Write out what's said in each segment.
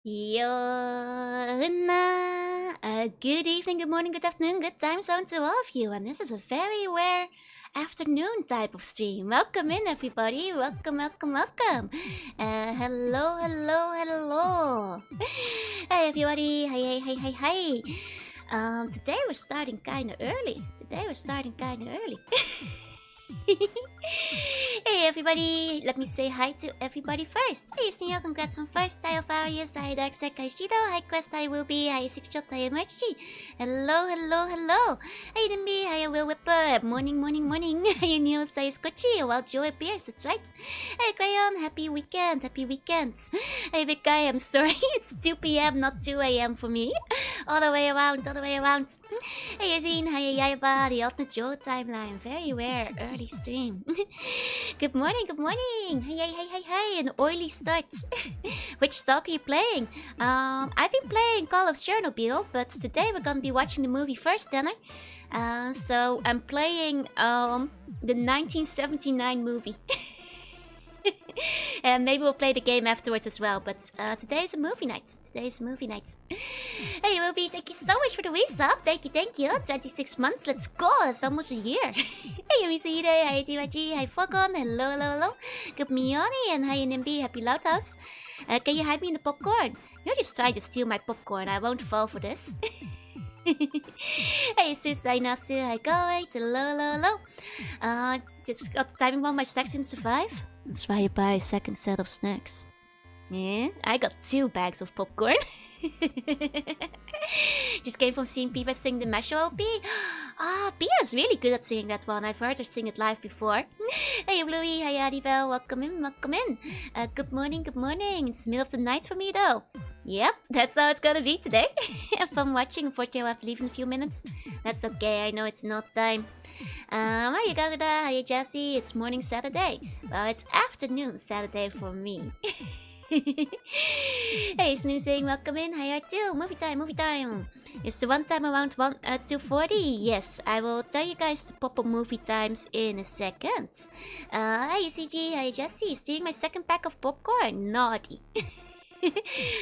Good evening, good morning, good afternoon, good time zone to all of you. And this is a very rare afternoon type of stream. Welcome in, everybody. Welcome. Hello. Hey, everybody. Hey. Today we're starting kind of early. Hey everybody, let me say hi to everybody first. Hi Sneo, congrats on first. Hi Alvarius, hi Darksec, hi Shido, hi Quest, hi Willby, hi Sixshot, hi Emergency. Hello. Hi Dimby, hi Will Whipper. Morning. Hi Neos, hi Squitchy, well Joy appears, that's right. Hey Crayon, happy weekend. Hey Big Guy, I'm sorry, it's 2 PM, not 2 AM for me. All the way around. Hey Yazine, hi Yaiba, the alternate Joe timeline. Very rare, early stream. Good morning. Hey, an oily start. Which Stalker are you playing? I've been playing Call of Chernobyl, but today we're gonna be watching the movie first, dinner. So I'm playing the 1979 movie. And maybe we'll play the game afterwards as well. But today is a movie night. Hey, Ruby, thank you so much for the resub. Thank you. 26 months. Let's go. That's almost a year. Hey, Misahide. Hi, Timachi. Hi, Fogon. Hello. Good Mioni. And hi, Nimby. Happy Loud House. Can you hide me in the popcorn? You're just trying to steal my popcorn. I won't fall for this. Hey, Susai Nasu. Hi, Go. Hello. Just got the timing bomb. My snacks didn't survive. That's why you buy a second set of snacks. Yeah, I got 2 bags of popcorn. Just came from seeing Pipa sing the Masho LP. Pia's really good at singing that one. I've heard her sing it live before. Hey Bluey, hi Aribel, welcome in. Good morning. It's the middle of the night for me though. Yep, that's how it's gonna be today. If I'm watching, unfortunately I'll have to leave in a few minutes. That's okay, I know it's not time. Hi Garuda, hi Jessie, it's morning Saturday. Well, it's afternoon Saturday for me. Hey Snoozing, welcome in. Hi R2, movie time. It's the one time around 2:40. Yes, I will tell you guys the pop-up movie times in a second. Hi CG, hi Jessie, stealing my second pack of popcorn. Naughty.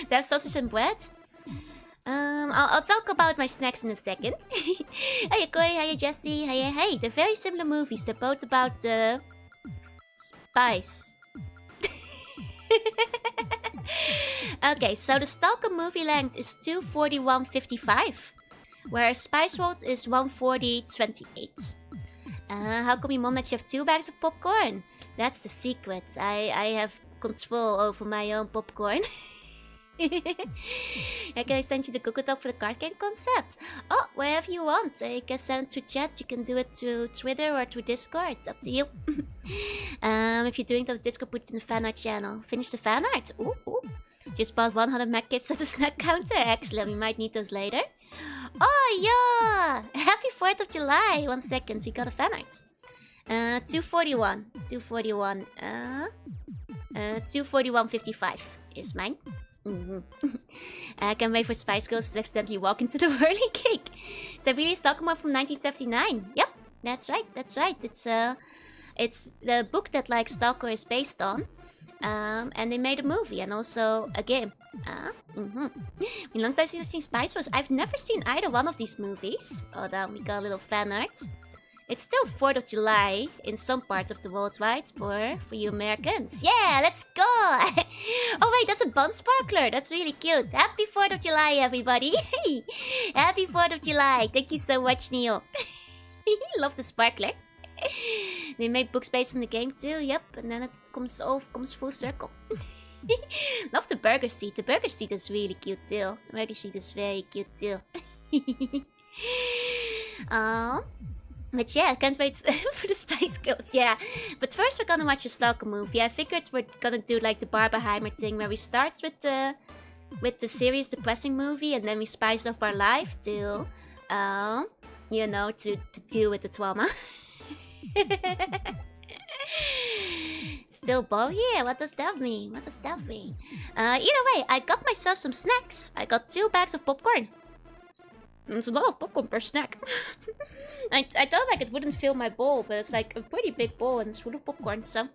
That's sausage and bread. I'll talk about my snacks in a second. Hi Koi, hi Jessie, hey. They're very similar movies. They're both about spice. Okay, so the Stalker movie length is 2:41:55, whereas Spice World is 1:40:28. How come your mom let you have 2 bags of popcorn? That's the secret. I have control over my own popcorn. Can I send you the Google Doc for the card game concept? Oh, wherever you want. You can send it through chat. You can do it through Twitter or through Discord. It's up to you. If you're doing it on Discord, put it in the fan art channel. Finish the fan art. Ooh. Just bought 100 Mac Gips at the snack counter. Excellent. We might need those later. Oh, yeah. Happy 4th of July. 1 second. We got a fan art. 2:41. 2:41:55 is mine. I can't wait for Spice Girls to accidentally walk into the whirling cake. Is that really Stalker from 1979? Yep, that's right. It's the book that like Stalker is based on. And they made a movie and also a game. Been a long time since I've seen Spice Girls. I've never seen either one of these movies. Hold on, we got a little fan art. It's still 4th of July in some parts of the world, right? For you Americans. Yeah, let's go! Oh wait, that's a bun sparkler. That's really cute. Happy 4th of July, everybody. Happy 4th of July. Thank you so much, Neil. Love the sparkler. They made books based on the game too. Yep, and then it comes full circle. Love the burger seat. The burger seat is really cute too. The burger seat is very cute too. But yeah, I can't wait for the Spice Girls, yeah. But first we're gonna watch a Stalker movie. I figured we're gonna do like the Barbenheimer thing where we start with the serious depressing movie and then we spice up our life to, you know, to deal with the trauma. Still boring? Yeah, what does that mean? Either way, I got myself some snacks. I got 2 bags of popcorn. It's a lot of popcorn per snack. I thought like it wouldn't fill my bowl, but it's like a pretty big bowl and it's full of popcorn, so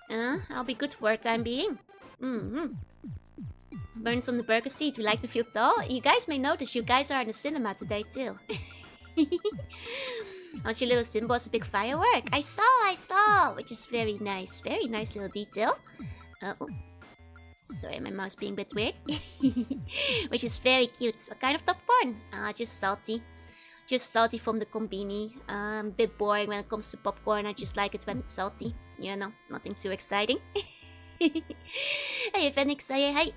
I'll be good for a time being. Burns on the burger seat. We like to feel tall. You guys may notice you guys are in the cinema today too. Also, your little symbol is a big firework. I saw, which is very nice. Very nice little detail. Oh, sorry, my mouse being a bit weird. Which is very cute. What kind of popcorn? Just salty. Just salty from the combini. A bit boring when it comes to popcorn. I just like it when it's salty. You know, nothing too exciting. Hey, Phoenix, say hi.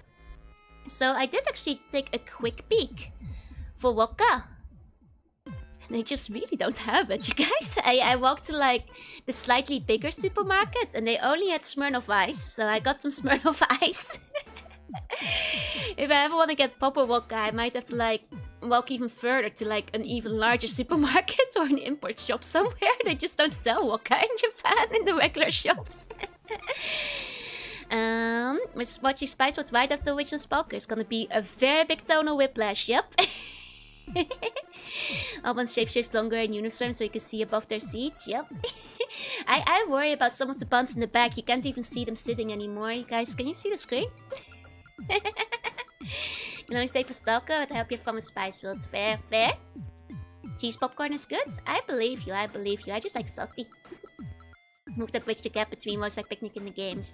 So I did actually take a quick peek for Wokka. They just really don't have it, you guys. I walked to like the slightly bigger supermarket and they only had Smirnoff Ice, so I got some Smirnoff Ice. If I ever want to get proper Wokka, I might have to like walk even further to like an even larger supermarket or an import shop somewhere. They just don't sell Wokka in Japan in the regular shops. Watching Spice What's right after Witch and Stalker is gonna be a very big tonal whiplash, yep. All ones shapeshift longer in uniform so you can see above their seats, yep. I worry about some of the buns in the back. You can't even see them sitting anymore. You guys, can you see the screen? You can only stay for Stalker, but I hope you're from a Spice World. Fair, fair. Cheese popcorn is good? I believe you, I believe you. I just like salty. Move that bridge the gap between most like picnic in the games.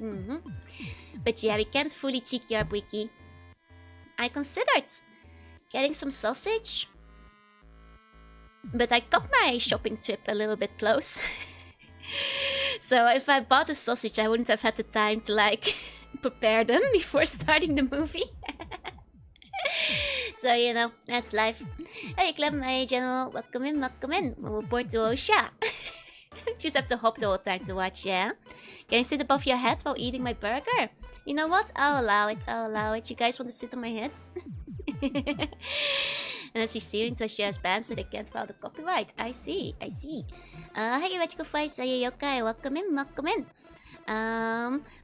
But yeah, we can't fully cheeky our wiki. I considered getting some sausage, but I cut my shopping trip a little bit close. So if I bought a sausage, I wouldn't have had the time to like prepare them before starting the movie. So you know, that's life. Hey Clem, hey General, welcome in, welcome in. We'll report to Osha. Just have to hop the whole time to watch, yeah? Can you sit above your head while eating my burger? You know what? I'll allow it, I'll allow it. You guys want to sit on my head? And as we steering to a shares ban so they can't file the copyright. I see, I see. Hey, Retico Fly, say yokai, welcome in, welcome in.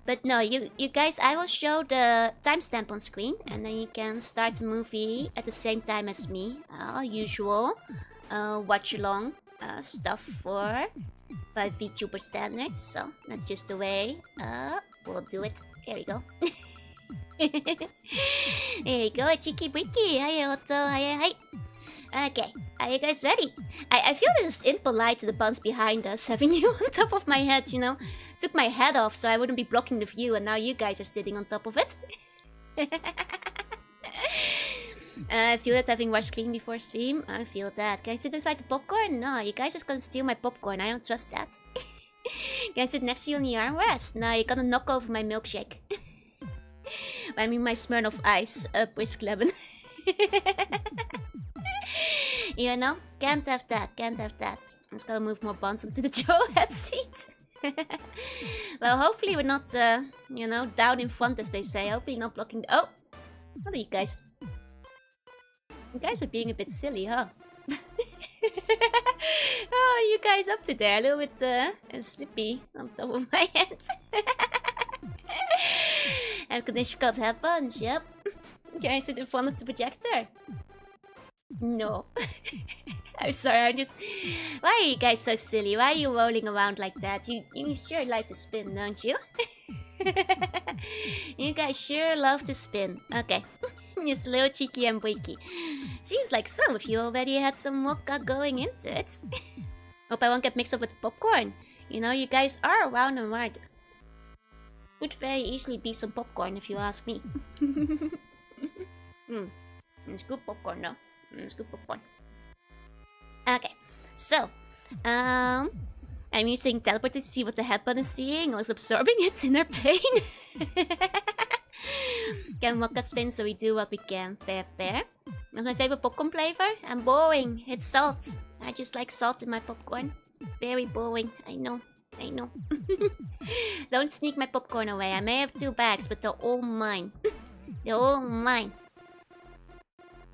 But no, you guys, I will show the timestamp on screen and then you can start the movie at the same time as me. Usual watch along stuff for by VTuber standards, so that's just the way we'll do it. Here we go. There you go, a cheeky bricky. Hi Otto, hi. Okay, are you guys ready? I feel this is impolite to the buns behind us, having you on top of my head, you know? Took my head off so I wouldn't be blocking the view and now you guys are sitting on top of it. I feel that having watched clean before stream. I feel that. Can I sit inside the popcorn? No, you guys just gonna steal my popcorn. I don't trust that. Can I sit next to you on the armrest? No, you're gonna knock over my milkshake. I mean my Smirnoff Ice, Whisk Lemon. You know, can't have that, can't have that. I'm just gonna move more buns onto the Joe head seat. Well, hopefully we're not, you know, down in front as they say. Hopefully not blocking the... Oh! What are you guys? You guys are being a bit silly, huh? Oh, you guys up to there? A little bit slippy on top of my head. Air condition can't have buns, yep. Can I sit in front of the projector? No. I'm sorry, I'm just... Why are you guys so silly? Why are you rolling around like that? You sure like to spin, don't you? You guys sure love to spin. Okay. Just a little cheeky and breaky. Seems like some of you already had some wokka going into it. Hope I won't get mixed up with the popcorn. You know, you guys are round and round. Could very easily be some popcorn if you ask me. It's good popcorn though. It's good popcorn. Okay, so I'm using teleport to see what the head bun is seeing. I was absorbing its inner pain. Can wokka spin, so we do what we can. Fair, fair. What's my favorite popcorn flavor? I'm boring. It's salt. I just like salt in my popcorn. Very boring. I know. I know. Don't sneak my popcorn away. I may have 2 bags, but they're all mine. They're all mine.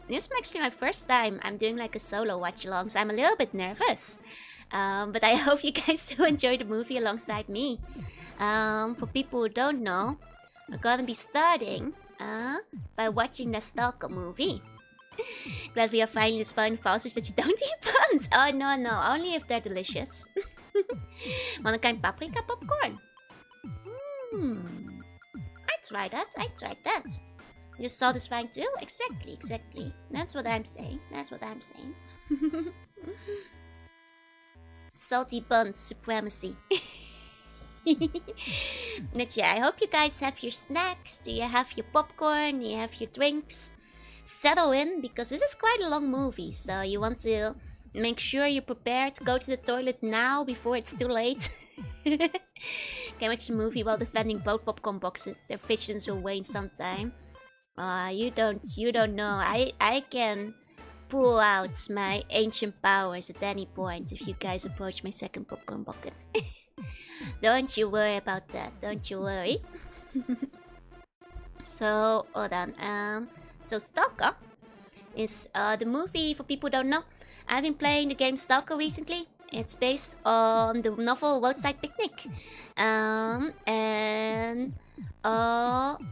This is actually my first time I'm doing like a solo watch along, so I'm a little bit nervous. But I hope you guys do enjoy the movie alongside me. For people who don't know, we're gonna be starting by watching the Stalker movie. Glad we are finally spawning fossils that you don't eat buns. Oh no, no, only if they're delicious. Wanna kind paprika popcorn? I try that, I tried that. You're satisfying too? Exactly, exactly. That's what I'm saying. That's what I'm saying. Salty buns supremacy. But yeah, I hope you guys have your snacks. Do you have your popcorn? Do you have your drinks? Settle in, because this is quite a long movie, so you want to make sure you're prepared to go to the toilet now before it's too late. Can watch the movie while defending both popcorn boxes. Their visions will wane sometime. You don't know. I can pull out my ancient powers at any point if you guys approach my second popcorn bucket. Don't you worry about that. Don't you worry. So hold on. So Stalker is the movie, for people who don't know. I've been playing the game Stalker recently. It's based on the novel Roadside Picnic. And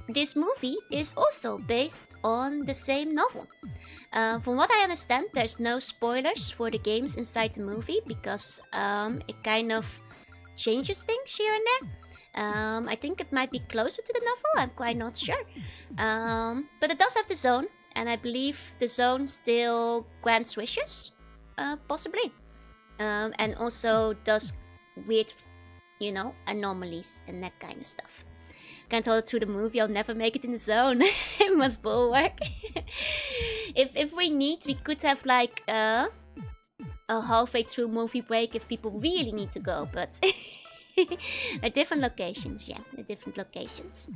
this movie is also based on the same novel. From what I understand, there's no spoilers for the games inside the movie, because it kind of changes things here and there. I think it might be closer to the novel, I'm quite not sure. But it does have the zone, and I believe the zone still grants wishes, possibly. And also does weird, anomalies and that kind of stuff. Can't hold it through the movie, I'll never make it in the zone. It must bulwark. If we need, we could have like a halfway through movie break if people really need to go, but at different locations, yeah, at different locations.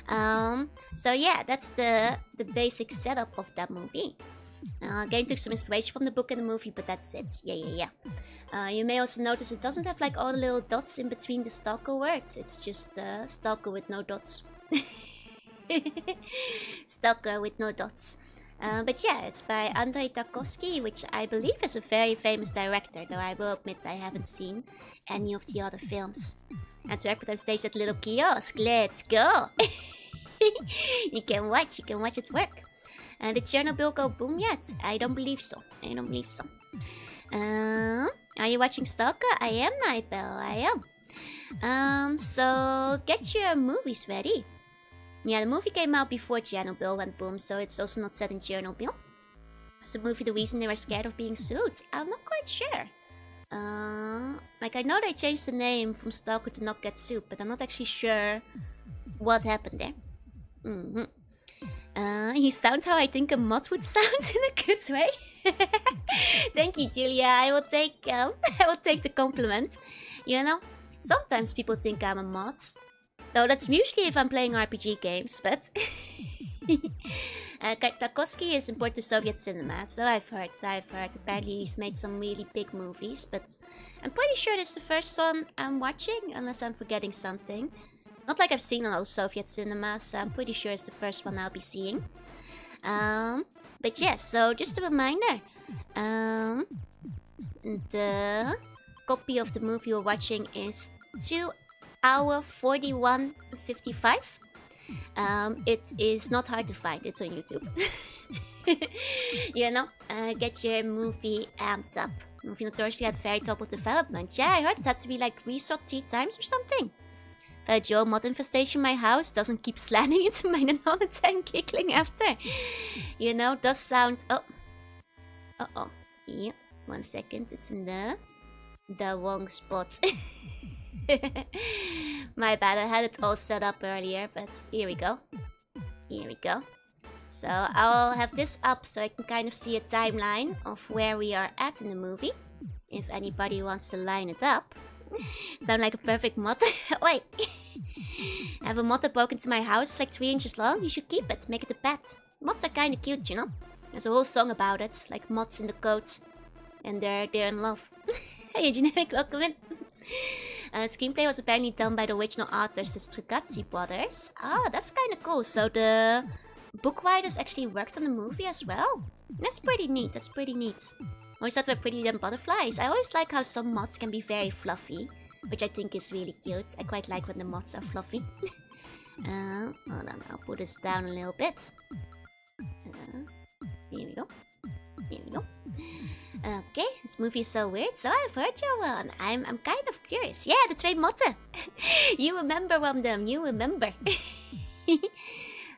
So yeah, that's the basic setup of that movie. Game took some inspiration from the book and the movie, but that's it. Yeah. You may also notice it doesn't have like all the little dots in between the Stalker words. It's just Stalker with no dots. Stalker with no dots. But yeah, it's by Andrei Tarkovsky, which I believe is a very famous director, though I will admit I haven't seen any of the other films. And to record on stage that little kiosk, let's go! You can watch it work. Did Chernobyl go boom yet? I don't believe so. Are you watching Stalker? I am, Nightbell, I am. So get your movies ready. Yeah, the movie came out before Chernobyl went boom, so it's also not set in Chernobyl. Is the movie the reason they were scared of being sued? I'm not quite sure. I know they changed the name from Stalker to Not Get Sued, but I'm not actually sure what happened there. You sound how I think a mod would sound in a good way. Thank you, Julia. I will take the compliment. Sometimes people think I'm a mod. Though that's usually if I'm playing RPG games, but Tarkovsky is important to Soviet cinema, so I've heard. Apparently he's made some really big movies, but I'm pretty sure this is the first one I'm watching, unless I'm forgetting something. Not like I've seen a lot of Soviet cinema, so I'm pretty sure it's the first one I'll be seeing. But yeah, so just a reminder. The copy of the movie we're watching is 2 hour 41:55. It is not hard to find, it's on YouTube. Get your movie amped up. Movie notoriously had very top of development. Yeah, I heard it had to be like reshot 3 times or something. Joe, mod infestation in my house doesn't keep slamming into my non-tank and giggling after. Does sound... Uh-oh. Yeah, 1 second. It's in the wrong spot. My bad, I had it all set up earlier, but here we go. So I'll have this up so I can kind of see a timeline of where we are at in the movie. If anybody wants to line it up. Sound like a perfect mod. Wait. I have a mod that broke into my house. It's like 3 inches long. You should keep it. Make it a pet. Mods are kind of cute, There's a whole song about it. Like mods in the code. And they're in love. Hey, generic welcome in. Screenplay was apparently done by the original authors, the Strugazzi brothers. Ah, that's kind of cool. So the book writers actually worked on the movie as well. That's pretty neat. Always thought they were pretty than butterflies. I always like how some mods can be very fluffy, which I think is really cute. I quite like when the mods are fluffy. Hold on, I'll put this down a little bit. Here we go. Okay, this movie is so weird. So I've heard you one. I'm kind of curious. Yeah, the twee motten. You remember one of them. You remember.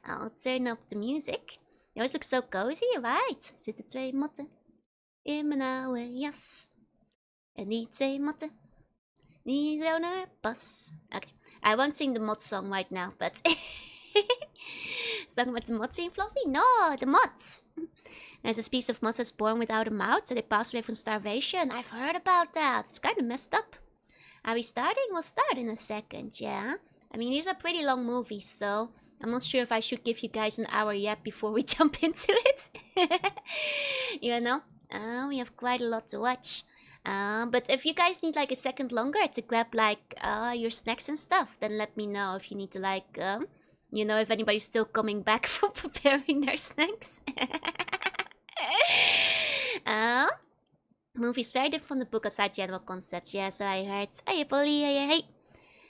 I'll turn up the music. It always looks so cozy, right? Zitten twee motten in mijn oude jas. En die twee motten, die zo naar pas. Okay, I won't sing the mod song right now, but... It's talking about the mods being fluffy? No, the mods! There's this piece of mods that's born without a mouth, so they pass away from starvation. I've heard about that. It's kind of messed up. Are we starting? We'll start in a second, yeah? I mean, these are pretty long movies, so I'm not sure if I should give you guys an hour yet before we jump into it. You know? We have quite a lot to watch. But if you guys need like a second longer to grab like your snacks and stuff, then let me know if you need to like, you know, if anybody's still coming back from preparing their snacks. Movie's very different from the book aside general concepts. Yeah, so I heard. Hey, Polly, hey.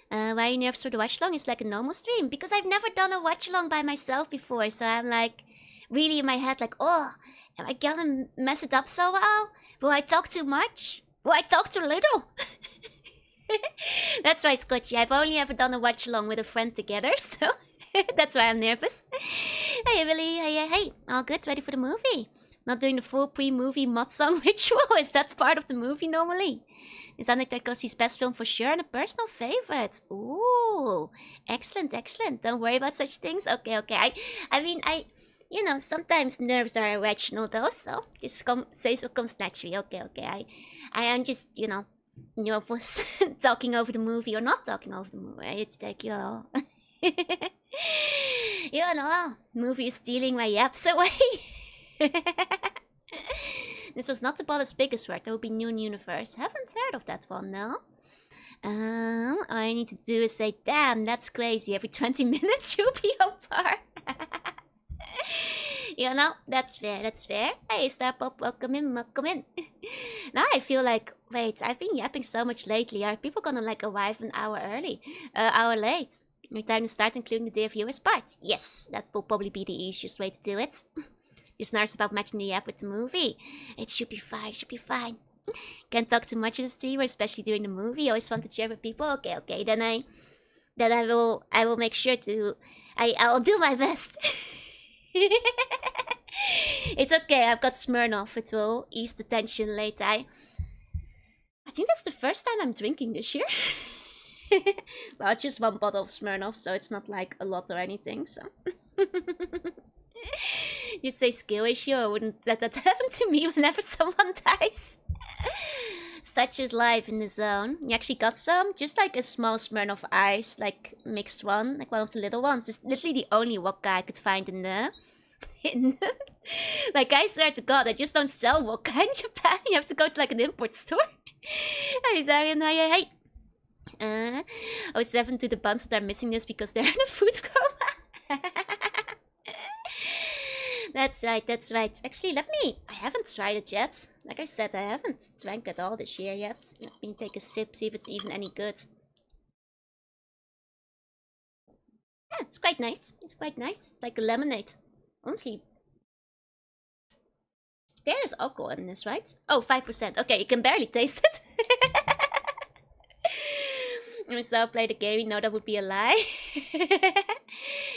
Why are you nervous for the watch-along? It's like a normal stream. Because I've never done a watch-along by myself before. So I'm like, really in my head, like, oh, am I gonna mess it up somehow? Will I talk too much? Will I talk too little? That's right, Scotchy. I've only ever done a watch-along with a friend together, so that's why I'm nervous. Hey, Willie, hey. All good? Ready for the movie? Not doing the full pre-movie mod song ritual? Is that part of the movie normally? Is Sonic Tarkovsky's best film for sure and a personal favorite? Ooh, excellent. Don't worry about such things. Okay. I mean, you know, sometimes nerves are irrational though, so just say so comes naturally. Okay. I am just, you know, nervous talking over the movie or not talking over the movie. It's like, you know, you know, movie is stealing my yaps away. This was not the Ball's biggest work. That would be Noon Universe. Haven't heard of that one, no. All I need to do is say, damn, that's crazy. Every 20 minutes you'll be on par. You know, that's fair. Hey, Starpop, welcome in. Now I feel like, wait, I've been yapping so much lately. Are people gonna like arrive an hour late? My time to start, including the day of viewers part. Yes, that will probably be the easiest way to do it. Just nervous about matching the yap with the movie. It should be fine. Can't talk too much in the stream, especially during the movie. Always fun to share with people. Okay. Then I will make sure to. I'll do my best. It's okay. I've got Smirnoff. It will ease the tension later. I think that's the first time I'm drinking this year. Well, it's just one bottle of Smirnoff, so it's not like a lot or anything. So. You say skill issue, I wouldn't let that happen to me whenever someone dies. Such is life in the zone. You actually got some? Just like a small Smirnoff Ice, like mixed one, like one of the little ones. It's literally the only vodka I could find in the... Like, I swear to God, I just don't sell vodka in Japan. You have to go to like an import store. Hey, Zarian, hey. 07 to the buns that are missing this because they're in a food coma. That's right. Actually, I haven't tried it yet. Like I said, I haven't drank it all this year yet. Let me take a sip, see if it's even any good. Yeah, it's quite nice. It's like a lemonade. Honestly. There is alcohol in this, right? Oh, 5%. Okay, you can barely taste it. So I'll play the game, you know that would be a lie.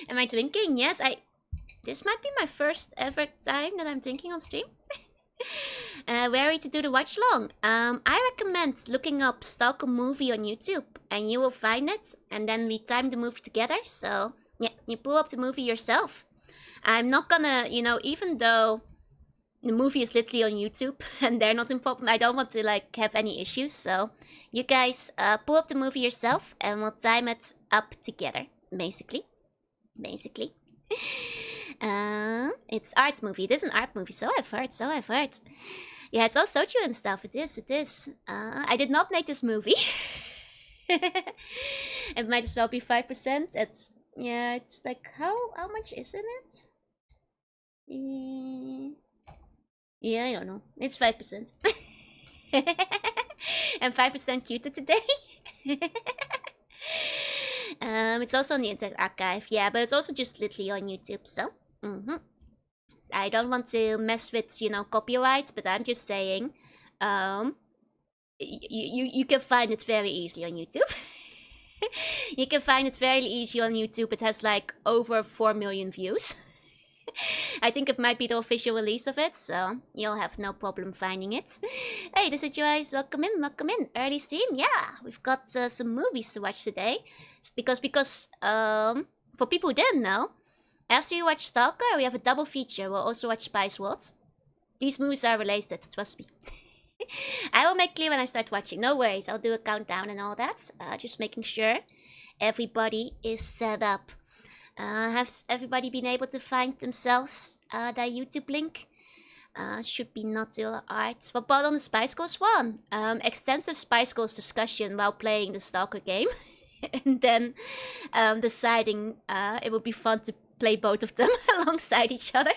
Am I drinking? Yes, this might be my first ever time that I'm drinking on stream. Wary to do the watch long. I recommend looking up Stalker movie on YouTube and you will find it. And then we time the movie together. So yeah, you pull up the movie yourself. I'm not gonna, you know, even though the movie is literally on YouTube and they're not important, I don't want to like have any issues. So you guys pull up the movie yourself and we'll time it up together. Basically. It's art movie. It is an art movie. So I've heard. Yeah, it's all soju and stuff. It is. I did not make this movie. It might as well be 5%. It's like how much is in it? Yeah, I don't know. It's 5%. And 5% cuter today. It's also on the internet archive. Yeah, but it's also just literally on YouTube. So. I don't want to mess with, you know, copyrights, but I'm just saying, you can find it very easily on YouTube. You can find it fairly easy on YouTube. It has like over 4 million views. I think it might be the official release of it, so you'll have no problem finding it. Hey, this is Joyce. Welcome in, welcome in. Early stream, yeah. We've got some movies to watch today. Because for people who didn't know, after you watch Stalker, we have a double feature. We'll also watch Spice World. These movies are related, trust me. I will make clear when I start watching. No worries, I'll do a countdown and all that. Just making sure everybody is set up. Has everybody been able to find themselves their YouTube link? Should be not too hard. But on the Spice Girls one, extensive Spice Girls discussion while playing the Stalker game. And then deciding it would be fun to play both of them alongside each other.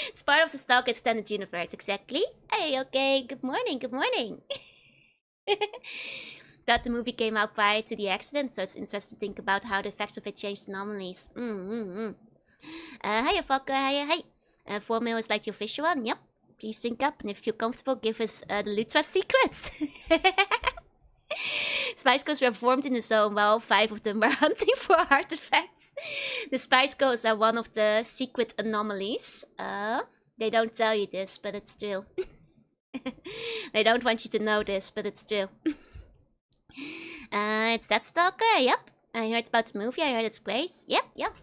It's part of the Stalker Extended Universe, exactly. Hey, okay, good morning, good morning. That the movie came out prior to the accident, so it's interesting to think about how the effects of it changed anomalies. Hiya, Falker, hiya. 4 mil is like the official one, yep. Please think up, and if you feel comfortable, give us the Lutra secrets. Spice Girls were formed in the zone while 5 of them were hunting for artifacts. The Spice Girls are one of the secret anomalies. They don't tell you this, but it's true. They don't want you to know this, but it's true. It's that Stalker, yep. I heard about the movie, I heard it's great. Yep.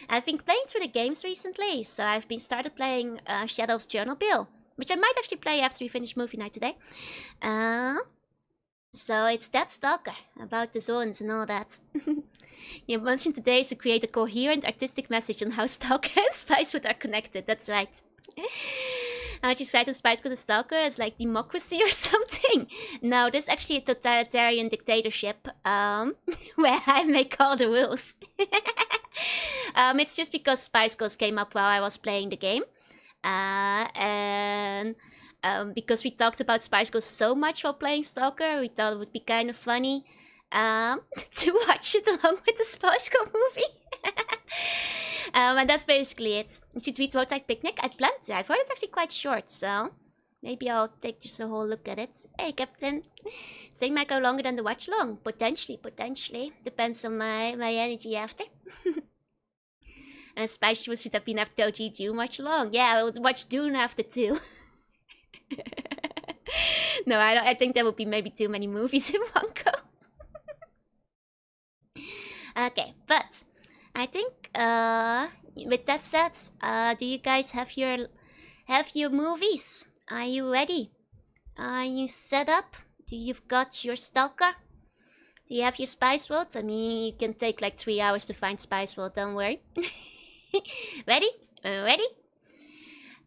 I've been playing through the games recently, so I've been started playing Shadow's Journal Bill, which I might actually play after we finish movie night today. So it's that Stalker, about the zones and all that. You mentioned today is to create a coherent artistic message on how Stalker and Spicewood are connected, that's right. Aren't you excited Spice Girls and Stalker as like democracy or something? No, this is actually a totalitarian dictatorship, where I make all the rules. It's just because Spice Girls came up while I was playing the game. And because we talked about Spice Girls so much while playing Stalker, we thought it would be kind of funny to watch it along with the Spice Girl movie. And that's basically it. You should read Roadside Picnic. I plan to. I've heard it's actually quite short, so maybe I'll take just a whole look at it. Hey, Captain. Saying might go longer than the Watchalong. Potentially. Depends on my energy after. And Spice should have been after OG Dune Watchalong. Yeah, I would watch Dune after too. No, I think there would be maybe too many movies in one go. Okay, but I think with that said, do you guys have your movies? Are you ready? Are you set up? Do you've got your Stalker? Do you have your Spice World? I mean, you can take like 3 hours to find Spice World, don't worry. Ready? Ready?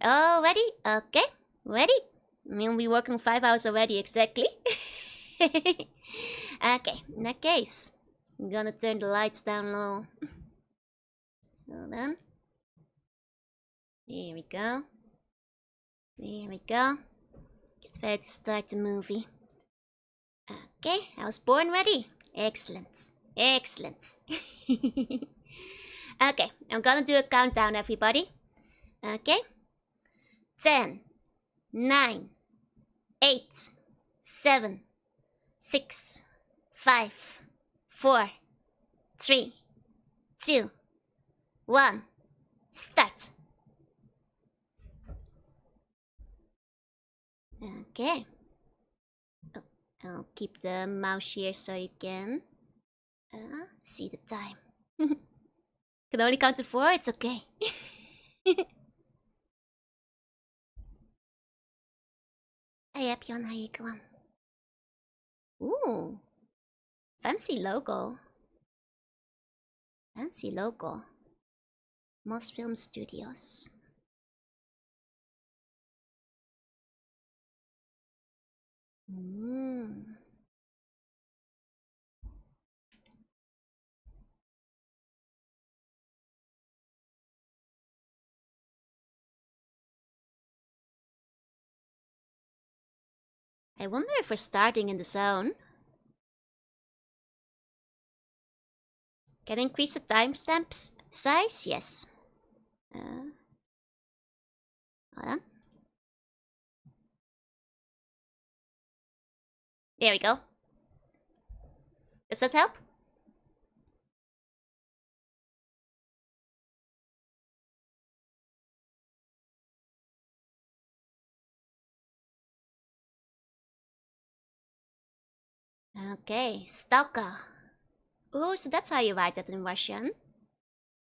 Oh, ready? Okay, ready? I mean, we're working 5 hours already, exactly. Okay, in that case, I'm gonna turn the lights down low. Hold on. There we go. There we go. Get ready to start the movie. Okay, I was born ready. Excellent. Excellent. Okay, I'm gonna do a countdown, everybody. Okay? 10, 9, 8, 7, 6, 5, 4, 3, 2, 1, start. Okay. Oh, I'll keep the mouse here so you can see the time. Can only count to 4, it's okay. Hey, Epion, how you going? Ooh, fancy logo. Fancy logo. Moss Film Studios. I wonder if we're starting in the zone. Can I increase the timestamp size? Yes. Hold on. There we go. Does that help? Okay, Stalker. Oh, so that's how you write that in Russian.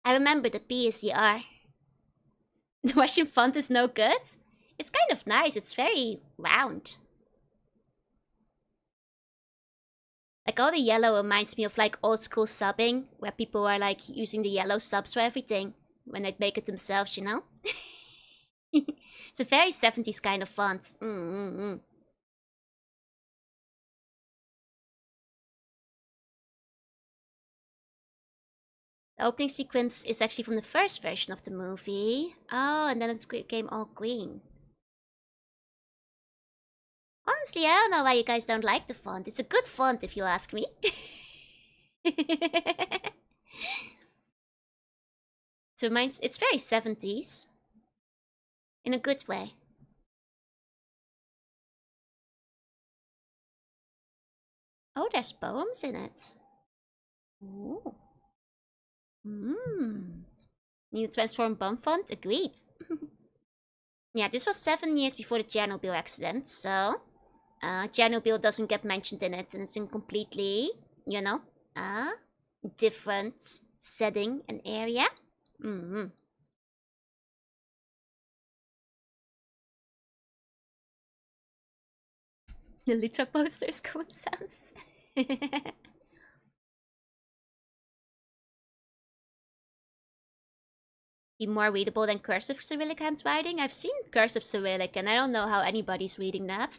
I remember the P is the R. The Russian font is no good? It's kind of nice, it's very round. Like all the yellow reminds me of like old school subbing, where people are like using the yellow subs for everything when they'd make it themselves, you know? It's a very 70s kind of font. The opening sequence is actually from the first version of the movie. Oh, and then it became all green. Honestly, I don't know why you guys don't like the font. It's a good font if you ask me. It reminds, it's very 70s. In a good way. Oh, there's poems in it. Ooh. Mmm. Need to transform bomb font? Agreed. Yeah, this was 7 years before the Chernobyl accident, so Chernobyl doesn't get mentioned in it, and it's in completely, you know, different setting and area. Mm-hmm. The Litra poster is common sense. Be more readable than cursive Cyrillic handwriting? I've seen cursive Cyrillic, and I don't know how anybody's reading that.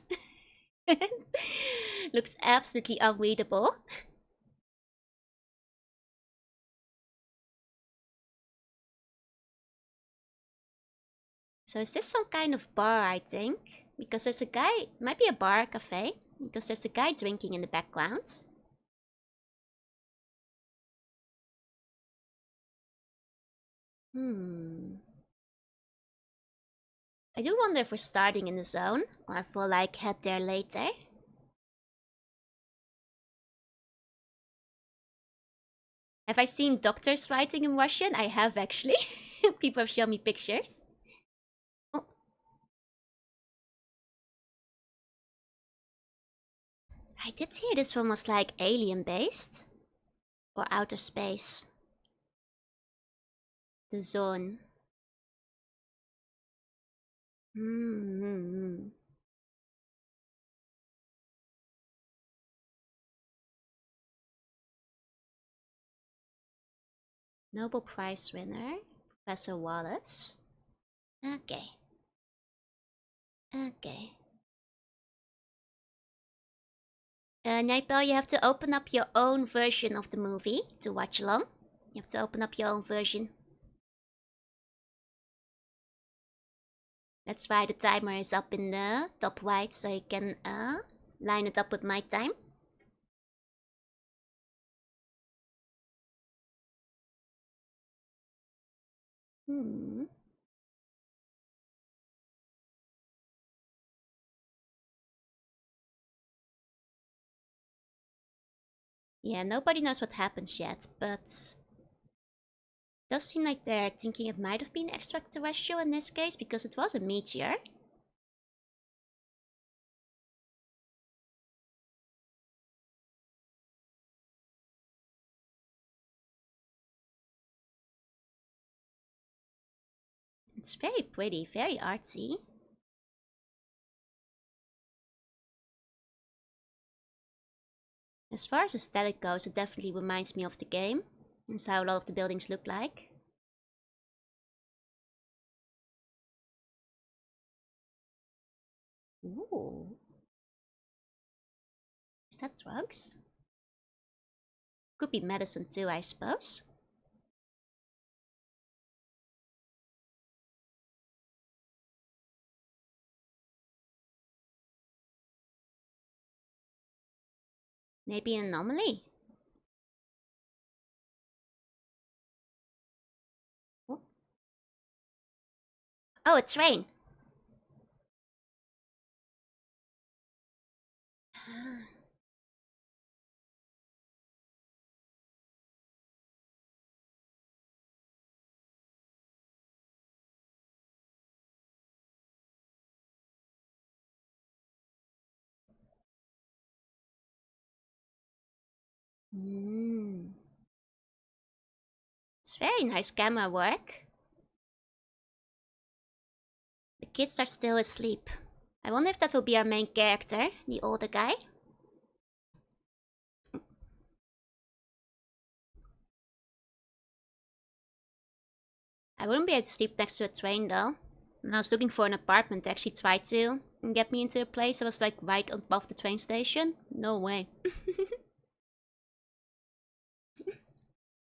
Looks absolutely unreadable. So is this some kind of bar, I think? Because there's a guy, might be a bar, cafe, because there's a guy drinking in the background. Hmm. I do wonder if we're starting in the zone, or if we'll like head there later. Have I seen doctors writing in Russian? I have actually. People have shown me pictures. Oh, I did hear this one was like alien based. Or outer space. The zone. Hmm. Nobel Prize winner. Professor Wallace. Okay. Okay. Nightbell, you have to open up your own version of the movie to watch along. You have to open up your own version. That's why the timer is up in the top right, so you can line it up with my time. Hmm. Yeah, nobody knows what happens yet, but does seem like they're thinking it might have been extraterrestrial in this case because it was a meteor. It's very pretty, very artsy. As far as aesthetic goes, it definitely reminds me of the game. That's how a lot of the buildings look like. Ooh. Is that drugs? Could be medicine too, I suppose. Maybe an anomaly? Oh, oh, a train! Mm. It's very nice camera work. The kids are still asleep. I wonder if that will be our main character, the older guy. I wouldn't be able to sleep next to a train though. And I was looking for an apartment to actually try to get me into a place that was like right above the train station. No way.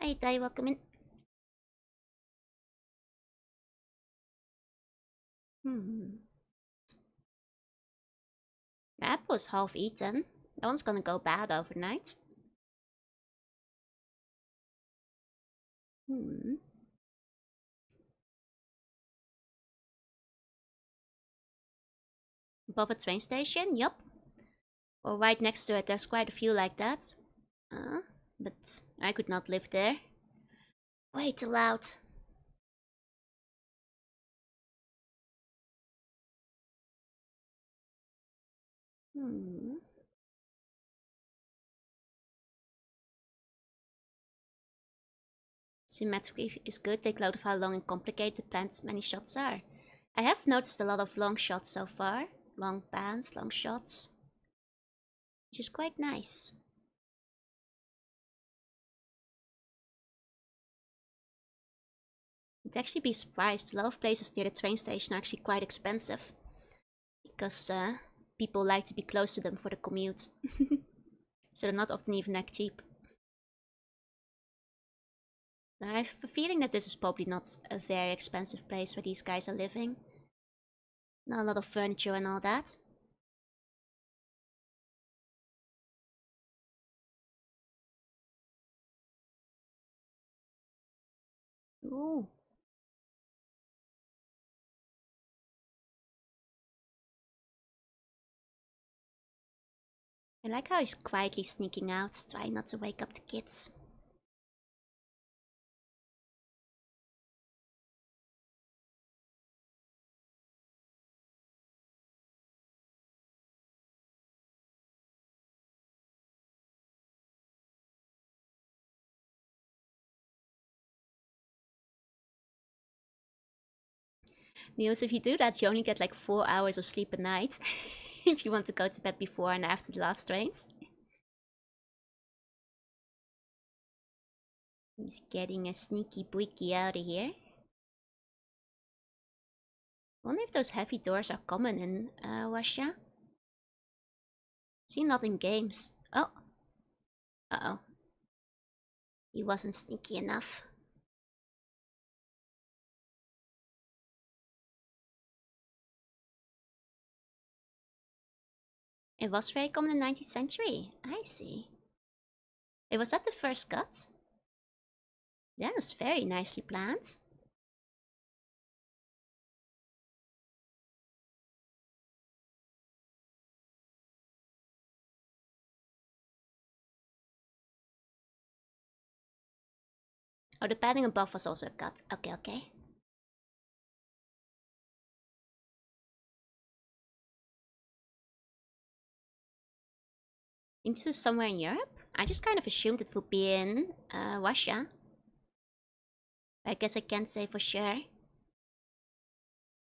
Hey Ty, welcome in. Hmm. The apple is half eaten. That one's gonna go bad overnight. Hmm. Above a train station? Yup. Or right next to it, there's quite a few like that. But I could not live there. Way too loud. Hmm. Symmetry is good. Take note of how long and complicated plans many shots are. I have noticed a lot of long shots so far. Long pans, long shots. Which is quite nice. You'd actually be surprised. A lot of places near the train station are actually quite expensive. Because people like to be close to them for the commute. So they're not often even that cheap. Now, I have a feeling that this is probably not a very expensive place where these guys are living. Not a lot of furniture and all that. Ooh. I like how he's quietly sneaking out, trying not to wake up the kids. Niels, if you do that, you only get like 4 hours of sleep a night. If you want to go to bed before and after the last trains. He's getting a sneaky bookie out of here. Wonder if those heavy doors are common in Russia. See, not in games. Oh. Uh-oh. He wasn't sneaky enough. It was very common in the 19th century. I see. It was that the first cut? Yeah, it's very nicely planned. Oh, the padding above was also cut. Okay, okay. I think this is somewhere in Europe. I just kind of assumed it would be in Russia. I guess I can't say for sure.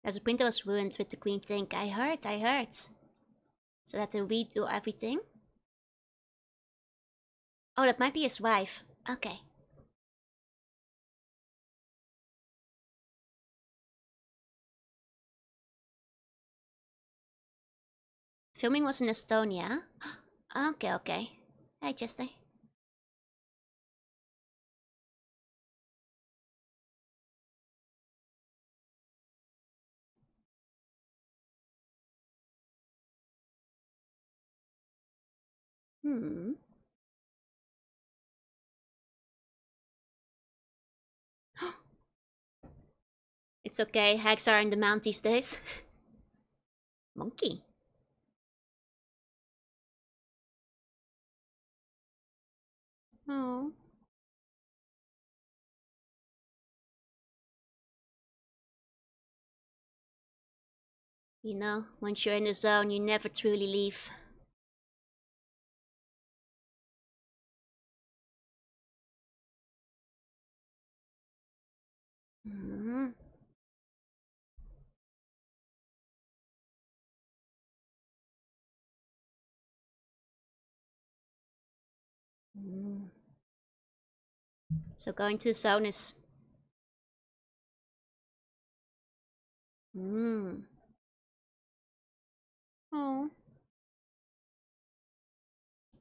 As the printer was ruined with the green ink. I heard. So that they redo everything. Oh, that might be his wife. Okay. Filming was in Estonia. Okay, okay. Hi, Chester. Hmm. It's okay, hags are in demand these days. Monkey. Oh. You know, once you're in the zone, you never truly leave. Mm. Mm. So going to the zone is... Mm. Oh.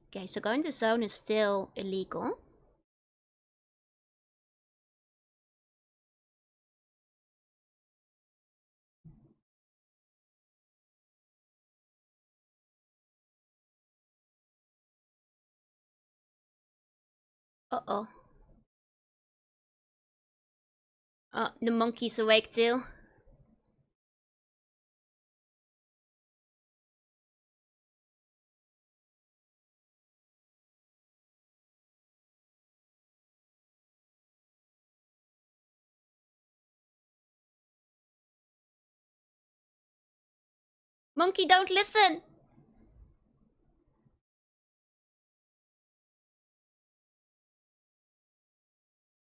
Okay, so going to the zone is still illegal. Uh-oh. The monkey's awake too. Monkey, don't listen!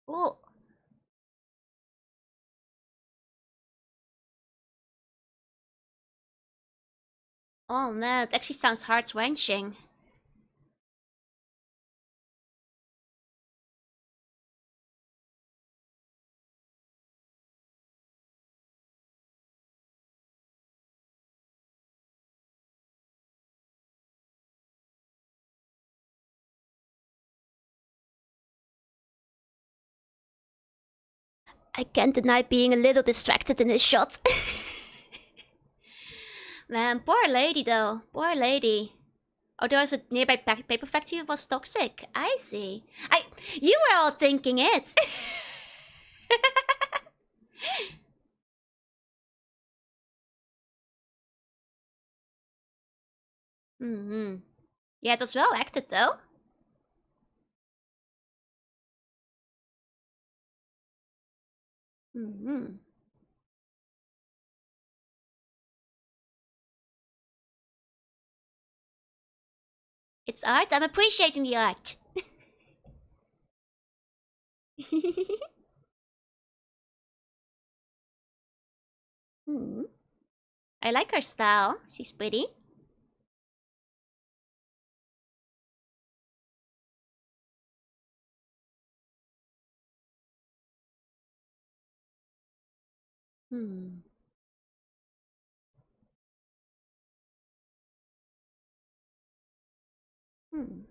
Oh. Oh man, it actually sounds heart-wrenching. I can't deny being a little distracted in this shot. Man, poor lady though. Poor lady. Oh, there was a nearby paper factory that was toxic. I see. You were all thinking it. Mm-hmm. Yeah, it was well acted though. Mm-hmm. It's art. I'm appreciating the art. Hmm. I like her style. She's pretty. Hmm. Hmm.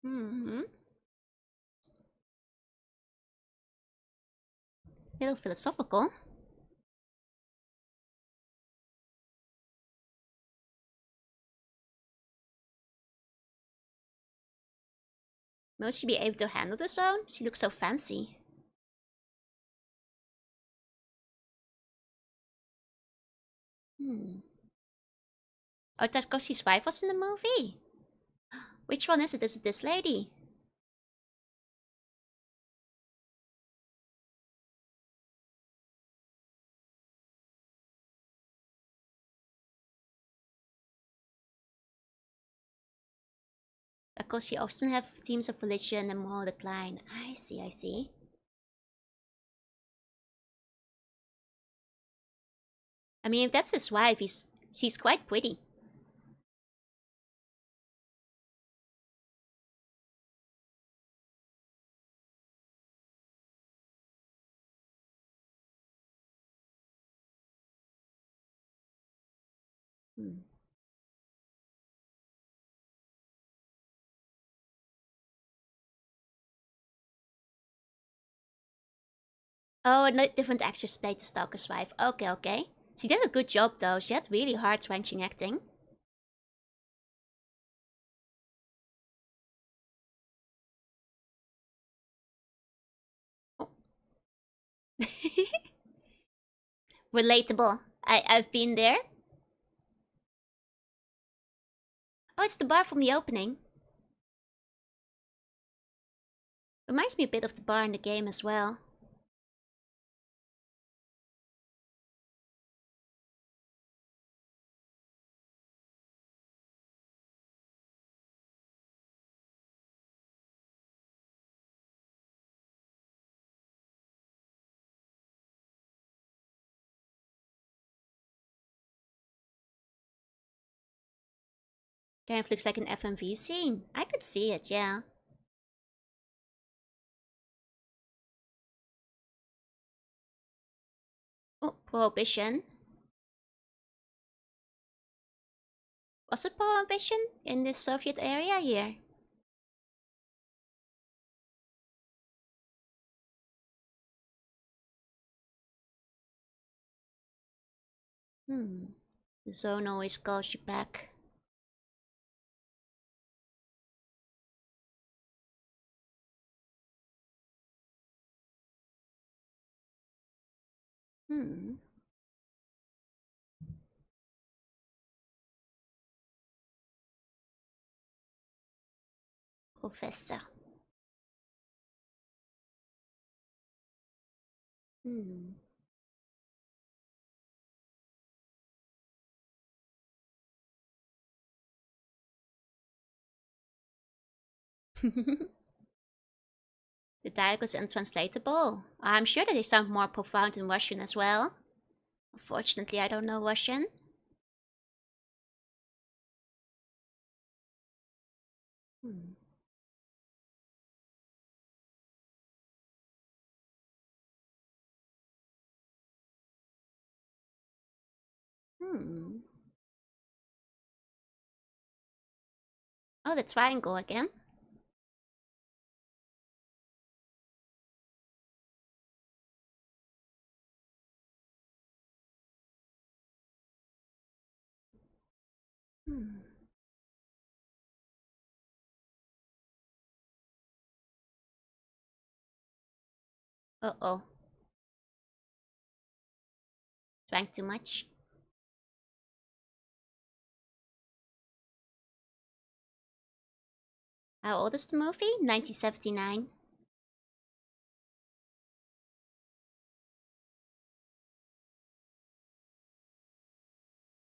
Hmm. Little philosophical. Will she be able to handle the zone? She looks so fancy. Hmm. Oh, that's because his wife was in the movie. Which one is it? Is it this lady? Because he often have themes of religion and moral decline. I see, I see. I mean, if that's his wife, she's quite pretty. Hmm. Oh, no, different actress played the Stalker's wife. Okay, okay. She did a good job though. She had really heart-wrenching acting. Oh. Relatable. I've been there. Oh, it's the bar from the opening. Reminds me a bit of the bar in the game as well. Kind of looks like an FMV scene. I could see it, yeah. Oh, Prohibition. Was it Prohibition in this Soviet area here? The zone always calls you back. Professor. The dialogue was untranslatable. I'm sure that they sound more profound in Russian as well. Unfortunately, I don't know Russian. Hmm. Hmm. Oh, the triangle again. Hmm. Uh-oh. Drank too much. How old is the movie? 1979.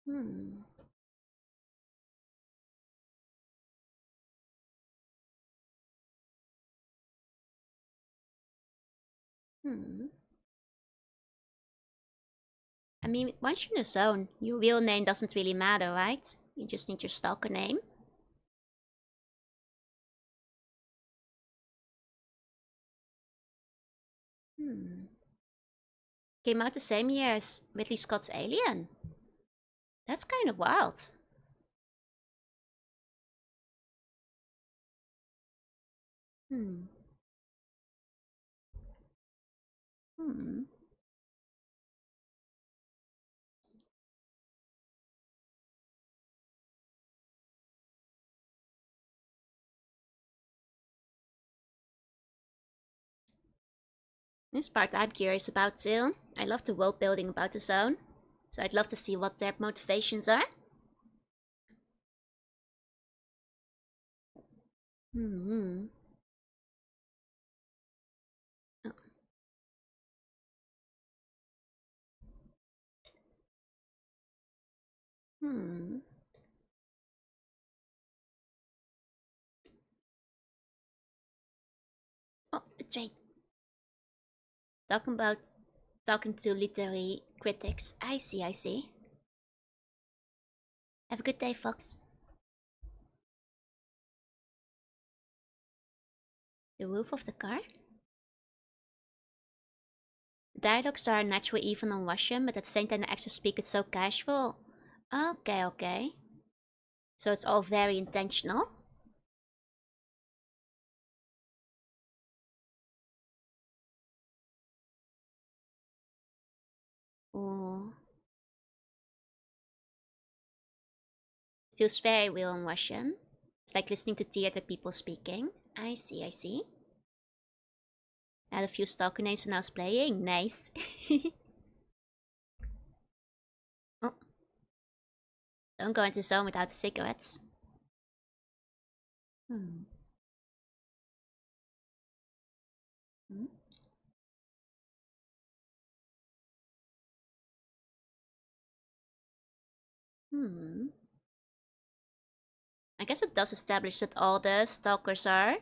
Hmm. Hmm. I mean, once you're in a zone, your real name doesn't really matter, right? You just need your stalker name. Hmm. Came out the same year as Ridley Scott's Alien. That's kind of wild. Hmm. Hmm. This part I'm curious about too. I love the world building about the zone. So I'd love to see what their motivations are. Hmm. Oh. Hmm. Oh, the train. Talking about talking to literary critics. I see, I see. Have a good day, Fox. The roof of the car? The dialogues are naturally even on Russian, but at the same time the actors speak it so casual. Okay, okay. So it's all very intentional. Ooh. Feels very real in Russian. It's like listening to theater people speaking. I see, I see. I had a few stalker names when I was playing. Nice. Oh, don't go into zone without the cigarettes. Hmm. Hmm. I guess it does establish that all the stalkers are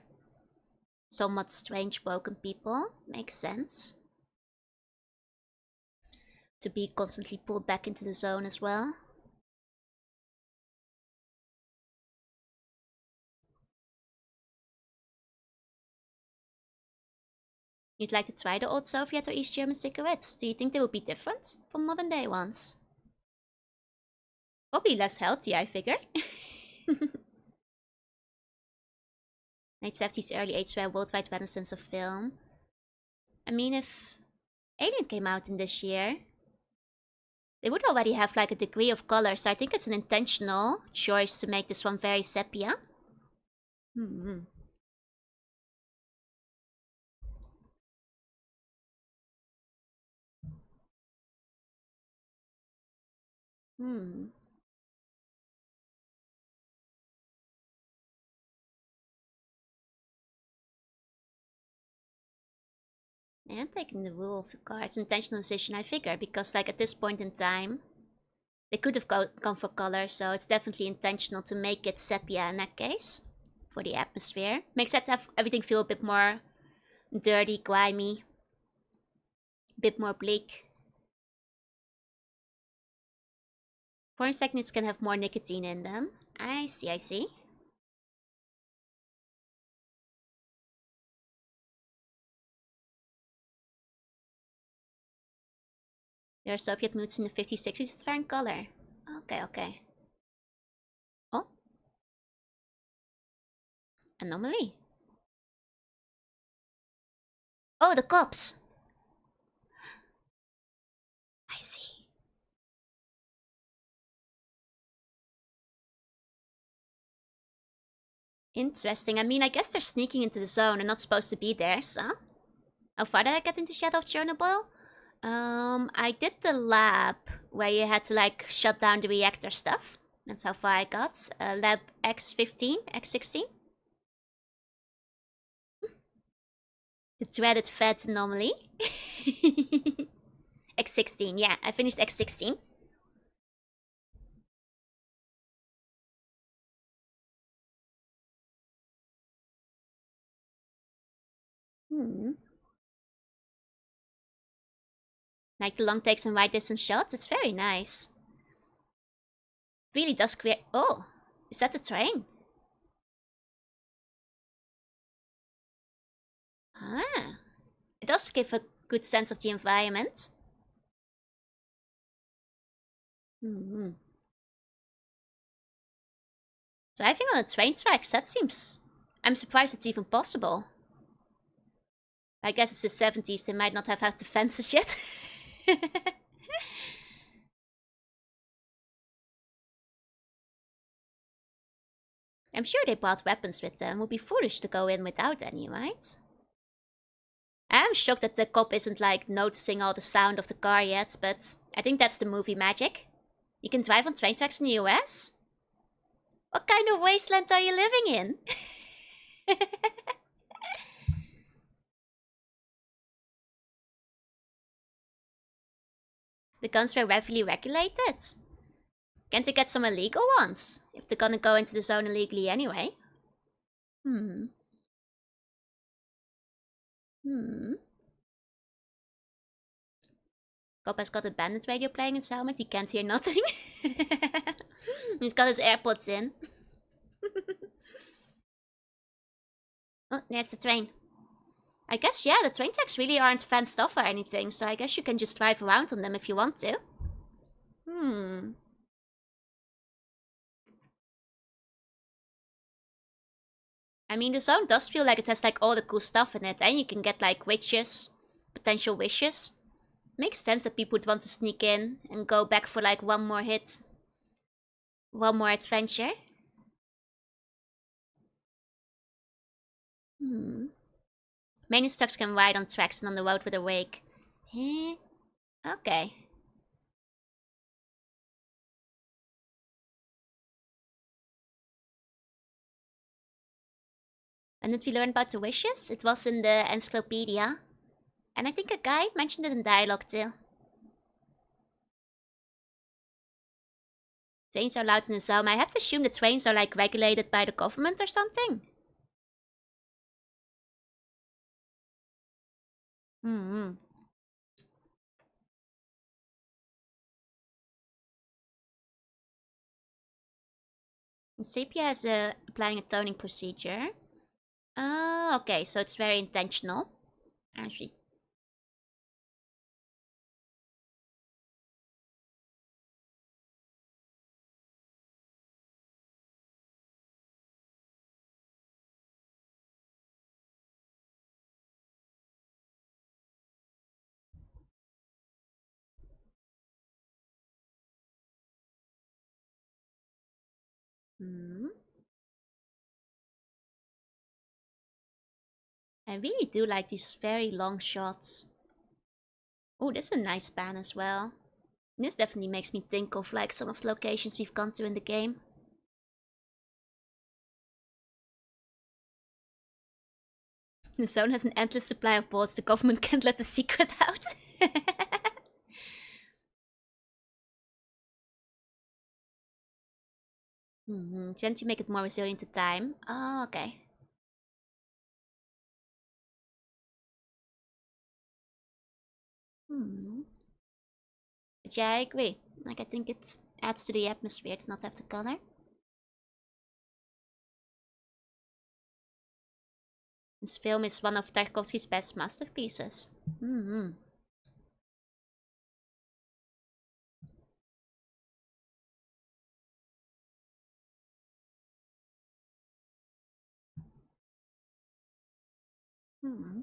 somewhat strange, broken people. Makes sense. To be constantly pulled back into the zone as well. You'd like to try the old Soviet or East German cigarettes? Do you think they would be different from modern day ones? Probably less healthy, I figure. Late 70s, early 80s were a worldwide renaissance of film. I mean, if Alien came out in this year, they would already have like a degree of color, so I think it's an intentional choice to make this one very sepia. Hmm. Hmm. I'm taking the rule of the cards. Intentional decision, I figure, because like at this point in time, they could have gone for color, so it's definitely intentional to make it sepia in that case. For the atmosphere. Makes it have everything feel a bit more dirty, grimy. A bit more bleak. Foreign techniques can have more nicotine in them. I see, I see. There are Soviet moods in the 50s, 60s that weren't color. Okay, okay. Oh, anomaly. Oh, the cops. I see. Interesting. I mean, I guess they're sneaking into the zone and not supposed to be there, so. How far did I get into Shadow of Chernobyl? I did the lab where you had to like shut down the reactor stuff. That's how far I got. Lab X15, X16. The dreaded feds anomaly. X16, yeah, I finished X16. Hmm. Like the long takes and wide distance shots, it's very nice. Really does create. Oh, is that the train? Ah, it does give a good sense of the environment. Hmm. Driving on the train tracks, that seems. I'm surprised it's even possible. I guess it's the 70s, they might not have had the fences yet. I'm sure they brought weapons with them. Would be foolish to go in without any, right? I'm shocked that the cop isn't like noticing all the sound of the car yet, but I think that's the movie magic. You can drive on train tracks in the US? What kind of wasteland are you living in? The guns were heavily regulated. Can't they get some illegal ones? If they're gonna go into the zone illegally anyway. Hmm. Hmm. Cop has got a bandit radio playing in his helmet. He can't hear nothing. He's got his AirPods in. Oh, there's the train. I guess, yeah, the train tracks really aren't fenced off or anything, so I guess you can just drive around on them if you want to. Hmm. I mean, the zone does feel like it has like all the cool stuff in it, and you can get like witches, potential wishes. Makes sense that people would want to sneak in and go back for like one more hit, one more adventure. Hmm. Many trucks can ride on tracks and on the road with a wake. Eh? Okay. When did we learn about the wishes? It was in the encyclopedia. And I think a guy mentioned it in dialogue too. Trains are loud in the zone. I have to assume the trains are like regulated by the government or something. Hmm. Sepia is applying a toning procedure. Oh, okay, so it's very intentional. Actually. Hmm. I really do like these very long shots. Oh, this is a nice span as well. This definitely makes me think of like some of the locations we've gone to in the game. The zone has an endless supply of bullets. The government can't let the secret out. Tend to make it more resilient to time. Oh, okay. But yeah, I agree. Like, I think it adds to the atmosphere to not have the color. This film is one of Tarkovsky's best masterpieces. Hmm. Hmm.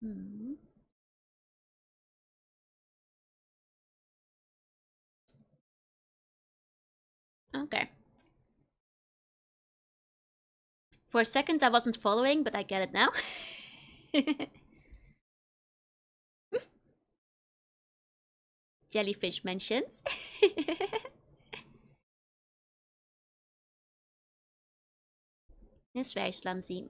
Hmm. Okay. For a second, I wasn't following, but I get it now. Jellyfish mentions. It's very slumsy.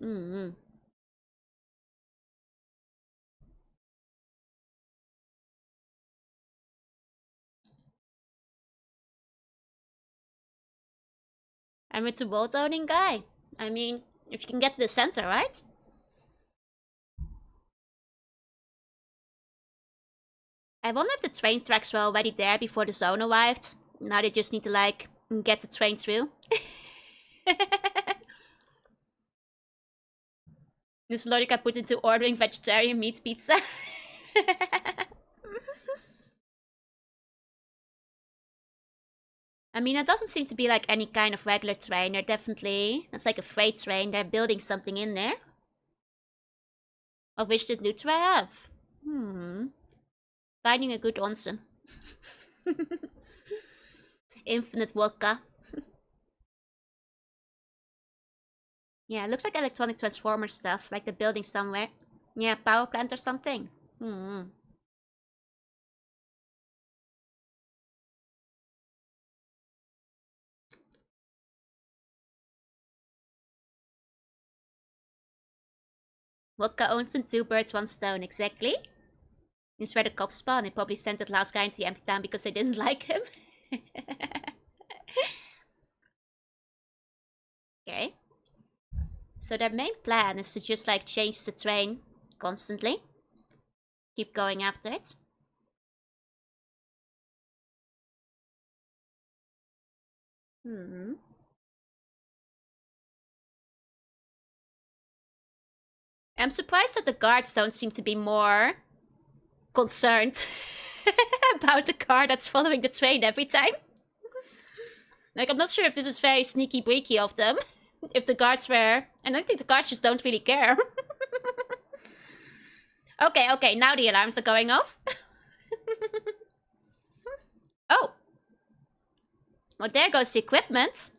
I'm with the boat owning guy. I mean, if you can get to the center, right? I wonder if the train tracks were already there before the zone arrived. Now they just need to, like, get the train through. This logic I put into ordering vegetarian meat pizza. I mean, it doesn't seem to be like any kind of regular train. They're definitely... It's like a freight train. They're building something in there. Of which did Lutra have? Finding a good onsen. Infinite vodka. Yeah, it looks like electronic transformer stuff. Like the building somewhere. Yeah, power plant or something. Vodka owns in two birds, one stone. Exactly. This is where the cops spawn. They probably sent that last guy into the empty town because they didn't like him. Okay. So their main plan is to just like change the train constantly. Keep going after it. I'm surprised that the guards don't seem to be more concerned about the car that's following the train every time. Like, I'm not sure if this is very sneaky breaky of them. If the guards were... And I think the guards just don't really care. Okay, now the alarms are going off. Oh. Well, there goes the equipment.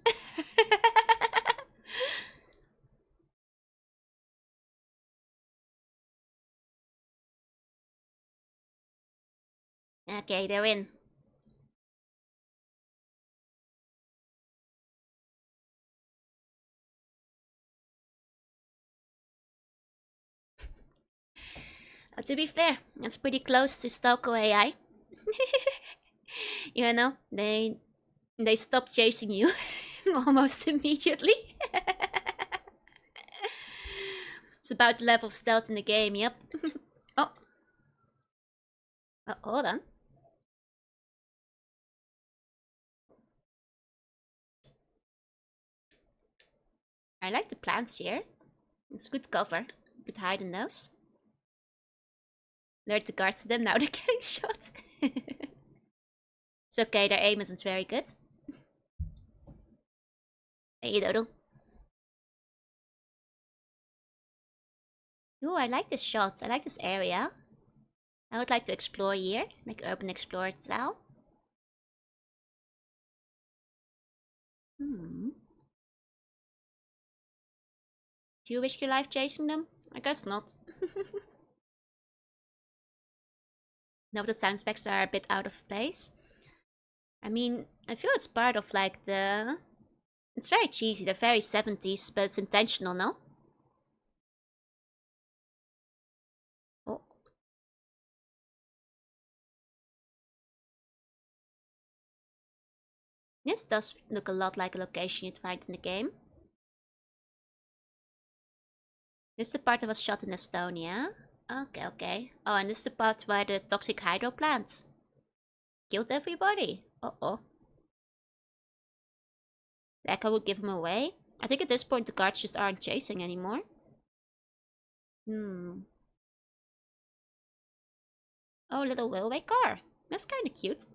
Okay, they're in. To be fair, it's pretty close to Stalker AI. You know, they stop chasing you almost immediately. It's about the level of stealth in the game, yep. Oh. Oh, hold on. I like the plants here. It's good cover. You could hide in those. Alert the guards to them, now they're getting shot. It's okay, their aim isn't very good. Hey, Dodo. Ooh, I like this shot. I like this area. I would like to explore here, like urban explorer style. Do you risk your life chasing them? I guess not. No, the sound effects are a bit out of place. I mean, I feel it's part of like the... It's very cheesy, they're very 70s, but it's intentional, no? Oh. This does look a lot like a location you'd find in the game. This is the part that was shot in Estonia. Okay, okay. Oh, and this is the part where the toxic hydro plant killed everybody. Uh-oh. The echo would give him away. I think at this point the guards just aren't chasing anymore. Oh, little railway car. That's kind of cute.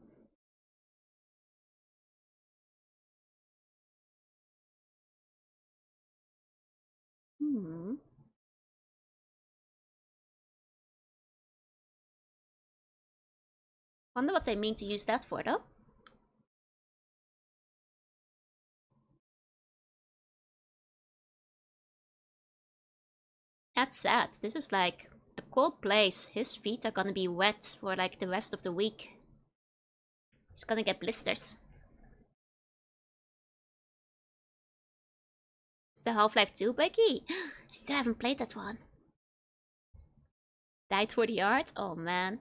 Wonder what they mean to use that for, though. That's sad. This is like a cold place. His feet are gonna be wet for like the rest of the week. He's gonna get blisters. It's the Half-Life 2 buggy. Still haven't played that one. Died for the art? Oh man.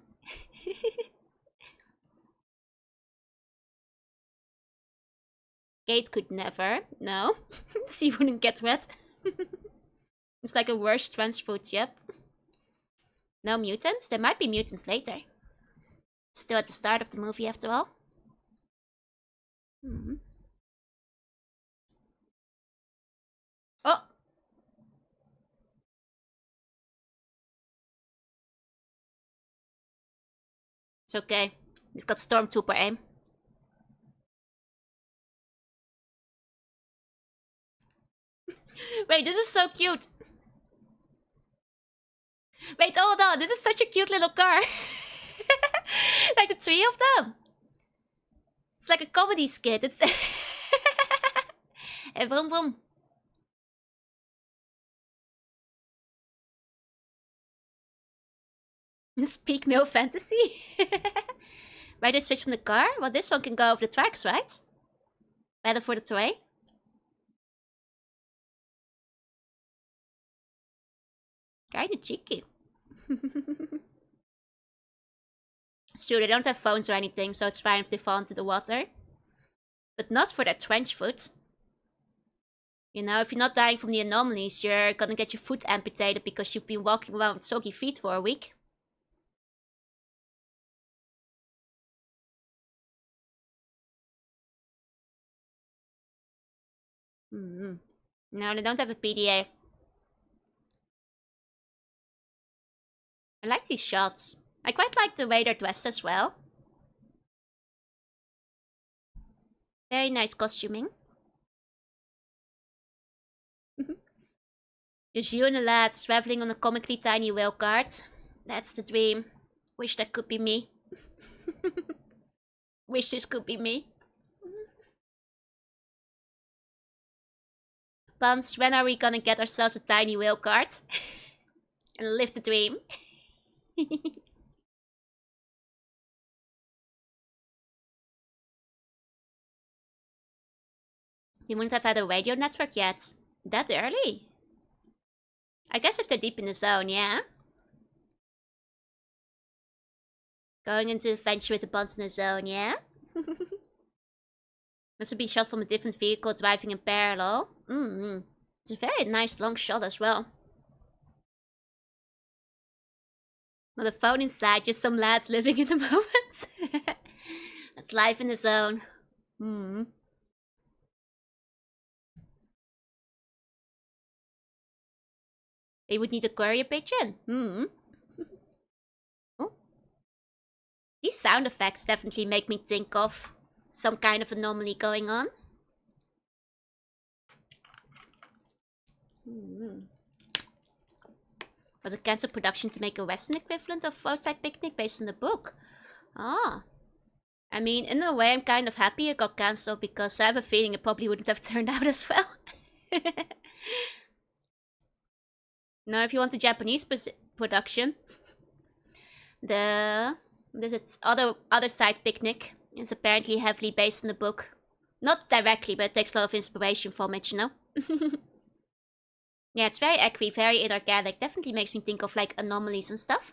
Kate could never. No. She wouldn't get wet. It's like a worse trans food, yep. No mutants? There might be mutants later. Still at the start of the movie after all. Oh! It's okay. We've got Stormtrooper aim. Wait, this is so cute. Wait, hold on. This is such a cute little car. Like the three of them. It's like a comedy skit. It's... And boom, boom. Speak no fantasy. Right, I switch from the car? Well, this one can go over the tracks, right? Better for the terrain. Kinda cheeky. It's true, they don't have phones or anything, so it's fine if they fall into the water. But not for that trench foot. You know, if you're not dying from the anomalies, you're gonna get your foot amputated because you've been walking around with soggy feet for a week. No, they don't have a PDA. I like these shots. I quite like the way they're dressed as well. Very nice costuming. Just you and the lads traveling on a comically tiny whale cart. That's the dream. Wish that could be me. Wish this could be me. Buns, when are we gonna get ourselves a tiny whale cart? And live the dream. They wouldn't have had a radio network yet. That early? I guess if they're deep in the zone, yeah. Going into adventure with the Buns in the zone, yeah. Must have been shot from a different vehicle driving in parallel. It's a very nice long shot as well. Not a phone inside, just some lads living in the moment. That's life in the zone. They would need a courier pigeon. Oh. These sound effects definitely make me think of some kind of anomaly going on. Was it cancelled production to make a Western equivalent of Outside Picnic based on the book? Ah. I mean, in a way, I'm kind of happy it got cancelled because I have a feeling it probably wouldn't have turned out as well. Now, if you want a Japanese production, this other side picnic is apparently heavily based on the book. Not directly, but it takes a lot of inspiration from it, you know? Yeah, it's very equi, very inorganic. Definitely makes me think of like anomalies and stuff.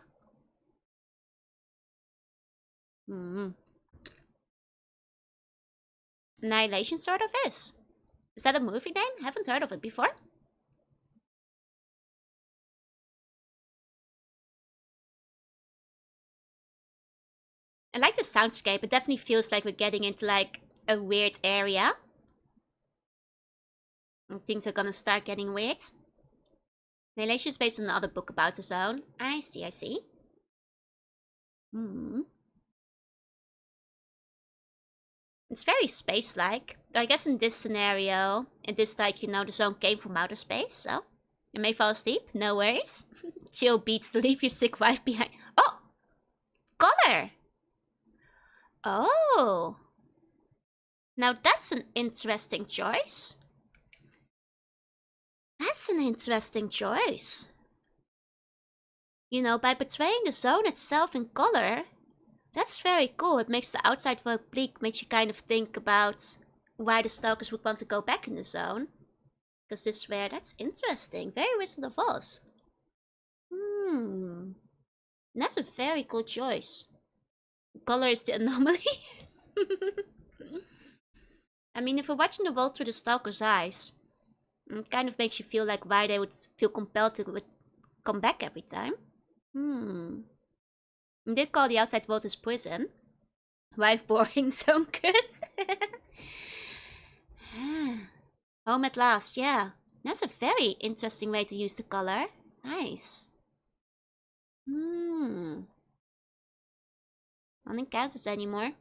Annihilation sort of is. Is that a movie name? Haven't heard of it before. I like the soundscape. It definitely feels like we're getting into like a weird area. And things are gonna start getting weird. Annihilation is based on another book about the zone. I see, I see. It's very space-like. I guess in this scenario, in this like, you know, the zone came from outer space, so you may fall asleep, no worries. Chill beats to leave your sick wife behind. Oh! Color! Oh! Now that's an interesting choice. That's an interesting choice. You know, by portraying the zone itself in color, that's very cool. It makes the outside world bleak, makes you kind of think about why the Stalkers would want to go back in the zone. Because this is where, that's interesting. Very Wizard of Oz. That's a very cool choice. Color is the anomaly. I mean, if we're watching the world through the Stalker's eyes, it kind of makes you feel like why they would feel compelled to come back every time. You did call the outside world his prison. Wife boring, so good. Home at last, yeah. That's a very interesting way to use the color. Nice. Nothing counts anymore.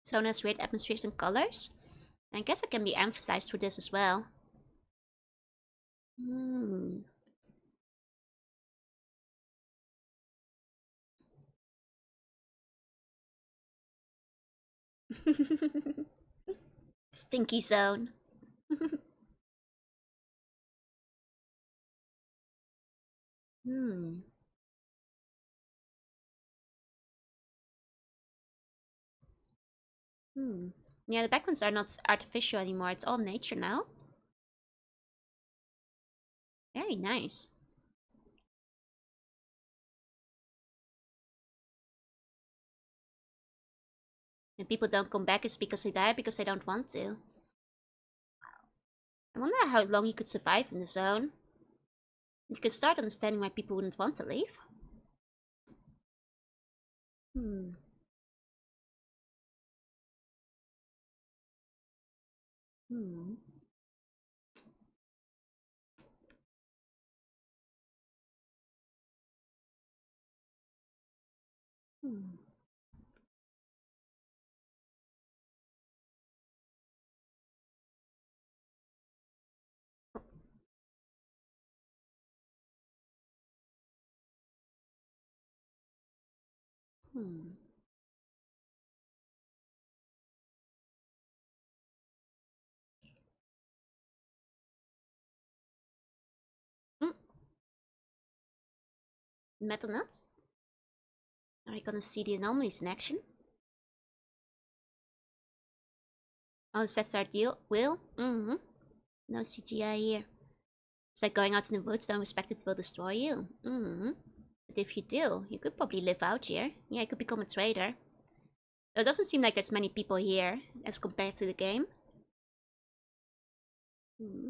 Zone has weird atmospheres and colors. I guess it can be emphasized through this as well. Stinky zone. Yeah, the backgrounds are not artificial anymore. It's all nature now. Very nice. And people don't come back is because they die because they don't want to. I wonder how long you could survive in the zone. You could start understanding why people wouldn't want to leave. Hmm. Mm. Metal nuts? Are you gonna see the anomalies in action? Oh, it says our deal. Will? Mm-hmm. No CGI here. It's like going out in the woods, don't respect it will destroy you. Mm-hmm. But if you do, you could probably live out here. Yeah, you could become a trader. It doesn't seem like there's many people here as compared to the game. Hmm.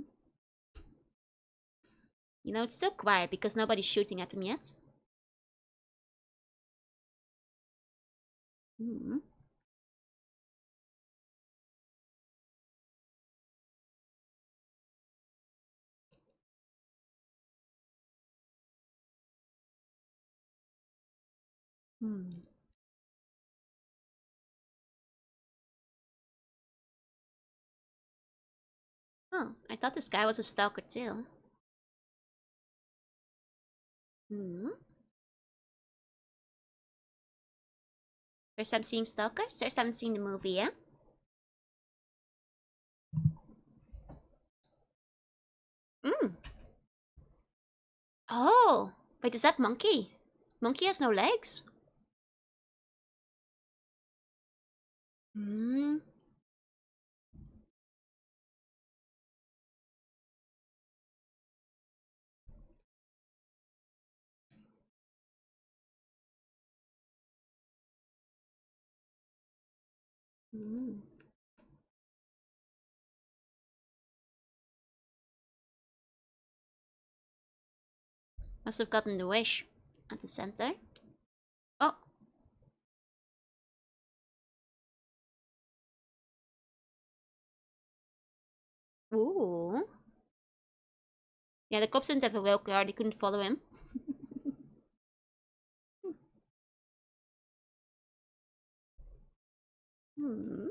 You know, it's still quiet because nobody's shooting at them yet. Hmm. Hmm. Oh, I thought this guy was a stalker too. Hmm. First time seeing stalkers? First time seeing the movie, yeah? Hmm. Oh! Wait, is that monkey? Monkey has no legs? Hmm. Hmm. Must have gotten the wish at the center. Oh! Ooh. Yeah, the cops didn't have a rail car, they couldn't follow him. Hmm.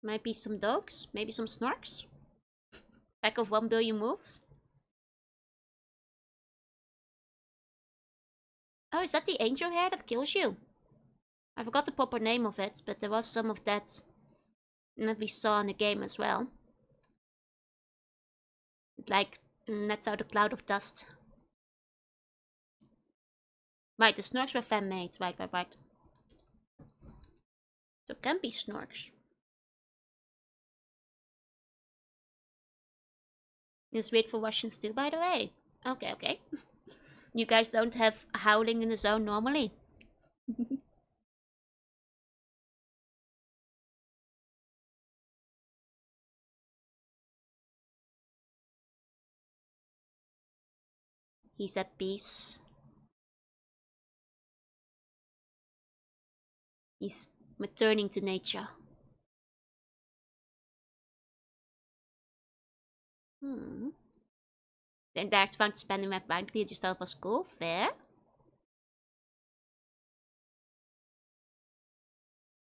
Might be some dogs, maybe some snorks. Pack of 1 billion moves. Oh, is that the angel hair that kills you? I forgot the proper name of it, but there was some of that we saw in the game as well. Like, lets out a cloud of dust. Right, the snorks were fan-made. Right. So it can be snorks. Just wait for Russians too, by the way. Okay. You guys don't have howling in the zone normally. He's at peace. He's returning to nature. Hmm. Then that's fun to spend him at Bankley just thought was cool. Fair.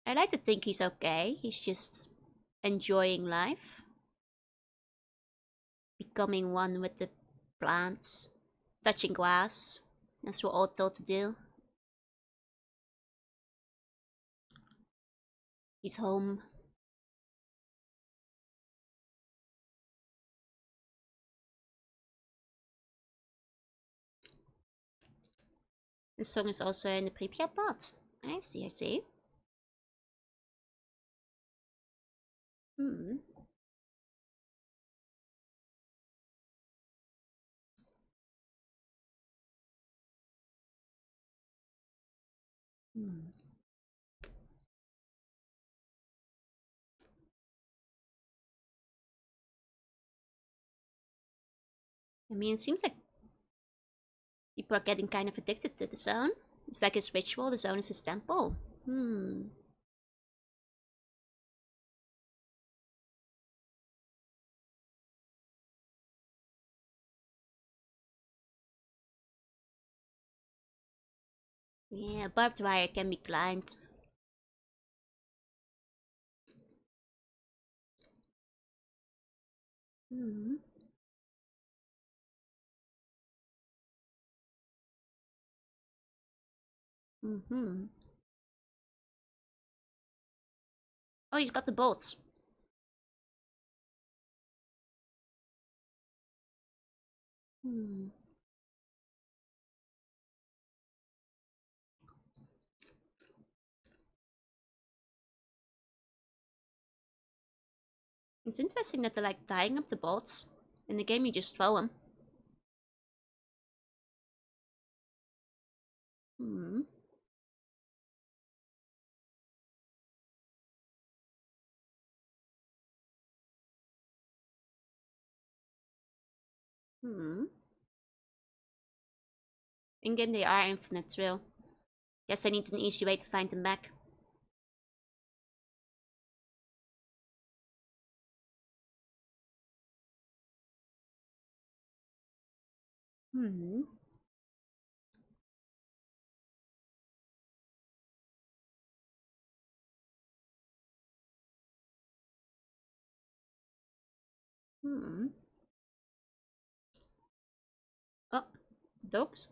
I like to think he's okay. He's just enjoying life. Becoming one with the plants. Touching grass. That's what we're all told to do. He's home. The song is also in the Pripyat part. I see. Hmm. Hmm. I mean, it seems like people are getting kind of addicted to the zone. It's like his ritual, the zone is his temple. Hmm. Yeah, barbed wire can be climbed. Hmm. Mm-hmm. Oh, he's got the bolts. Hmm. It's interesting that they're like tying up the bolts. In the game, you just throw them. Hmm. Hmm. In game, they are infinite too. Guess I need an easy way to find them back. Hmm. Hmm. Oh, dogs?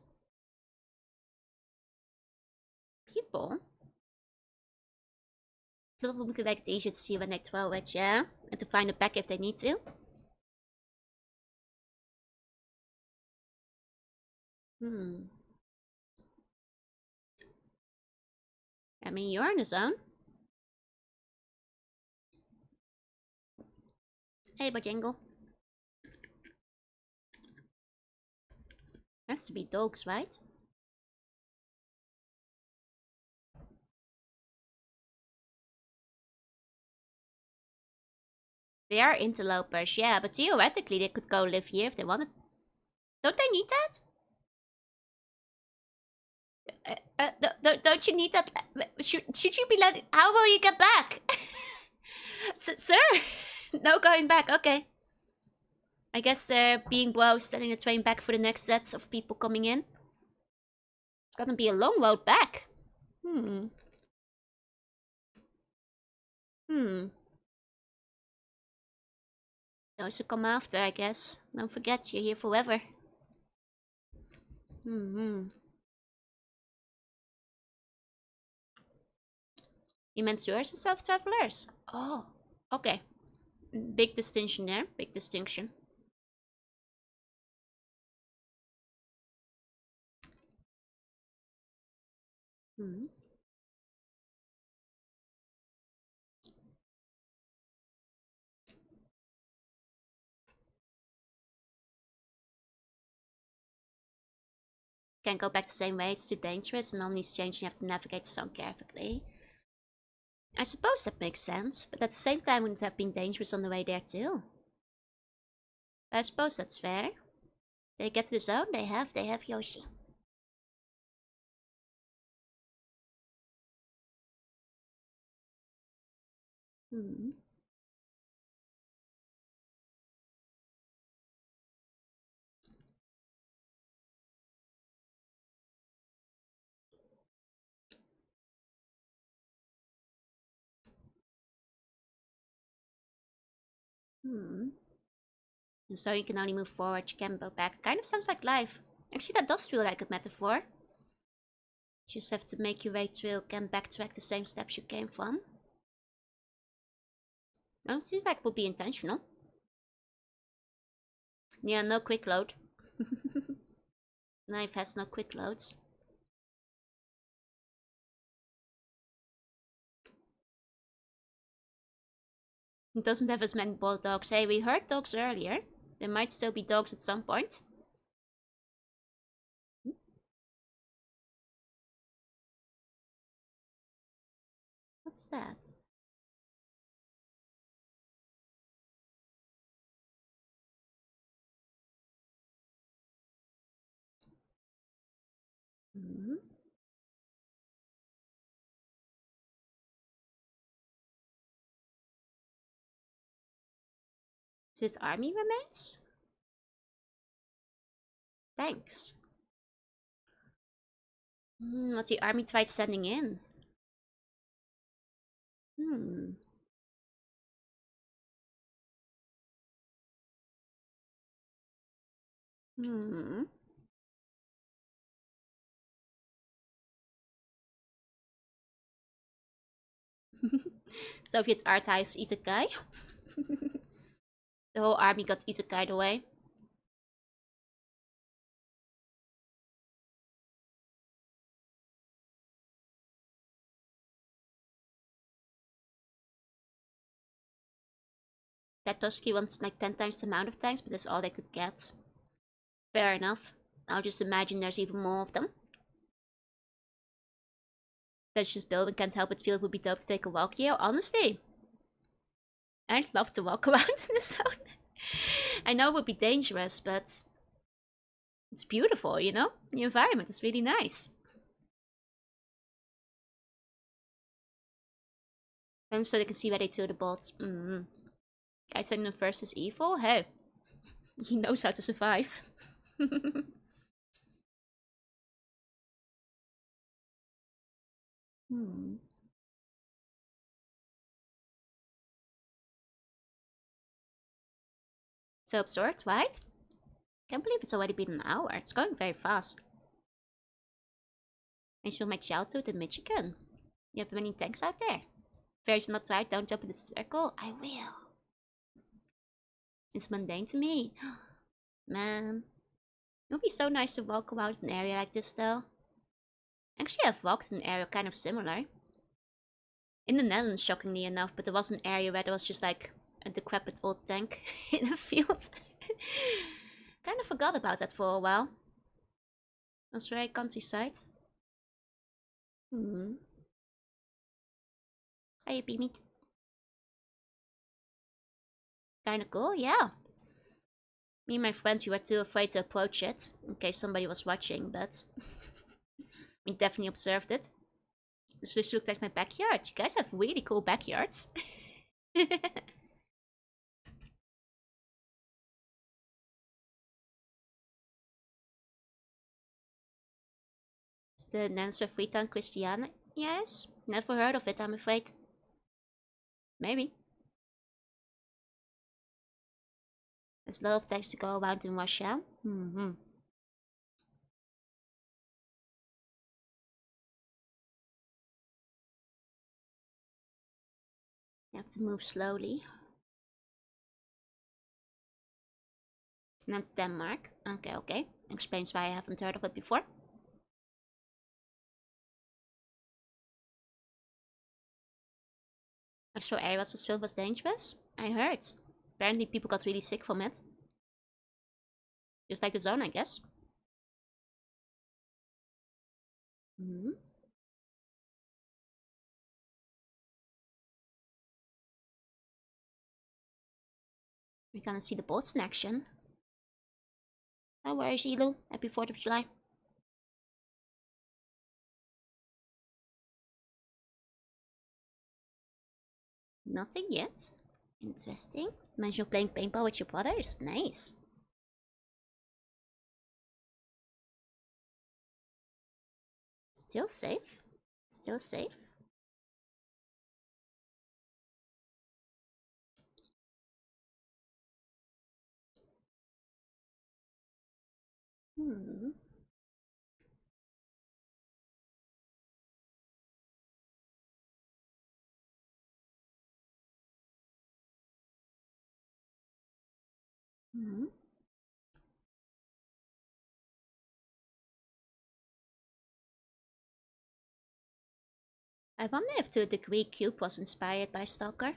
People? People would make it easier to see when they throw it, yeah? And to find it back if they need to. Hmm. I mean, you're in the zone. Hey, Bojangles. Has to be dogs, right? They are interlopers, yeah, but theoretically they could go live here if they wanted. Don't they need that? Don't you need that? Should you be letting? How will you get back? Sir? No going back, okay. I guess being bro, sending the train back for the next set of people coming in. It's gonna be a long road back. Hmm. Hmm. Those who come after, I guess. Don't forget, you're here forever. Hmm. You meant tourists and self-travelers? Oh, okay. Big distinction there. Big distinction. Hmm. Can't go back the same way, it's too dangerous, and omni's change, you have to navigate the song carefully. I suppose that makes sense, but at the same time wouldn't it have been dangerous on the way there too? I suppose that's fair. They get to the zone, they have Yoshi. Hmm. Hmm. And so you can only move forward, you can't go back. Kind of sounds like life. Actually, that does feel like a metaphor. You just have to make your way through, can't backtrack the same steps you came from. Well, it seems like it would be intentional. Yeah, no quick load. Knife has no quick loads. It doesn't have as many boiled dogs. Hey, we heard dogs earlier. There might still be dogs at some point. What's that? Hmm. Is this army remains? Thanks. What the army tried sending in. Hmm. Hmm. Soviet archives isekai. The whole army got isekai'd away. Tatoski wants like 10 times the amount of tanks, but that's all they could get. Fair enough. I'll just imagine there's even more of them. That's just building, can't help but feel it would be dope to take a walk here. Honestly, I'd love to walk around in the zone. I know it would be dangerous, but it's beautiful, you know? The environment is really nice. And so they can see where they threw the bolts. Guys saying the first is evil? Hey, he knows how to survive. hmm. So absurd, right? Can't believe it's already been an hour. It's going very fast. I just feel my childhood in Michigan. You have many tanks out there. Fairies not right, don't jump in the circle. I will. It's mundane to me. Man. It would be so nice to walk around an area like this though. Actually, I've walked in an area kind of similar. In the Netherlands, shockingly enough, but there was an area where there was just like a decrepit old tank in a field. Kind of forgot about that for a while. It was very countryside. Hmm. Hi, Beamit. Kinda cool, yeah. Me and my friends, we were too afraid to approach it, in case somebody was watching, but we definitely observed it. This just looked like my backyard. You guys have really cool backyards. It's the Nancy Freetown Christiana? Yes? Never heard of it, I'm afraid. Maybe. There's a lot of things to go around in Russia. You have to move slowly. And that's Denmark. Okay, okay. Explains why I haven't heard of it before. Extra areas was filled was dangerous? I heard. Apparently people got really sick from it. Just like the zone, I guess. Hmm. We're gonna see the boats in action. Oh, where is Elu? Happy 4th of July. Nothing yet. Interesting. Imagine you're playing paintball with your brothers. Nice. Still safe. Still safe. Hmm. Hmm. I wonder if to a degree Cube was inspired by Stalker.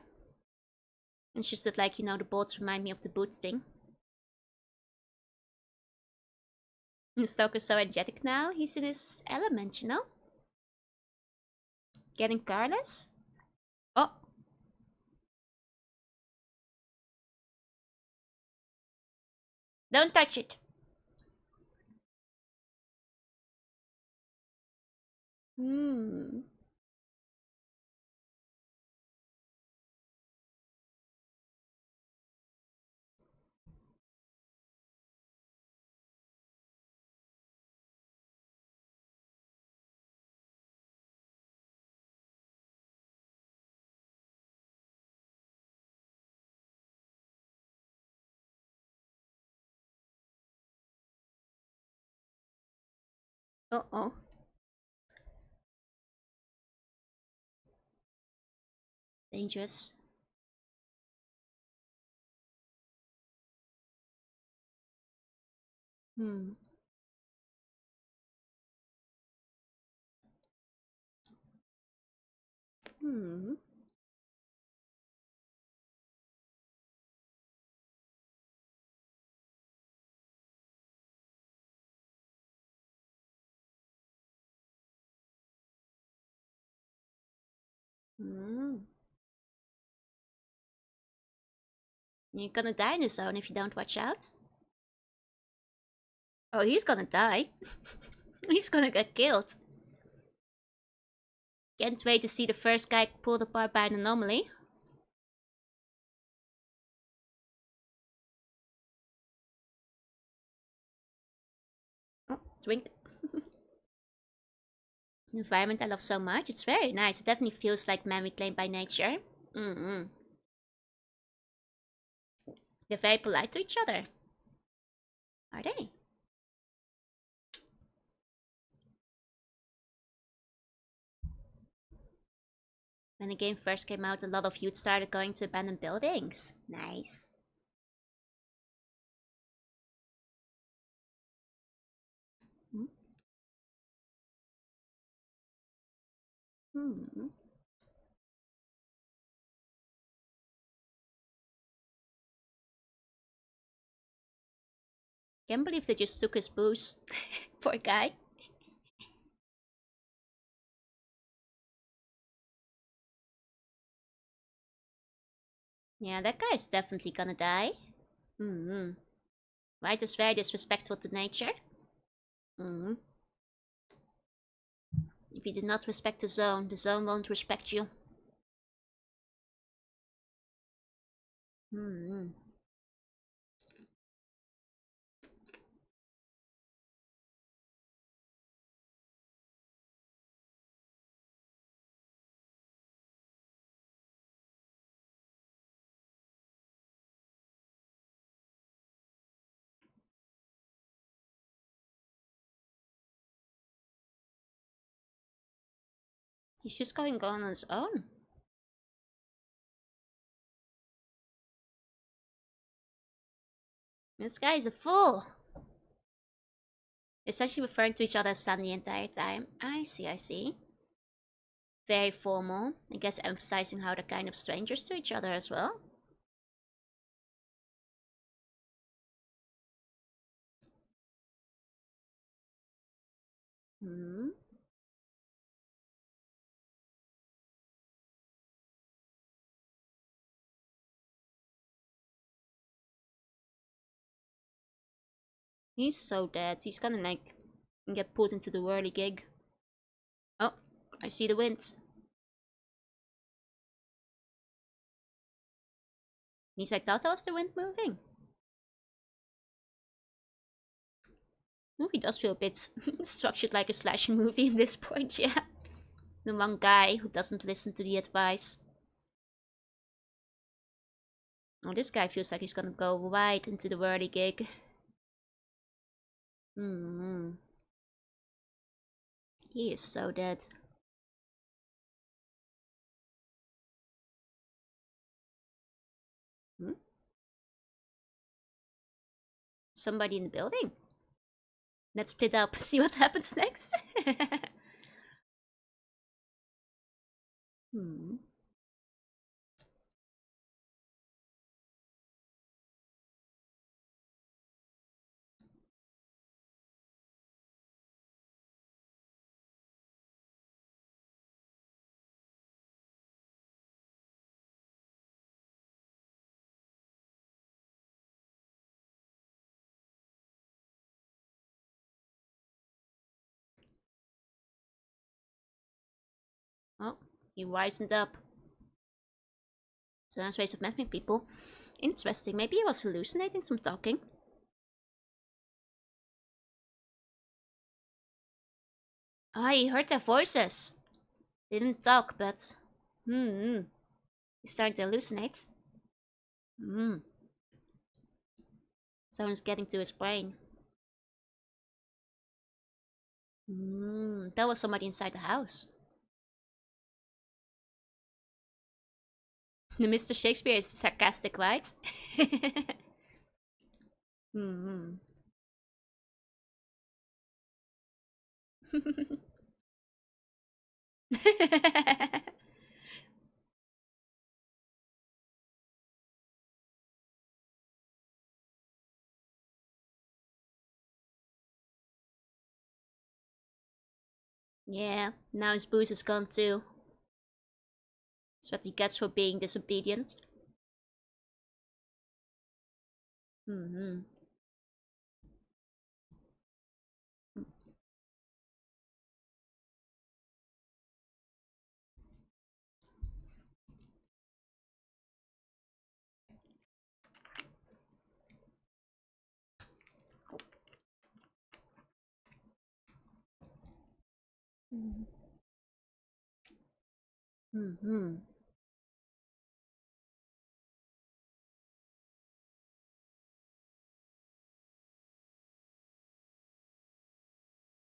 It's just that, like, you know, the boats remind me of the boot thing. And Stalker's so energetic now, he's in his element, you know? Getting careless? Oh! Don't touch it! Hmm. Uh-oh. Dangerous. Hmm. Hmm. Hmm. You're gonna die in the zone if you don't watch out. Oh, he's gonna die. He's gonna get killed. Can't wait to see the first guy pulled apart by an anomaly. Oh, drink. The environment I love so much. It's very nice. It definitely feels like man reclaimed by nature. Mm-hmm. They're very polite to each other. Are they? When the game first came out, a lot of youth started going to abandoned buildings. Nice. Hmm. Hmm. Can't believe they just took his booze. Poor guy. Yeah, that guy is definitely gonna die. Hmm. Right is very disrespectful to nature. Hmm. If you do not respect the zone won't respect you. Hmm. He's just going on his own. This guy is a fool. Essentially referring to each other as son the entire time. I see, I see. Very formal. I guess emphasizing how they're kind of strangers to each other as well. Hmm. He's so dead. He's gonna like get put into the whirly gig. Oh, I see the wind. At least I thought that was the wind moving. Movie does feel a bit structured like a slasher movie at this point, yeah. The one guy who doesn't listen to the advice. Oh, this guy feels like he's gonna go right into the whirly gig. Hmm. He is so dead. Hmm? Somebody in the building? Let's split up, see what happens next. Hmm. Oh, he wisened up. So nice ways of mapping people. Interesting. Maybe he was hallucinating from talking. Ah, he heard their voices. They didn't talk, but... Hmm. He's starting to hallucinate. Hmm. Someone's getting to his brain. Hmm. That was somebody inside the house. The Mr. Shakespeare is sarcastic, right? Hmm. Yeah, now his booze is gone too. That's what he gets for being disobedient. Hmm. Hmm.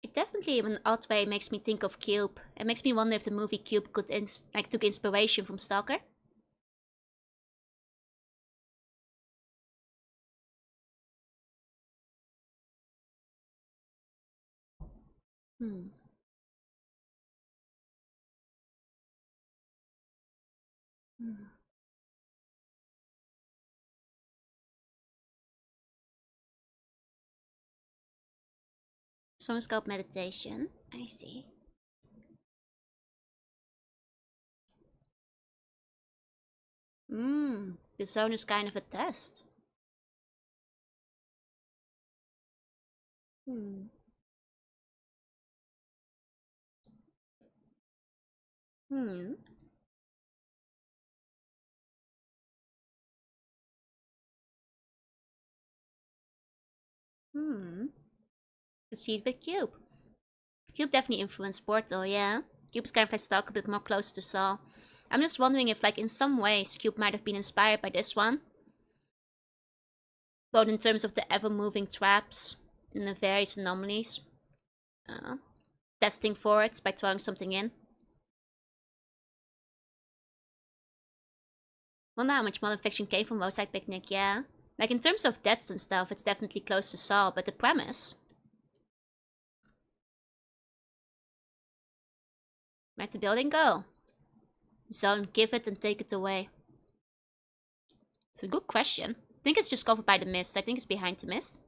It definitely, in an odd way, makes me think of Cube. It makes me wonder if the movie Cube could took inspiration from Stalker. Hmm. Song's called Meditation. I see. The zone is kind of a test. Hmm. Hmm. Hmm. Proceed with Cube. Cube definitely influenced Portal, yeah. Cube's kind of like Stalker, but more close to Saw. I'm just wondering if, like, in some ways, Cube might have been inspired by this one. Both in terms of the ever-moving traps and the various anomalies. Uh, Testing for it by throwing something in. Wonder how much modern fiction came from Roadside Picnic, yeah. Like, in terms of deaths and stuff, it's definitely close to Saw, but the premise... Where'd the building go? Zone, give it and take it away. It's a good question. I think it's just covered by the mist. I think it's behind the mist.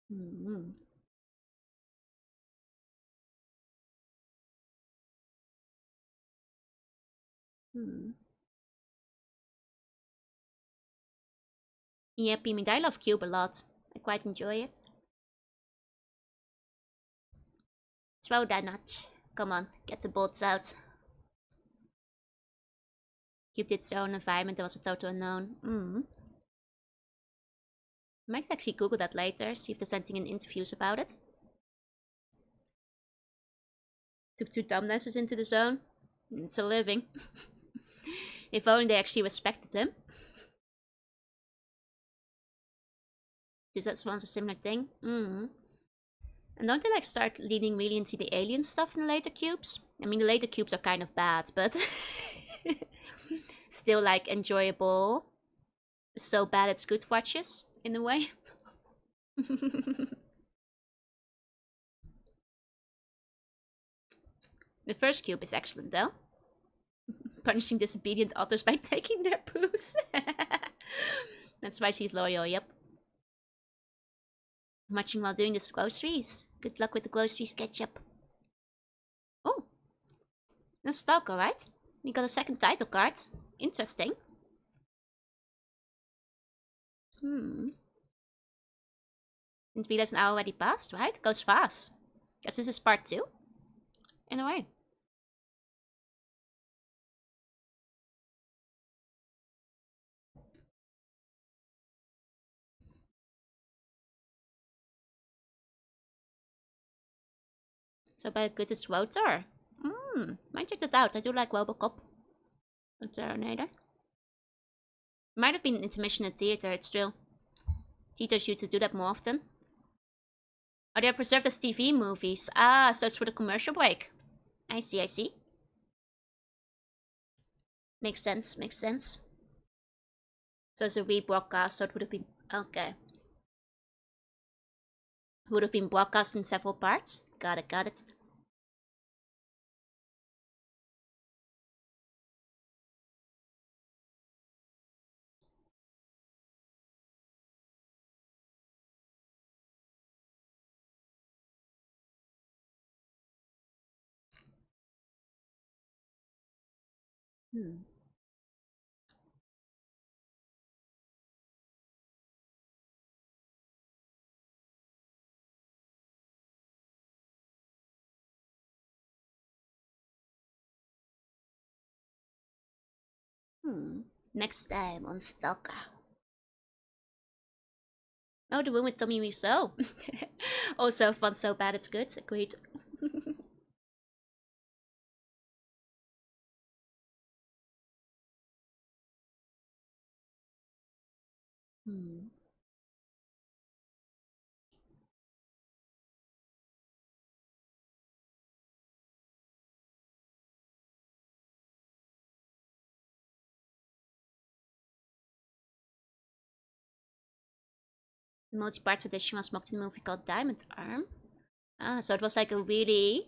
Hmm. Hmm. Yep, I mean, I love Cube a lot. I quite enjoy it. Throw that notch. Come on, get the bolts out. Cube did its own environment that was a total unknown. Might actually Google that later, see if there's anything in interviews about it. Took two dumbnesses into the zone. It's a living. If only they actually respected him. Does that once a similar thing? And don't they like start leaning really into the alien stuff in the later cubes? I mean, the later cubes are kind of bad, but still like enjoyable. So bad it's good watches in a way. The first cube is excellent though. Punishing disobedient otters by taking their poos. That's why she's loyal, yep. Marching while doing the groceries. Good luck with the groceries, ketchup. Oh, that's Stalker, right? We got a second title card. Interesting. Didn't realize an hour already passed, right? Goes fast. Guess this is part 2? In a way. So about good as Rotor. Might check that out. I do like Robocop. The Terminator. Might have been an intermission in theater, it's true. Theaters used to do that more often. Oh, they're preserved as TV movies. Ah, so it's for the commercial break. I see, I see. Makes sense, makes sense. So it's a rebroadcast, so it would have been... Okay. Would have been broadcast in several parts. Got it, got it. Hmm. Hmm. Next time on Stalker. Oh, the one with Tommy Wiseau. Also fun, so bad it's good. Agreed. Hmm. The multi-part edition was mocked in a movie called Diamond Arm. Ah, so it was like a really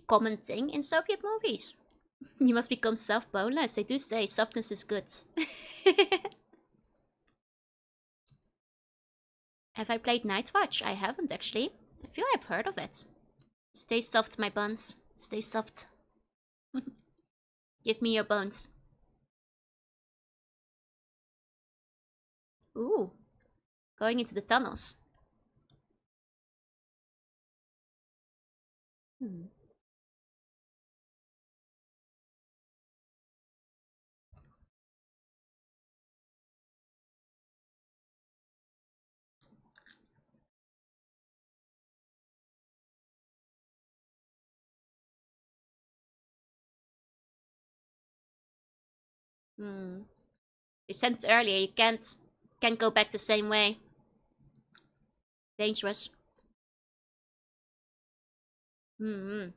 common thing in Soviet movies. You must become soft boneless. They do say softness is good. Have I played Nightwatch? I haven't actually. I feel I've heard of it. Stay soft, my buns. Stay soft. Give me your bones. Ooh, going into the tunnels. Hmm. Hmm. You said earlier you can't go back the same way. Dangerous. Hmm.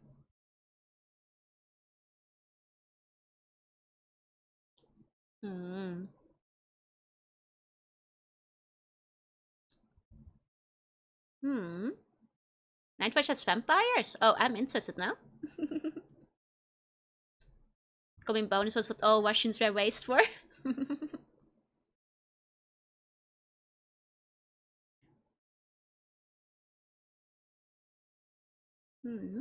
Hmm. Hmm. Nightwatch has vampires? Oh, I'm interested now. Coming bonus was what all Russians were raised for. Hmm.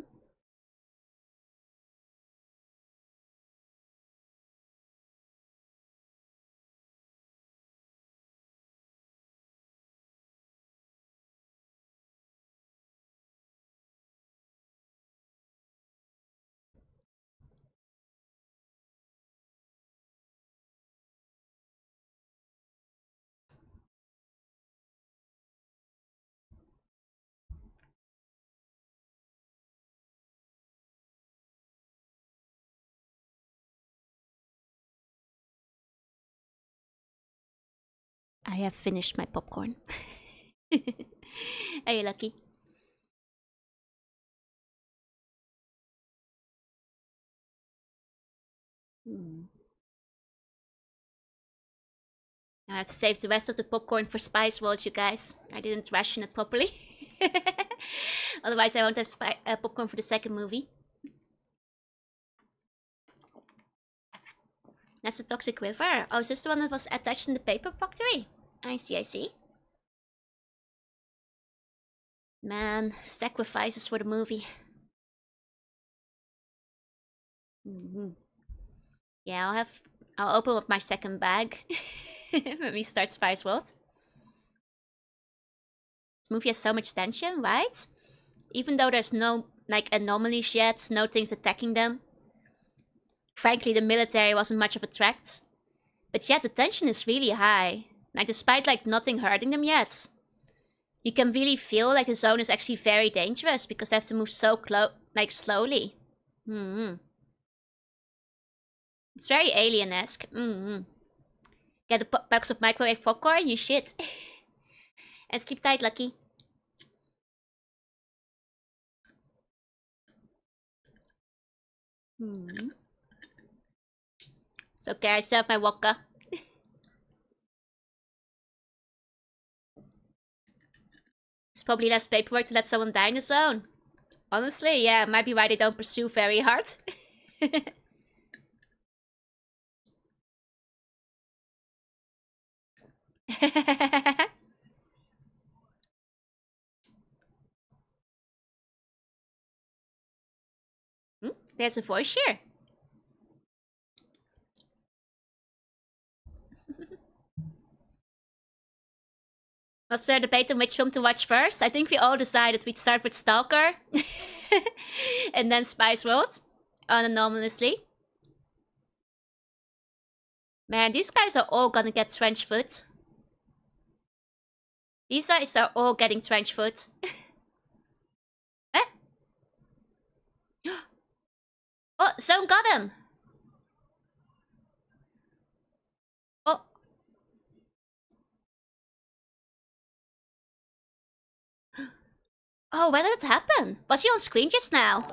I have finished my popcorn. Are you lucky? Hmm. I have to save the rest of the popcorn for Spice World, you guys. I didn't ration it properly. Otherwise, I won't have popcorn for the second movie. That's a toxic river. Oh, is this the one that was attached in the paper factory? I see, I see. Man, sacrifices for the movie. Mm-hmm. Yeah, I'll open up my second bag when we start Spice World. This movie has so much tension, right? Even though there's no like anomalies yet, no things attacking them. Frankly, the military wasn't much of a threat. But yet the tension is really high. Like despite like nothing hurting them yet. You can really feel like the zone is actually very dangerous because they have to move so like slowly. Hmm. It's very alien-esque. Hmm. Get a box of microwave popcorn, you shit. And sleep tight, Lucky. Hmm. It's okay, I still have my vodka. It's probably less paperwork to let someone die in the zone. Honestly, yeah, might be why they don't pursue very hard. There's a voice here. Was there a debate on which film to watch first? I think we all decided we'd start with Stalker. And then Spice World. Anomalously. Man, these guys are all gonna get trench foot. These guys are all getting trench foot. Eh? Oh, Zone got him! Oh. Oh, when did it happen? Was he on screen just now?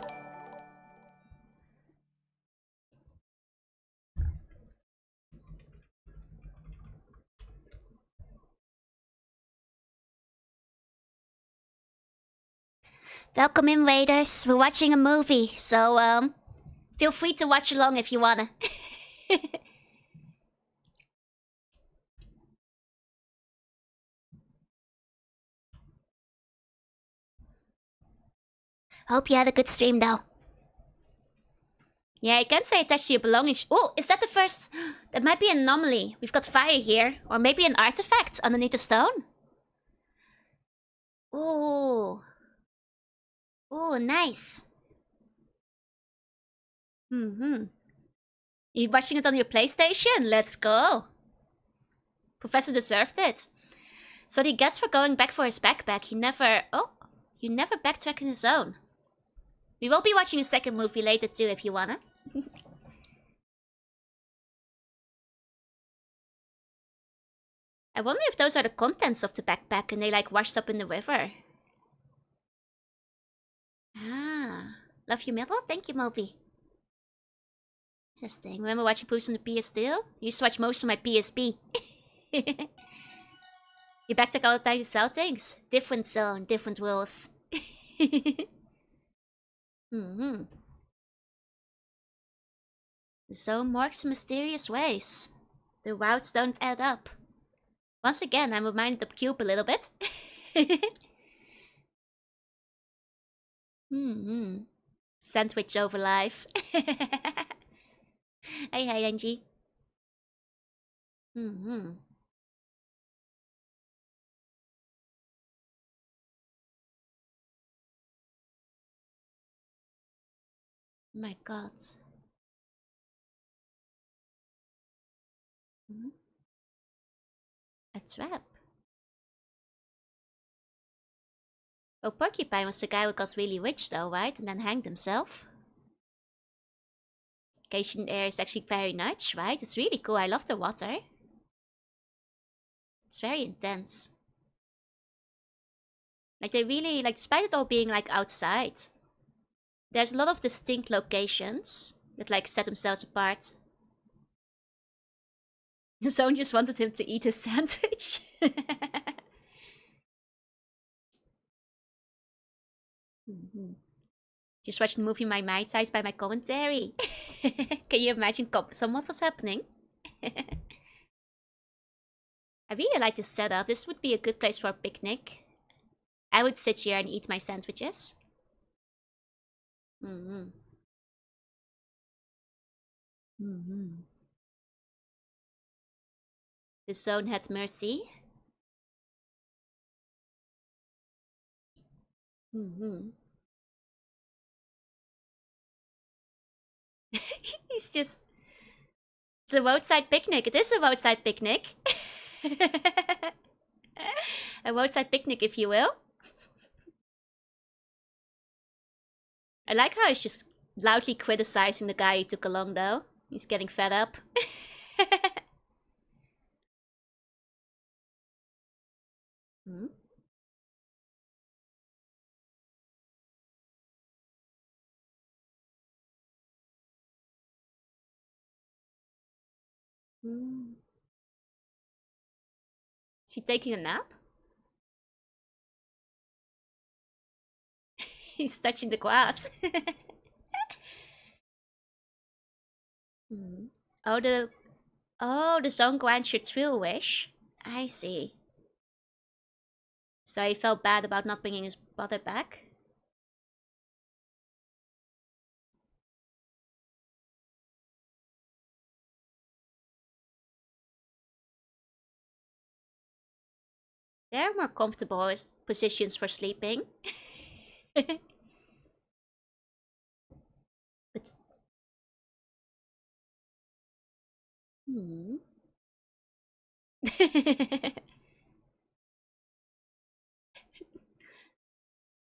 Welcome in, Raiders. We're watching a movie, so, feel free to watch along if you wanna. Hope you had a good stream, though. Yeah, I can't say attach to your belongings. Oh, is that the first? That might be an anomaly. We've got fire here. Or maybe an artifact underneath the stone. Oh. Oh, nice. You watching it on your PlayStation? Let's go. Professor deserved it. So what he gets for going back for his backpack, he never... Oh, you never backtrack in his own. We will be watching a second movie later too, if you wanna. I wonder if those are the contents of the backpack and they like washed up in the river. Ah, love you, Middle. Thank you, Moby. Interesting. Remember watching Poops on the PS2? I used to watch most of my PSP. You backtrack all the time to sell things? Different zone, different rules. The zone marks in mysterious ways. The routes don't add up. Once again, I'm reminded of Cube a little bit. Sandwich over life. Hey, Angie. My god. A trap. Oh, Porcupine was the guy who got really rich though, right? And then hanged himself. Vacation air is actually very nice, right? It's really cool. I love the water. It's very intense. Like they really, like despite it all being like outside, there's a lot of distinct locations that like set themselves apart. The zone just wanted him to eat his sandwich. Just watched the movie My Mind Size by my commentary. Can you imagine somewhat what's happening? I really like this setup. This would be a good place for a picnic. I would sit here and eat my sandwiches. The zone had mercy. He's just... It's a roadside picnic. It is a roadside picnic. A roadside picnic, if you will. I like how he's just loudly criticizing the guy he took along, though. He's getting fed up. Hmm. She taking a nap? He's touching the grass. Hmm. Oh, the zone grants your true wish. I see. So he felt bad about not bringing his brother back. They're more comfortable positions for sleeping. But hmm.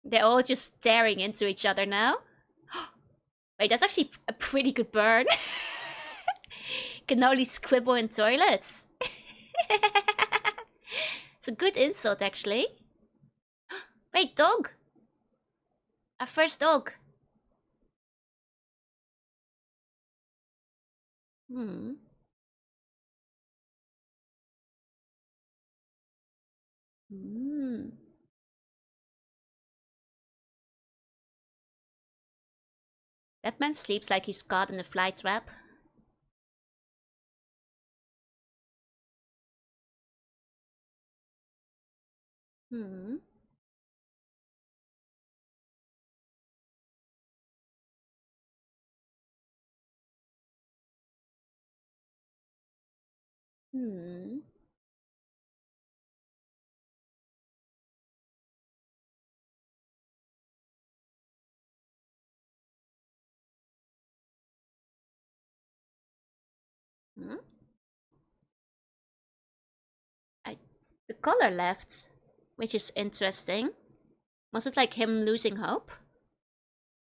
They're all just staring into each other now. Wait, that's actually a pretty good burn. Can only scribble in toilets. It's a good insult, actually. Wait, dog. Our first dog. Hmm. Hmm. That man sleeps like he's caught in a fly trap. Hmm. Hmm. Hmm? I, the color left, which is interesting. Was it like him losing hope?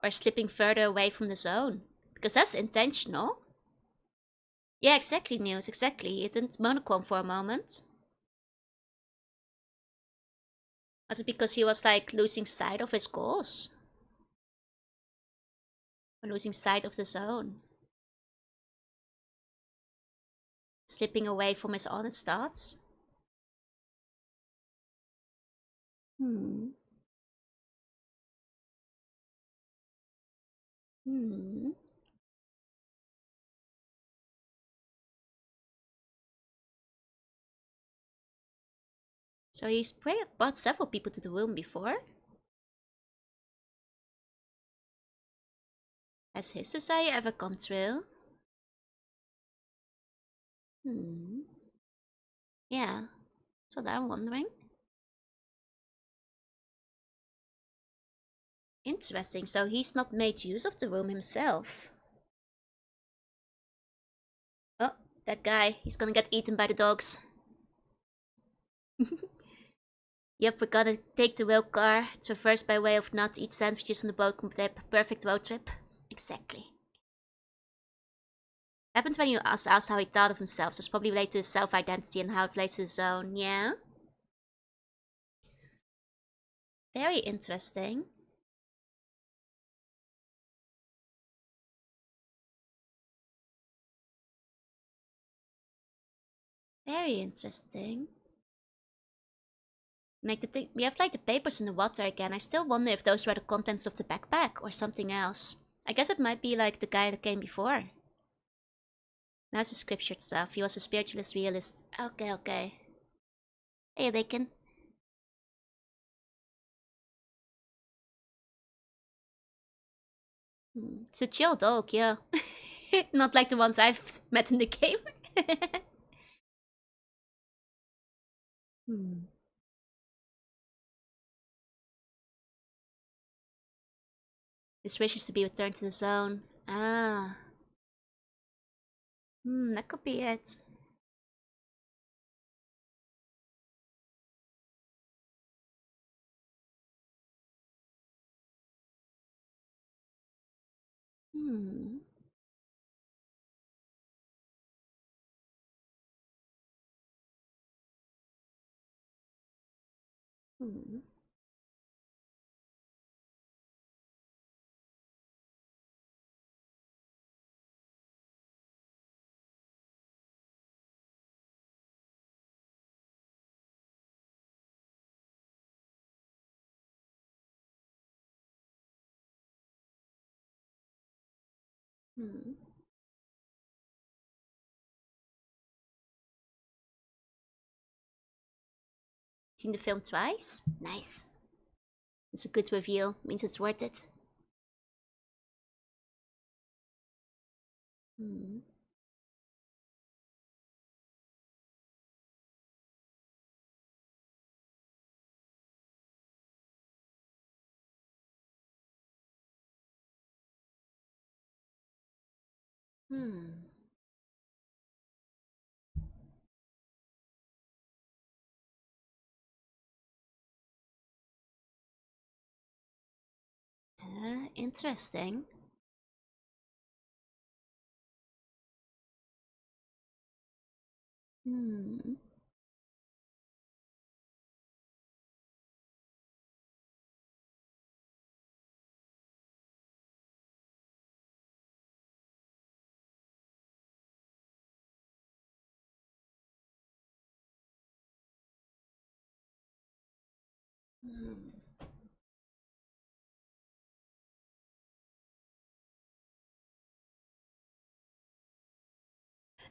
Or slipping further away from the zone? Because that's intentional. Yeah, exactly, News, exactly. It didn't monochrome for a moment. Was it because he was like losing sight of his goals? Or losing sight of the zone? Slipping away from his honest thoughts? Hmm. Hmm. So he's brought several people to the room before. Has his desire ever come true? Hmm. Yeah, that's what I'm wondering. Interesting, so he's not made use of the room himself. Oh, that guy, he's gonna get eaten by the dogs. Yep, we're gonna take the rail car, traverse by way of not eat sandwiches on the boat trip. Perfect road trip. Exactly. Happened when you asked how he thought of himself, so it's probably related to his self-identity and how it relates to his own, yeah? Very interesting. Very interesting. Like the thing, we have like the papers in the water again. I still wonder if those were the contents of the backpack or something else. I guess it might be like the guy that came before. Now it's the scripture stuff. He was a spiritualist realist. Okay, okay. Hey, bacon. It's a chill dog, yeah. Not like the ones I've met in the game. hmm. His wish is to be returned to the zone. Ah. That could be it. Hmm. Hmm. Hmm. Seen the film twice? Nice. It's a good review. Means it's worth it. Hmm. Hmm. Interesting. Hmm. Hmm.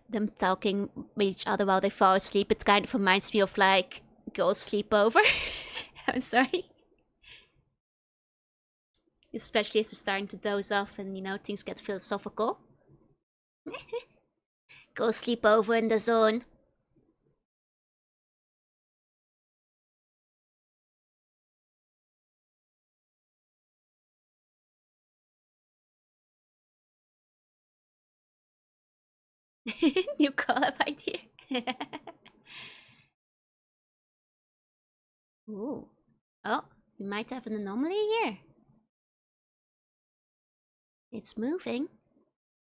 Them talking with each other while they fall asleep, it kind of reminds me of like girls' sleepover. I'm sorry. Especially as they're starting to doze off and, things get philosophical. Go sleep over in the zone. New call-up idea. Ooh. Oh, we might have an anomaly here. It's moving.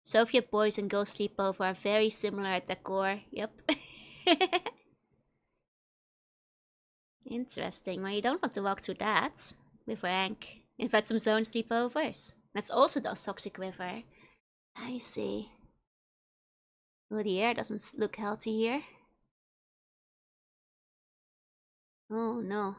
Soviet boys and girls sleepover are very similar at their core. Yep. Interesting. Well, you don't want to walk through that with rank. In fact, some zone sleepovers. That's also the toxic river. I see. Oh, the air doesn't look healthy here. Oh no.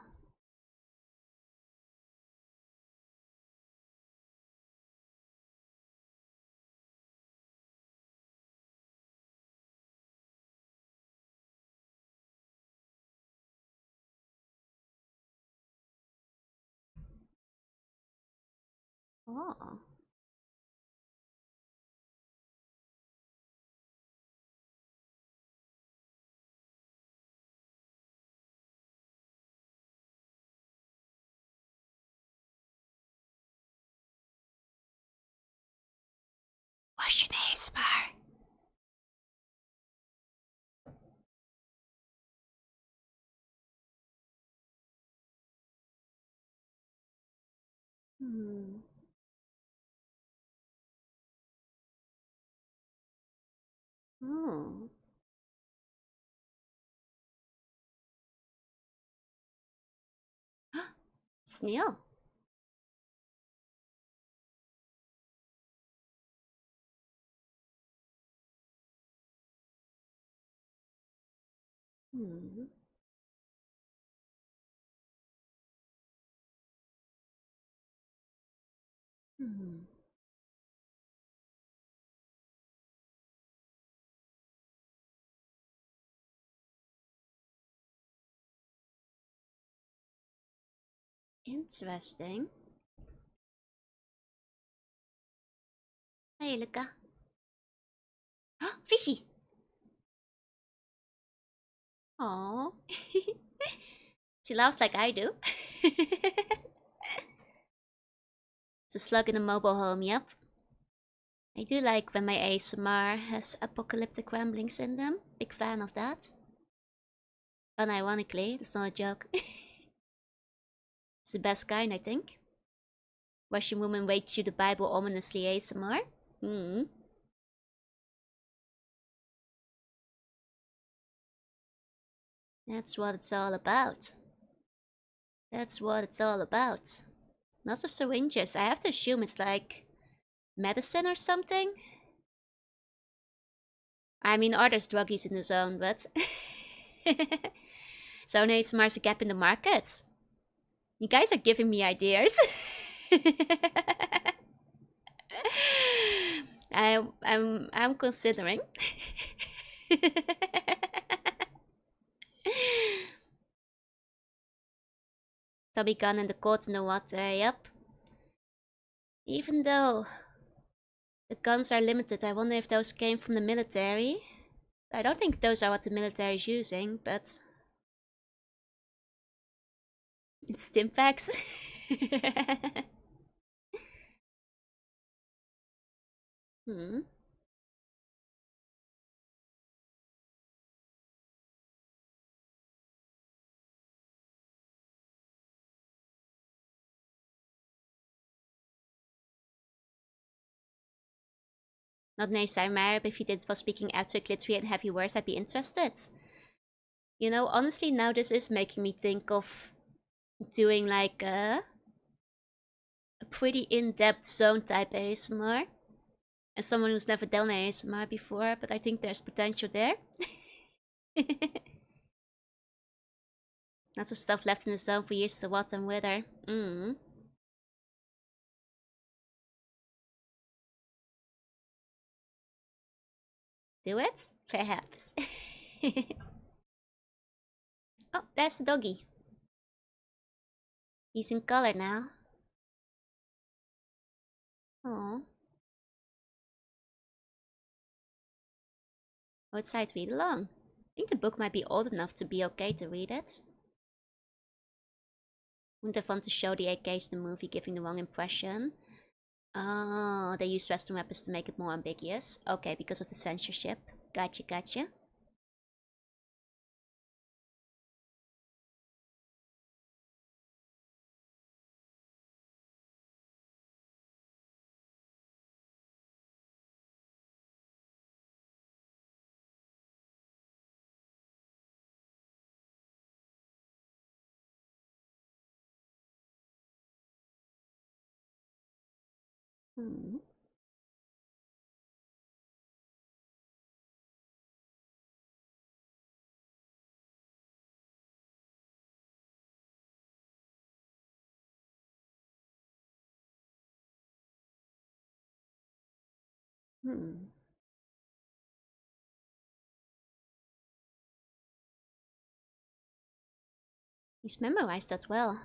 Oh. What's your ASMR? Hmm. Oh. Snail. Hmm. Hmm. Interesting. Hey, look. Fishy. Oh. She laughs like I do. It's a slug in a mobile home, yep. I do like when my ASMR has apocalyptic ramblings in them. Big fan of that. Unironically, that's not a joke. It's the best kind, I think. Russian woman waits you the Bible ominously ASMR. Hmm. That's what it's all about. That's what it's all about. Lots of syringes. I have to assume it's like medicine or something. I mean, are there's druggies in the zone, but Zone ASMR's a gap in the market. You guys are giving me ideas. I'm considering. Tommy gun and the cord in the water, yep. Even though the guns are limited, I wonder if those came from the military. I don't think those are what the military is using, but... It's Stimpaks. Hmm. Not nice, I'm Arab. If he did was speaking after glittery and heavy words, I'd be interested. You know, honestly, now this is making me think of doing like a pretty in-depth zone type ASMR. As someone who's never done ASMR before, but I think there's potential there. Lots of stuff left in the zone for years to what and wither. Do it? Perhaps. Oh, there's the doggy. He's in color now. Oh. Outside read along. I think the book might be old enough to be okay to read it. Wouldn't have wanted to show the AKs in the movie, giving the wrong impression. Oh, they used Western weapons to make it more ambiguous. Okay, because of the censorship. Gotcha, gotcha. Hmm. Hmm. He's memorized that well.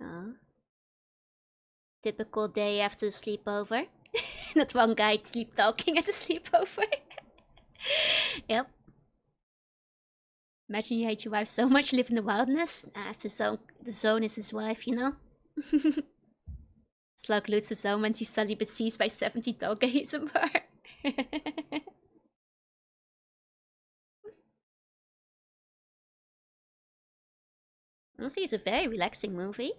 Oh. Typical day after the sleepover. Not one guy sleep talking at the sleepover. Yep. Imagine you hate your wife so much, live in the wildness. It's the zone. The zone is his wife, you know? Slug loots the zone when she's suddenly besieged by 70 dog ASMR. Honestly, it's a very relaxing movie.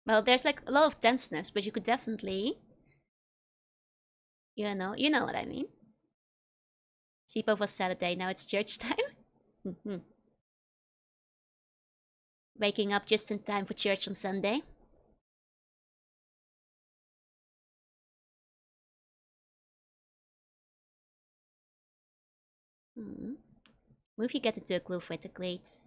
Well, there's like a lot of tenseness, but you could definitely, you know what I mean. Sleepover was Saturday, now it's church time. Waking up just in time for church on Sunday. What if you get into a groove with the great?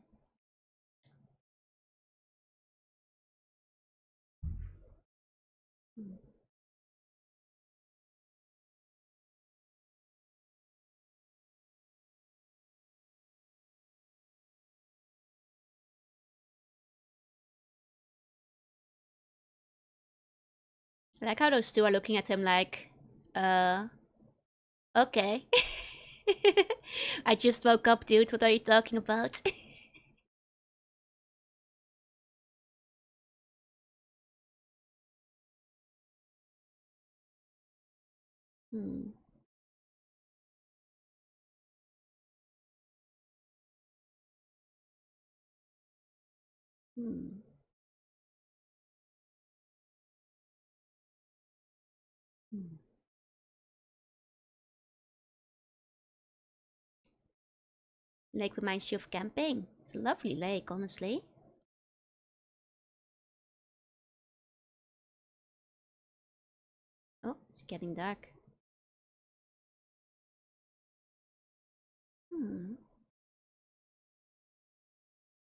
I like how those two are looking at him like, okay. I just woke up, dude. What are you talking about? Hmm. Hmm. Hmm. Lake reminds you of camping. It's a lovely lake, honestly. Oh, it's getting dark. Hmm.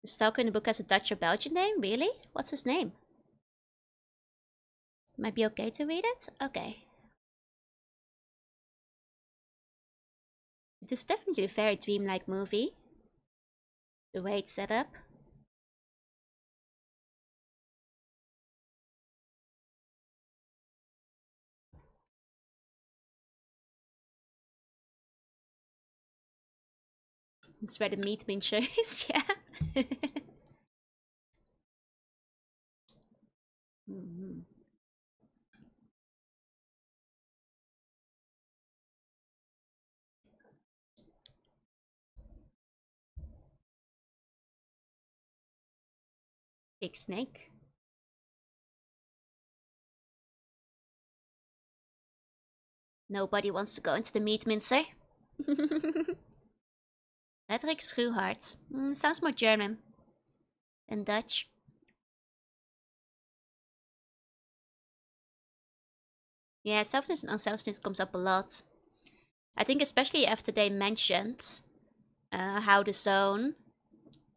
The Stalker in the book has a Dutch or Belgian name? Really? What's his name? Might be okay to read it? Okay. It is definitely a very dreamlike movie. The way it's set up. It's where the meat pincher is, yeah. Mm-hmm. Big snake. Nobody wants to go into the meat mincer. Patrick Schuhart. Sounds more German than Dutch. Yeah, selfishness and unselfishness comes up a lot. I think especially after they mentioned how the zone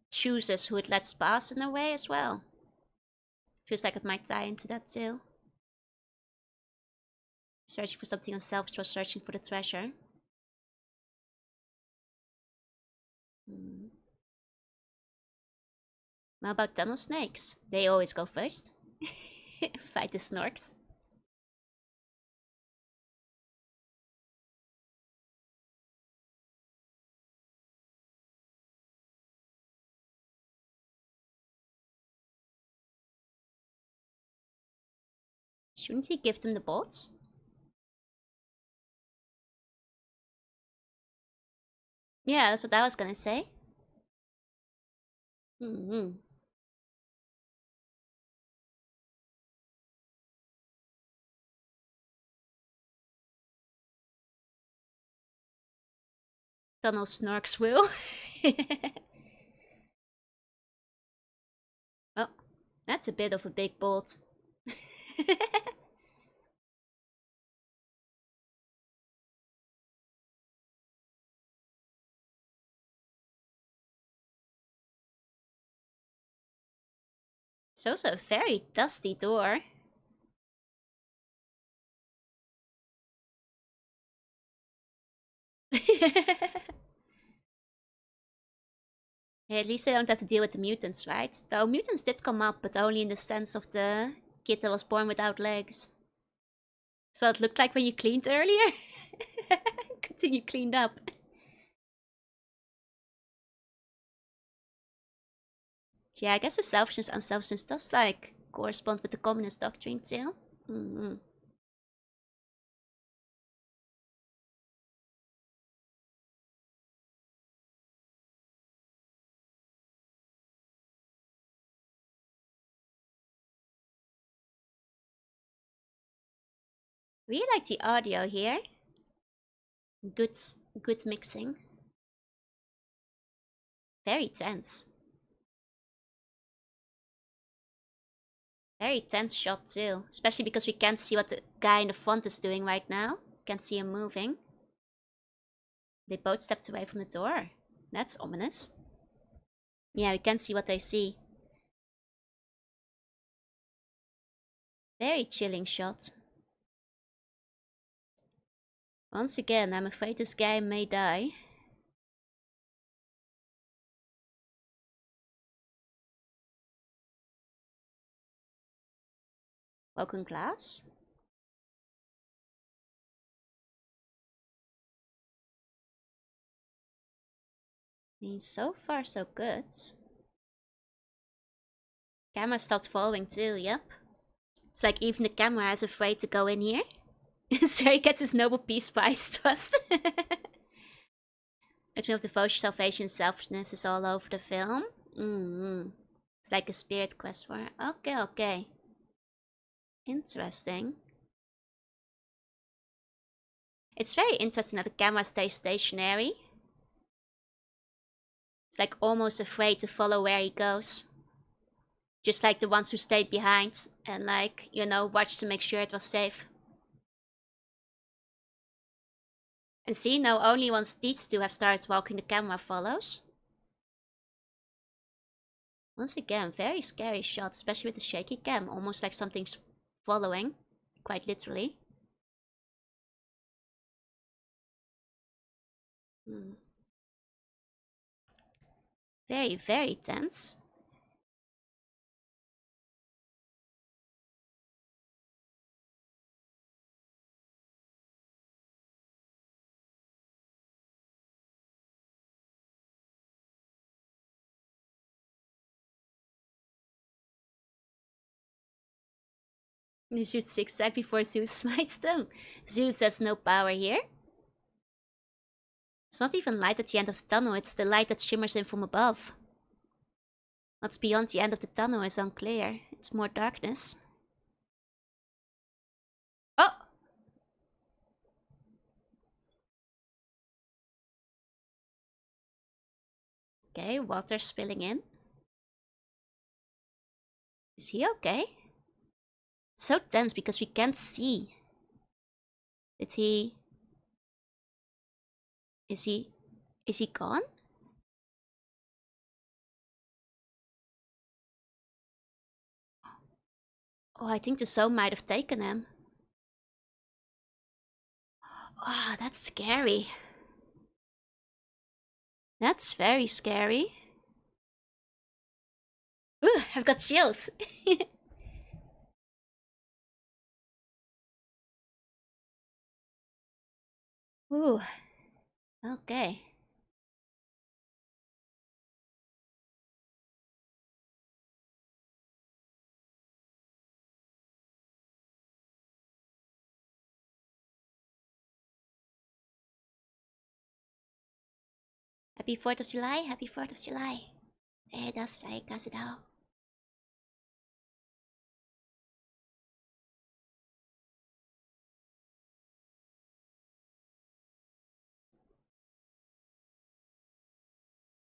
chooses who it lets pass in a way as well. Feels like it might tie into that too. Searching for something unselfish was searching for the treasure. How about tunnel snakes? They always go first. Fight the snorks. Shouldn't he give them the bolts? Yeah, that's what I was gonna say. Mm-hmm. Tunnel snorks will. Oh, that's a bit of a big bolt. It's also a very dusty door. At least they don't have to deal with the mutants, right? Though mutants did come up, but only in the sense of the kid that was born without legs. That's what it looked like when you cleaned earlier. Good thing you cleaned up. Yeah, I guess the selfishness and unselfishness does like correspond with the communist doctrine too. Mm-hmm. Really like the audio here. Good, good mixing. Very tense. Very tense shot too. Especially because we can't see what the guy in the front is doing right now. Can't see him moving. They both stepped away from the door. That's ominous. Yeah, we can't see what they see. Very chilling shot. Once again, I'm afraid this guy may die. Broken glass? I mean, so far so good. Camera stopped following too, yep. It's like even the camera is afraid to go in here. So he gets his Nobel Peace Prize trust. Between of devotion, salvation, selfishness is all over the film. It's like a spirit quest for her. Okay, okay. Interesting. It's very interesting that the camera stays stationary. It's like almost afraid to follow where he goes. Just like the ones who stayed behind and like, you know, watched to make sure it was safe. And see, now only once these two have started walking, the camera follows. Once again, very scary shot, especially with the shaky cam, almost like something's following, quite literally. Very, very tense. They shoot zigzag before Zeus smites them. Zeus has no power here. It's not even light at the end of the tunnel, it's the light that shimmers in from above. What's beyond the end of the tunnel is unclear. It's more darkness. Oh! Okay, water spilling in. Is he okay? It's so tense because we can't see. Did he... Is he gone? Oh, I think the zone might have taken him. Oh, that's scary. That's very scary. Ooh, I've got chills. Ooh. Okay. Happy 4th of July, happy 4th of July. Dat zei ik als het al.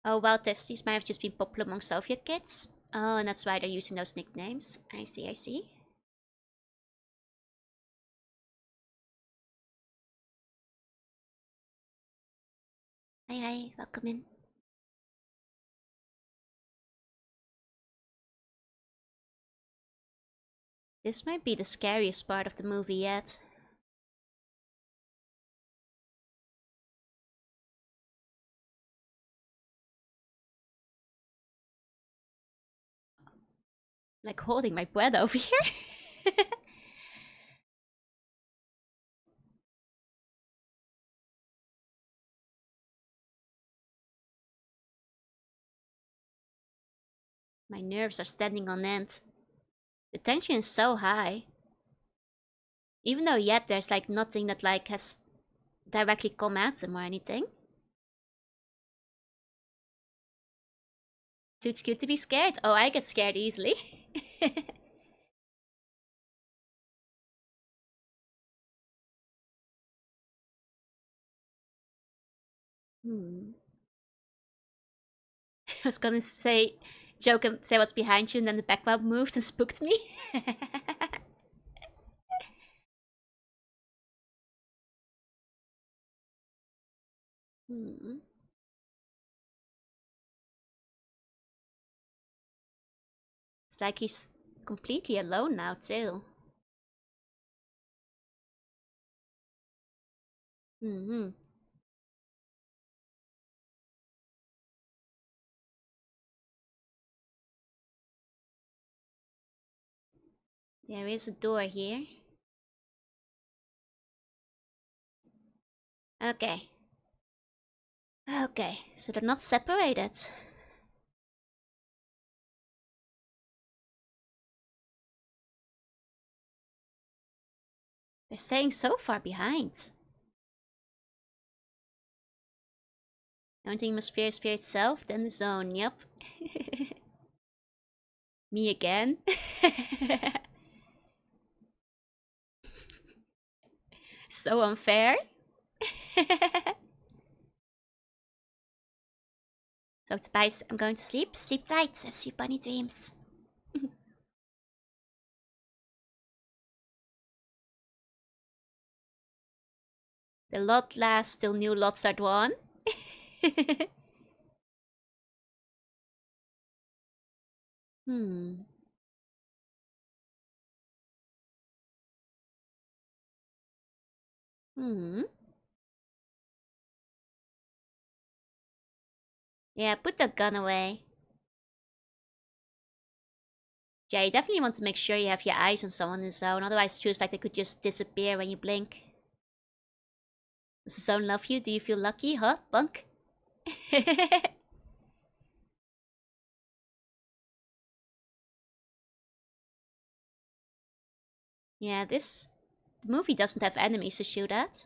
Oh, well, testes might have just been popular among Soviet kids. Oh, and that's why they're using those nicknames. I see, I see. Hi, hi, welcome in. This might be the scariest part of the movie yet. Like holding my breath over here. My nerves are standing on end. The tension is so high. Even though yet there's like nothing that like has directly come at them or anything. Too cute to be scared? Oh, I get scared easily. I was gonna say, joke and say what's behind you, and then the background moved and spooked me. It's like he's completely alone now, too. There is a door here. Okay. Okay, so they're not separated. They're staying so far behind. The only thing must fear is fear itself, then the zone, yep. Me again? So unfair. So Tobias, I'm going to sleep. Sleep tight. Have sweet bunny dreams. The lot lasts till new lots are drawn. Hmm. Hmm. Yeah, put that gun away. Yeah, you definitely want to make sure you have your eyes on someone in the zone, otherwise it feels like they could just disappear when you blink. Does the zone love you? Do you feel lucky, huh, punk? Yeah, this movie doesn't have enemies to shoot at.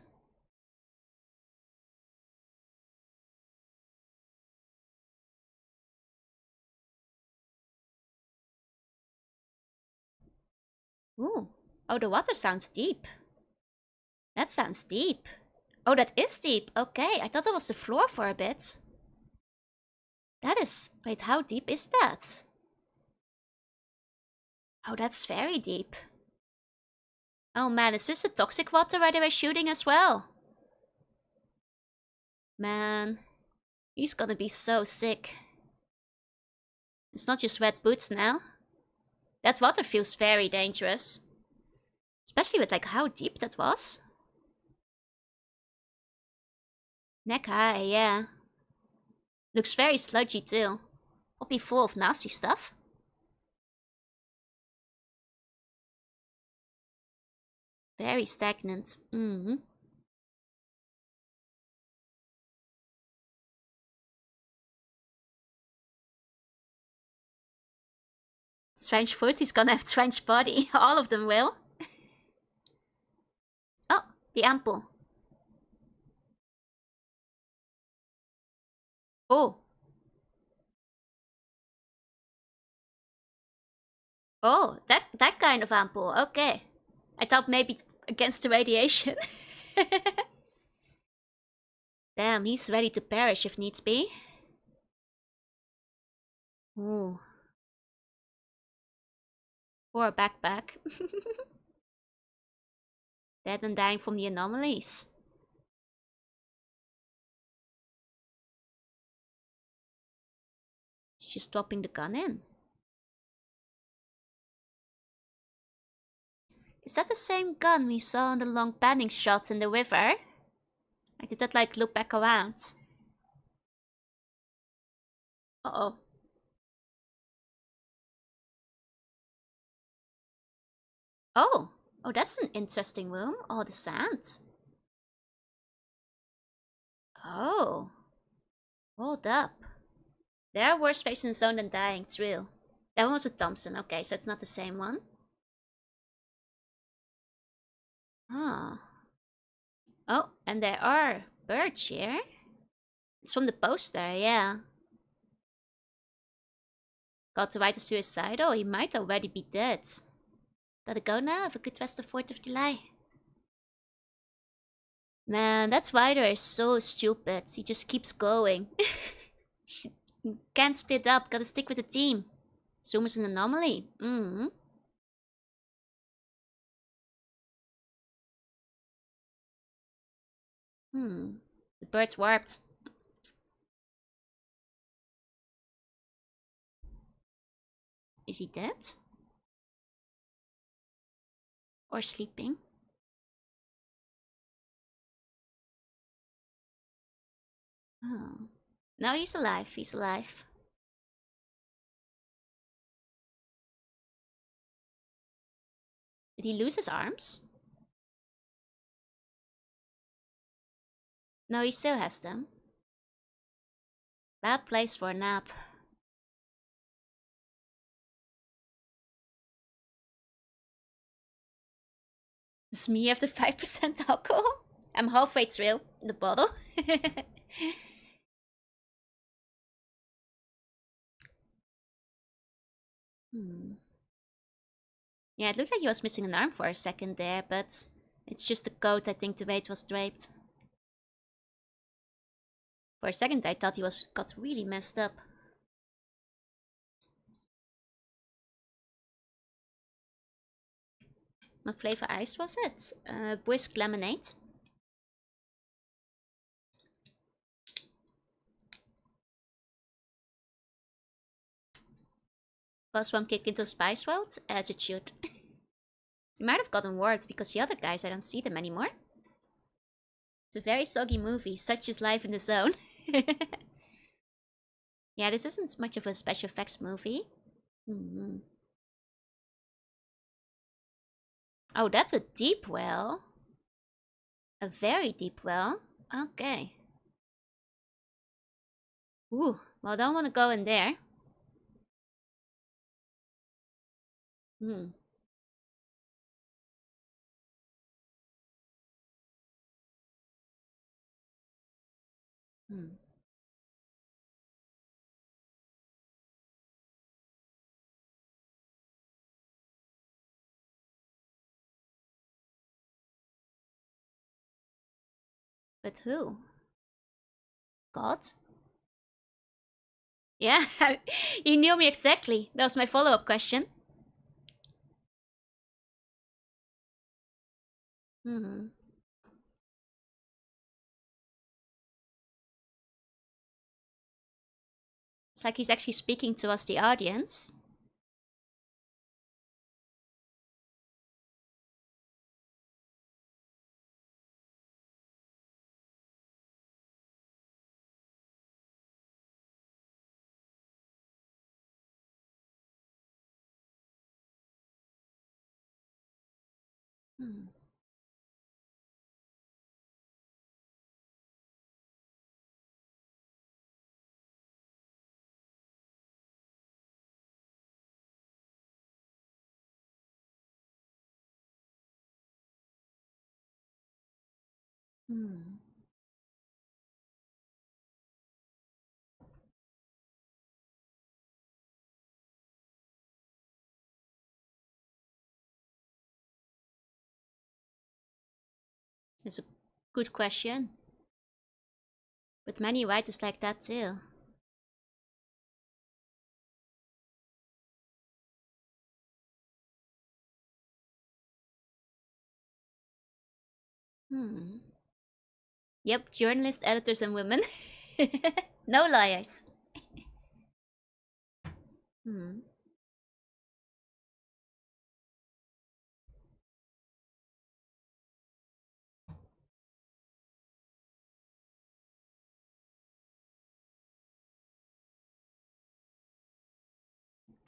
Ooh. Oh, the water sounds deep. That sounds deep. Oh, that is deep. Okay, I thought that was the floor for a bit. That is... Wait, how deep is that? Oh, that's very deep. Oh man, is this the toxic water where they were shooting as well? Man, he's gonna be so sick. It's not just wet boots now. That water feels very dangerous. Especially with like how deep that was. Neck high, yeah. Looks very sludgy too. Probably full of nasty stuff. Very stagnant. Mm-hmm. Strange foot, he's gonna have strange body. All of them will. Oh, the ample. Oh. Oh, that kind of ample. Okay. I thought maybe against the radiation. Damn, he's ready to perish if needs be. Ooh. Poor backpack. Dead and dying from the anomalies. He's just dropping the gun in. Is that the same gun we saw in the long panning shot in the river? I did that like look back around. Uh-oh. Oh. Oh, that's an interesting room. Oh, the sand. Oh. Hold up. There are worse faces in the zone than dying, true. That one was a Thompson. Okay, so it's not the same one. Huh. Oh, and there are birds here. It's from the poster, yeah. Got to write a suicidal? He might already be dead. Gotta go now. Have a good rest of 4th of July. Man, that rider is so stupid. He just keeps going. She can't split up. Gotta stick with the team. Zoom is an anomaly. Mm-hmm. Hmm. The bird's warped. Is he dead? Or sleeping? Oh. No, he's alive. He's alive. Did he lose his arms? No, he still has them. Bad place for a nap. It's me after 5% alcohol? I'm halfway through the bottle. Hmm. Yeah, it looked like he was missing an arm for a second there, but it's just the coat I think the way it was draped. For a second I thought he got really messed up. What flavor ice was it? Brisk lemonade. Boss one kick into Spice World? As it should. You might have gotten words because the other guys, I don't see them anymore. It's a very soggy movie, such is life in the zone. Yeah, this isn't much of a special effects movie. Oh, that's a deep well. A very deep well. Okay. Ooh, well, I don't want to go in there. Hmm. Hmm. But who? God? Yeah, you knew me exactly. That was my follow-up question. Hmm. It's like he's actually speaking to us, the audience. Hmm. Hmm. It's a good question. But many writers like that too. Hmm. Yep, journalists, editors, and women. No liars. Hmm.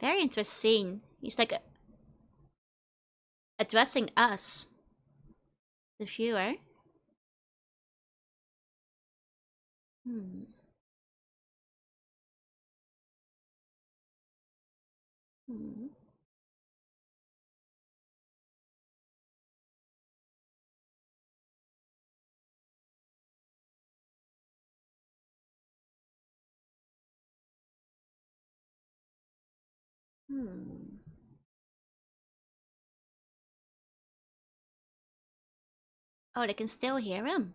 Very interesting. He's like addressing us, the viewer. Hmm. Hmm. Hmm. Oh, they can still hear him.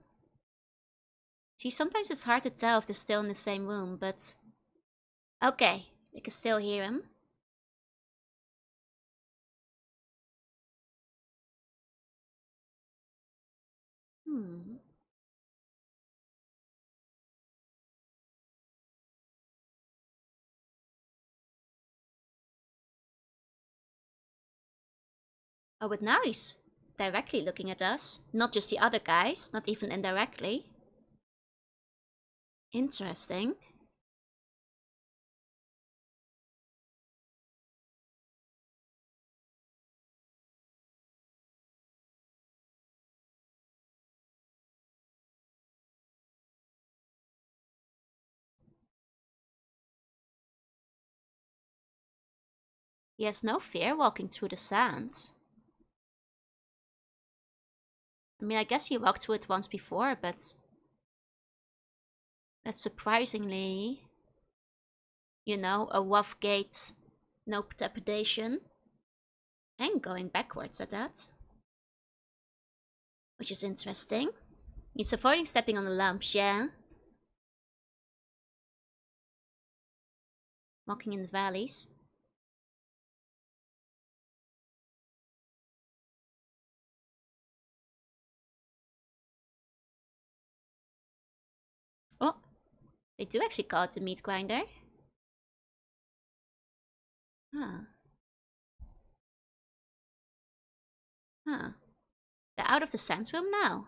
See, sometimes it's hard to tell if they're still in the same room, but... Okay, they can still hear him. Hmm. Oh, but now he's directly looking at us. Not just the other guys, not even indirectly. Interesting. He has no fear walking through the sand. I mean, I guess he walked through it once before, but... That's surprisingly... You know, a rough gate, no trepidation. And going backwards at that. Which is interesting. He's avoiding stepping on the lamps, yeah. Walking in the valleys. Oh, they do actually call it the meat grinder. Huh. Huh. They're out of the sense room now.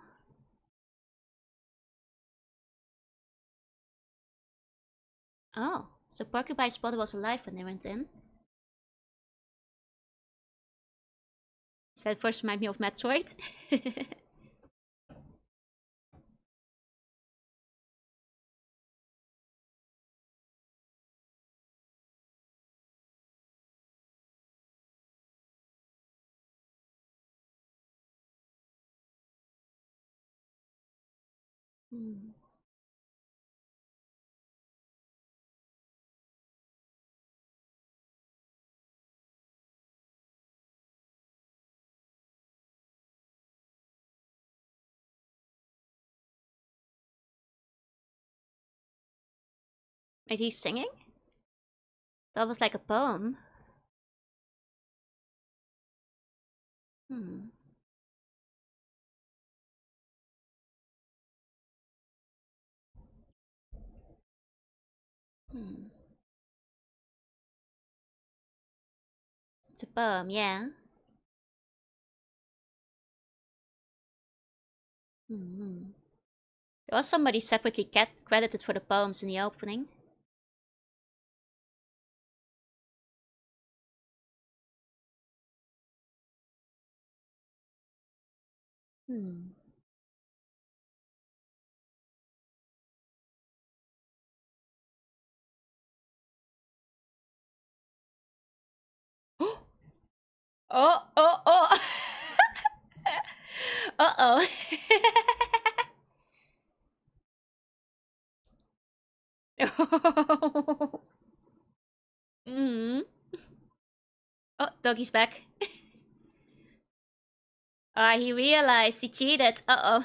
Oh, so Porcupine's brother was alive when they went in. Does that first remind me of Metroid? Hmm. Is he singing? That was like a poem. Hmm. Hmm. It's a poem, yeah. Hmm. There was somebody separately credited for the poems in the opening. Hmm. Oh, oh, oh! Uh-oh. Mm. Oh, doggy's back. Ah, he realized he cheated. Uh-oh.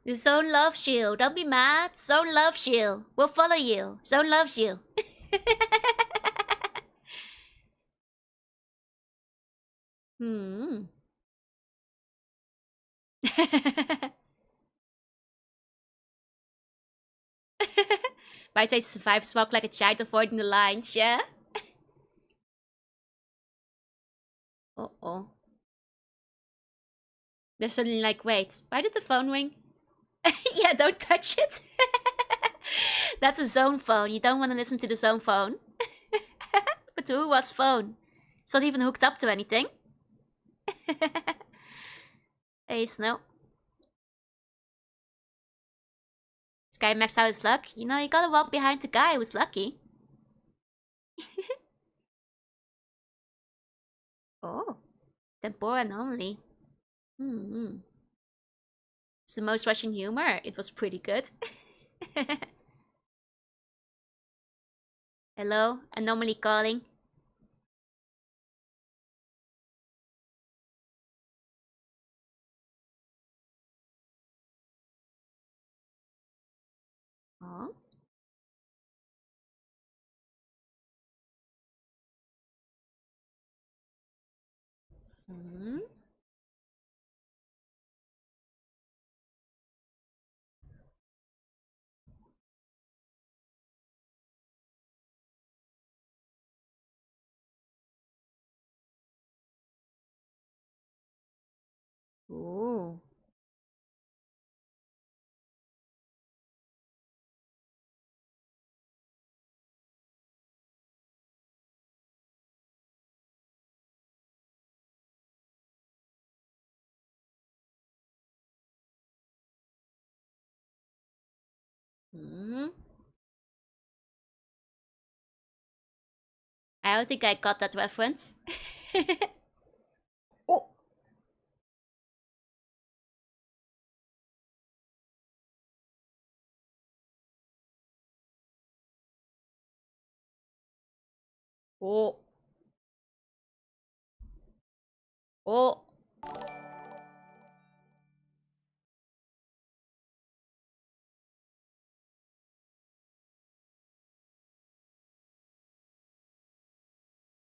The Zone loves you. Don't be mad. Zone loves you. We'll follow you. Zone loves you. Hmm. Right way to survive is walk like a child avoiding the lines, yeah? Uh-oh. They're suddenly like, wait, why did the phone ring? Yeah, don't touch it. That's a Zone phone. You don't want to listen to the Zone phone. But who was phone? It's not even hooked up to anything. Hey, Snow. This guy maxed out his luck. You know, you gotta walk behind the guy who's lucky. Oh, tempora anomaly. Hmm. It's the most Russian humor. It was pretty good. Hello, anomaly calling. Oh. Hmm. Ooh. Hmm. I don't think I got that reference. Oh. Oh. Oh.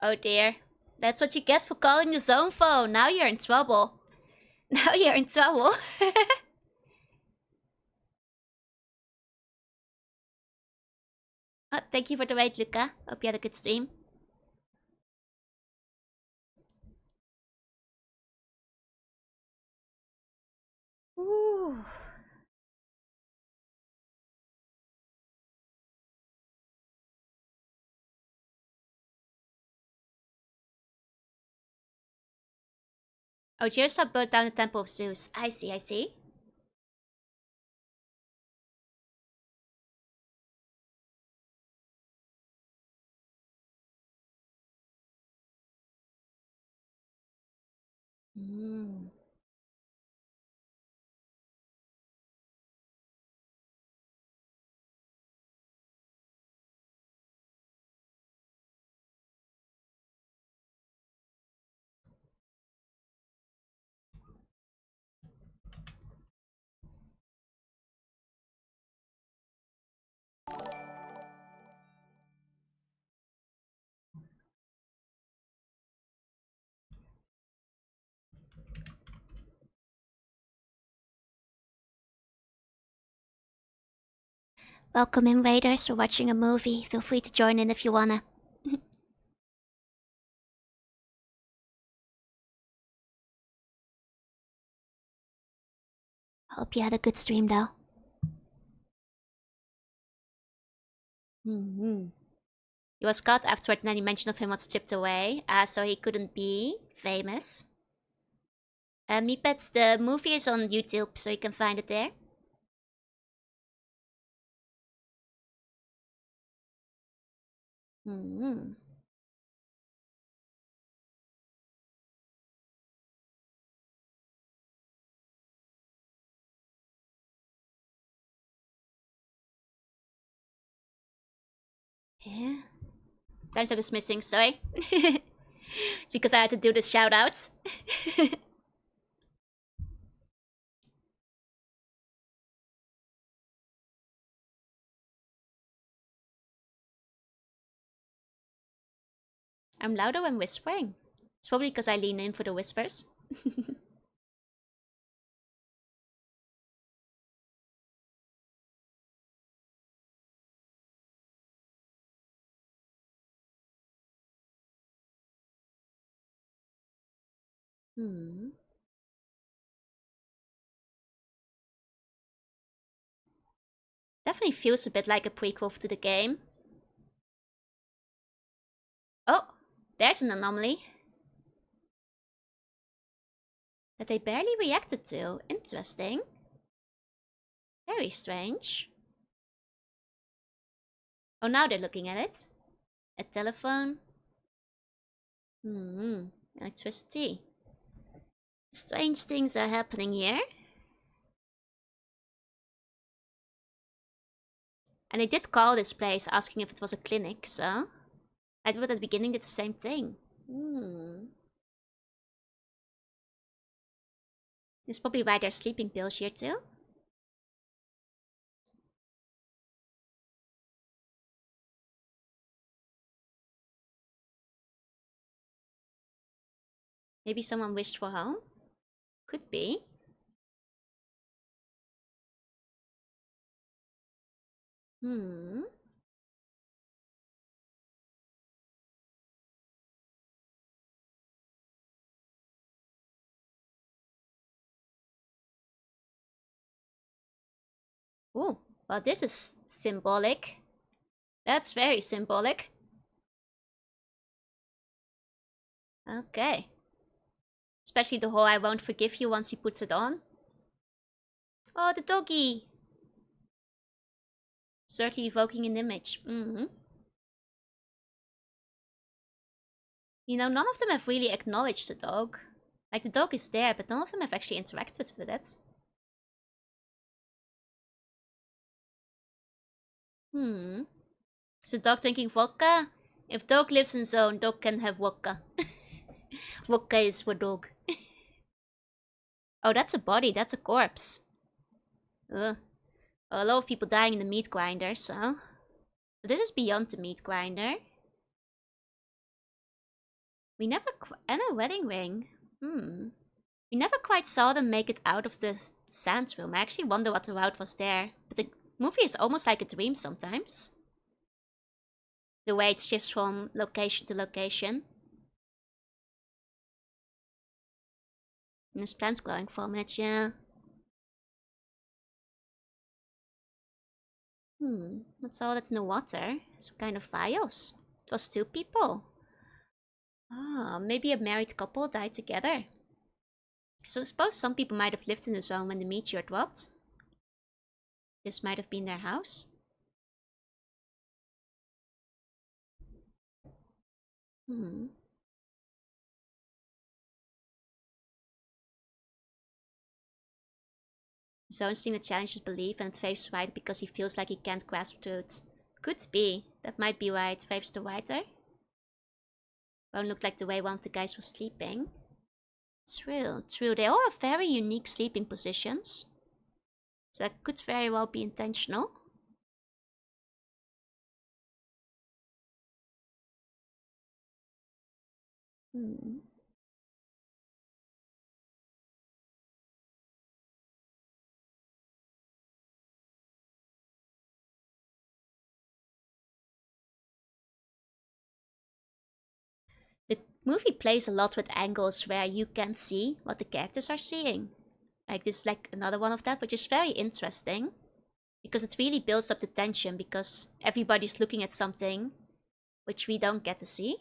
Oh dear. That's what you get for calling the zone phone. Now you're in trouble. Now you're in trouble. Oh, thank you for the raid, Luca. Hope you had a good stream. Ooh. Oh, Jirsa burned down the Temple of Zeus. I see, I see. Mm. Welcome in, Raiders. We're watching a movie. Feel free to join in if you wanna. Hope you had a good stream, though. He was caught afterward, and any mention of him was stripped away, so he couldn't be famous. Meepets, the movie is on YouTube, so you can find it there. Yeah. Times I was missing, sorry. Because I had to do the shoutouts. I'm louder when whispering. It's probably because I lean in for the whispers. Definitely feels a bit like a prequel to the game. Oh, there's an anomaly. That they barely reacted to. Interesting. Very strange. Oh, now they're looking at it. A telephone. Electricity. Strange things are happening here. And they did call this place asking if it was a clinic, so... I thought at the beginning did the same thing. That's probably why there's sleeping pills here too. Maybe someone wished for home? Could be. Oh, well, this is symbolic. That's very symbolic. Okay. Especially the whole I won't forgive you once he puts it on. Oh, the doggy. Certainly evoking an image. You know, none of them have really acknowledged the dog. Like, the dog is there, but none of them have actually interacted with it. Is the dog drinking vodka? If dog lives in zone, dog can have vodka. Vodka is for dog. Oh, that's a body. That's a corpse. Ugh. A lot of people dying in the meat grinder, so... But this is beyond the meat grinder. We never and a wedding ring. We never quite saw them make it out of the sand room. I actually wonder what the route was there. But the movie is almost like a dream sometimes. The way it shifts from location to location. And there's plants growing from it, yeah. What's all that in the water? Some kind of files. It was 2 people. Ah, maybe a married couple died together. So I suppose some people might have lived in the zone when the meteor dropped. This might have been their house. The zone's seen the challenge his belief and it favors right because he feels like he can't grasp truth. Could be. That might be right. Favors the writer. Won't look like the way one of the guys was sleeping. True, true. They all have very unique sleeping positions. So that could very well be intentional. The movie plays a lot with angles where you can see what the characters are seeing. Like this is like another one of that, which is very interesting. Because it really builds up the tension because everybody's looking at something which we don't get to see.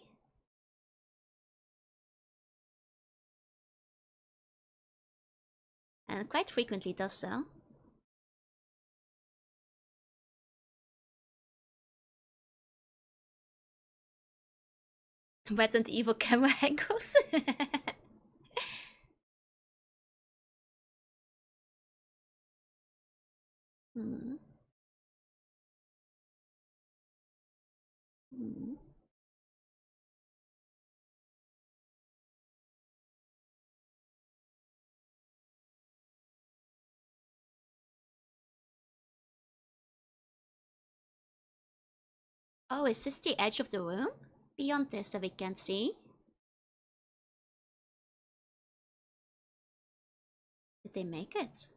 And quite frequently does so. Resident Evil camera angles. hmm. Hmm. Oh, is this the edge of the room? Beyond this that we can't see? Did they make it?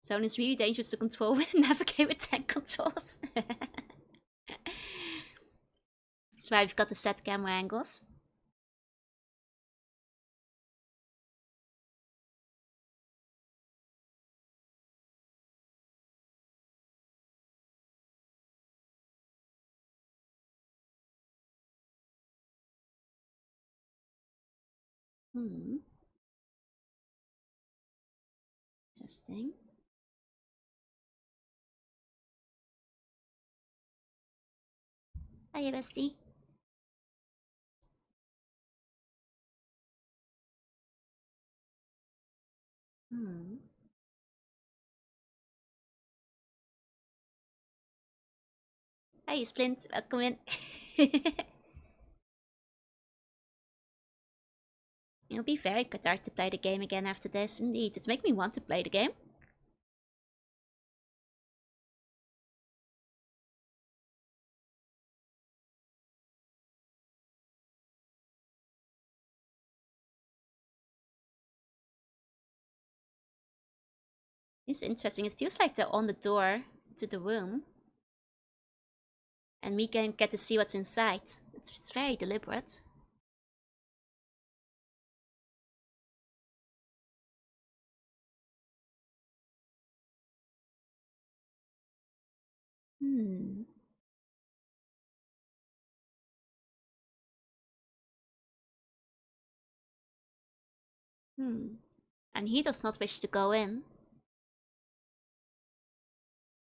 Zone is really dangerous to control when navigate with tank controls. That's why we've got the set camera angles. Interesting. Hiya, bestie. Hey, Splint, welcome in. It'll be very cathartic to play the game again after this, indeed. It's making me want to play the game. It's interesting. It feels like they're on the door to the room. And we can get to see what's inside. It's very deliberate. And he does not wish to go in.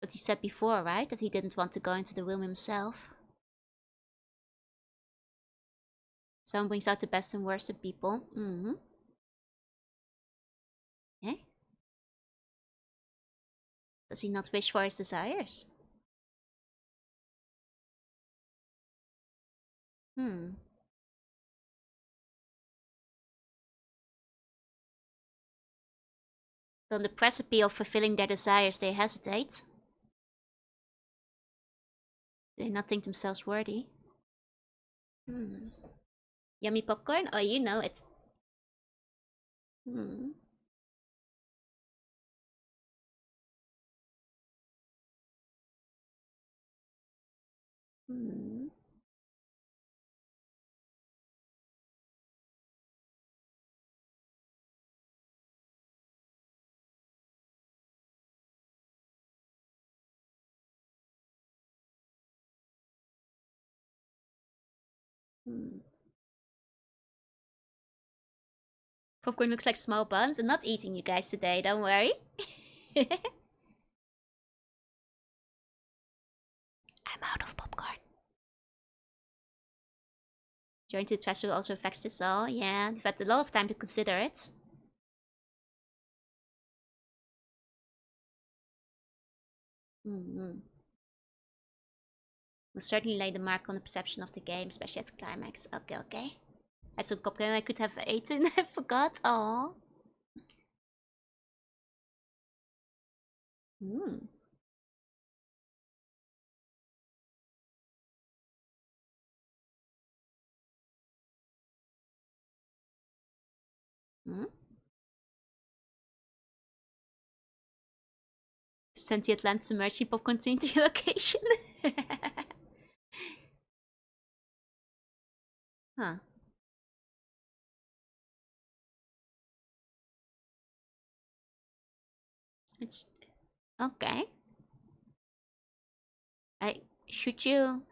But he said before, right? That he didn't want to go into the room himself. Someone brings out the best and worst in people. Eh? Does he not wish for his desires? On the precipice of fulfilling their desires, they hesitate. They not think themselves worthy. Hmm. Yummy popcorn? Oh, you know it. Hmm. Hmm. Hmm. Popcorn looks like small buns. I'm not eating you guys today, don't worry. I'm out of popcorn. Joining to the festival also affects this all. Yeah, you've had a lot of time to consider it. Hmm. Will certainly lay the mark on the perception of the game, especially at the climax. Okay, okay. Had some popcorn I could have eaten. I forgot. Aww. Hmm. Hmm. Sentient land submerging popcorn into your location. Huh. It's okay. I should you.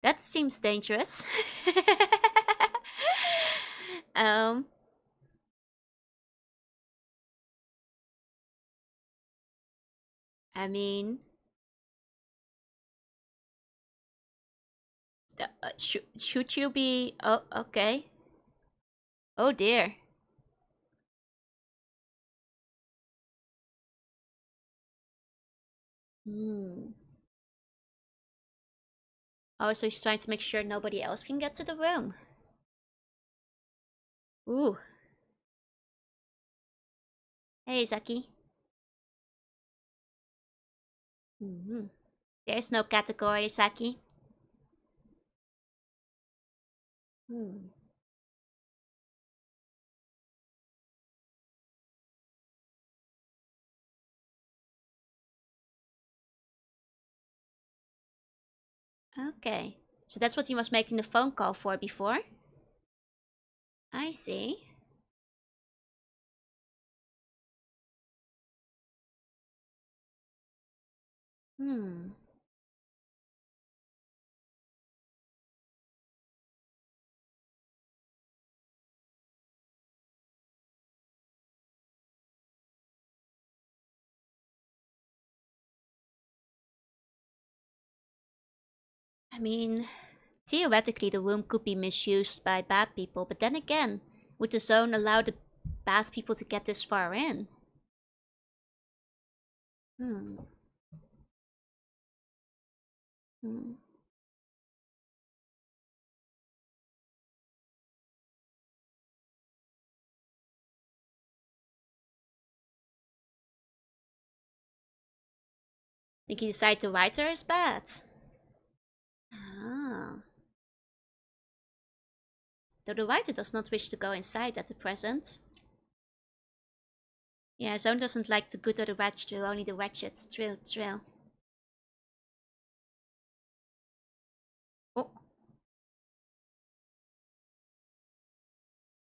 That seems dangerous. um. I mean, should you be? Oh, okay. Oh dear. Hmm. Oh, so he's trying to make sure nobody else can get to the room. Ooh. Hey, Zaki. Hmm. There's no category, Saki. Hmm. Okay. So that's what he was making the phone call for before? I see. Hmm. I mean, theoretically the room could be misused by bad people, but then again, would the zone allow the bad people to get this far in? Hmm. Hmm. Think he decided the writer is bad? Ah. Though the writer does not wish to go inside at the present. Yeah, Zone doesn't like the good or the wretched, only the wretched. True, true. Oh,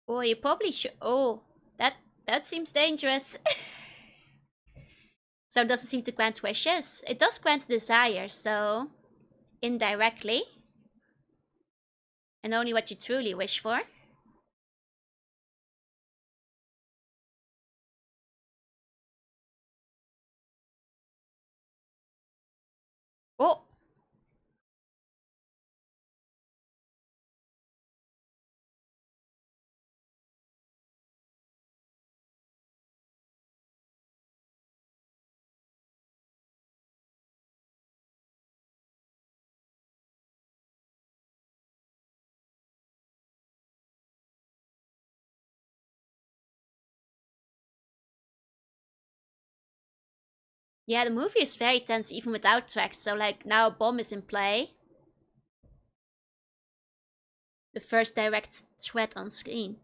oh, you probably should. Oh, that seems dangerous. Zone doesn't seem to grant wishes. It does grant desires, so indirectly, and only what you truly wish for. Oh, yeah, the movie is very tense even without tracks. So like now a bomb is in play. the first direct threat on screen.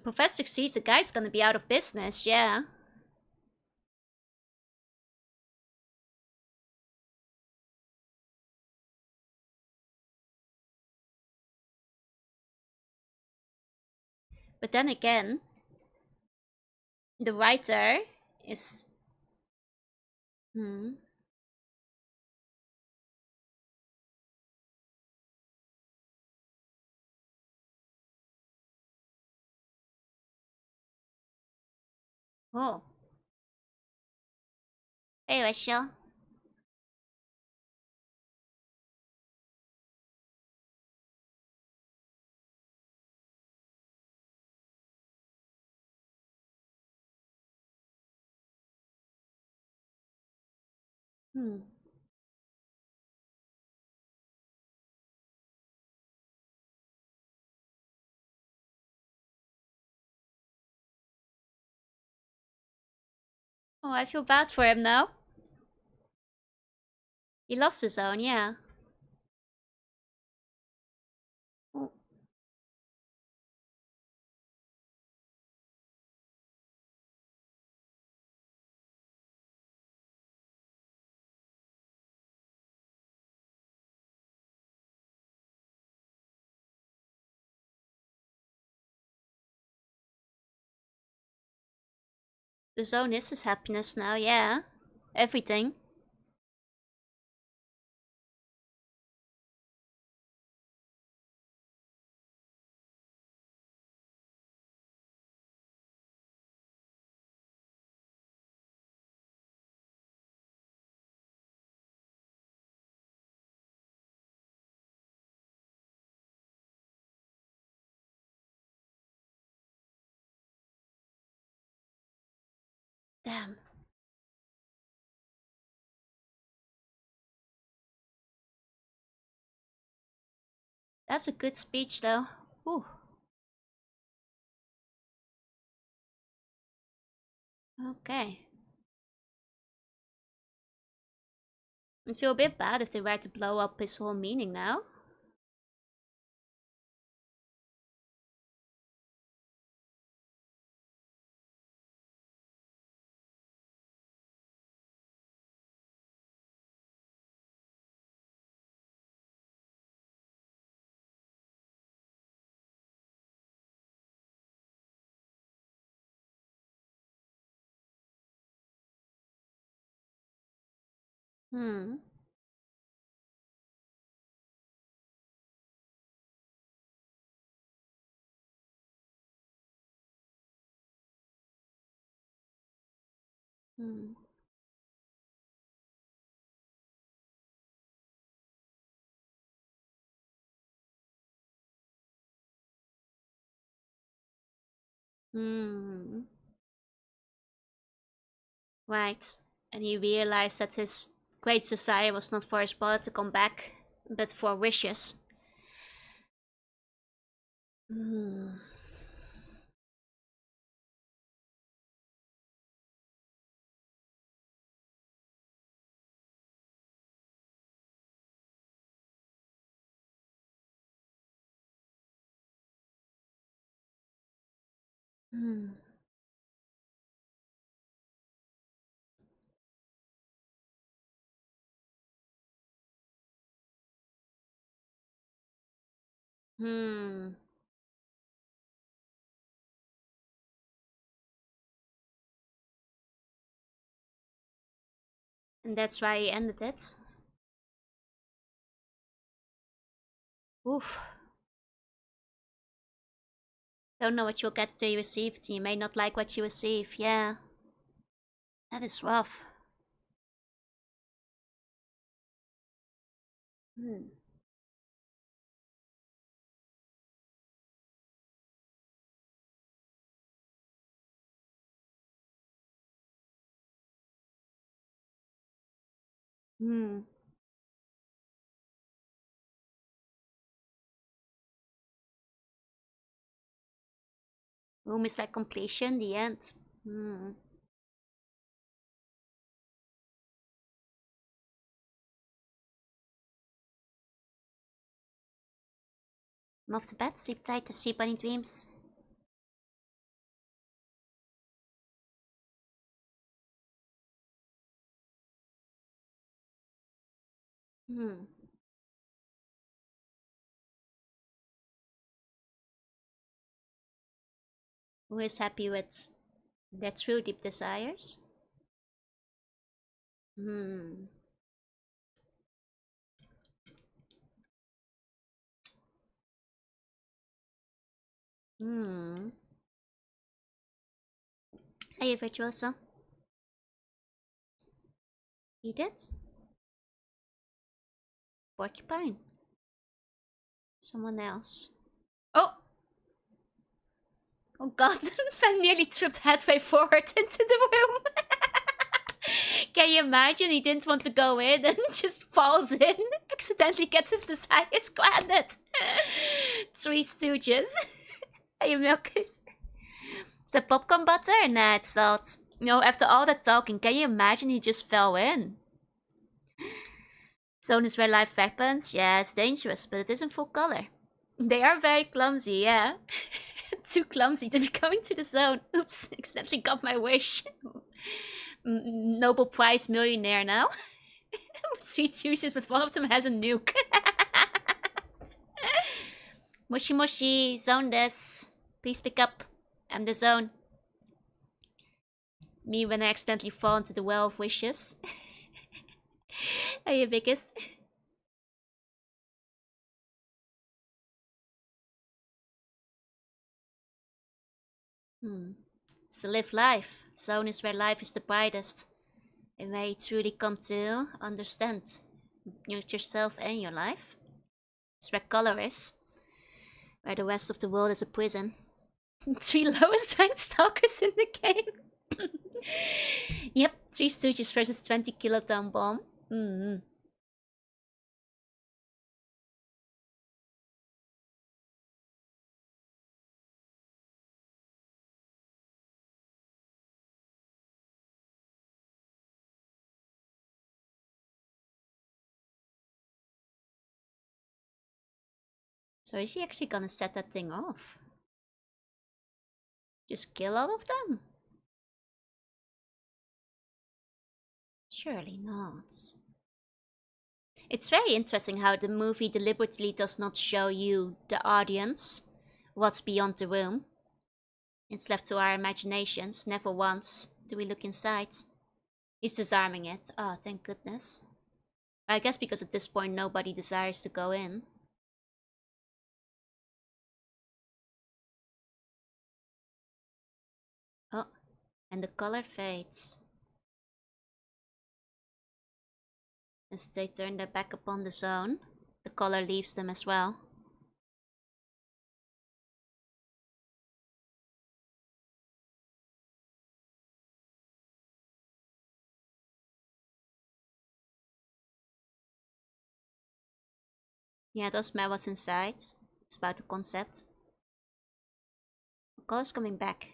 The professor sees the guide's gonna be out of business, yeah. But then again, the writer is... Hmm. Oh. Hey, Rachel. Hmm. Oh, I feel bad for him now. He lost his own, yeah. Oh. The zone is his happiness now, yeah. Everything. Damn. That's a good speech, though. Ooh. Okay. I feel a bit bad if they were to blow up his whole meaning now. Hmm. Hmm. Hmm. Right. And he realized that his great desire was not for his brother to come back, but for wishes. Hmm. Hmm. Hmm. And that's why he ended it. Oof. Don't know what you'll get till you receive it. You may not like what you receive. Yeah. That is rough. Hmm. Hmm. Room is like completion, the end. Hmm. Move to bed, sleep tight, to see bunny dreams. Hmm. Who is happy with their true deep desires? Hmm. Hmm. Hey, Virtuoso. He did? Porcupine. Someone else. Oh! Oh god, Fan nearly tripped halfway forward into the room. Can you imagine? He didn't want to go in and just falls in. Accidentally gets his desires granted. Three Stooges. Hey, milkers. Is that popcorn butter? Nah, it's salt. You know, after all that talking, can you imagine he just fell in? Zone is real life weapons? Yeah, it's dangerous, but it isn't full color. They are very clumsy, yeah. Too clumsy to be coming to the zone. Oops, accidentally got my wish. Nobel Prize millionaire now. Sweet juices, but one of them has a nuke. Moshi moshi, zone this. Please pick up. I'm the zone. Me when I accidentally fall into the well of wishes. Are you biggest? To live life. Zone is where life is the brightest. And where you truly come to understand yourself and your life. It's where color is. Where the rest of the world is a prison. 3 lowest ranked stalkers in the game. Yep, 3 Stooges versus 20 kiloton bomb. So is he actually gonna set that thing off? Just kill all of them? Surely not. It's very interesting how the movie deliberately does not show you, the audience, what's beyond the room. It's left to our imaginations. Never once do we look inside. He's disarming it. Oh, thank goodness. I guess because at this point nobody desires to go in. Oh, and the color fades. As they turn their back upon the zone, the color leaves them as well. Yeah, it does matter what's inside. It's about the concept. The color's coming back.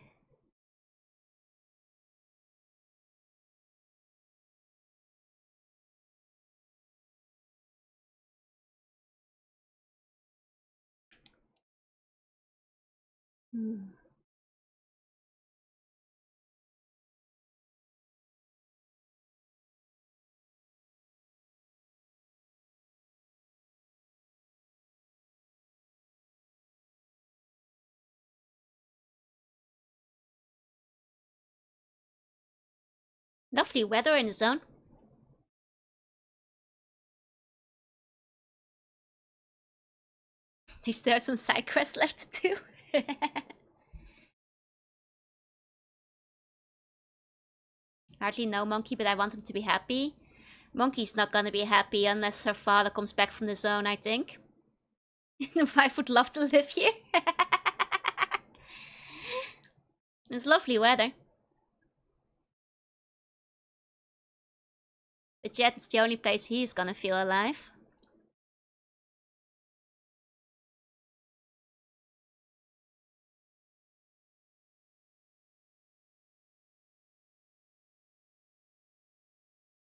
Lovely weather in the zone. Is there some side quests left to do? Hardly know Monkey, but I want him to be happy. Monkey's not gonna be happy unless her father comes back from the zone, I think. The wife would love to live here. It's lovely weather. But yet it's the only place he's gonna feel alive.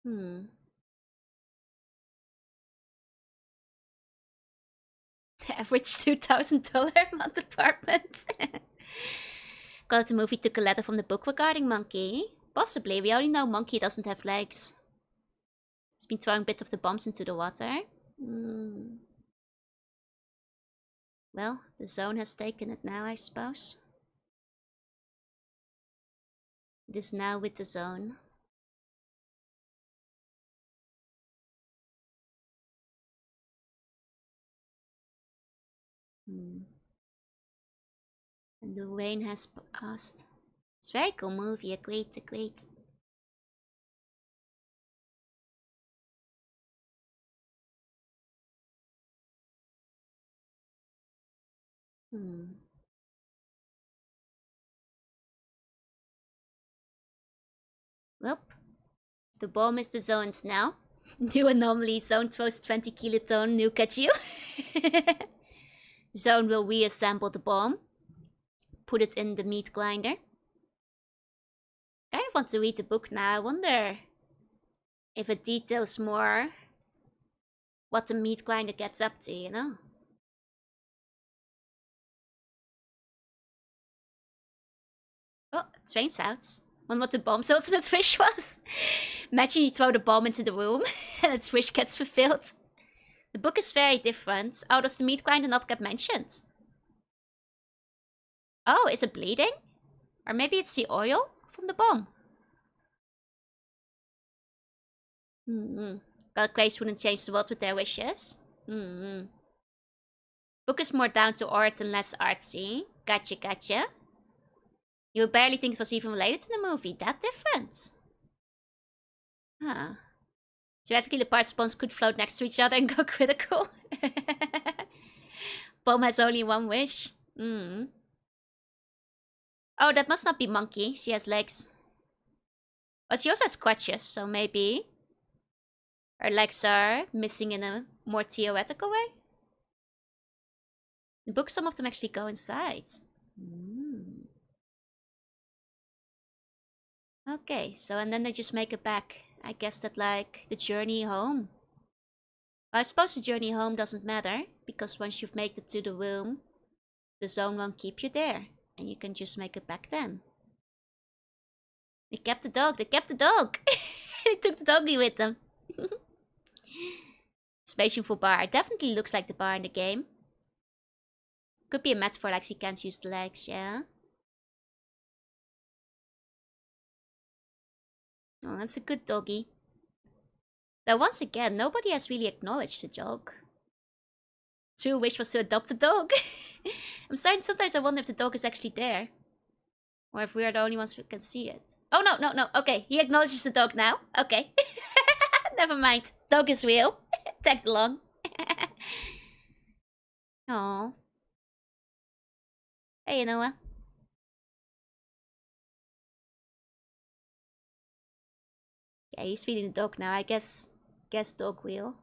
The average $2,000 a month apartment. Got the movie took a letter from the book regarding Monkey. Possibly. We only know Monkey doesn't have legs. He's been throwing bits of the bombs into the water. Well, the zone has taken it now, I suppose. It is now with the zone. And the rain has passed. It's a very cool movie, agreed. Well, the bomb is the zone's now. New anomaly, zone throws 20 kiloton nuke at you. Zone will reassemble the bomb. Put it in the meat grinder. I kind of want to read the book now. I wonder if it details more what the meat grinder gets up to, you know? Oh, train sounds. Wonder what the bomb's ultimate wish was. Imagine you throw the bomb into the room and its wish gets fulfilled. The book is very different. Oh, does the meat grinder not get mentioned? Oh, is it bleeding? Or maybe it's the oil from the bomb. God, Grace wouldn't change the world with their wishes. Book is more down to earth and less artsy. Gotcha. You would barely think it was even related to the movie. That different. Huh. Theoretically, the participants could float next to each other and go critical. Bomb has only one wish. Oh, that must not be Monkey. She has legs. But she also has crutches, so maybe her legs are missing in a more theoretical way. In the book, some of them actually go inside. Okay, so and then they just make it back. I guess that like the journey home. I suppose the journey home doesn't matter, because once you've made it to the room, the zone won't keep you there. And you can just make it back then. They kept the dog. They took the doggy with them. Spatial bar. Definitely looks like the bar in the game. Could be a metaphor, like she can't use the legs, yeah. Oh, that's a good doggy. Though once again, nobody has really acknowledged the dog. True wish was to adopt a dog. I'm starting, sometimes I wonder if the dog is actually there. Or if we are the only ones who can see it. Oh, no. Okay, he acknowledges the dog now. Okay. Never mind. Dog is real. Tagged along. Oh. Hey, Noah. Yeah, he's feeding the dog now. I guess dog wheel.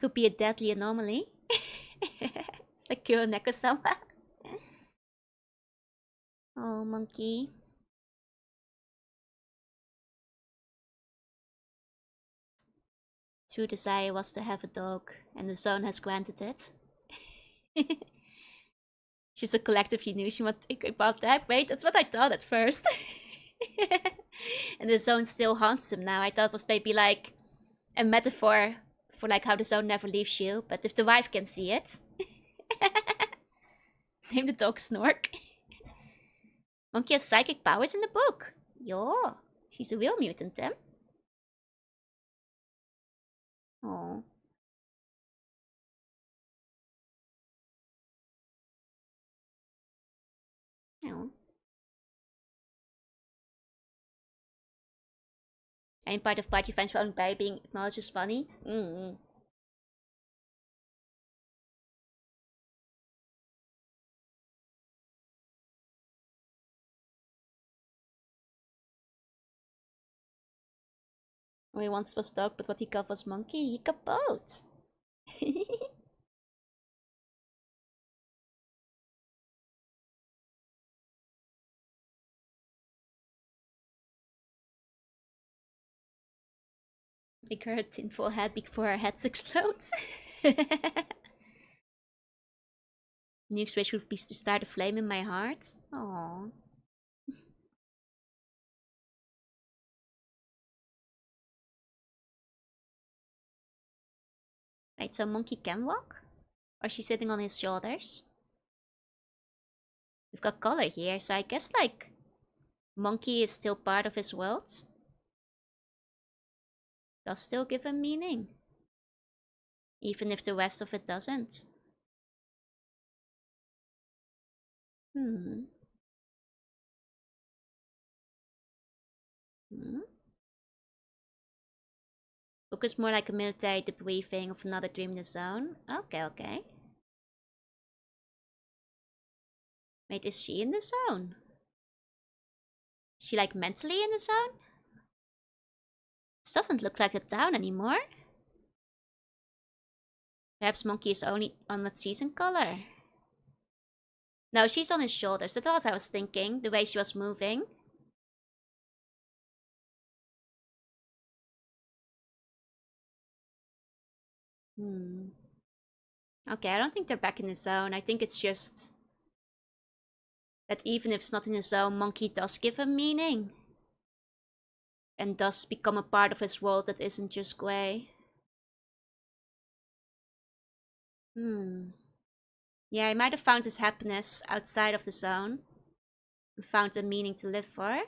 Could be a deadly anomaly. It's like Kuroneko-sama. Oh, monkey. True desire was to have a dog, and the zone has granted it. She's a collectively knew she might think about that. Wait, that's what I thought at first. And the zone still haunts them now. I thought it was maybe like a metaphor for like how the zone never leaves you. But if the wife can see it. Name the dog Snork. Monkey has psychic powers in the book. Yo, she's a real mutant then. Oh. Oh. Any part of party finds found by being acknowledged as funny. Or he once was dog, but what he got was monkey. He got both. Make her a tinfoil head before her head explodes. Nuke's wish would be to start a flame in my heart. Aww. Right, so monkey can walk? Or is she sitting on his shoulders? We've got color here, so I guess like monkey is still part of his world. Does still give him meaning. Even if the rest of it doesn't. Hmm. Hmm. Book is more like a military debriefing of another dream in the zone. Okay, okay. Wait, is she in the zone? Is she like mentally in the zone? This doesn't look like the town anymore. Perhaps monkey is only on that season color. No, she's on his shoulders. That's what I was thinking, the way she was moving. Hmm. Okay, I don't think they're back in the zone. I think it's just that even if it's not in the zone, monkey does give him meaning. And does become a part of his world that isn't just grey. Hmm. Yeah, he might have found his happiness outside of the zone. And found a meaning to live for.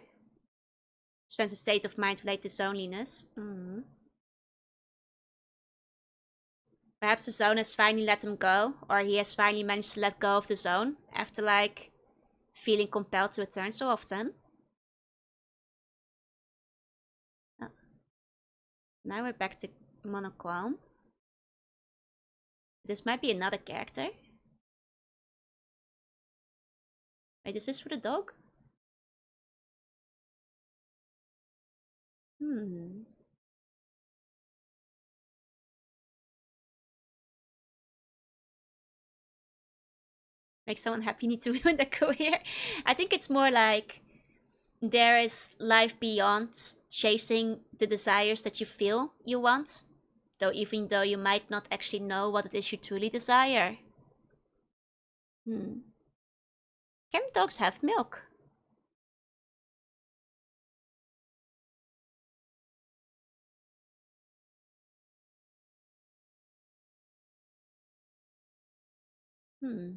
Spends a state of mind related to loneliness. Hmm. Perhaps the zone has finally let him go. Or he has finally managed to let go of the zone. After like feeling compelled to return so often. Oh. Now we're back to monochrome. This might be another character. Wait, is this for the dog? Hmm. Make someone happy, need to ruin their career. I think it's more like there is life beyond chasing the desires that you feel you want. Though even though you might not actually know what it is you truly desire. Hmm. Can dogs have milk? Hmm.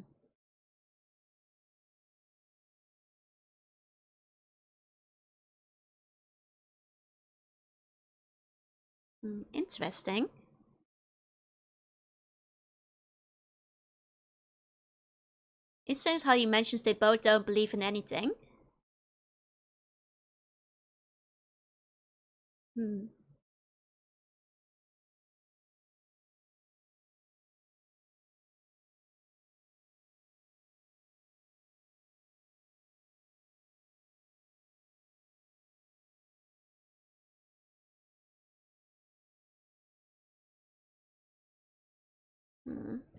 Interesting. Interesting how he mentions they both don't believe in anything. Hmm.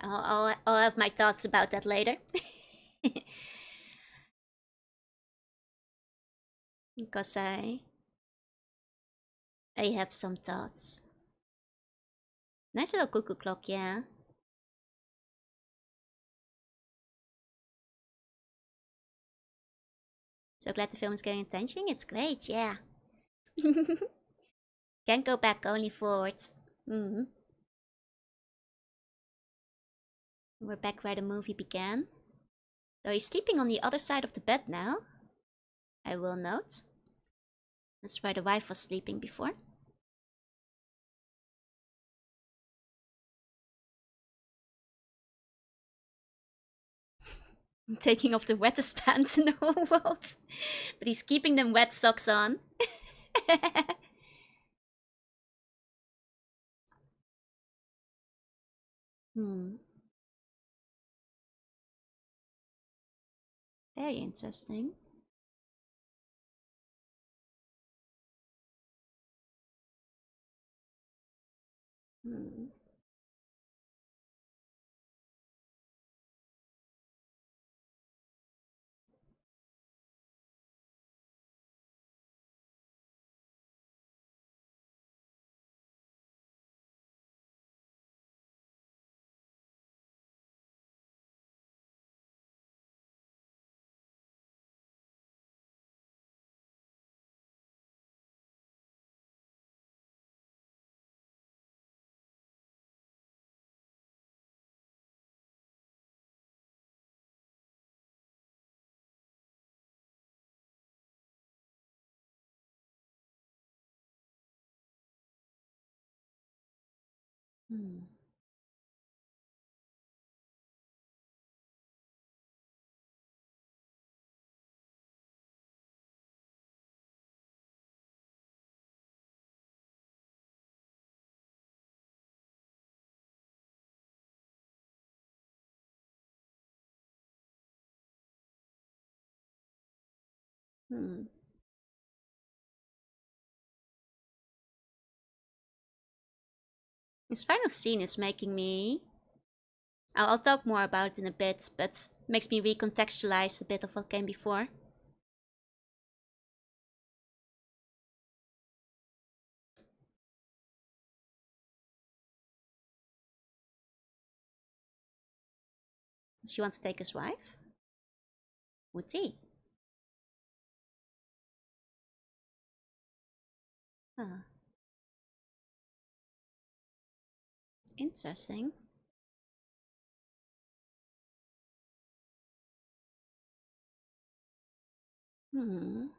I'll have my thoughts about that later. Because I have some thoughts. Nice little cuckoo clock, yeah. So glad the film is getting attention. It's great, yeah. Can't go back, only forwards. Mm. We're back where the movie began. Though he's sleeping on the other side of the bed now. I will note. That's where the wife was sleeping before. Taking off the wettest pants in the whole world. But he's keeping them wet socks on. Hmm. Very interesting. Hmm. Hmm. Hmm. This final scene is making me. I'll talk more about it in a bit, but makes me recontextualize a bit of what came before. Does she want to take his wife? Would he? Huh. Interesting. Hmm.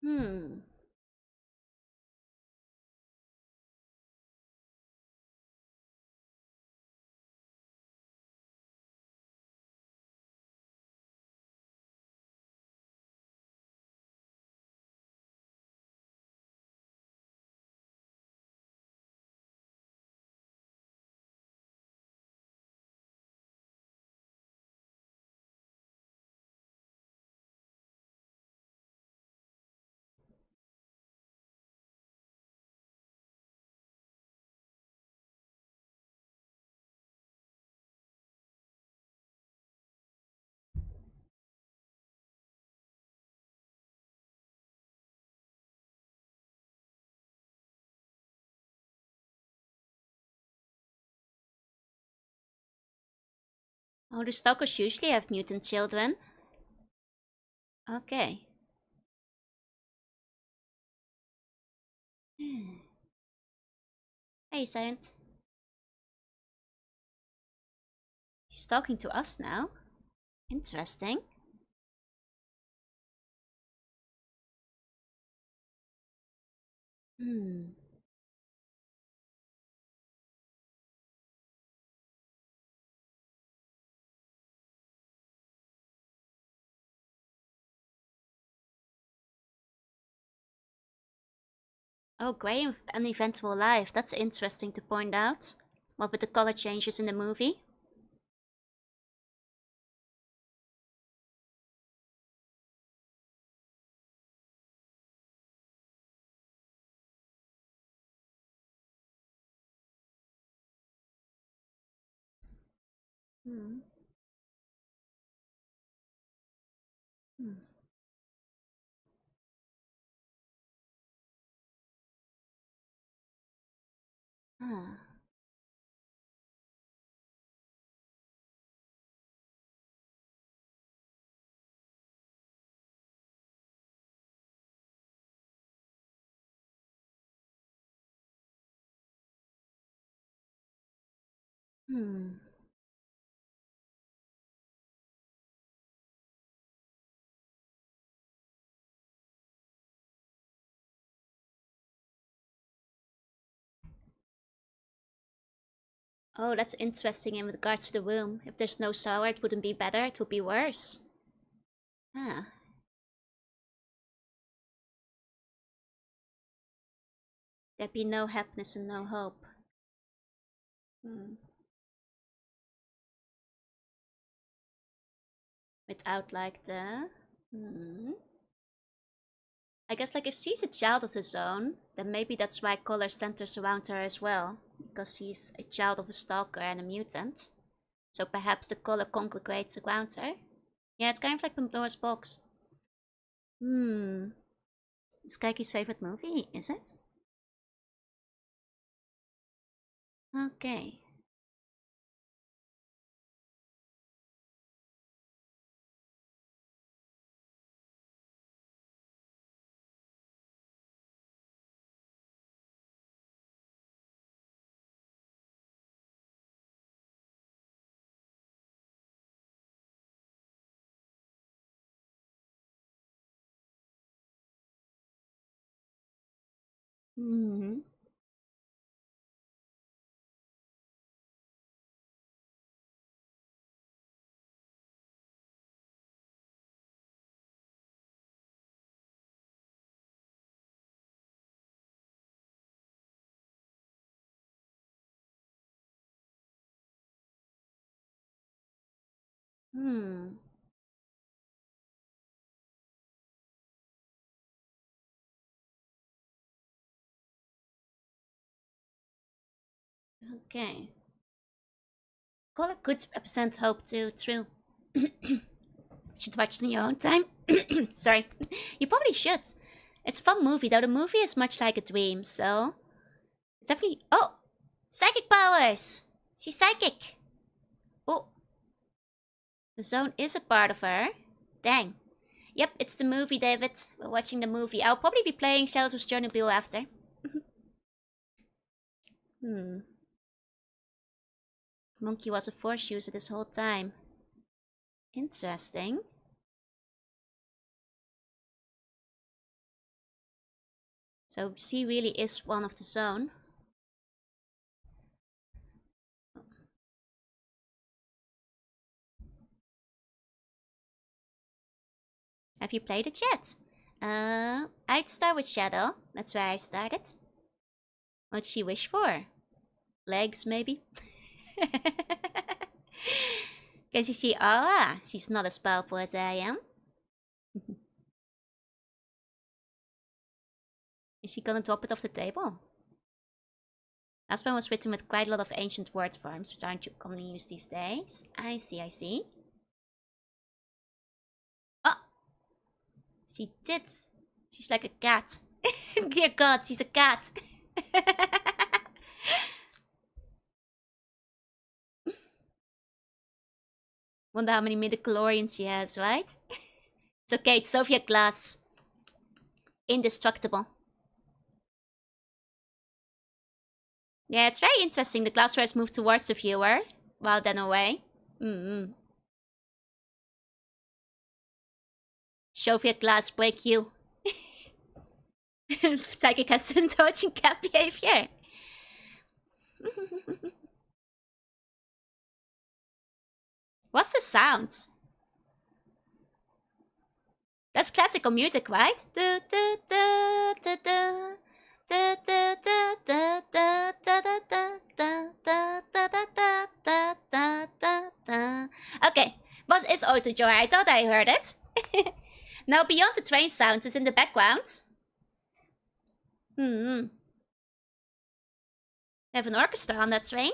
Hmm. Oh, the stalkers usually have mutant children. Okay. Hey, Silent. She's talking to us now. Interesting. Hmm. Oh, grey and uneventful life. That's interesting to point out. What with the color changes in the movie? Hmm. Hmm. Huh. Hmm. Oh, that's interesting in regards to the room. If there's no shower, it wouldn't be better, it would be worse. Huh. There'd be no happiness and no hope. Without like the... I guess like if she's a child of the zone, then maybe that's why color centers around her as well. Because she's a child of a stalker and a mutant. So perhaps the color congregates around her. Yeah, it's kind of like Pandora's box. It's Kaiki's favorite movie, is it? Okay. Okay. Color could represent hope too, true. Should watch it in your own time. Sorry. You probably should. It's a fun movie, though the movie is much like a dream, so... It's definitely... Oh! Psychic powers! She's psychic! Oh. The zone is a part of her. Dang. Yep, it's the movie, David. We're watching the movie. I'll probably be playing Shadows of Chernobyl after. Monkey was a force user this whole time. Interesting. So she really is one of the zone. Have you played it yet? I'd start with Shadow. That's where I started. What'd she wish for? Legs, maybe? Can you see Aura? She's not as powerful as I am. Is she gonna drop it off the table? Last one was written with quite a lot of ancient word forms, which aren't commonly used these days. I see, I see. Oh! She did. She's like a cat. Dear God, she's a cat. Wonder how many midichlorians she has, right? It's okay, it's Soviet glass. Indestructible. Yeah, it's very interesting. The glasswares move towards the viewer, while then away. Soviet glass break you. Psychic has some dodging cat behavior. What's the sound? That's classical music, right? Okay, what is Autojoy? I thought I heard it. Now beyond the train sounds is in the background. They have an orchestra on that train.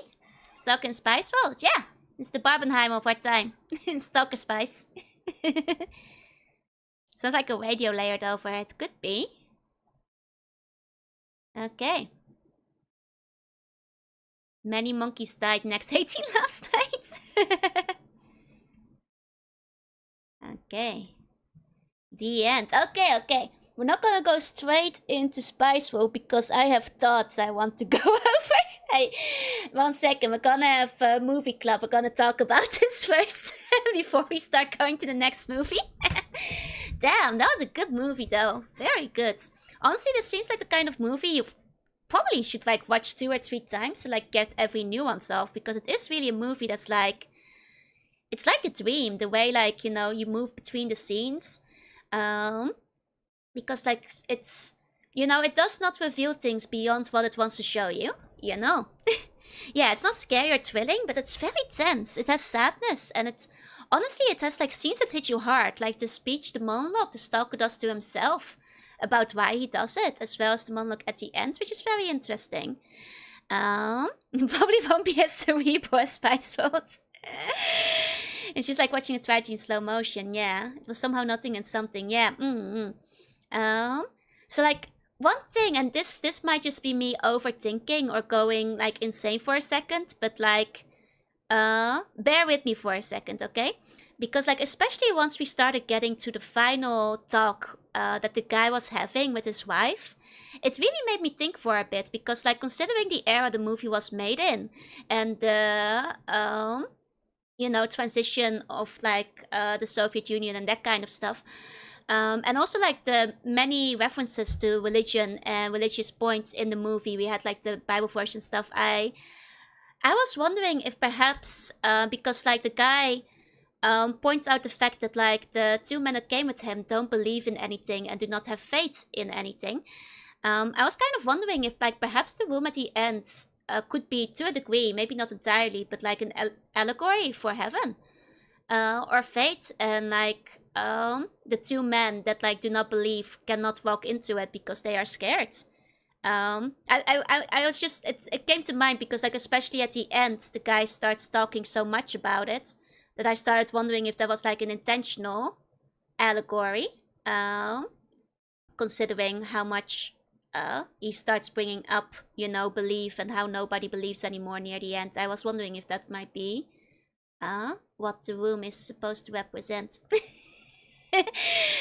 Stalker and Spice World, yeah. It's the Barbenheimer of our time. In Stalker Spice. Sounds like a radio layered over it. Could be. Okay. Many monkeys died next 18 last night. Okay. The end. Okay. We're not gonna go straight into Spice World because I have thoughts I want to go over. Hey, 1 second. We're gonna have a movie club. We're gonna talk about this first before we start going to the next movie. Damn, that was a good movie though. Very good. Honestly, this seems like the kind of movie you probably should like watch 2 or 3 times to like get every nuance off, because it is really a movie that's like, it's like a dream. The way like, you move between the scenes. Because like it's it does not reveal things beyond what it wants to show you, you know. Yeah, it's not scary or thrilling, but it's very tense. It has sadness, and honestly, it has like scenes that hit you hard, like the speech, the monologue the Stalker does to himself about why he does it, as well as the monologue at the end, which is very interesting. Probably won't be as cerebral as Spice World. It's just like watching a tragedy in slow motion. Yeah, it was somehow nothing and something. Yeah. So like one thing, and this might just be me overthinking or going like insane for a second, but like, bear with me for a second, okay? Because like especially once we started getting to the final talk that the guy was having with his wife, it really made me think for a bit, because like considering the era the movie was made in, and the transition of like the Soviet Union and that kind of stuff, and also like the many references to religion and religious points in the movie. We had like the Bible version stuff. I was wondering if perhaps because like the guy points out the fact that like the two men that came with him don't believe in anything and do not have faith in anything. I was kind of wondering if like perhaps the room at the end could be, to a degree, maybe not entirely, but like an allegory for heaven or fate, and like the two men that like do not believe cannot walk into it because they are scared. I was just, it came to mind because like especially at the end the guy starts talking so much about it that I started wondering if that was like an intentional allegory, considering how much he starts bringing up, belief and how nobody believes anymore near the end. I was wondering if that might be what the room is supposed to represent.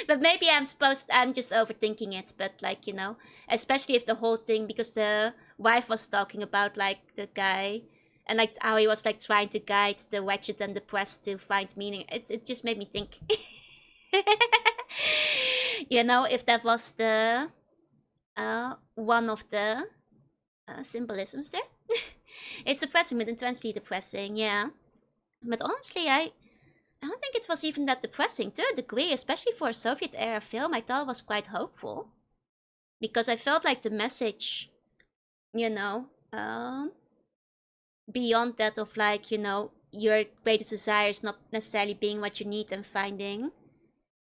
But maybe I'm just overthinking it, but like, especially if the whole thing, because the wife was talking about like the guy and like how he was like trying to guide the wretched and depressed to find meaning. It just made me think. If that was the one of the symbolisms there. It's depressing, but intensely depressing, yeah. But honestly, I don't think it was even that depressing, to a degree, especially for a Soviet era film. I thought it was quite hopeful, because I felt like the message, beyond that of like, your greatest desire is not necessarily being what you need and finding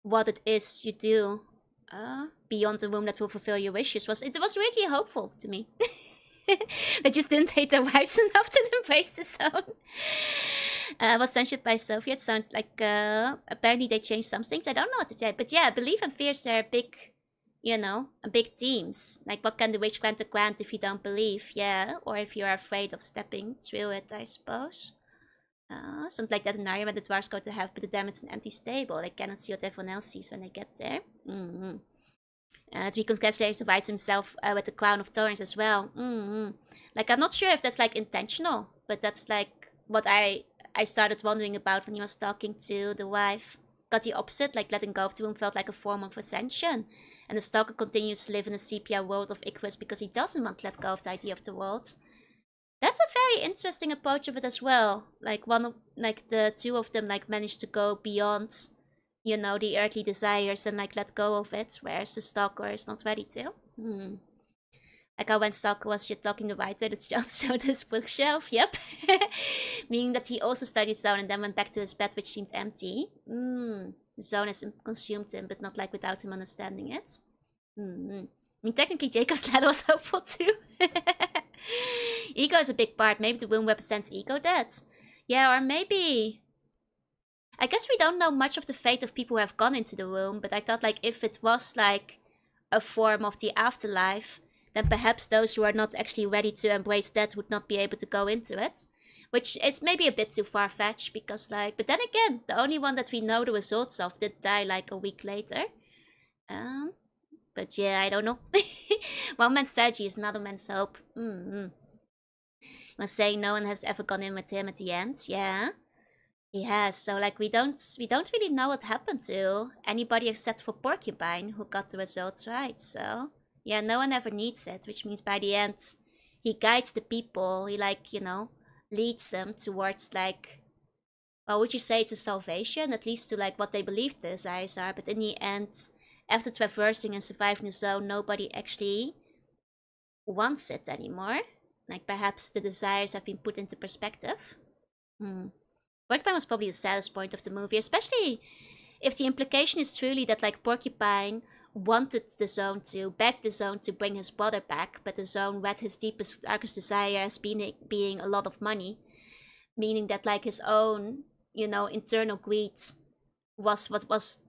what it is you do beyond the room that will fulfill your wishes, it was really hopeful to me. They just didn't hate their wives enough to embrace the zone. Was censored by Soviets. Sounds like apparently they changed some things. I don't know what to say, but yeah, belief and fears, they're big, big themes. Like, what can the wish grant if you don't believe? Yeah, or if you're afraid of stepping through it, I suppose. Something like that in Narnia, when the dwarves go to heaven, but to them it's an empty stable. They cannot see what everyone else sees when they get there. Three congratulations divides himself with the crown of thorns as well. Like, I'm not sure if that's like intentional, but that's like what I started wondering about when he was talking to the wife. Got the opposite, like letting go of the room felt like a form of ascension. And the Stalker continues to live in a sepia world of Icarus because he doesn't want to let go of the idea of the world. That's a very interesting approach of it as well. Like the two of them like managed to go beyond, the earthly desires and like let go of it, whereas the Stalker is not ready to. Like how when Stalker was shit talking the writer, that's John showed his bookshelf. Yep. Meaning that he also studied Zone and then went back to his bed, which seemed empty. The Zone has consumed him, but not like without him understanding it. I mean, technically Jacob's ladder was hopeful too. Ego is a big part. Maybe the room represents ego death. Yeah, or maybe... I guess we don't know much of the fate of people who have gone into the room, but I thought like if it was like a form of the afterlife, then perhaps those who are not actually ready to embrace death would not be able to go into it. Which is maybe a bit too far-fetched, because like... But then again, the only one that we know the results of did die like a week later. But yeah, I don't know. One man's strategy is another man's hope. Was saying no one has ever gone in with him at the end. Yeah, he has. So like we don't really know what happened to anybody except for Porcupine, who got the results right. So yeah, no one ever needs it, which means by the end he guides the people. He like, leads them towards like, well, would you say it's a salvation? At least to like what they believe the desires are. But in the end, after traversing and surviving the zone, nobody actually wants it anymore. Like perhaps the desires have been put into perspective. Porcupine was probably the saddest point of the movie, especially if the implication is truly that like Porcupine wanted the zone to beg the zone to bring his brother back, but the zone read his deepest, darkest desire as being a lot of money, meaning that like his own, internal greed was what was,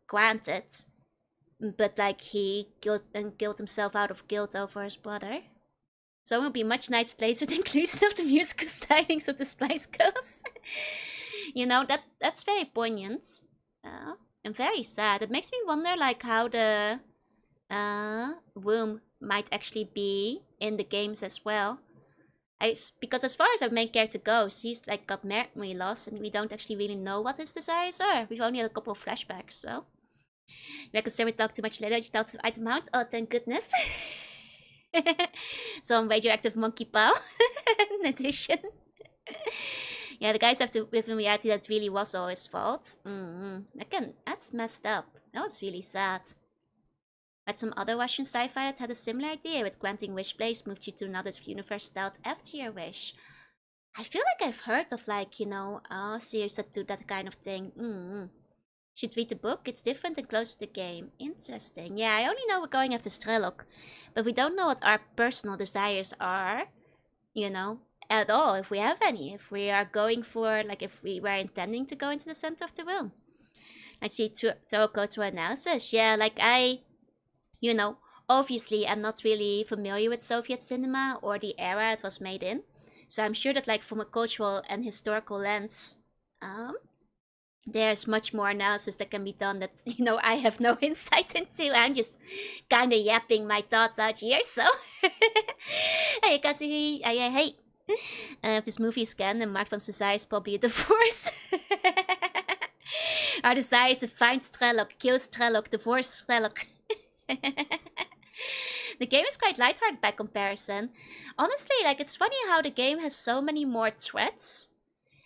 granted, but like he killed himself out of guilt over his brother. So it would be a much nicer place with inclusion of the musical stylings of the Spice Girls. That's very poignant. And very sad. It makes me wonder like how the room might actually be in the games as well. Because as far as our main character goes, he's like got memory loss and we don't actually really know what his desires are. We've only had a couple of flashbacks, so. You're concerned we talk too much later, you talk to item out? Oh, thank goodness. Some radioactive monkey paw in addition. Yeah, the guys have to live in reality that really was all his fault. Again, that's messed up. That was really sad. But some other Russian sci-fi that had a similar idea with granting wish place moved you to another universe styled after your wish. I feel like I've heard of like, series that do that kind of thing. Should read the book, it's different and close to the game. Interesting. Yeah, I only know we're going after Strelok, but we don't know what our personal desires are, at all, if we have any. If we are going for, like, if we were intending to go into the center of the room. I see go to analysis. Yeah, like obviously I'm not really familiar with Soviet cinema or the era it was made in. So I'm sure that, like, from a cultural and historical lens, there's much more analysis that can be done that, I have no insight into. I'm just kind of yapping my thoughts out here, so. Hey, Kasi, hey. If this movie is canon, then Mark van desire is probably a divorce. Our desire is to find Strelok, kill Strelok, divorce Strelok. The game is quite lighthearted by comparison. Honestly, like, it's funny how the game has so many more threats.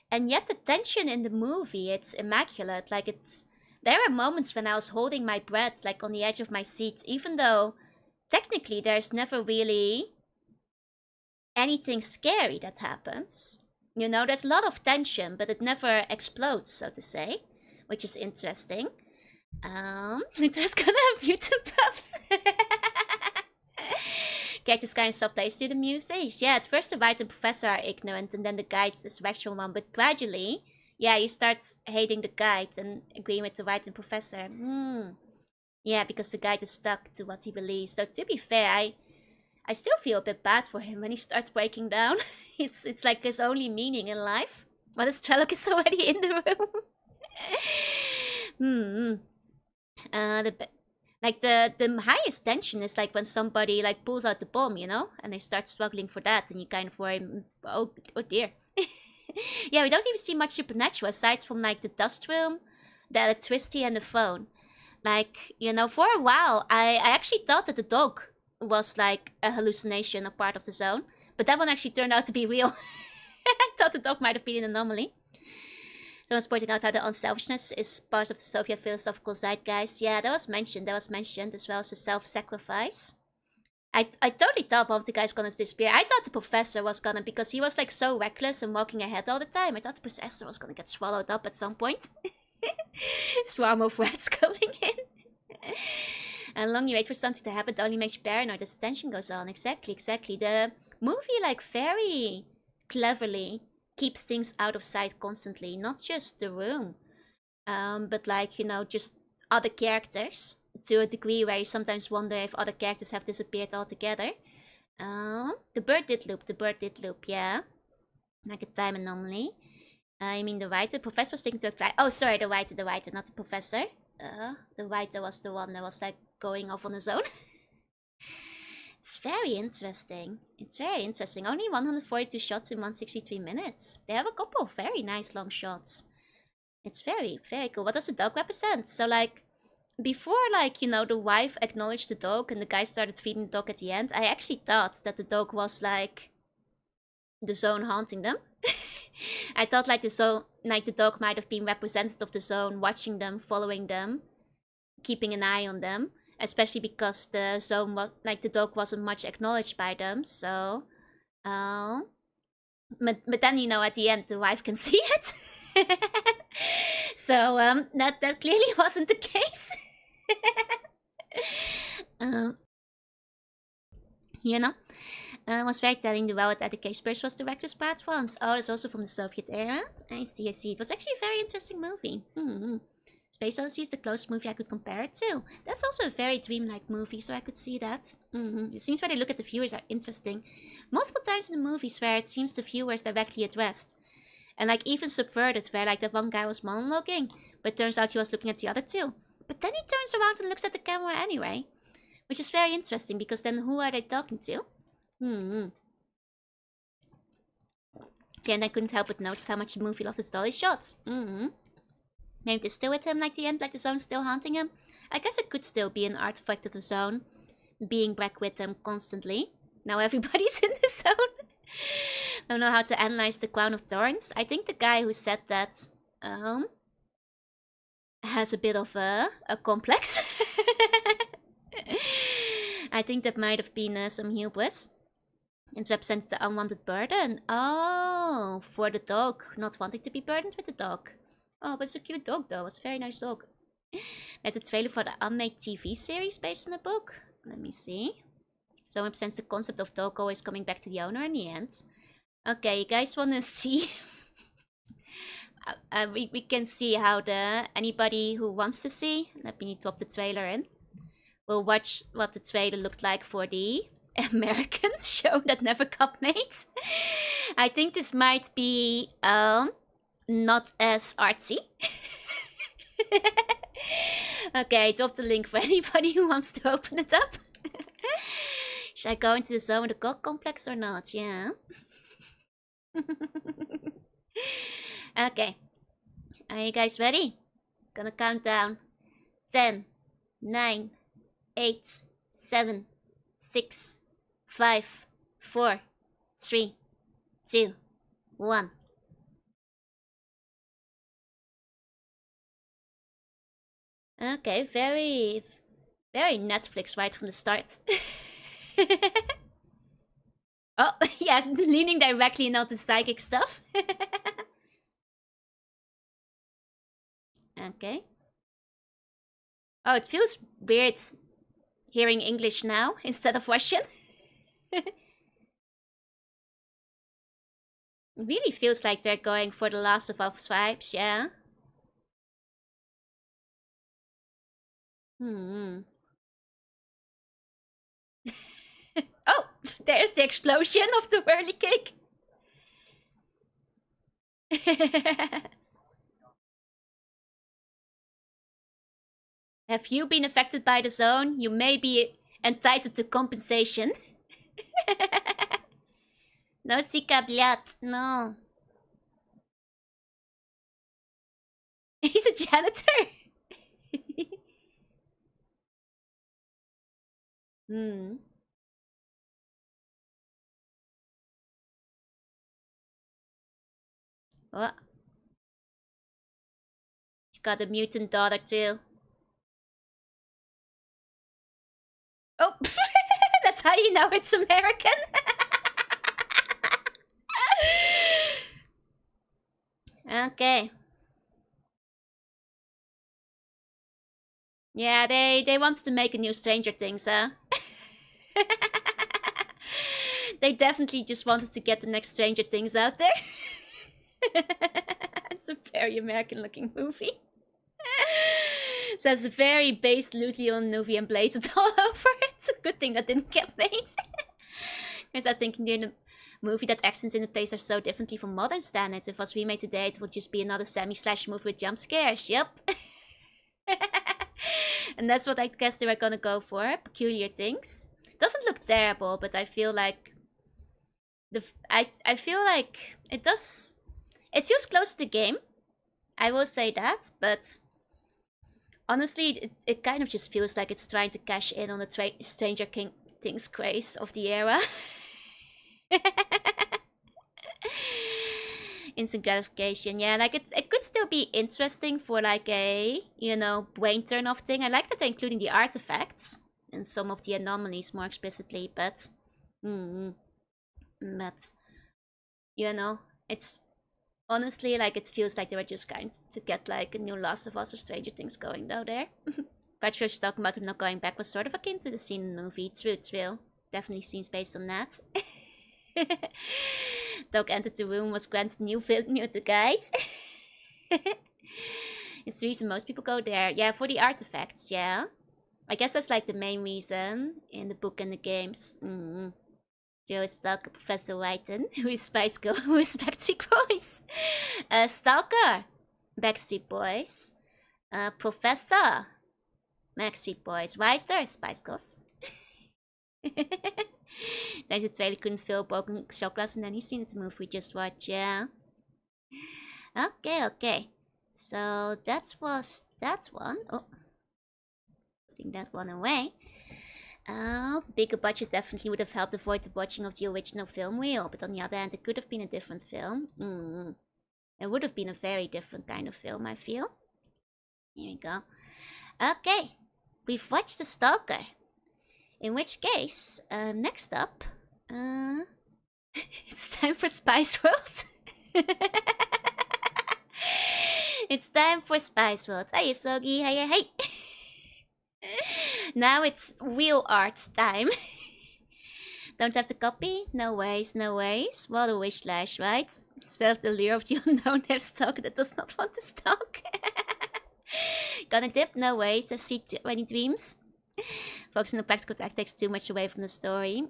And yet the tension in the movie, it's immaculate. Like, there are moments when I was holding my breath, like, on the edge of my seat, even though technically there's never really anything scary that happens. There's a lot of tension, but it never explodes, so to say, which is interesting. Just gonna have mutant pups. Characters kind of subplays to the music. Yeah, at first the White and Professor are ignorant, and then the guide's the sexual one, but gradually, yeah, you start hating the guide and agreeing with the White and Professor. Yeah, because the guide is stuck to what he believes. So to be fair, I still feel a bit bad for him when he starts breaking down. It's like his only meaning in life. What is Trelloc is already in the room. The highest tension is like when somebody like pulls out the bomb, and they start struggling for that, and you kind of worry, oh dear. Yeah, we don't even see much supernatural aside from like the dust room, the electricity, and the phone. Like, for a while, I actually thought that the dog was like a hallucination or part of the zone, but that one actually turned out to be real. I thought the dog might have been an anomaly. Someone's pointing out how the unselfishness is part of the Soviet philosophical zeitgeist. Yeah, that was mentioned as well as the self-sacrifice. I totally thought one of the guys was gonna disappear. I thought the professor was gonna, because he was like so reckless and walking ahead all the time. I thought the professor was gonna get swallowed up at some point. Swarm of rats coming in. And long you wait for something to happen, it only makes you paranoid as the tension goes on. Exactly. The movie, like, very cleverly keeps things out of sight constantly. Not just the room, but like, just other characters to a degree where you sometimes wonder if other characters have disappeared altogether. The bird did loop, yeah. Like a time anomaly. I mean the writer. Professor was taken to a client. Oh, sorry, the writer, not the professor. The writer was the one that was like going off on his own. It's very interesting. Only 142 shots in 163 minutes. They have a couple of very nice long shots. It's very, very cool. What does the dog represent? So, like, before, like, the wife acknowledged the dog and the guy started feeding the dog at the end, I actually thought that the dog was, like, the zone haunting them. I thought, like, the dog might have been representative of the zone, watching them, following them, keeping an eye on them, especially because the zone, like the dog, wasn't much acknowledged by them. So, but then at the end the wife can see it. So that clearly wasn't the case. Was very telling the well at the Spurs was director's part once. Oh, that's also from the Soviet era. I see. It was actually a very interesting movie. Space Odyssey is the closest movie I could compare it to. That's also a very dreamlike movie, so I could see that. The scenes where they look at the viewers are interesting. Multiple times in the movies where it seems the viewers directly addressed. And like even subverted, where like that one guy was monologuing, but turns out he was looking at the other two. But then he turns around and looks at the camera anyway. Which is very interesting, because then who are they talking to? And I couldn't help but notice how much the movie loved its dolly shots. Maybe they're still with him like the end, like the zone's still haunting him. I guess it could still be an artifact of the zone, being back with them constantly. Now everybody's in the zone. Don't know how to analyze the Crown of Thorns. I think the guy who said that has a bit of a complex. I think that might have been some hubris. It represents the unwanted burden. Oh, for the dog. Not wanting to be burdened with the dog. Oh, but it's a cute dog though. It's a very nice dog. There's a trailer for the unmade TV series based on the book. Let me see. So it represents the concept of dog always coming back to the owner in the end. Okay, you guys want to see? We can see how anybody who wants to see. Let me drop the trailer in. We'll watch what the trailer looked like for the American show that never got made. I think this might be not as artsy. Okay, I dropped the link for anybody who wants to open it up. Should I go into the zone with the god complex or not? Yeah. Okay. Are you guys ready? Gonna count down. 10, 9, 8, 7, 6, 5, 4, 3, 2, 1. Okay, very Netflix right from the start. Oh, yeah, leaning directly into the psychic stuff. Okay. Oh, it feels weird hearing English now instead of Russian. It really feels like they're going for the Last of Us vibes, yeah. Oh, there's the explosion of the whirly cake. Have you been affected by the zone? You may be entitled to compensation. No, Sika Blyat, no. He's a janitor. What? He's got a mutant daughter too. Oh, that's how you know it's American. Okay. Yeah, they want to make a new Stranger Things, huh? They definitely just wanted to get the next Stranger Things out there. It's a very American-looking movie. So it's very based loosely on the movie and blaze it all over. It's a good thing that didn't get made. Because I think in the movie that actions in the place are so differently from modern standards. If it was remade today, it would just be another semi-slash movie with jump scares. Yep. And that's what I guess they were gonna go for. Peculiar things. Doesn't look terrible, but I feel like I feel like it does. It feels close to the game. I will say that, but honestly, it kind of just feels like it's trying to cash in on the Stranger Things craze of the era. Instant gratification. Yeah, like it could still be interesting for like a, you know, brain turn off thing. I like that they're including the artifacts and some of the anomalies more explicitly, but but you know, it's honestly like it feels like they were just kind to get like a new Last of Us or Stranger Things going though there. But just talking about him not going back was sort of akin to the scene in the movie. True. Definitely seems based on that. Dog entered the room, was granted new to guide. It's the reason most people go there. Yeah, for the artifacts, yeah. I guess that's like the main reason in the book and the games. Joe is Stalker, Professor Whiten, who is Spice Girl, who is Backstreet Boys. Stalker, Backstreet Boys. Professor, Backstreet Boys. Writer, Spice Girls. Tijdens de trailer couldn't veel broken shotglass and then he's seen the movie we just watched, yeah. Okay. So that was that one. Oh, putting that one away. Bigger budget definitely would have helped avoid the watching of the original film reel, but on the other hand, it could have been a different film. It would have been a very different kind of film, I feel. Here we go. Okay, we've watched The Stalker. In which case, next up, it's time for Spice World. It's time for Spice World. Hey, Sogi, hey. Now it's real art time. Don't have to copy? No ways. What a wish lash, right? Serve the lure of the unknown have stalker that does not want to stalk. Gonna dip? No ways. I've seen 20 dreams. Focusing on the practical act takes too much away from the story.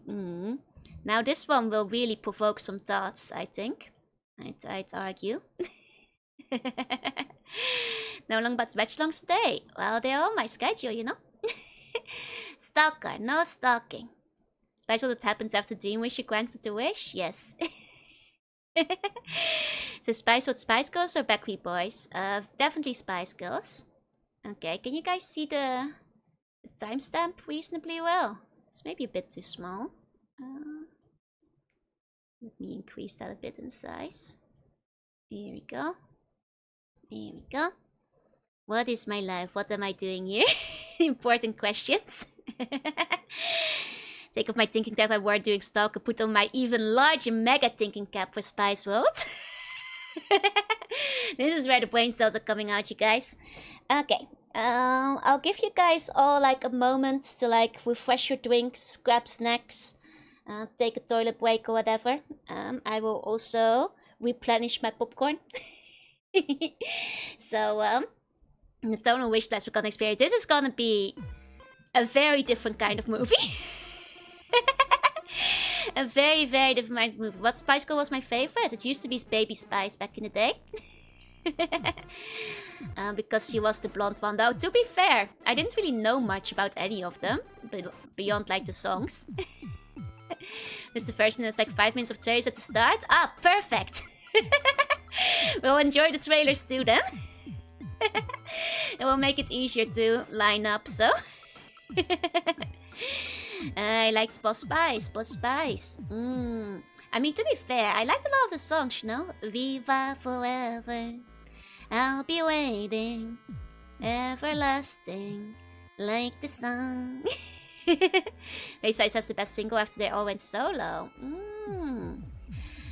Now this one will really provoke some thoughts, I think. I'd argue. No long but Watchalongs today. Well, they're on my schedule, you know. Stalker, no stalking. Special that happens after Dream Wish you granted the wish? Yes. So Spice Girls or Backstreet Boys? Definitely Spice Girls. Okay, can you guys see the timestamp reasonably well? It's maybe a bit too small. Let me increase that a bit in size. Here we go. What is my life? What am I doing here? Important questions. Take off my thinking cap I wore doing Stalker. Put on my even larger mega thinking cap for Spice World. This is where the brain cells are coming out, you guys. Okay. I'll give you guys all like a moment to like refresh your drinks, grab snacks, take a toilet break or whatever. I will also replenish my popcorn. So, the tonal wish list we're gonna experience. This is gonna be a very different kind of movie. A very, very different kind of movie. What Spice Girl was my favorite? It used to be Baby Spice back in the day. Because she was the blonde one. Though, to be fair, I didn't really know much about any of them, beyond like the songs. This is the version that's like 5 minutes of trailers at the start. Ah, perfect! We'll enjoy the trailers too then. It will make it easier to line up, so. I liked Boss Spice. I mean, to be fair, I liked a lot of the songs, you know? Viva forever, I'll be waiting, everlasting, like the sun. Baby Spice has the best single after they all went solo.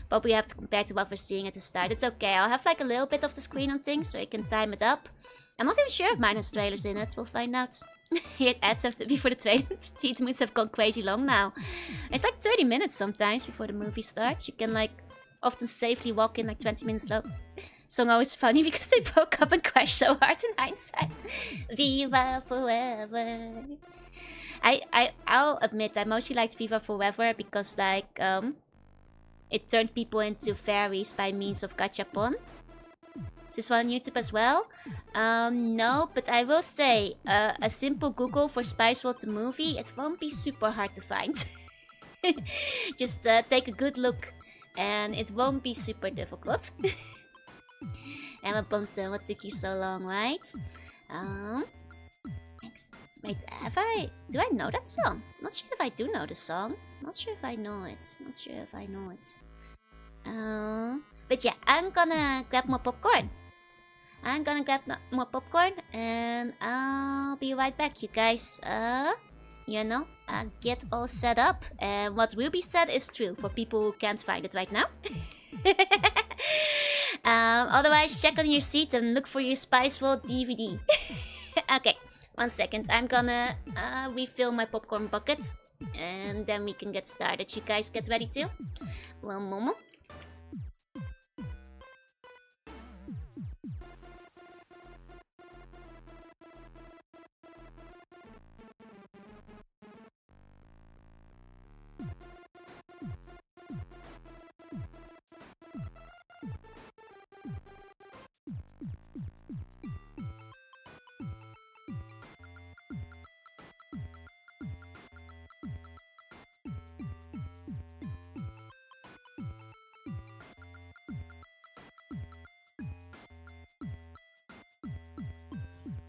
But we have to compare to what we're seeing at the start. It's okay, I'll have like a little bit of the screen on things so you can time it up. I'm not even sure if mine has trailers in it, we'll find out. Here it adds up before the trailer. The movies have gone crazy long now. It's like 30 minutes sometimes before the movie starts. You can like often safely walk in like 20 minutes low. Song always funny because they broke up and crashed so hard in hindsight. Viva forever. I'll admit I mostly liked Viva Forever because like it turned people into fairies by means of gachapon. This one on YouTube as well? No, but I will say, a simple Google for Spice World the movie, it won't be super hard to find. Just take a good look, and it won't be super difficult. Emma Bunton, what took you so long, right? Next. Wait, do I know that song? Not sure if I do know the song. Not sure if I know it. But yeah, I'm gonna grab more popcorn. And I'll be right back, you guys. Get all set up. And what will be said is true for people who can't find it right now. Otherwise, check on your seat and look for your Spice World DVD. Okay, 1 second. I'm gonna refill my popcorn buckets. And then we can get started. You guys get ready too? 1 moment.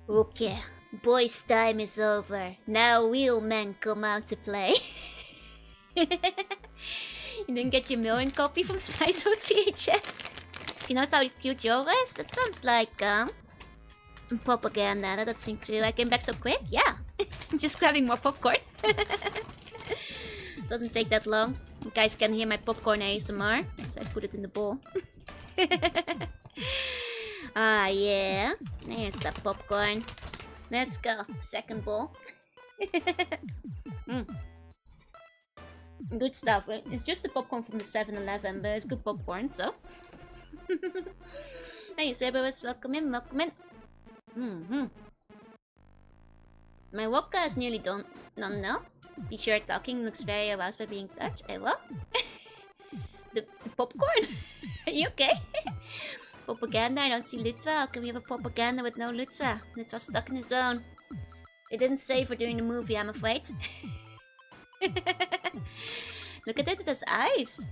Okay, boys' time is over. Now real men come out to play. You didn't get your million copy from Spice World VHS? You know how cute Joe is? That sounds like, propaganda. That doesn't true. I came back so quick? Yeah. Just grabbing more popcorn. Doesn't take that long. You guys can hear my popcorn ASMR as I put it in the bowl. Ah, yeah. There's the popcorn. Let's go. Second bowl. Good stuff. It's just the popcorn from the 7-Eleven, but it's good popcorn, so. Hey, Cerberus, welcome in, welcome in. My vodka is nearly done now. Be sure talking looks very aroused by being touched. What? the popcorn? Are you okay? Propaganda, I don't see Lutra. How can we have a propaganda with no Lutra? Lutra's stuck in his zone. It didn't save her during the movie, I'm afraid. Look at it, it has eyes.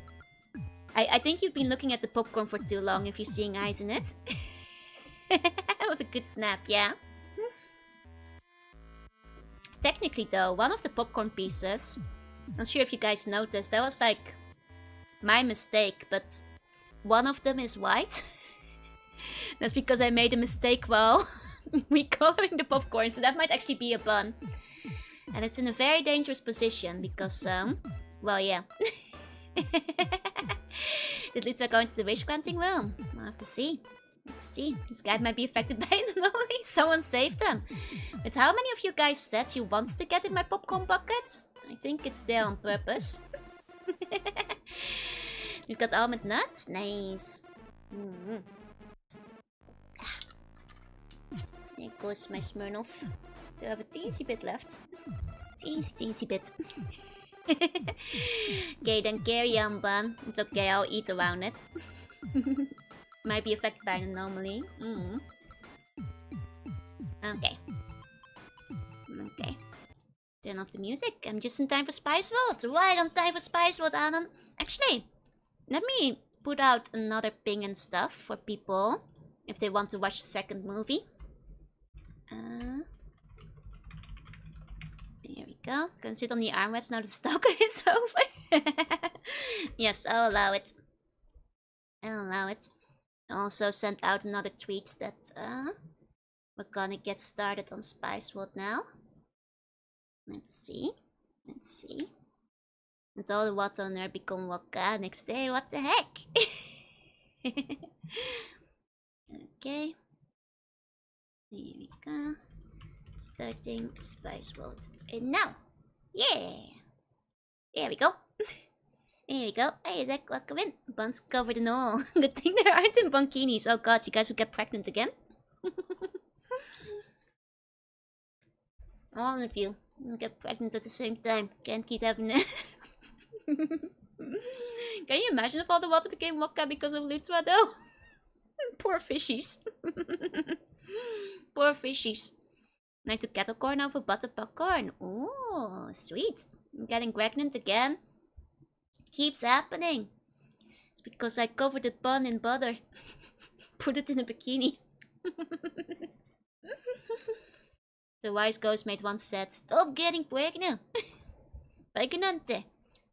I think you've been looking at the popcorn for too long if you're seeing eyes in it. That was a good snap, yeah. Technically though, one of the popcorn pieces, not sure if you guys noticed, that was like my mistake, but one of them is white. That's because I made a mistake while recoloring the popcorn, so that might actually be a bun. And it's in a very dangerous position because, well, yeah. Did Lutra go into the wish granting room? I'll have to see. This guy might be affected by an anomaly. Someone saved him. But how many of you guys said you wanted to get in my popcorn bucket? I think it's there on purpose. You got almond nuts? Nice. There goes my Smirnoff. Still have a teensy bit left. Teensy bit. Okay, then carry on, bun. It's okay, I'll eat around it. Might be affected by an anomaly. Okay. Turn off the music. I'm just in time for Spice World. Right on time for Spice World, Anon. Actually, let me put out another ping and stuff for people if they want to watch the second movie. There we go. Gonna sit on the armrest now that Stalker is over. Yes, I'll allow it. Also sent out another tweet that we're gonna get started on Spice World now. Let's see. And all the water on there become Waka next day. What the heck? Okay. Here we go. Starting Spice World. And now. Yeah. There we go. Hey, Zach, welcome in. Buns covered in all. Good thing there aren't in bunkinis. Oh god, you guys will get pregnant again. All of you will get pregnant at the same time. Can't keep having it. Can you imagine if all the water became vodka because of Lutra though? Poor fishies. Poor fishies. Like to kettle corn over butter popcorn. Oh, sweet. I'm getting pregnant again. Keeps happening. It's because I covered the bun in butter. Put it in a bikini. The wise ghost mate once said, "Stop getting pregnant." Pregnante.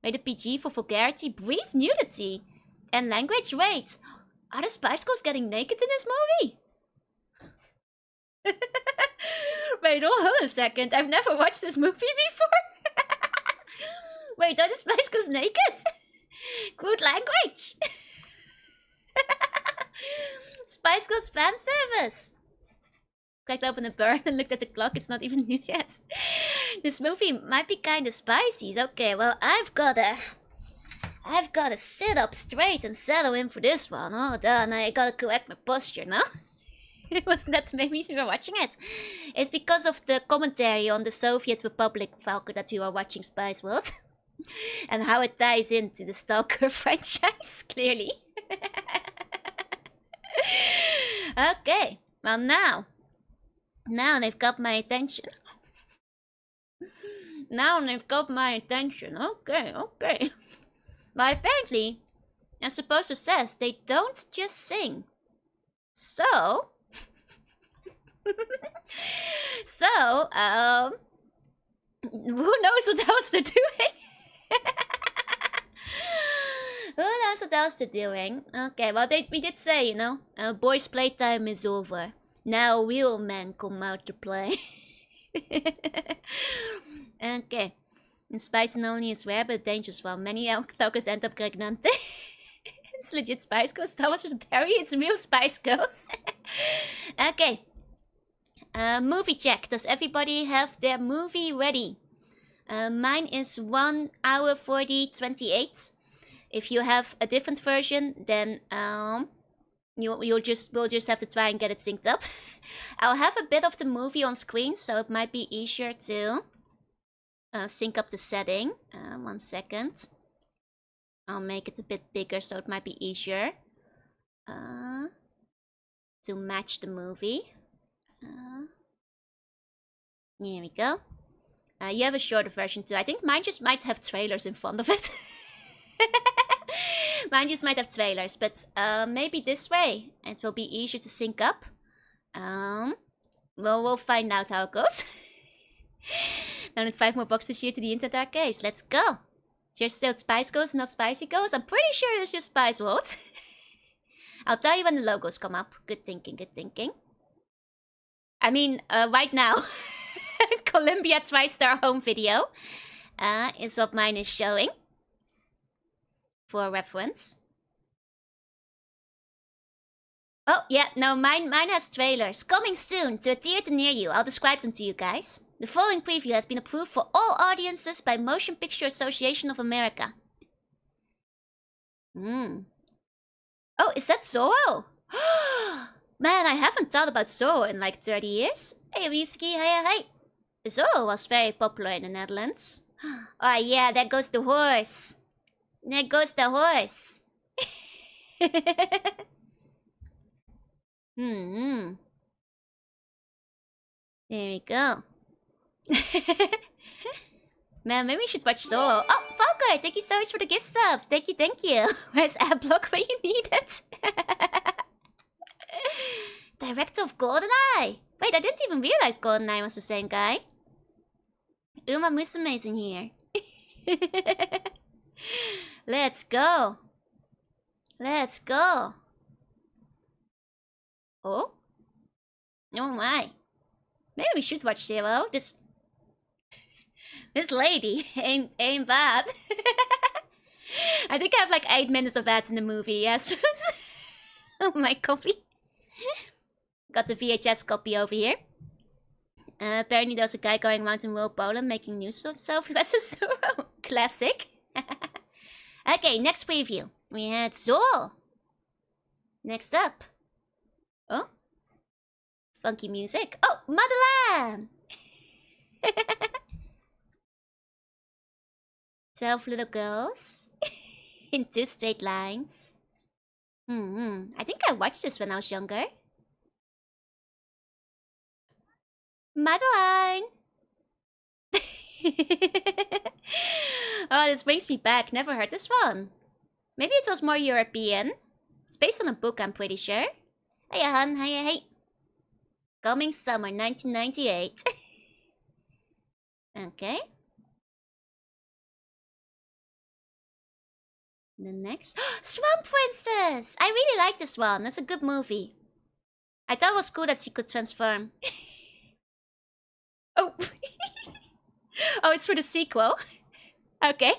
Made a PG for vulgarity, brief nudity, and language. Wait, Are the Spice Girls getting naked in this movie? Wait, hold on a second. I've never watched this movie before. Wait, are the Spice Girls naked? Good language. Spice Girls fan service. Cracked open a burn and looked at the clock. It's not even news yet. This movie might be kind of spicy. Okay, well, I've gotta sit up straight and settle in for this one. Hold on, I gotta correct my posture now. It wasn't that maybe we were watching it. It's because of the commentary on the Soviet Republic Falcon that we were watching Spice World. And how it ties into the Stalker franchise, clearly. Okay, well now they've got my attention. Okay. Well, apparently, as the poster says, they don't just sing. So, who knows what else they're doing? Who knows what else they're doing? Okay, well, we did say, you know, boys' playtime is over. Now real men come out to play. Okay. And spicing only is rare but dangerous one. Many stalkers end up pregnant. It's legit Spice Girls. That was just Barry. It's real Spice Girls. Okay. Movie check. Does everybody have their movie ready? Mine is 1 hour 40:28. If you have a different version, then we'll just have to try and get it synced up. I'll have a bit of the movie on screen, so it might be easier to sync up the setting. 1 second. I'll make it a bit bigger, so it might be easier to match the movie. Here we go. You have a shorter version too. I think mine just might have trailers in front of it. Mine just might have trailers, but maybe this way it will be easier to sync up. Well, we'll find out how it goes. Now it's 5 more boxes here to the Internet Archives. Let's go. Just still Spice Girls, not Spicy Girls. I'm pretty sure it's just Spice World. I'll tell you when the logos come up. Good thinking, good thinking. I mean, right now, Columbia TriStar home video is what mine is showing. For reference. Oh, yeah, no, mine has trailers. Coming soon to a theater near you. I'll describe them to you guys. The following preview has been approved for all audiences by Motion Picture Association of America. Oh, is that Zorro? Man, I haven't thought about Zorro in like 30 years. Hey, Risky, hey. Zorro was very popular in the Netherlands. Oh yeah, there goes the horse. There goes the horse. There we go. Man, maybe we should watch Zorro. Oh, Falker, thank you so much for the gift subs. Thank you. Where's Adblock when you need it? Director of GoldenEye. Wait, I didn't even realize GoldenEye was the same guy. Uma Musume's in here. Let's go. Let's go. Oh? Oh my. Maybe we should watch Zero. This lady ain't bad. I think I have like 8 minutes of ads in the movie, yes. Oh my copy. Got the VHS copy over here. Apparently there's a guy going around in rural Poland making news of himself. That's a Zorro. Classic. Okay, next preview. We had Zorro. Next up. Oh? Funky music. Oh, Madeleine! 12 little girls. In 2 straight lines. I think I watched this when I was younger. Madeline! Oh, this brings me back. Never heard this one. Maybe it was more European. It's based on a book, I'm pretty sure. Hey, hun. Hey. Coming summer 1998. Okay. The next... Swamp Princess! I really like this one. That's a good movie. I thought it was cool that she could transform. Oh. Oh, it's for the sequel. Okay.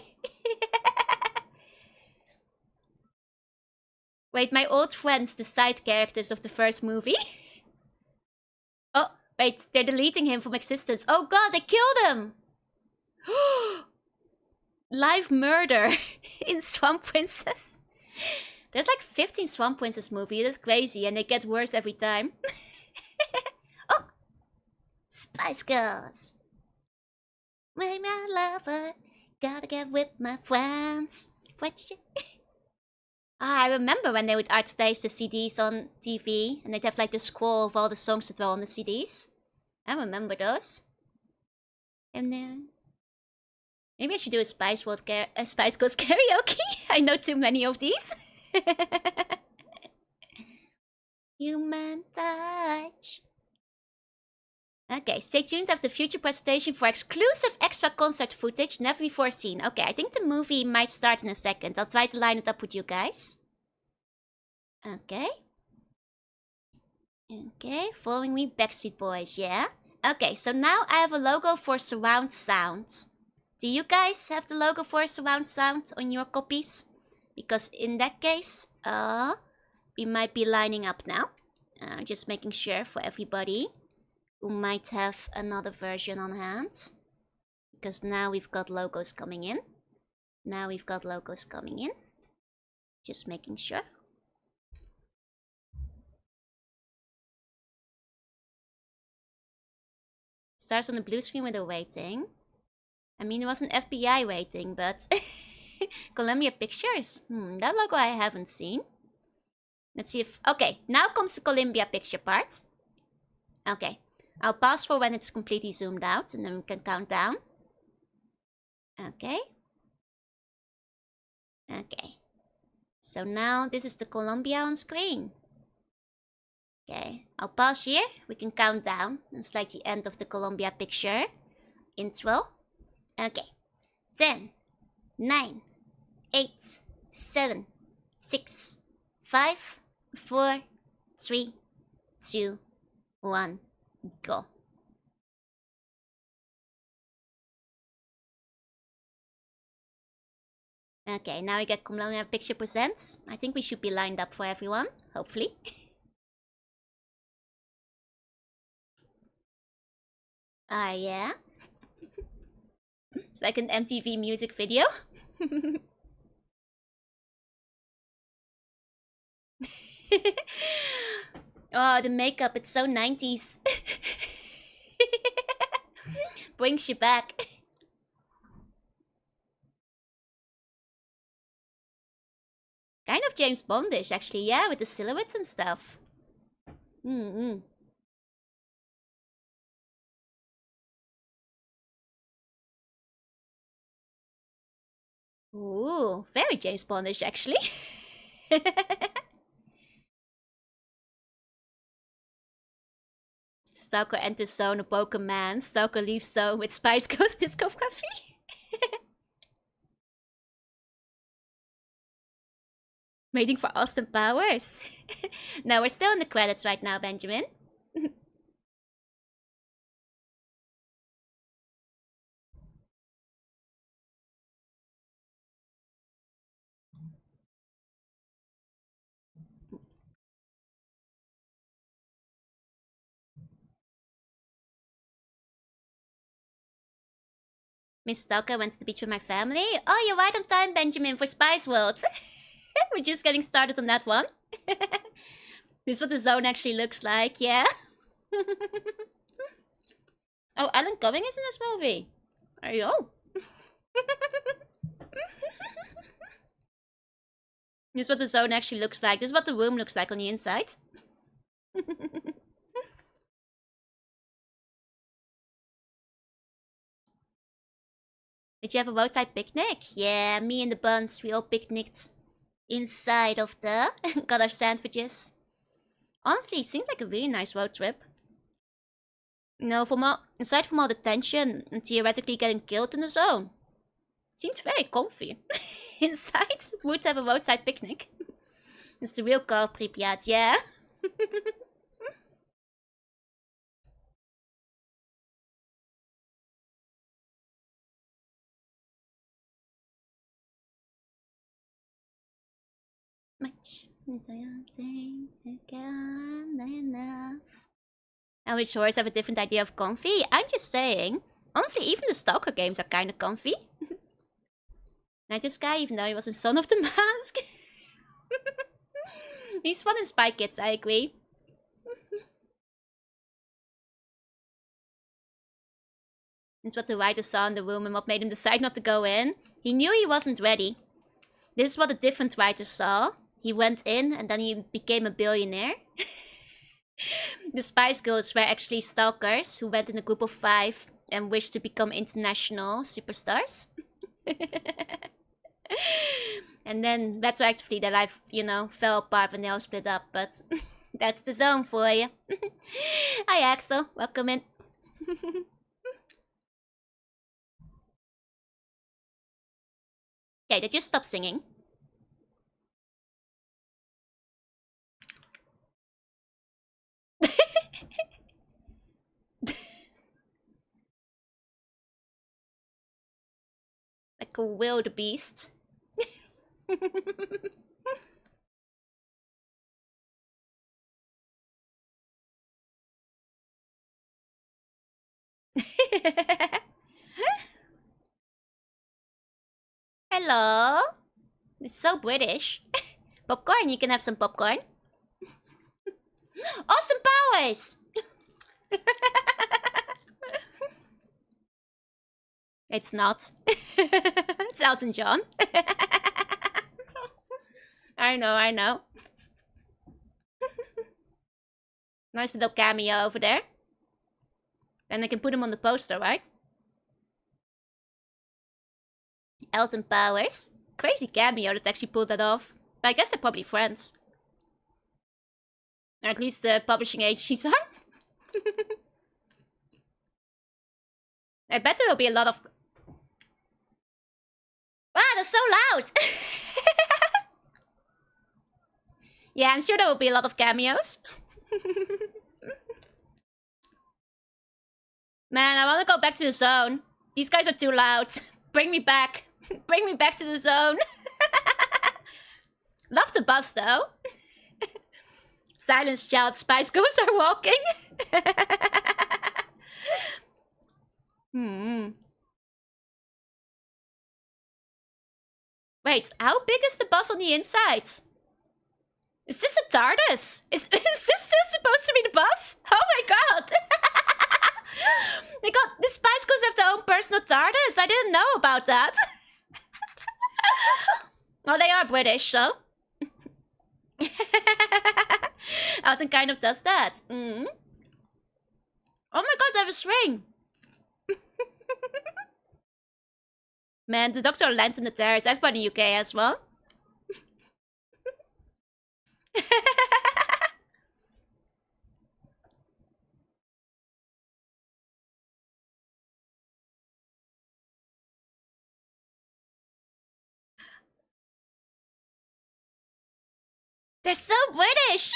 Wait, my old friends, the side characters of the first movie. Oh, wait, they're deleting him from existence. Oh god, they killed him! Live murder in Swamp Princess. There's like 15 Swamp Princess movies. That's crazy, and they get worse every time. Oh! Spice Girls! With my lover, gotta get with my friends. What you... I remember when they would advertise the CDs on TV, and they'd have like the scroll of all the songs that were on the CDs. I remember those. And then... Maybe I should do a Spice Girls karaoke. I know too many of these. Human touch. Okay, stay tuned after the future presentation for exclusive extra concert footage never before seen. Okay, I think the movie might start in a second. I'll try to line it up with you guys. Okay. Okay, following me, Backstreet Boys, yeah? Okay, so now I have a logo for surround sound. Do you guys have the logo for surround sound on your copies? Because in that case, we might be lining up now. Just making sure for everybody who might have another version on hand. Because now we've got logos coming in. Just making sure. Starts on the blue screen with a rating. I mean, it was an FBI rating, but... Columbia Pictures? That logo I haven't seen. Let's see if... Okay, now comes the Columbia Picture part. Okay, I'll pause for when it's completely zoomed out, and then we can count down. Okay. Okay. So now this is the Columbia on screen. Okay, I'll pause here. We can count down. It's like the end of the Columbia Picture intro. Okay. 10, 9, 8, 7, 6, 5, 4, 3, 2, 1, go. Okay, now we get Columbia Picture Presents. I think we should be lined up for everyone, hopefully. Yeah. It's like an MTV music video. Oh, the makeup, it's so 90s. Brings you back. Kind of James Bondish, actually, yeah, with the silhouettes and stuff. Ooh, very James Bondish, actually. Stalker enters zone, a Pokemon. Stalker leaves zone with Spice Girls discography. Waiting for Austin Powers. No, we're still in the credits right now, Benjamin. Miss Stalker went to the beach with my family. Oh, you're right on time, Benjamin, for Spice World. We're just getting started on that one. This is what the zone actually looks like, yeah? Oh, Alan Cumming is in this movie. Oh. This is what the zone actually looks like. This is what the room looks like on the inside. Did you have a roadside picnic? Yeah, me and the buns, we all picnicked inside of the... got our sandwiches. Honestly, it seemed like a really nice road trip. You know, aside from all the tension and theoretically getting killed in the zone. Seems very comfy. Inside, would have a roadside picnic. It's the real car of Pripyat, yeah. Much enough. And which horse have a different idea of comfy? I'm just saying. Honestly, even the Stalker games are kind of comfy. Not this guy, even though he was a son of the mask. He's fun in Spy Kids, I agree. It's what the writer saw in the room and what made him decide not to go in. He knew he wasn't ready. This is what a different writer saw. He went in and then he became a billionaire. The Spice Girls were actually stalkers who went in a group of 5 and wished to become international superstars. And then retroactively their life, you know, fell apart when they all split up, but that's the zone for you. Hi Axel, welcome in. Okay, they just stopped singing. Like a wildebeest. Hello. It's so British. Popcorn, you can have some popcorn. Awesome powers! It's not. It's Elton John. I know, I know. Nice little cameo over there. And I can put him on the poster, right? Elton Powers. Crazy cameo that actually pulled that off. But I guess they're probably friends. Or at least the publishing agencies are. I bet there will be a lot of... Wow, that's so loud! Yeah, I'm sure there will be a lot of cameos. Man, I want to go back to the zone. These guys are too loud. Bring me back. Bring me back to the zone. Love the bus, though. Silence, child. Spice Girls are walking. Wait, how big is the bus on the inside? Is this a TARDIS? Is this still supposed to be the bus? Oh my god! The Spice Girls have their own personal TARDIS. I didn't know about that. Well, they are British, so. Elton kind of does that. Oh my god, they have a string. Man, the Doctor Land in the Terrace. Everybody in the UK as well. They're so British!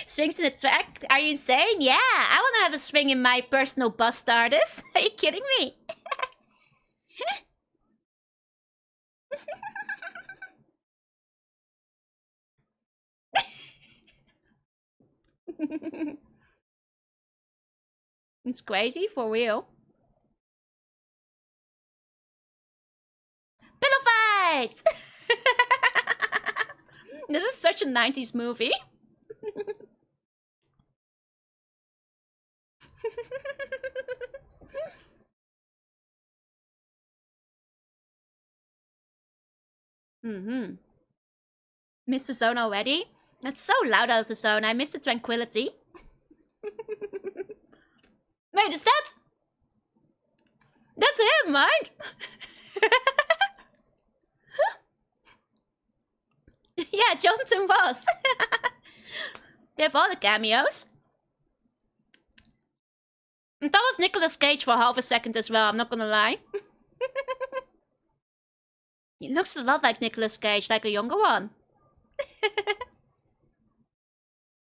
Swings in the track? Are you insane? Yeah, I want to have a swing in my personal bus TARDIS. Are you kidding me? It's crazy, for real. Pillow fight! This is such a 90s movie. Missed the zone already? That's so loud out of the zone. I missed the tranquility. Wait, is that? That's him, right? Yeah, Jonathan was. They have all the cameos. And that was Nicolas Cage for half a second as well, I'm not gonna lie. He looks a lot like Nicolas Cage, like a younger one.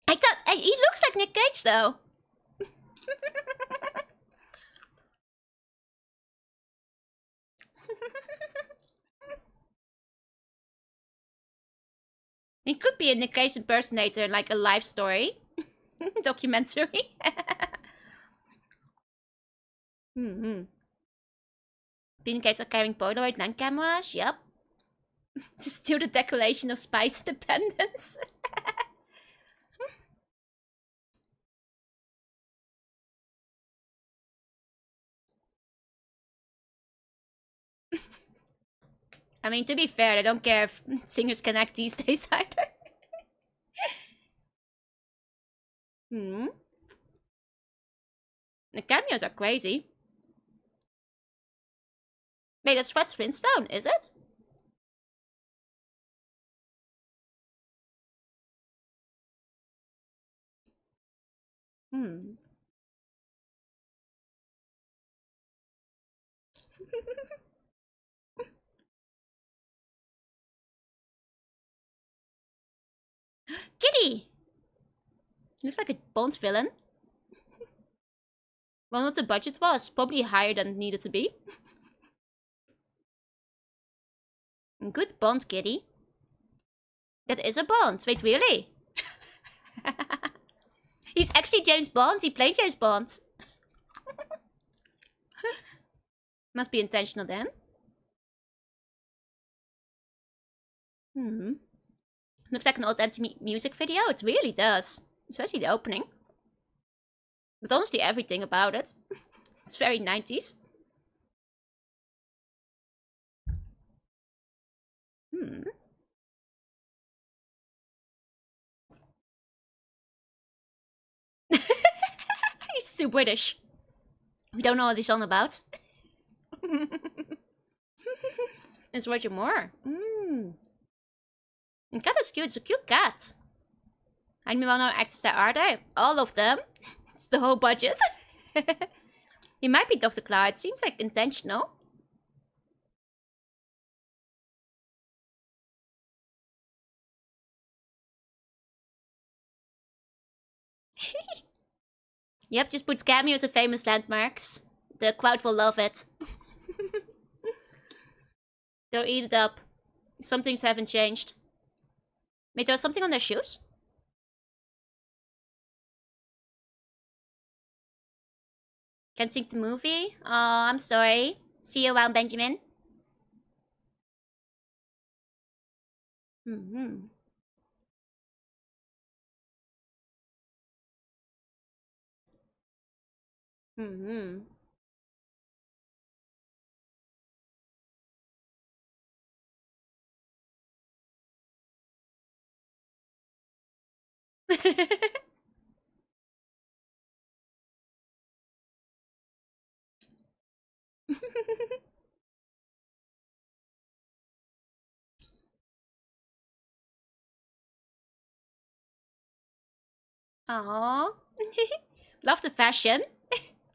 I thought he looks like Nick Cage though. He could be a Nick Cage impersonator in like a life story. Documentary. Bean Gates are carrying Polaroid land cameras, yep. To steal the decoration of Spice Independence. I mean, to be fair, I don't care if singers can act these days either. The cameos are crazy. Wait, that's Fred Flintstone, is it? Kitty! Looks like a Bond villain. Well, what the budget was. Probably higher than it needed to be. Good Bond, Kitty. That is a Bond. Wait, really? He's actually James Bond. He played James Bond. Must be intentional then. Looks like an old empty music video. It really does. Especially the opening. But honestly, everything about it. It's very 90s. He's too British. We don't know what he's on about. It's Roger Moore. And cat is cute. It's a cute cat. How many well-known actors there are there? All of them. It's the whole budget. He might be Dr. Claw. It seems like intentional. Yep, just put cameos of famous landmarks. The crowd will love it. They'll eat it up. Some things haven't changed. Wait, there was something on their shoes? Can't sing the movie? Oh, I'm sorry. See you around, Benjamin. Aww. Love the fashion.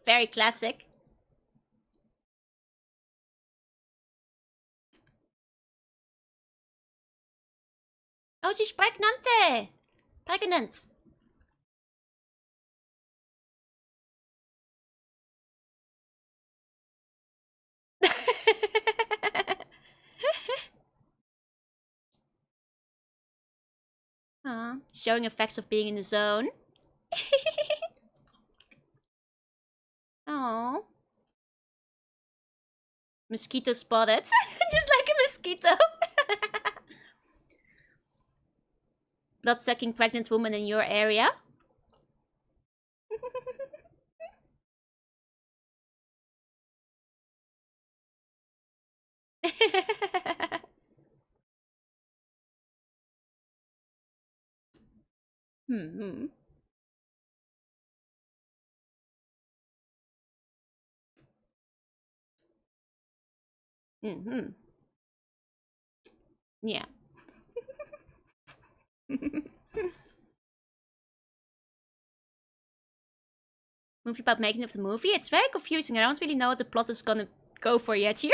Very classic. Oh, she's pregnant. Pregnant. Showing effects of being in the zone. Oh. Mosquito spotted. Just like a mosquito. Blood-sucking pregnant woman in your area. Yeah. Movie about making of the movie. It's very confusing. I don't really know what the plot is gonna go for yet here.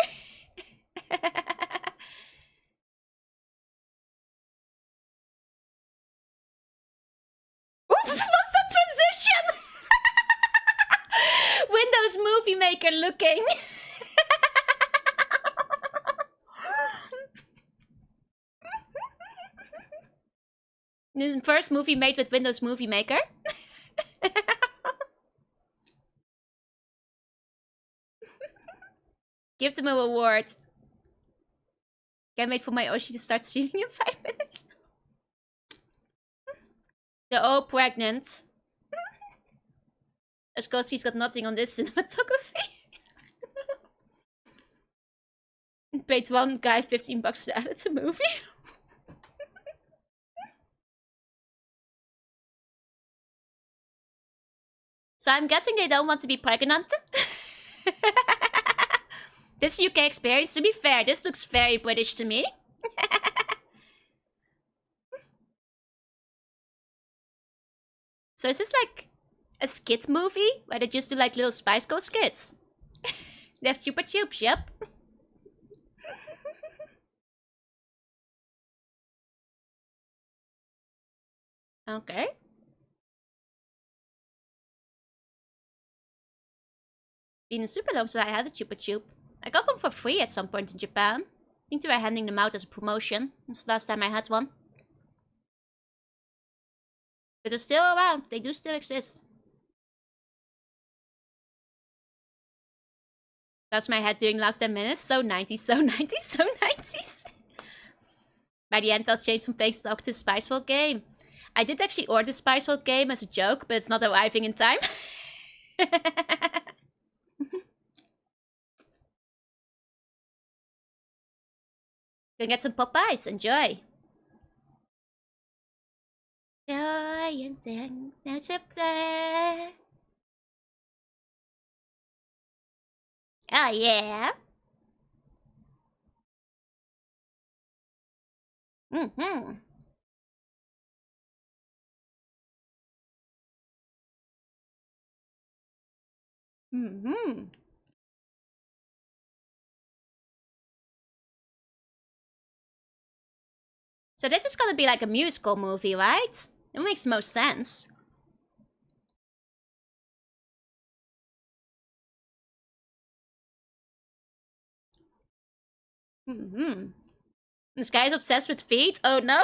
What's that transition? Windows Movie Maker looking. This is the first movie made with Windows Movie Maker. Give them an award. Can't wait for my Oshi to start streaming in 5 minutes. They're all pregnant. That's because she's got nothing on this cinematography. Paid one guy $15 to edit a movie. So I'm guessing they don't want to be pregnant. This UK experience, to be fair, this looks very British to me. So is this like a skit movie where they just do like little Spice Girl skits? They have Chupa Chups, yep. Okay. Been super long since I had a Chupa Chup. I got one for free at some point in Japan. I think they were handing them out as a promotion. That's the last time I had one. But they're still around. They do still exist. That's my head doing last 10 minutes. So 90s, so 90s, so 90s. By the end, I'll change from playing Stalker to Spice World game. I did actually order the Spice World game as a joke, but it's not arriving in time. Go get some Popeyes. Enjoy. Joy and oh yeah. Mm-hmm. Mm-hmm. So this is gonna be like a musical movie, right? It makes most sense. Mm-hmm. This guy's obsessed with feet? Oh no?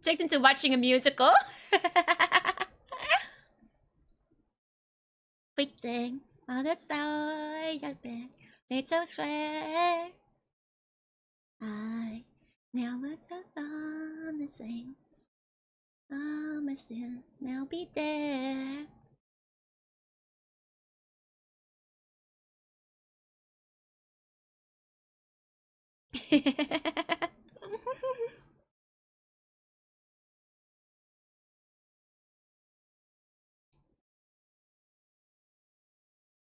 Tricked into watching a musical? Waiting on the side of the little train. I never turn on the same. I still now be there.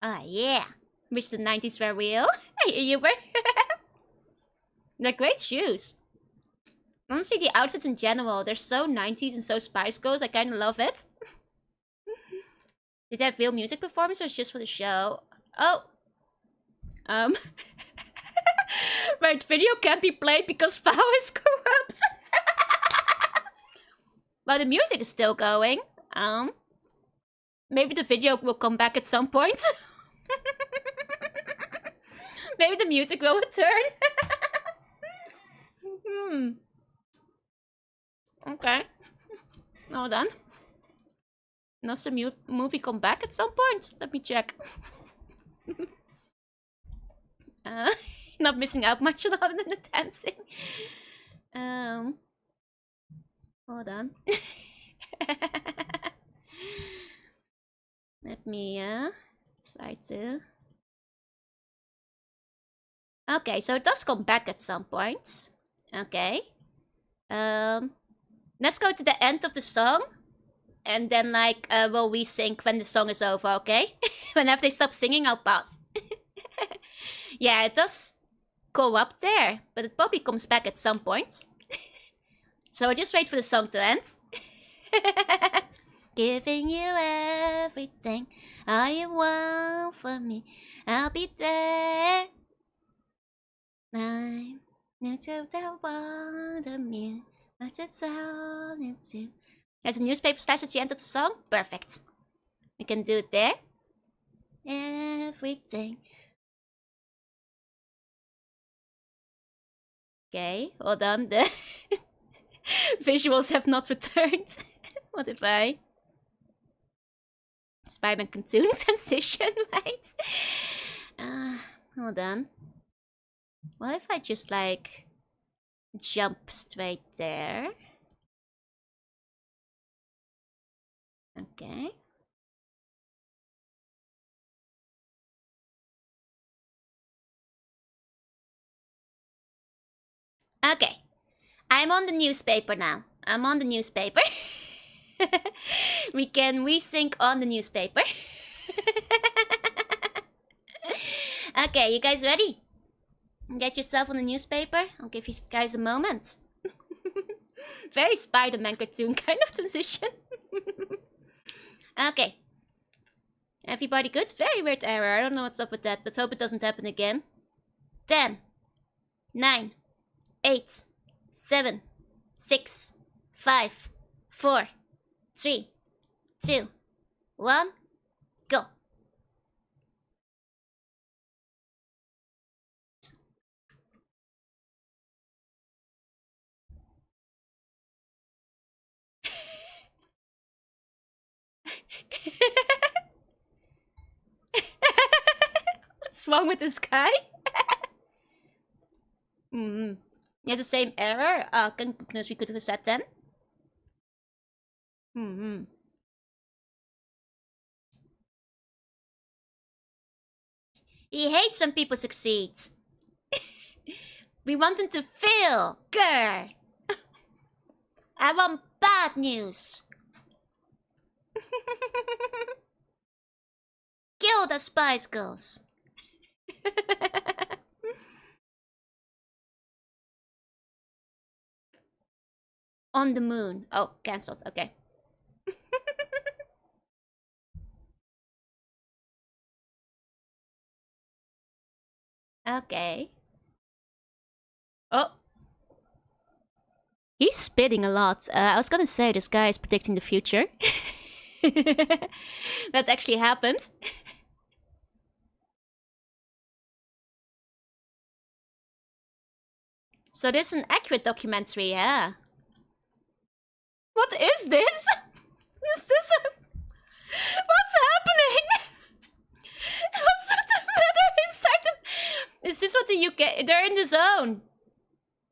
Oh yeah, wish the 90s were real. You were. They're great shoes. Honestly, the outfits in general, they're so 90s and so Spice Girls. I kind of love it. Did they have real music performance or it's just for the show? Oh. Right, video can't be played because file is corrupt. But the music is still going. Maybe the video will come back at some point. Maybe the music will return. Okay. Hold on. Does the movie come back at some point? Let me check. Not missing out much other than the dancing. Hold on. Let me try to. Okay, so it does come back at some point. Okay. Let's go to the end of the song. And then, like, we'll resync when the song is over, okay? Whenever they stop singing, I'll pause. Yeah, it does go up there. But it probably comes back at some point. So I'll just wait for the song to end. giving you everything. All you want from me, I'll be there. I'm new to the world of me. That's it's all new to. There's a newspaper slash at the end of the song. Perfect. We can do it there. Everything. Okay, hold on. The visuals have not returned. What if I... Spider-Man cartoon transition, right? Hold on. What if I just, like, jump straight there? Okay. Okay. I'm on the newspaper now. I'm on the newspaper. We can resync on the newspaper. Okay, you guys ready? Get yourself on the newspaper. I'll give you guys a moment. Very Spider-Man cartoon kind of transition. Okay. Everybody good? Very weird error. I don't know what's up with that. Let's hope it doesn't happen again. 10, 9, 8, 7, 6, 5, 4, 3, 2, 1, go. What's wrong with this guy? He has the same error. Goodness, we could reset then. He hates when people succeed. We want him to fail. Grr. I want bad news. Kill the Spice Girls. On the moon. Oh, cancelled. Okay. Okay. Oh. He's spitting a lot. I was gonna say this guy is predicting the future. That actually happened. So this is an accurate documentary, yeah. What is this? Is this a... What's happening? What's the matter inside the... Is this what the UK... They're in the zone.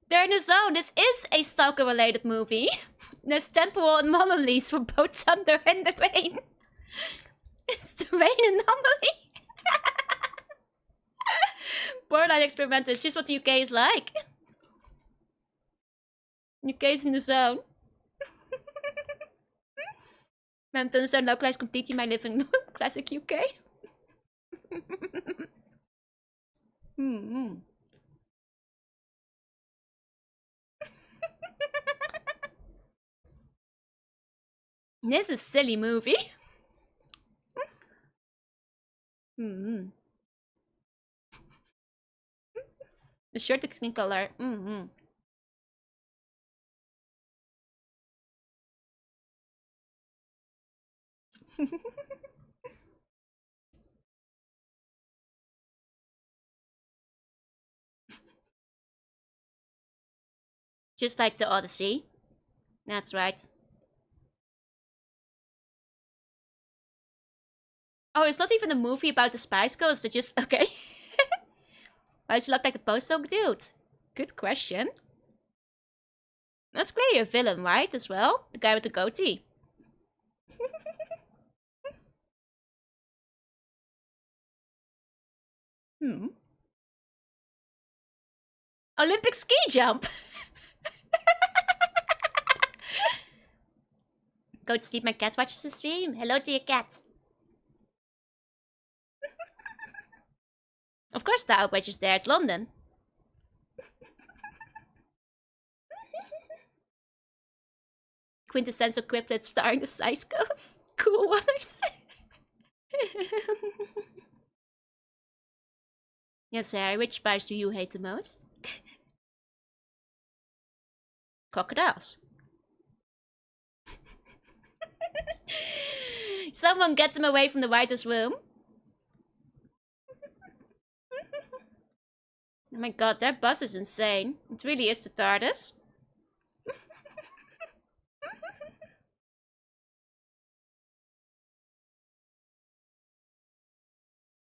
They're in the zone. This is a Stalker-related movie. There's temporal anomalies for both thunder and the rain. It's the rain anomaly. Borderline experimental. It's just what the UK is like. UK is in the zone. Men to understand localized completely my living classic UK. This is a silly movie. The shirt is skin color. Just like the Odyssey. That's right. Oh, it's not even a movie about the Spice Girls. They're just... Okay. Why does she look like a post-doc dude? Good question. That's clearly a villain, right? As well? The guy with the goatee. Olympic ski jump. Go to sleep, my cat watches the stream. Hello to your cat. Of course the outrage is there, it's London. Quintessential Quiplets starring the Spice Girls. Cool Waters. Yes, Harry, which spice do you hate the most? Crocodiles. Someone get them away from the writer's room. Oh my god, their bus is insane. It really is the TARDIS.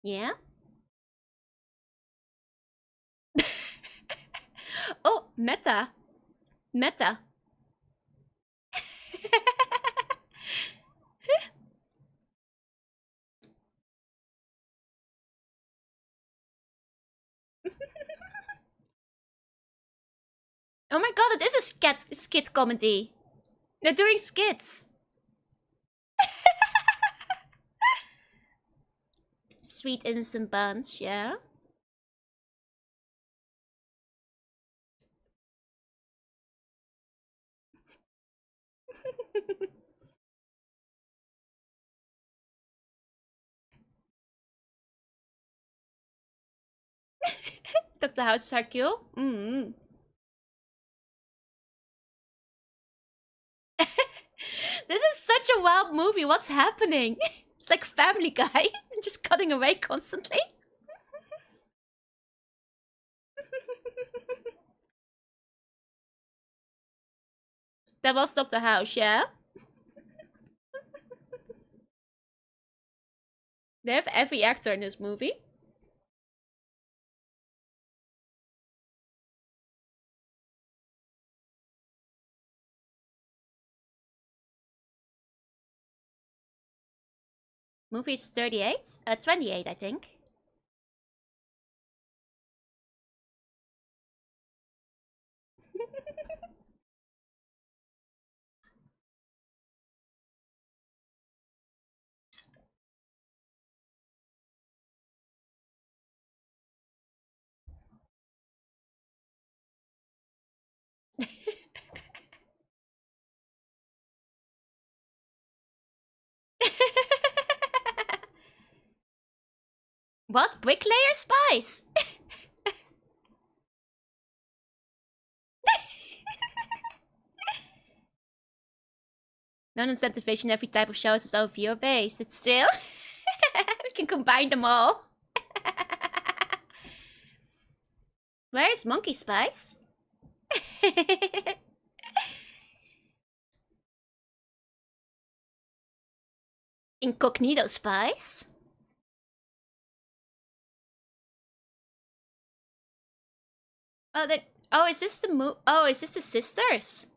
Yeah? Oh, meta. Meta. Oh my god, it is a skit comedy. They're doing skits. Sweet innocent bunch, yeah? Dr. House is Hercule? This is such a wild movie. What's happening? It's like Family Guy. Just cutting away constantly. That was Dr. House, yeah? They have every actor in this movie. Movie is 38? 28, I think. What? Bricklayer spice? Non-incentivization every type of show is its own viewer base. It's still... we can combine them all. Where is Monkey Spice? Incognito Spice? Oh, is this the is this the sisters?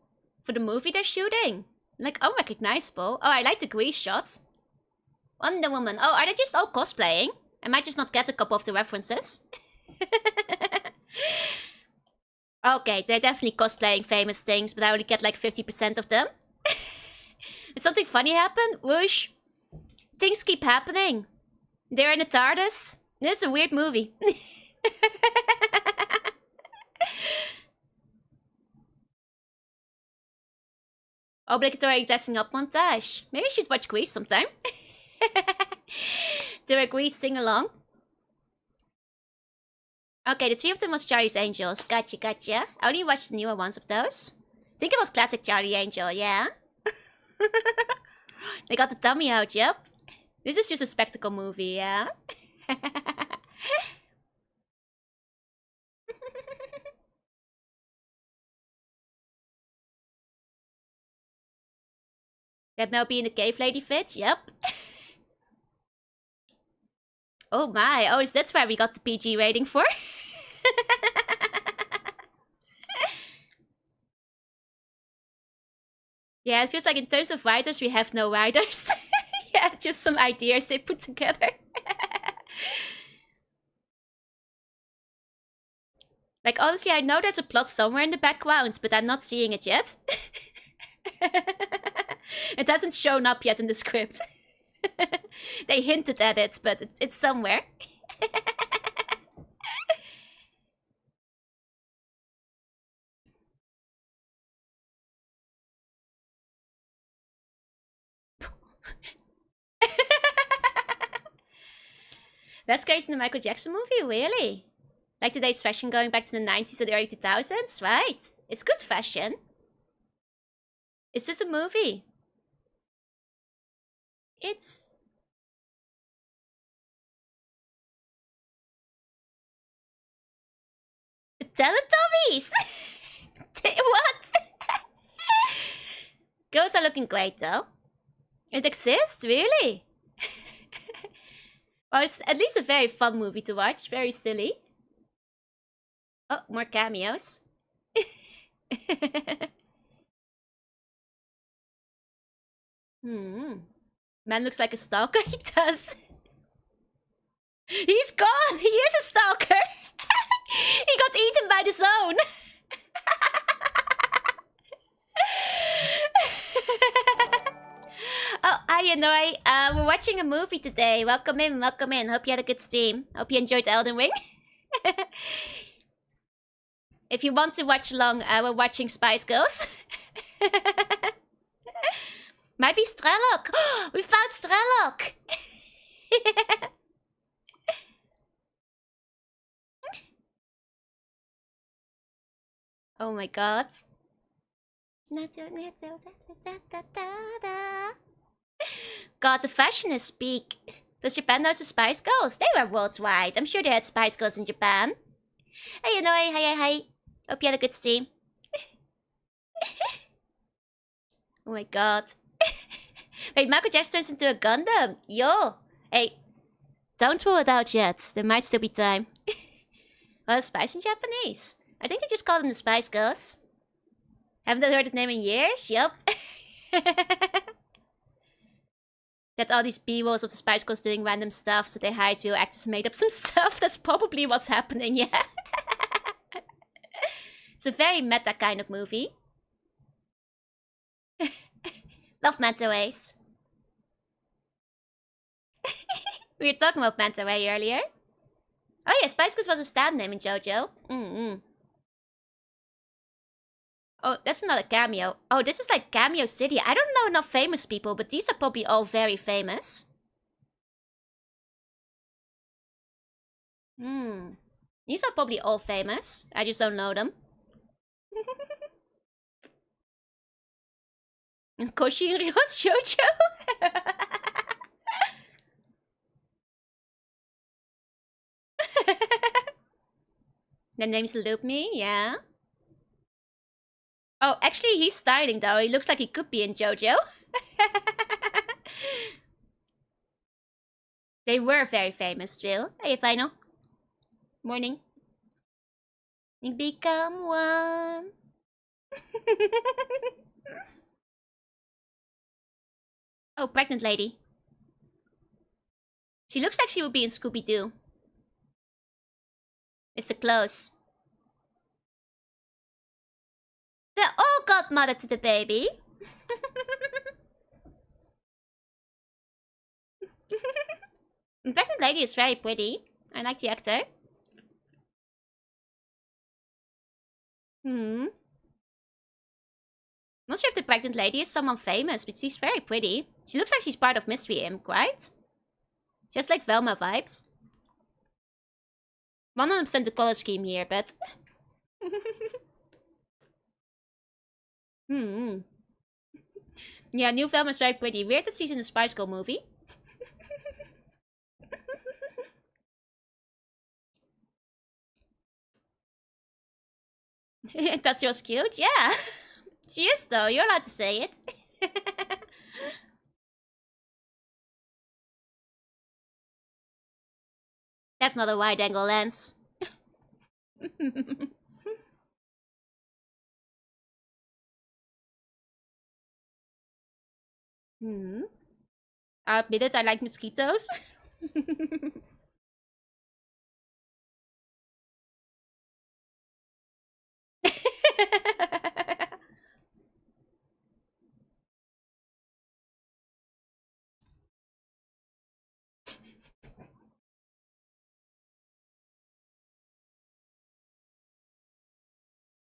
For the movie they're shooting? Like, unrecognizable. Oh, I like the Grease shot. Wonder Woman. Oh, are they just all cosplaying? I might just not get a couple of the references. Okay, they're definitely cosplaying famous things, but I only get like 50% of them. Did something funny happen? Whoosh. Things keep happening. They're in the TARDIS. This is a weird movie. Obligatory dressing up montage. Maybe we should watch Grease sometime. Do a Grease sing-along. Okay, the three of them was Charlie's Angels. Gotcha, gotcha. I only watched the newer ones of those. I think it was classic Charlie Angel, yeah? They got the dummy out, yep. This is just a spectacle movie, yeah? That Mel B in the cave lady fit, yep. Oh my, oh, is that why we got the PG rating for? Yeah, it feels like in terms of writers, we have no writers. Yeah, just some ideas they put together. Like, honestly, I know there's a plot somewhere in the background, but I'm not seeing it yet. It hasn't shown up yet in the script. They hinted at it, but it's somewhere. That's crazy in the Michael Jackson movie, really? Like today's fashion going back to the 90s to the early 2000s? Right. It's good fashion. It's just a movie. It's... The Teletubbies! What? Girls are looking great, though. It exists, really? Well, it's at least a very fun movie to watch. Very silly. Oh, more cameos. Man looks like a stalker. He does. He's gone. He is a stalker. He got eaten by the zone. Oh, hi, Hanoi. We're watching a movie today. Welcome in, welcome in. Hope you had a good stream. Hope you enjoyed Elden Ring. If you want to watch along, we're watching Spice Girls. Might be Strelok. We found Strelok. Oh my god. God, the fashion is peak. Does Japan know the Spice Girls? They were worldwide. I'm sure they had Spice Girls in Japan. Hey, Hanoi. Hi. Hope you had a good stream. Oh my god. Wait, Michael Jackson turns into a Gundam. Yo. Hey, don't rule it out yet. There might still be time. Well, Spice in Japanese. I think they just call them the Spice Girls. Haven't heard that name in years? Yup. That all these B-rolls of the Spice Girls doing random stuff, so they hide real actors made up some stuff. That's probably what's happening, yeah. It's a very meta kind of movie. Love Manta Rays. We were talking about Manta Ray earlier. Oh yeah, Spice Girls was a stand name in JoJo. Oh, that's not a cameo. Oh, this is like Cameo City. I don't know enough famous people, but these are probably all very famous. These are probably all famous. I just don't know them. Koshinryo's JoJo? Their name's Loop Me, yeah. Oh, actually, he's styling though. He looks like he could be in JoJo. They were very famous still. Hey, Final. Morning. You become one. Oh, pregnant lady. She looks like she would be in Scooby-Doo. It's the clothes. The old godmother to the baby. The pregnant lady is very pretty. I like the actor. Not sure if the pregnant lady is someone famous, but she's very pretty. She looks like she's part of Mystery Inc., right? She has like Velma vibes. 100% the color scheme here, but... Yeah, new Velma is very pretty. Weird that she's in the Spice Girl movie. That's yours cute? Yeah. She is though, you're allowed to say it. That's not a wide angle lens. I'll admit it, I like mosquitoes.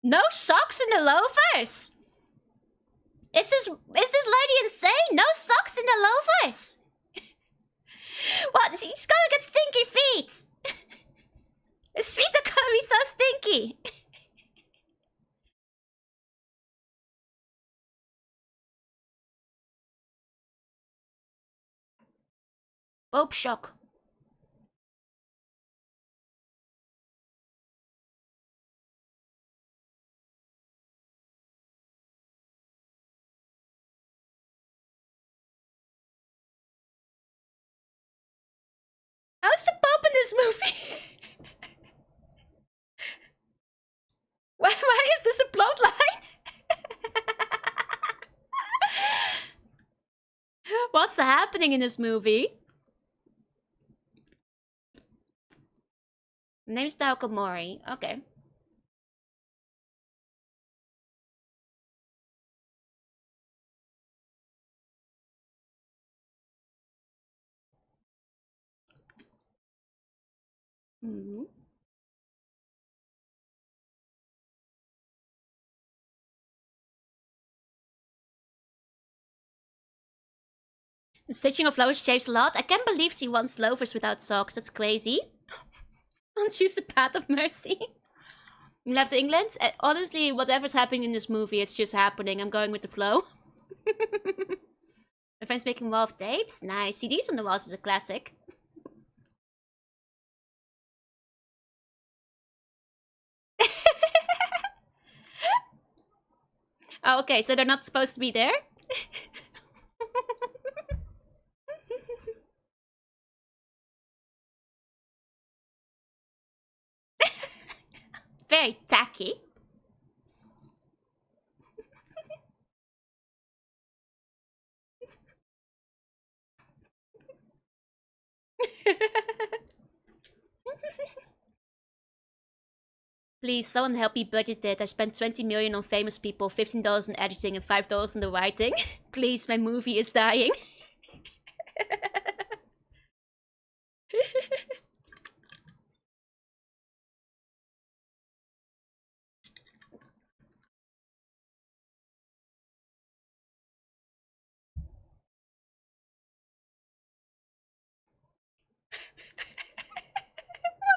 No socks in the loafers! Is this lady insane? No socks in the loafers! What? He's gonna get stinky feet! His feet are gonna be so stinky! Boop shock. How's the Pope in this movie? why is this a plot line? What's happening in this movie? Name's Stalker Mori. Okay. Mm-hmm. The stitching of flowers changed a lot. I can't believe she wants loafers without socks. That's crazy. I'll choose the path of mercy. We left England. Honestly, whatever's happening in this movie, it's just happening. I'm going with the flow. My friend's making wall of tapes. Nice. CDs on the walls is a classic. Oh, okay. So they're not supposed to be there? Very tacky. Please, someone help me budget it. I spent 20 million on famous people, $15 on editing, and $5 on the writing. Please, my movie is dying.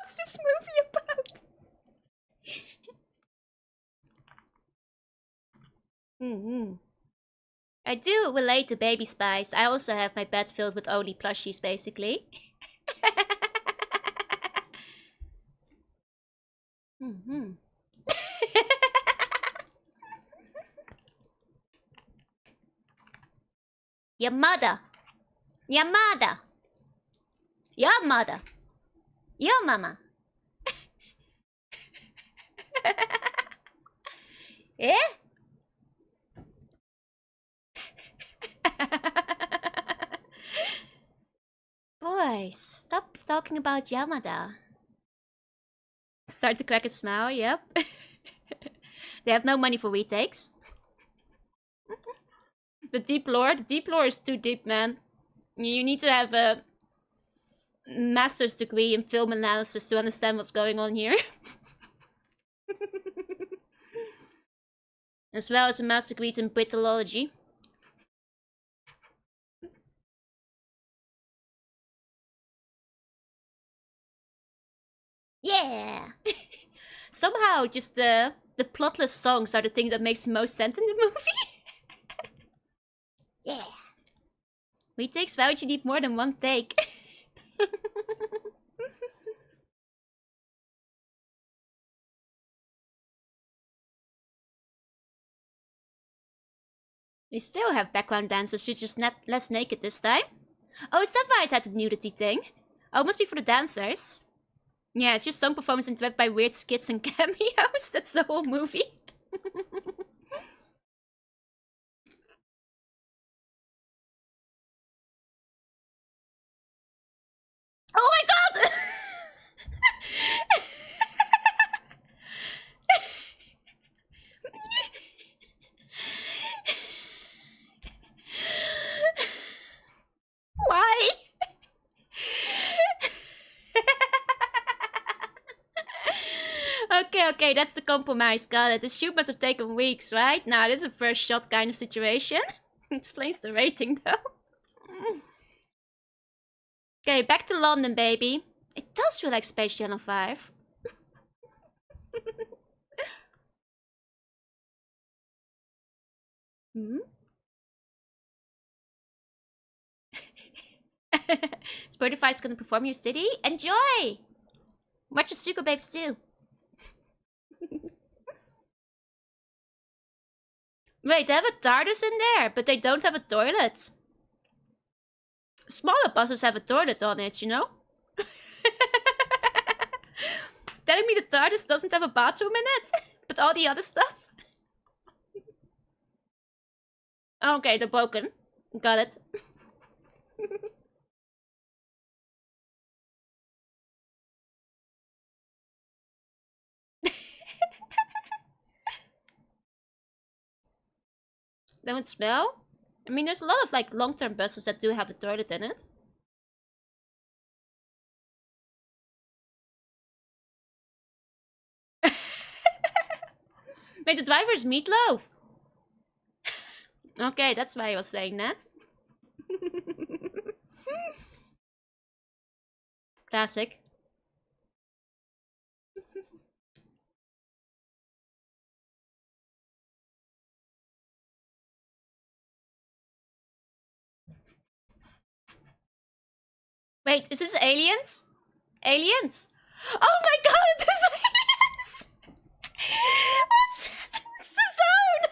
What's this movie about? I do relate to Baby Spice. I also have my bed filled with only plushies, basically. Your mother. Your mother. Your mother. Your mama. Eh? Boys, stop talking about Yamada. Start to crack a smile, yep. They have no money for retakes. The deep lore is too deep, man. You need to have a master's degree in film analysis to understand what's going on here. As well as a master's degree in Britology. Yeah! Somehow, just the plotless songs are the things that makes the most sense in the movie. Yeah! Retakes, why would you need more than one take? We still have background dancers, you're just not less naked this time. Oh, is that why it had the nudity thing? Oh, it must be for the dancers. Yeah, it's just song performance interrupted by weird skits and cameos. That's the whole movie. Oh my god! Why? Okay, that's the compromise. Got it. The shoot must have taken weeks, right? Nah, this is a first shot kind of situation. Explains the rating, though. Okay, back to London, baby. It does feel like Space Channel 5. Hmm? Spotify's gonna perform your city. Enjoy! Watch the Sugar Babes too. Wait, they have a TARDIS in there, but they don't have a toilet. Smaller buses have a toilet on it, you know? Telling me the TARDIS doesn't have a bathroom in it, but all the other stuff? Okay, they're broken. Got it. They would smell? I mean, there's a lot of like long-term buses that do have a toilet in it. Wait, the driver is Meatloaf. Okay, that's why I was saying that. Classic. Wait, is this aliens? Aliens? Oh my god, this aliens! What's it's the zone?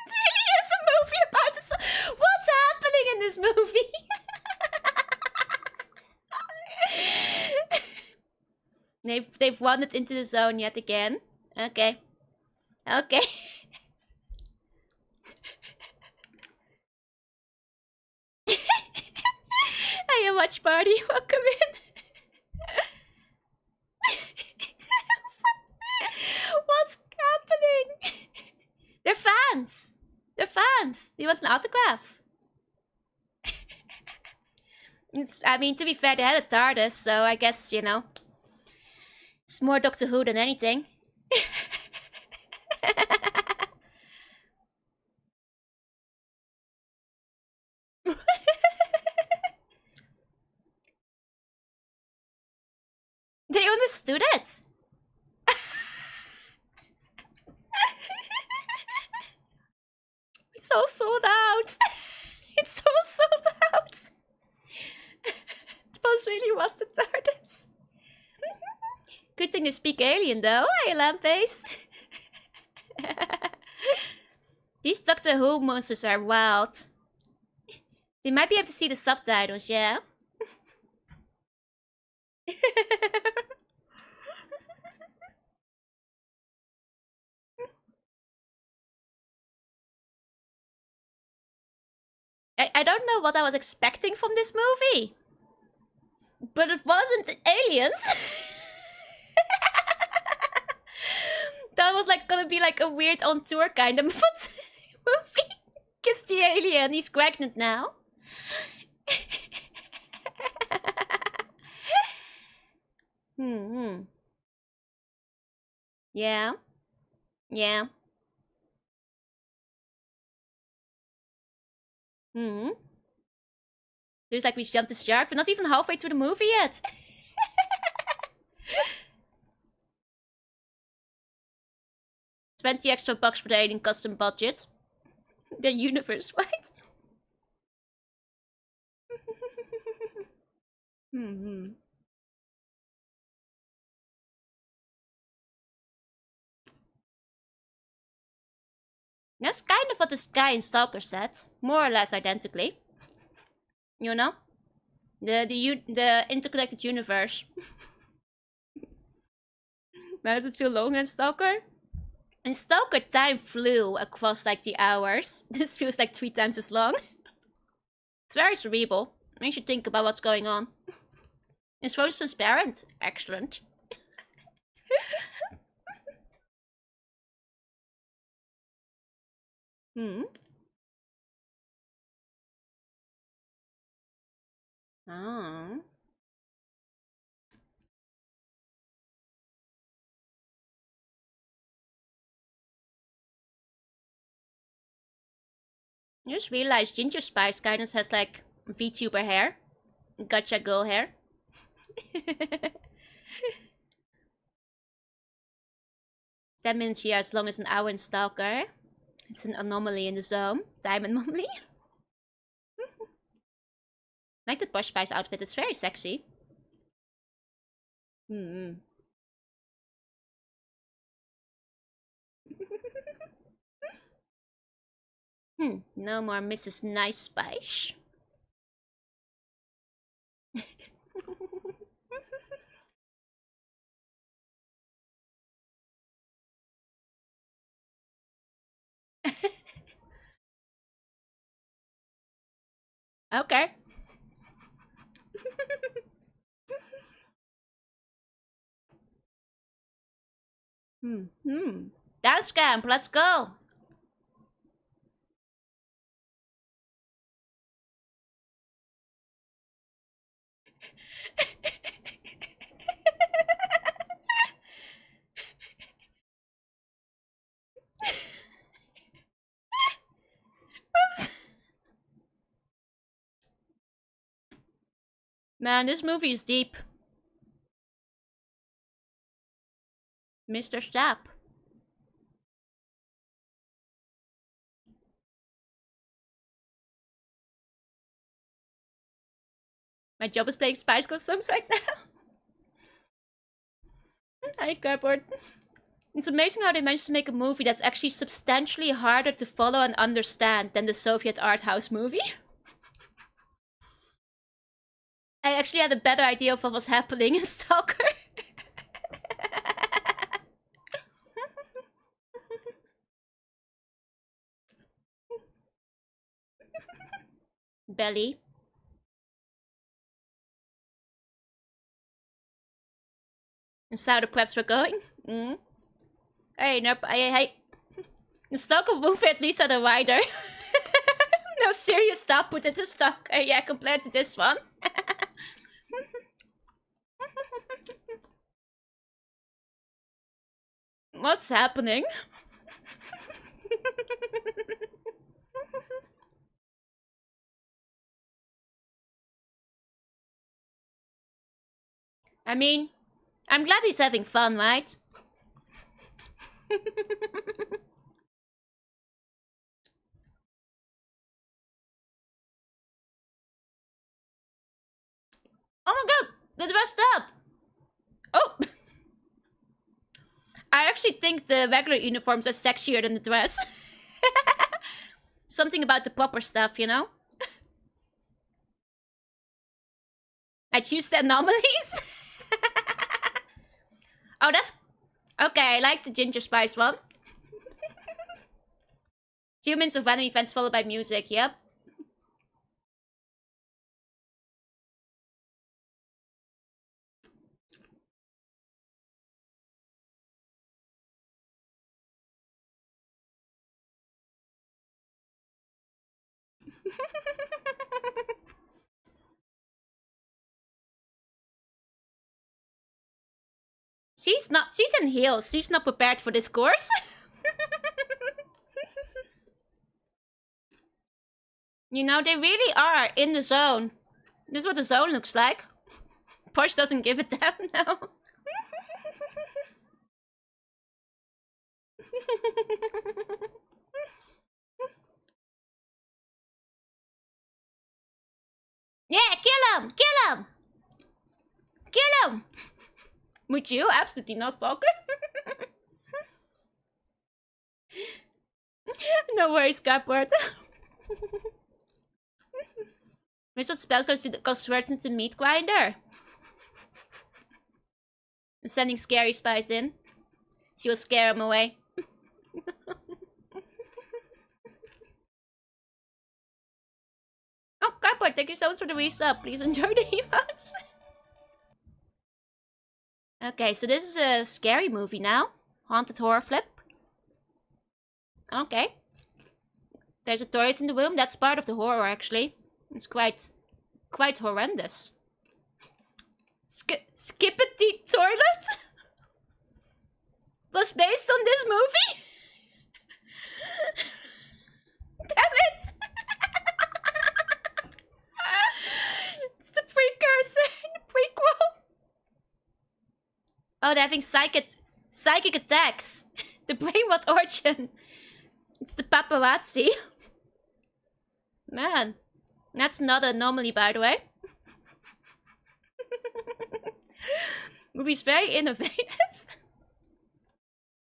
It really is a movie about the zone. What's happening in this movie? They've wandered into the zone yet again. Okay. Okay. Hiya, watch party. Welcome in. What's happening? They're fans. They're fans. Do you want an autograph? I mean, to be fair, they had a TARDIS, so I guess, you know, it's more Doctor Who than anything. They understood it. It's all sold out. It's all sold out. Buzz really was the TARDIS. Good thing to speak alien, though. Hey, Lampface. These Doctor Who monsters are wild. You might be able to see the subtitles, yeah? I don't know what I was expecting from this movie. But it wasn't aliens. That was like gonna be like a weird on tour kind of movie. Kiss the alien, he's pregnant now. Hmm. Yeah. Yeah. Hmm. Feels like we jumped the shark. We're not even halfway through the movie yet. 20 extra bucks for the alien custom budget. The universe, right? Hmm. That's kind of what this guy in Stalker said, more or less identically. You know, the interconnected universe. Why does it feel long in Stalker? In Stalker, time flew across like the hours. This feels like 3 times as long. It's very cerebral. Makes you think about what's going on. It's very transparent. Excellent. Hmm. Oh. I just realized Ginger Spice kind of has like VTuber hair. Gotcha girl hair. That means yeah, as long as an hour in Stalker. It's an anomaly in the zone. Time anomaly. Like the Posh Spice outfit, it's very sexy. No more Mrs. Nice Spice. Okay. Dance camp, let's go. Man, this movie is deep. Mr. Stap. My job is playing Spice Girls songs right now. Hi, cardboard. It's amazing how they managed to make a movie that's actually substantially harder to follow and understand than the Soviet art house movie. I actually had a better idea of what was happening in Stalker. Belly. And sour crabs were going. Hey, nope. Hey. The Stalker movie at least had a rider. No serious stuff put into Stalker. Yeah, compared to this one. What's happening? I mean, I'm glad he's having fun, right? Oh my god, they're dressed up! Oh! I actually think the regular uniforms are sexier than the dress. Something about the proper stuff, you know? I choose the anomalies? Oh, that's... Okay, I like the Ginger Spice one. 2 minutes of random events followed by music, yep. She's in heels. She's not prepared for this course. You know, they really are in the zone. This is what the zone looks like. Porsche doesn't give a damn now. Yeah, kill him! Kill him! Kill him! Would you? Absolutely not, Falker. No worries, Cupboard. Which what spell goes straight into meat grinder? I'm sending Scary Spice in. She will scare him away. Oh, Cardboard, thank you so much for the resub. Please enjoy the emotes. Okay, so this is a scary movie now. Haunted horror flip. Okay. There's a toilet in the room. That's part of the horror, actually. It's quite horrendous. Skippity toilet? Was based on this movie? Damn it! precursor, prequel. Oh, they're having psychic attacks. The brainwat origin. It's the paparazzi. Man, that's not an anomaly, by the way. Movie's very innovative.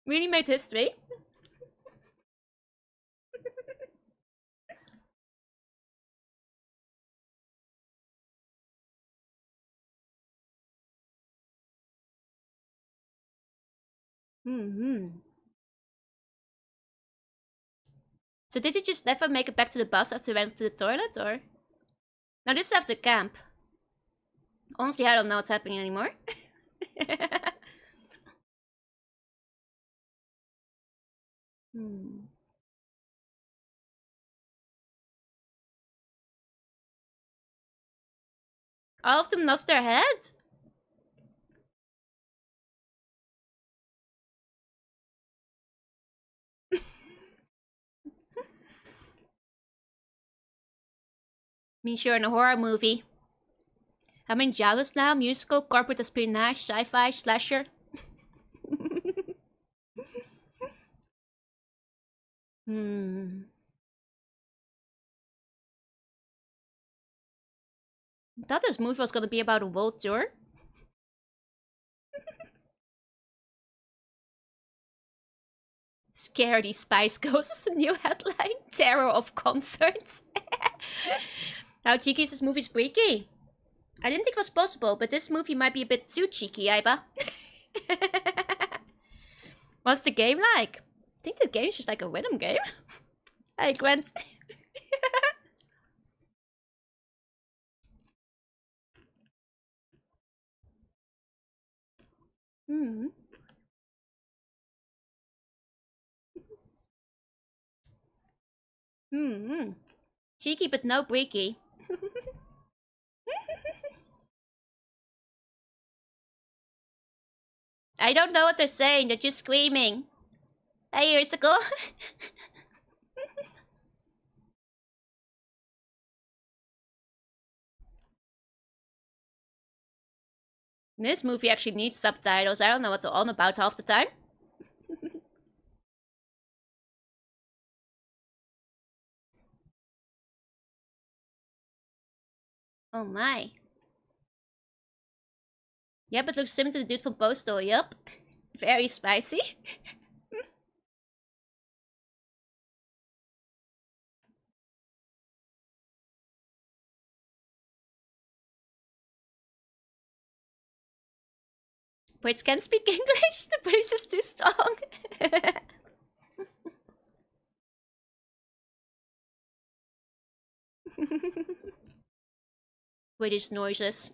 Really made history. So did you just never make it back to the bus after you went to the toilet, or? Now this is after camp. Honestly, I don't know what's happening anymore. All of them lost their head? Means you're in a horror movie. How many genres now? Musical, corporate espionage, sci-fi, slasher? I thought this movie was gonna be about a world tour. Scaredy Spice Girls is a new headline. Terror of concerts. How cheeky is this movie squeaky? I didn't think it was possible, but this movie might be a bit too cheeky, Aiba. What's the game like? I think the game is just like a rhythm game. Hey, Gwent. Cheeky but no breaky. I don't know what they're saying, they're just screaming. Hey, Ursicle. This movie actually needs subtitles. I don't know what they're on about half the time. Oh my. Yep, it looks similar to the dude from Postal, yup. Very spicy. Brits can speak English? The British is too strong. British noises.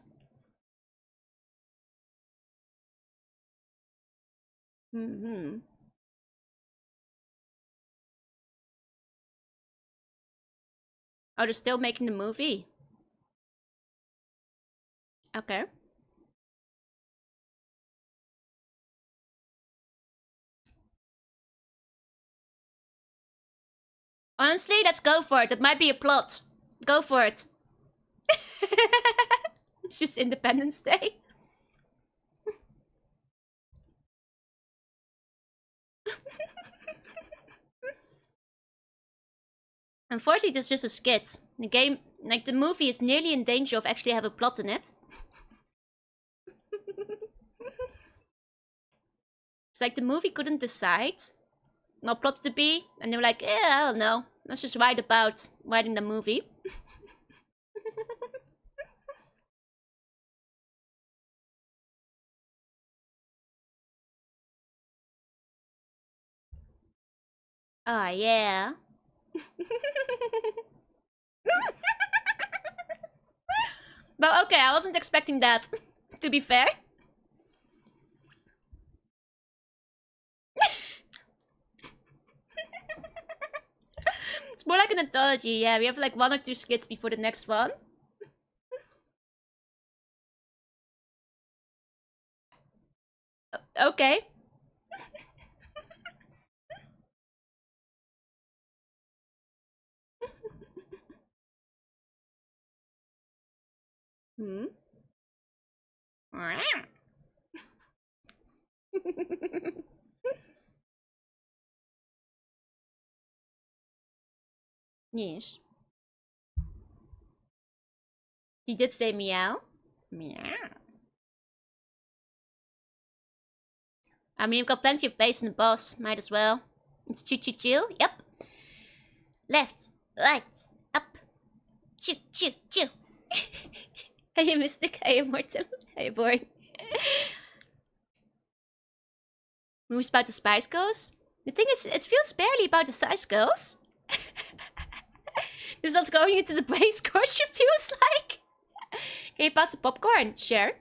Oh, they're still making the movie? Okay. Honestly, let's go for it. It might be a plot. Go for it. It's just Independence Day. Unfortunately, it's just a skit. The game, like the movie, is nearly in danger of actually having a plot in it. It's like the movie couldn't decide what plot to be, and they were like, yeah, I don't know. Let's just write about writing the movie. Oh, yeah. Well, okay, I wasn't expecting that, to be fair. It's more like an anthology, yeah. We have like 1 or 2 skits before the next one. Okay. Hmm? Yes. He did say meow. Meow. I mean, we've got plenty of bass in the boss. Might as well. It's choo choo choo. Yep. Left, right, up. Choo choo choo. Hey, Mystic. Hey, Mortem. Hey, boring. Moves about the Spice Girls? The thing is, it feels barely about the Spice Girls. This is what's going into the brain scorch, it feels like. Can you pass the popcorn? Sure.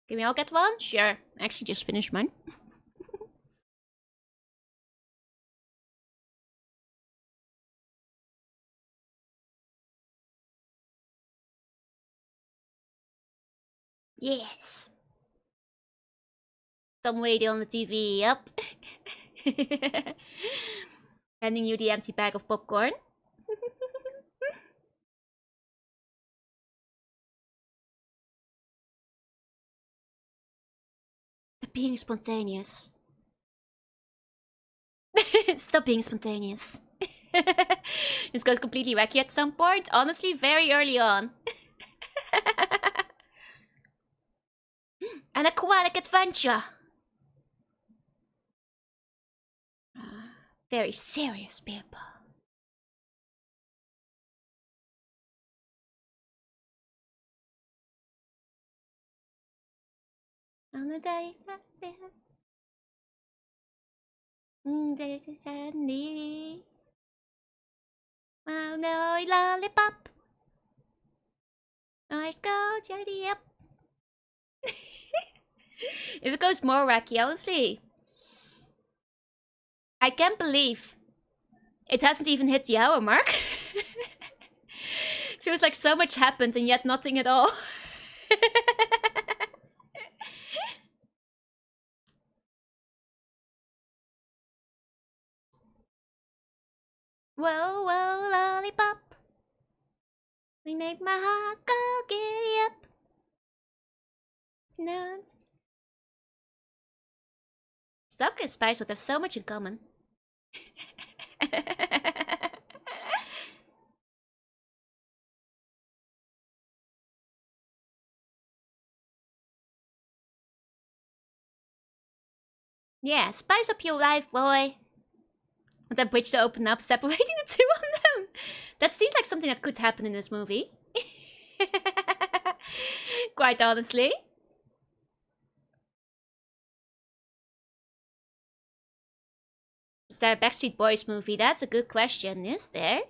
Can we all get one? Sure. I actually just finished mine. Yes. Some lady on the TV, yep. Handing you the empty bag of popcorn. Being spontaneous. Stop being spontaneous. This goes completely wacky at some point. Honestly, very early on. An aquatic adventure. Very serious people. On the day that they said me. Oh no, lollipop. Let's go, Jody, up. If it goes more wacky, honestly. I can't believe it hasn't even hit the hour mark. Feels like so much happened and yet nothing at all. Whoa, whoa, lollipop. We make my heart go giddy up. No, Stalker and Spice would have so much in common. Yeah, spice up your life, boy. Want that bridge to open up, separating the two of them. That seems like something that could happen in this movie. Quite honestly. Is there a Backstreet Boys movie? That's a good question, is there?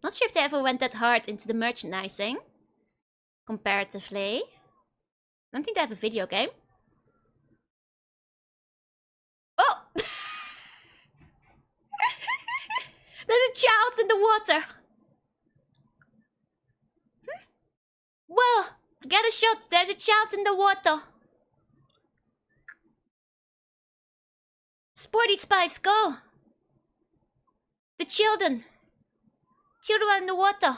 Not sure if they ever went that hard into the merchandising. Comparatively. I don't think they have a video game. Oh! There's a child in the water! Whoa! Get a shot! There's a child in the water! Sporty Spice, go! The children! Children in the water!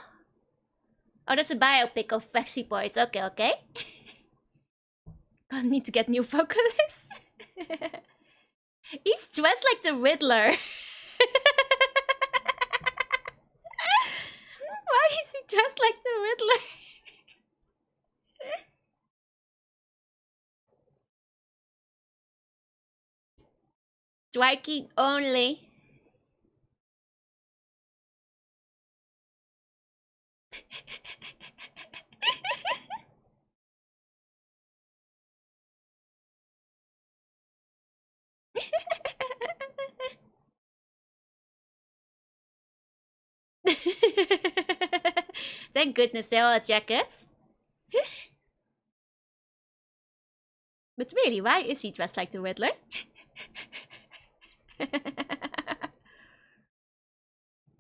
Oh, that's a biopic of Backstreet Boys. Okay, okay. I need to get new vocalists. He's dressed like the Riddler. Why is he dressed like the Riddler? Striking only. Thank goodness they all had jackets. But really, why is he dressed like the Riddler?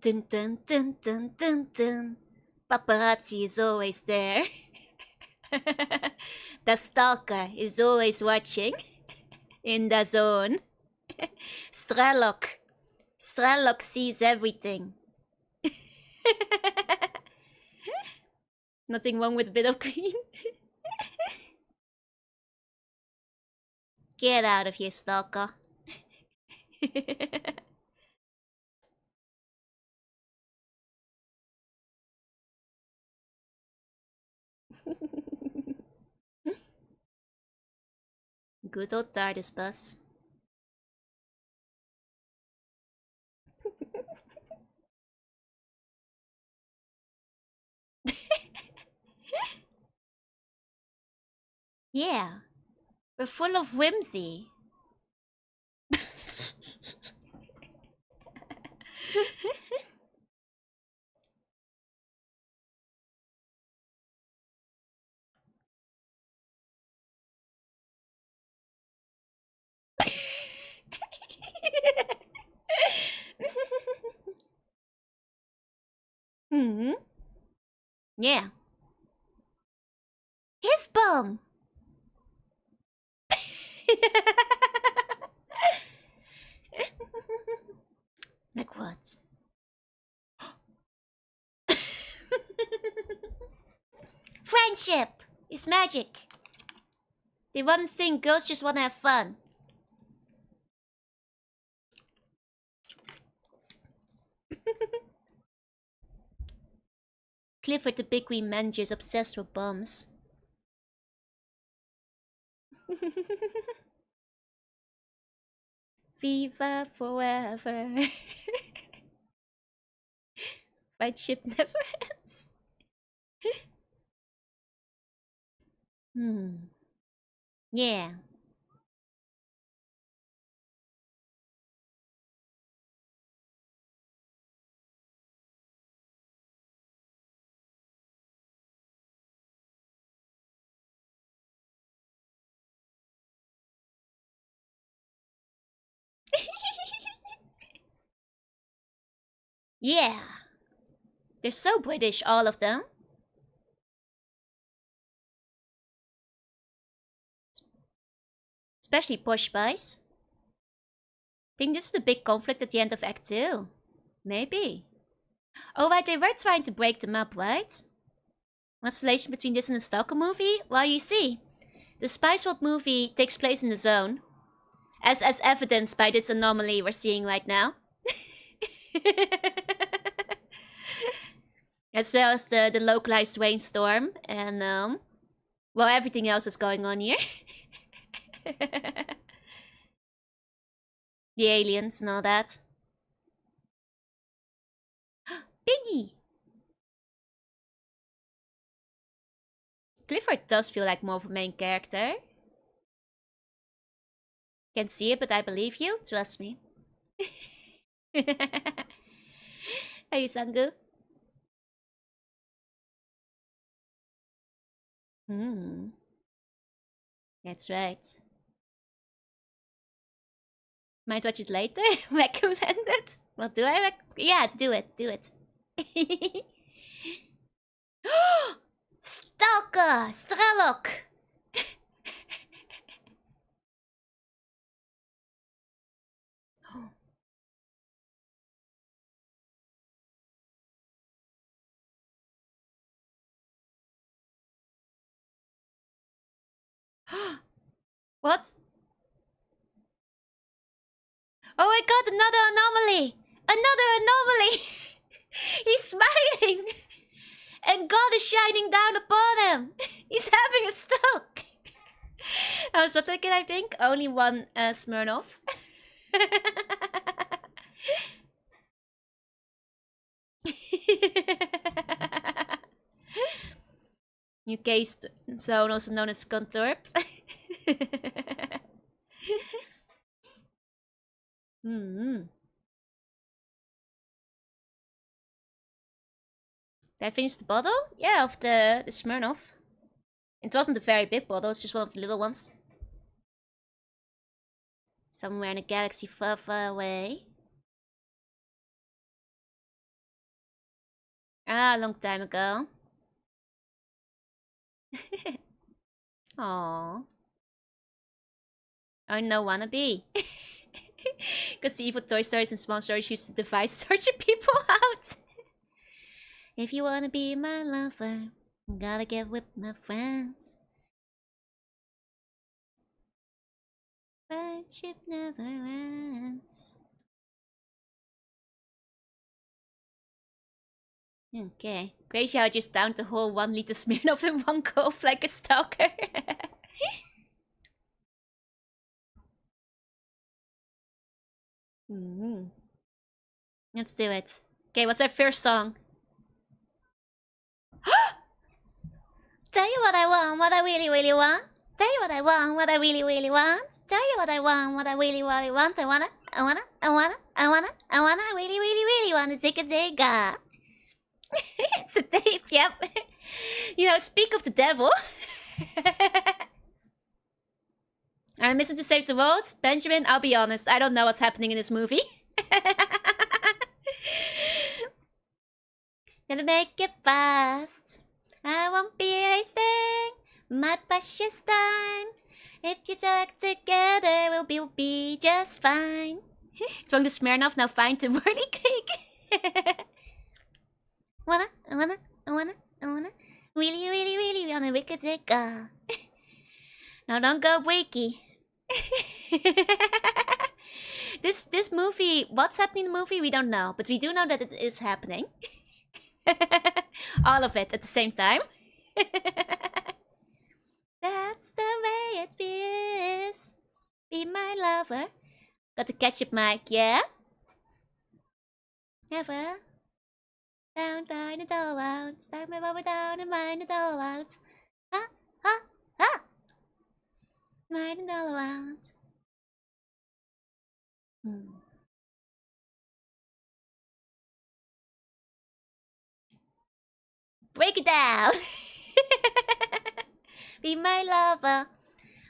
Dun dun dun dun dun dun. Paparazzi is always there. The Stalker is always watching in the zone. Strelok. Strelok sees everything. Nothing wrong with a bit of green. Get out of here, Stalker. Good old TARDIS bus. Yeah, we're full of whimsy. Hmm. Yeah. His bum. Like what? Friendship is magic. They wanna sing, girls just wanna have fun. Clifford the Big Green Manager is obsessed with bums. Viva forever. Friendship never ends. Yeah. Yeah. They're so British, all of them. Especially Posh Spice. Think this is the big conflict at the end of Act 2. Maybe. Oh right, they were trying to break them up, right? What's the relation between this and the Stalker movie? Well, you see, the Spice World movie takes place in the zone, as evidenced by this anomaly we're seeing right now. As well as the localized rainstorm and well, everything else is going on here. The aliens and all that. Piggy! Clifford does feel like more of a main character. Can't see it, but I believe you. Trust me. Are you Sangu? That's right. Might watch it later. Recommended. Well, do I? Yeah, do it. Do it. Stalker! Strelok! What? Oh my god, another anomaly! Another anomaly! He's smiling! And God is shining down upon him! He's having a stroke! So what can I think? Only one Smirnoff. UK zone, also known as Contorp. Did I finish the bottle? Yeah, of the Smirnoff. It wasn't a very big bottle, it's just one of the little ones. Somewhere in a galaxy far, far away. Ah, a long time ago. Aww. Oh no, wannabe. Because the evil toy stores and small stores use the device to torture people out. If you wanna be my lover, gotta get with my friends. Friendship never ends. Okay. Crazy how I just downed the whole 1 liter Smirnoff in one go like a stalker. Let's do it. Okay, what's our first song? Tell you what I want, what I really, really want. Tell you what I want, what I really, really want. Tell you what I want, what I really, really want. I wanna, I really, really, really wanna zigga zigga. It's a tape, yep. You know, speak of the devil. I'm missing to save the world. Benjamin, I'll be honest, I don't know what's happening in this movie. Gonna make it fast. I won't be hasting my precious time. If you talk together, we'll be just fine. Drunk the Smirnoff, now find the whirly cake. I wanna. Really, really, really wanna wicked it go. Now don't go wiki. This movie, what's happening in the movie, we don't know. But we do know that it is happening. All of it at the same time. That's the way it is. Be my lover. Got the ketchup mic, yeah? Never. Down by the door out. Start my bubble down and mind the door out. Ha, ha, ha. Mind the door out. Break it down. Be my lover.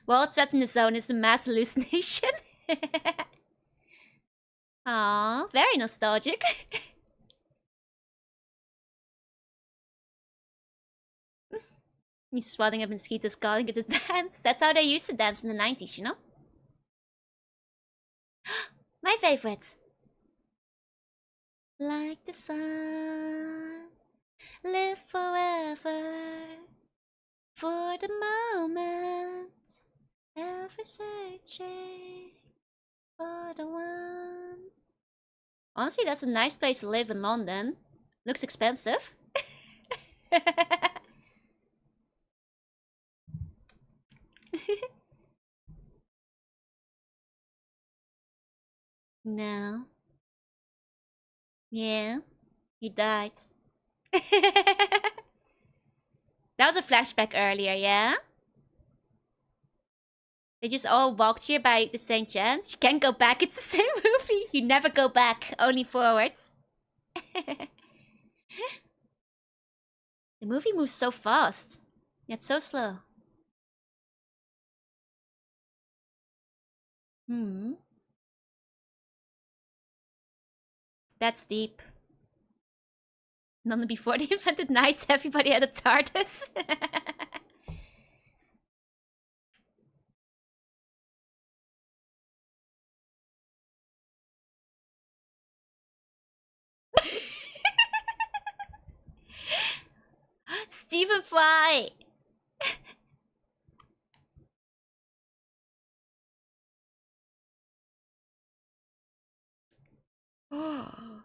World trapped in the zone is a mass hallucination. Aw, very nostalgic. He's swatting up mosquitoes, calling it a dance. That's how they used to dance in the 90s, you know? My favorite. Like the sun, live forever. For the moment, ever searching for the one. Honestly, that's a nice place to live in London. Looks expensive. No. Yeah, he died. That was a flashback earlier, yeah? They just all walked here by the same chance. You can't go back, it's the same movie. You never go back, only forwards. The movie moves so fast, yet so slow. That's deep. None before they invented knights, everybody had a TARDIS. Stephen Fry! Oh.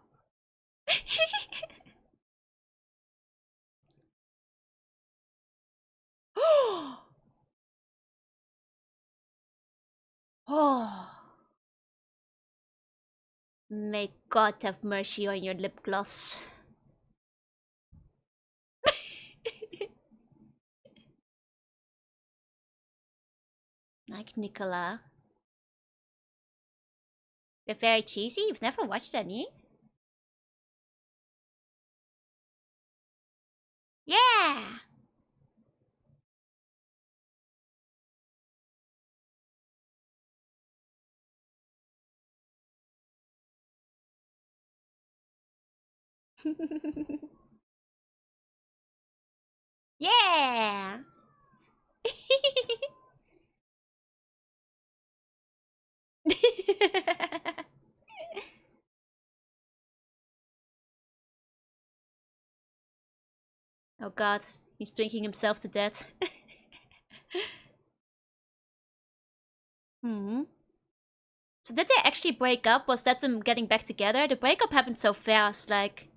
Oh. May God have mercy on your lip gloss. Like Nicola. They're very cheesy. You've never watched any? Yeah! Yeah! Oh god, he's drinking himself to death. So did they actually break up? Was that them getting back together? The breakup happened so fast, like...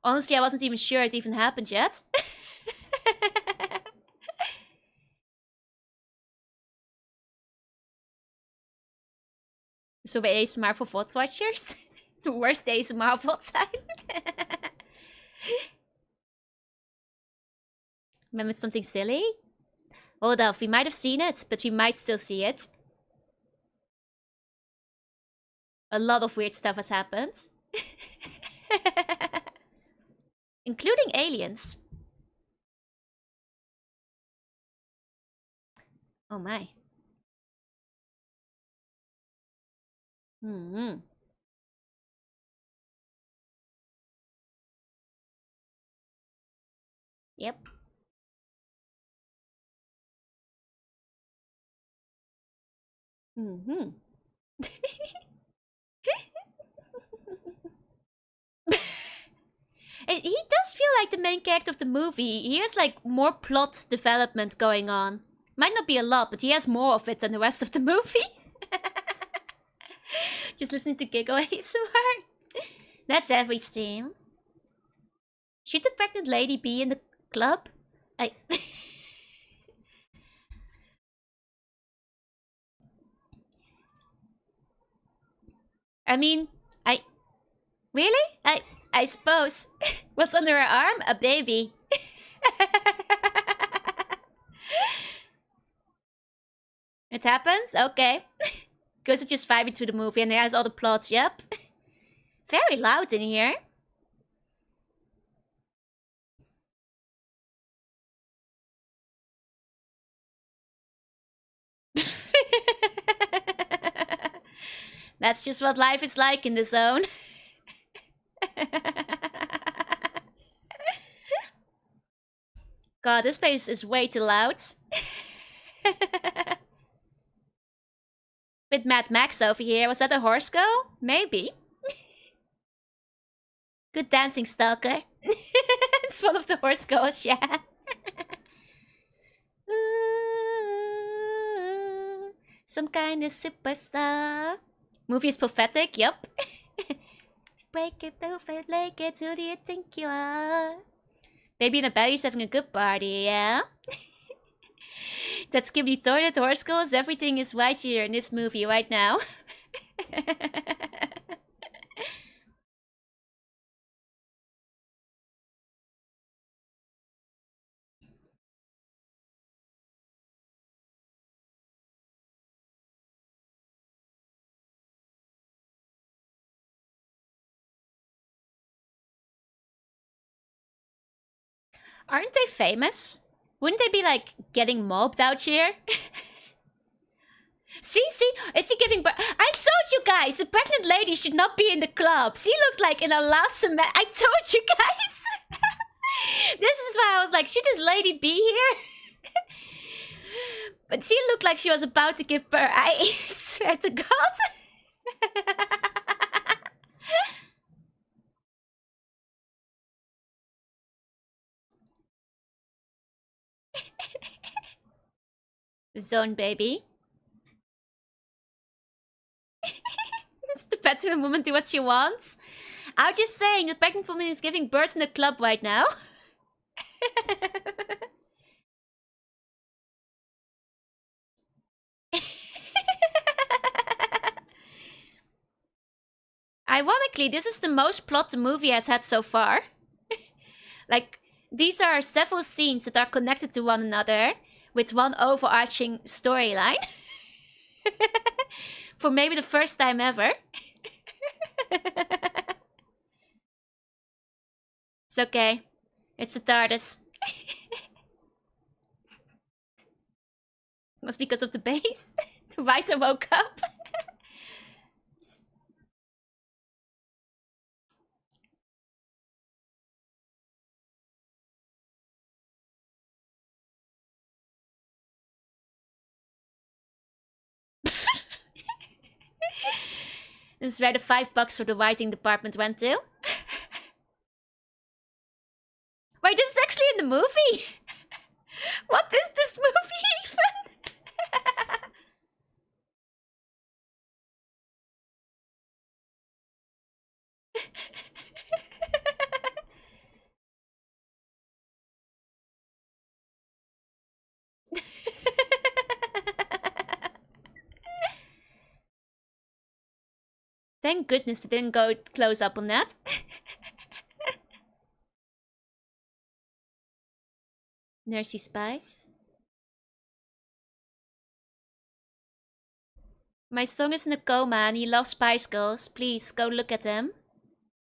Honestly, I wasn't even sure it even happened yet. So we ASMR for VOD watchers? The worst ASMR of all time. Remember something silly? Hold up, we might have seen it, but we might still see it. A lot of weird stuff has happened. Including aliens. Oh my. Yep. He does feel like the main character of the movie. He has like more plot development going on. Might not be a lot, but he has more of it than the rest of the movie. Just listening to Giggle ASMR. That's every stream. Should the pregnant lady be in the club? I mean, Really? I suppose. What's under her arm? A baby. It happens? Okay. Goes to just vibing to the movie and it has all the plots, yep. Very loud in here. That's just what life is like in the zone. God, this place is way too loud. With Mad Max over here. Was that a horse go? Maybe. Good dancing, Stalker. It's one of the horse goes, yeah. Some kind of superstar. Movie is prophetic, yup. Break it over, like it, who do you think you are? Baby in a belly's having a good party, yeah? That's Ghibli toilet, horse goes, everything is white here in this movie right now. Aren't they famous? Wouldn't they be like getting mobbed out here? See, is he giving birth? I told you guys, the pregnant lady should not be in the club. She looked like in her last semester. I told you guys. This is why I was like, should this lady be here? But she looked like she was about to give birth. I swear to God. Zone baby. It's the pregnant woman do what she wants. I'm just saying, the pregnant woman is giving birth in the club right now. Ironically, this is the most plot the movie has had so far. Like, these are several scenes that are connected to one another with one overarching storyline. For maybe the first time ever. It's okay. It's a TARDIS. Must because of the bass. The writer woke up. This is where the $5 for the writing department went to. Wait, this is in the movie? What is this movie even? Thank goodness it didn't go close up on that. Nursey Spice. My son is in a coma and he loves Spice Girls. Please go look at him.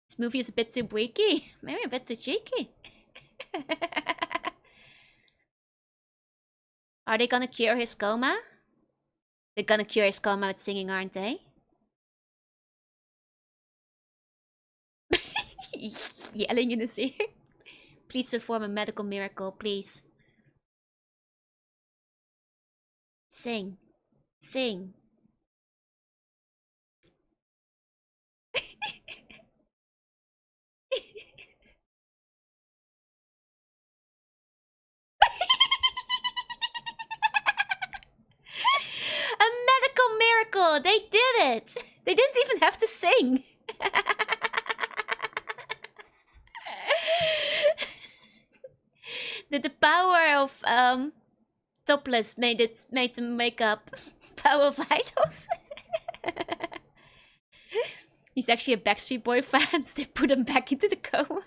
This movie is a bit too breaky. Maybe a bit too cheeky. Are they gonna cure his coma? They're gonna cure his coma with singing, aren't they? Yelling in his ear. Please perform a medical miracle, please. Sing. Sing. A medical miracle! They did it! They didn't even have to sing. The power of topless made them wake up. Power of vitals. He's actually a Backstreet Boy fan, so they put him back into the coma.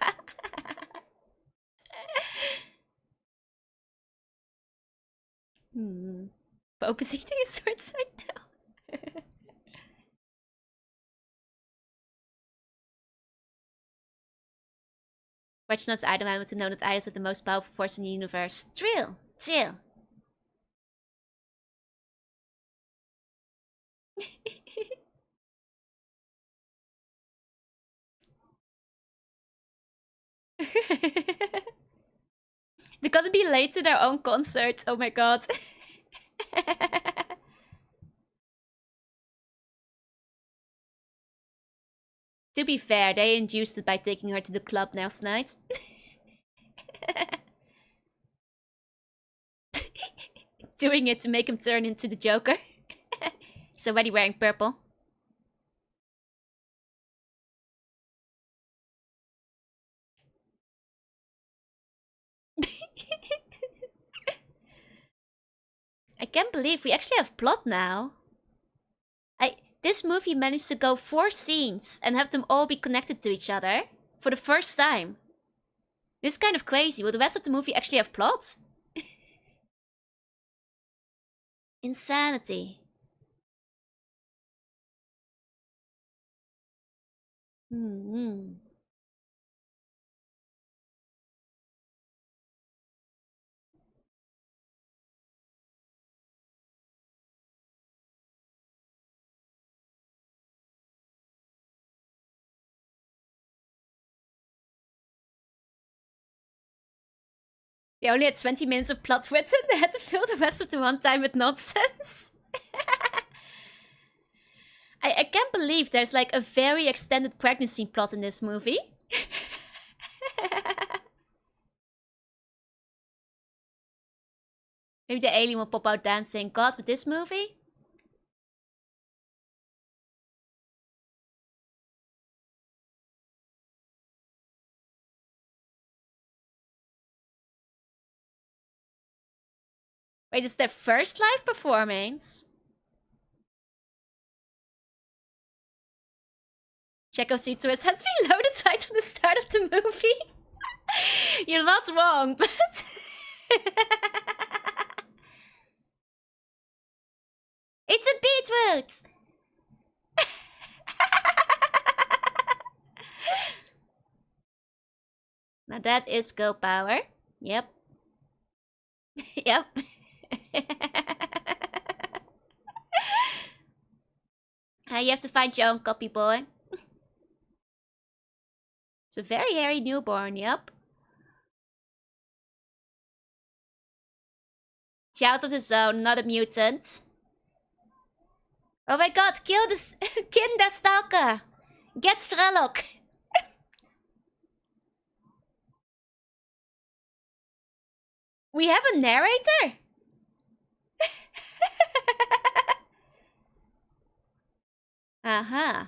Pope is eating his swords right now. Watchalong's Idol Man was to know that idols are the most powerful force in the universe. Trill! Trill! They're gonna be late to their own concert. Oh my god. To be fair, they induced it by taking her to the club last night. Doing it to make him turn into the Joker. He's already wearing purple. I can't believe we actually have plot now. This movie managed to go 4 scenes and have them all be connected to each other for the first time. This is kind of crazy. Will the rest of the movie actually have plot? Insanity. They only had 20 minutes of plot written. They had to fill the rest of the runtime with nonsense. I can't believe there's like a very extended pregnancy plot in this movie. Maybe the alien will pop out dancing. God, with this movie? Wait, it's their first live performance? Chekhov's uterus has been loaded right from the start of the movie. You're not wrong, but... It's a beetroot! Now that is girl power. Yep. Yep. You have to find your own copy, boy. It's a very hairy newborn, yep. Child of the zone, not a mutant. Oh my god, kill this kill that stalker! Get Strelok! We have a narrator? Uh-huh.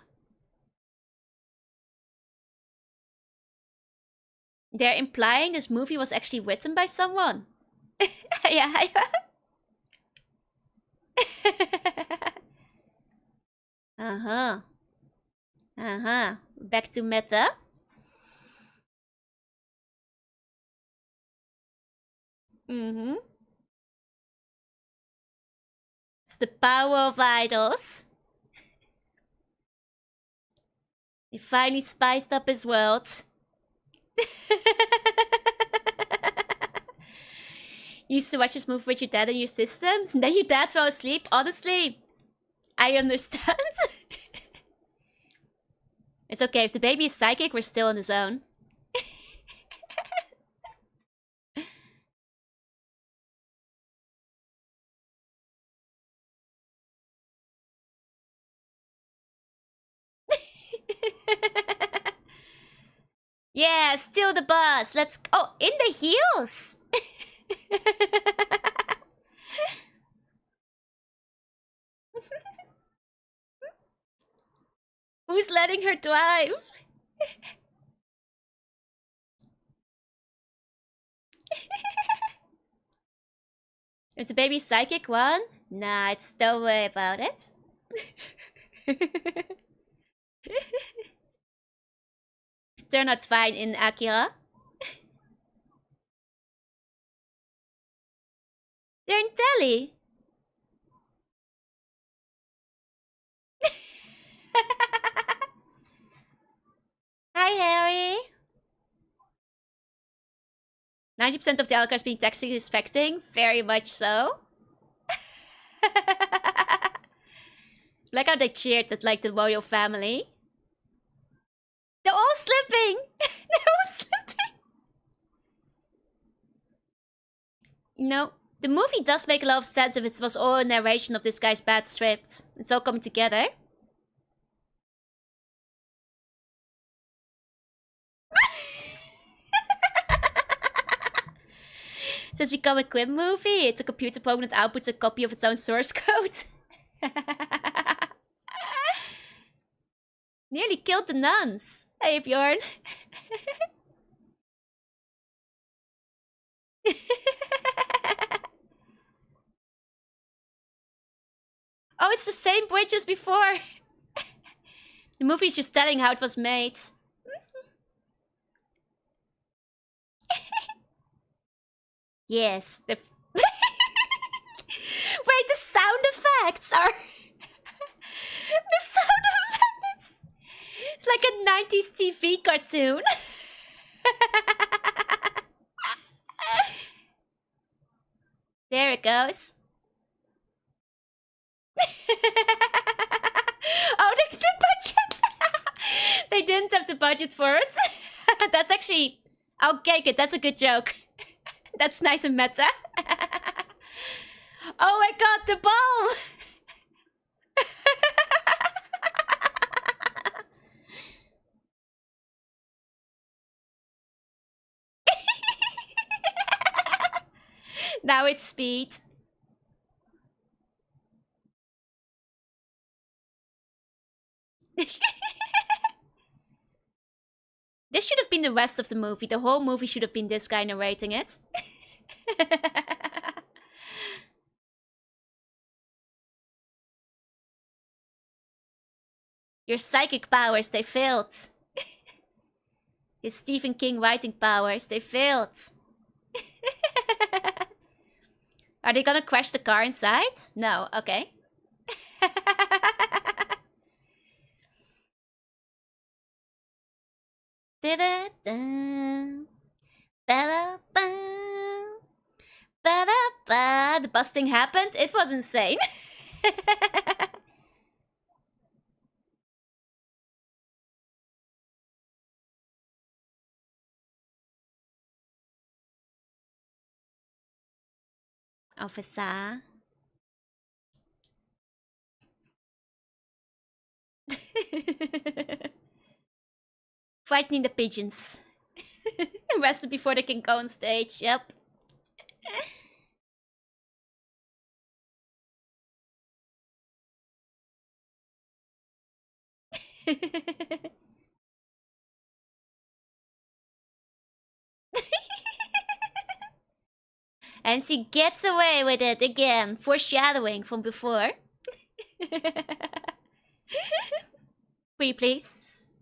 They're implying this movie was actually written by someone. Yeah. Uh-huh. Uh-huh. Back to meta. Mm-hmm. It's the power of idols. He finally spiced up his world. You used to watch this movie with your dad and your systems, and then your dad fell asleep. Honestly, I understand. It's okay, if the baby is psychic, we're still in the zone. Yeah, steal the bus. Let's. Oh, in the heels. Who's letting her drive? If the baby's psychic one? Nah, it's don't worry about it. Turn out fine in Akira. They're in telly. Hi, Harry. 90% of the Alcars being texting is affecting. Very much so. Like how they cheered at like the royal family. They're all slipping. They're all slipping. No, the movie does make a lot of sense if it was all a narration of this guy's bad script. It's all coming together. Since become a Quim movie, it's a computer program that outputs a copy of its own source code. Nearly killed the nuns. Hey, Bjorn. Oh, it's the same bridge as before. The movie's just telling how it was made. Yes, the... Wait, the sound effects are... The sound effects... It's like a 90s TV cartoon. There it goes. Oh, the budget! They didn't have the budget for it. That's actually... Okay, good. That's a good joke. That's nice and meta. Oh my god, the bomb! Now it's speed. This should have been the rest of the movie. The whole movie should have been this guy narrating it. Your psychic powers, they failed. His Stephen King writing powers, they failed. Are they gonna crash the car inside? No, okay. The busting happened. It was insane. Officer. Frightening the pigeons. Arrested before they can go on stage. Yep. And she gets away with it again, foreshadowing from before. Pretty please.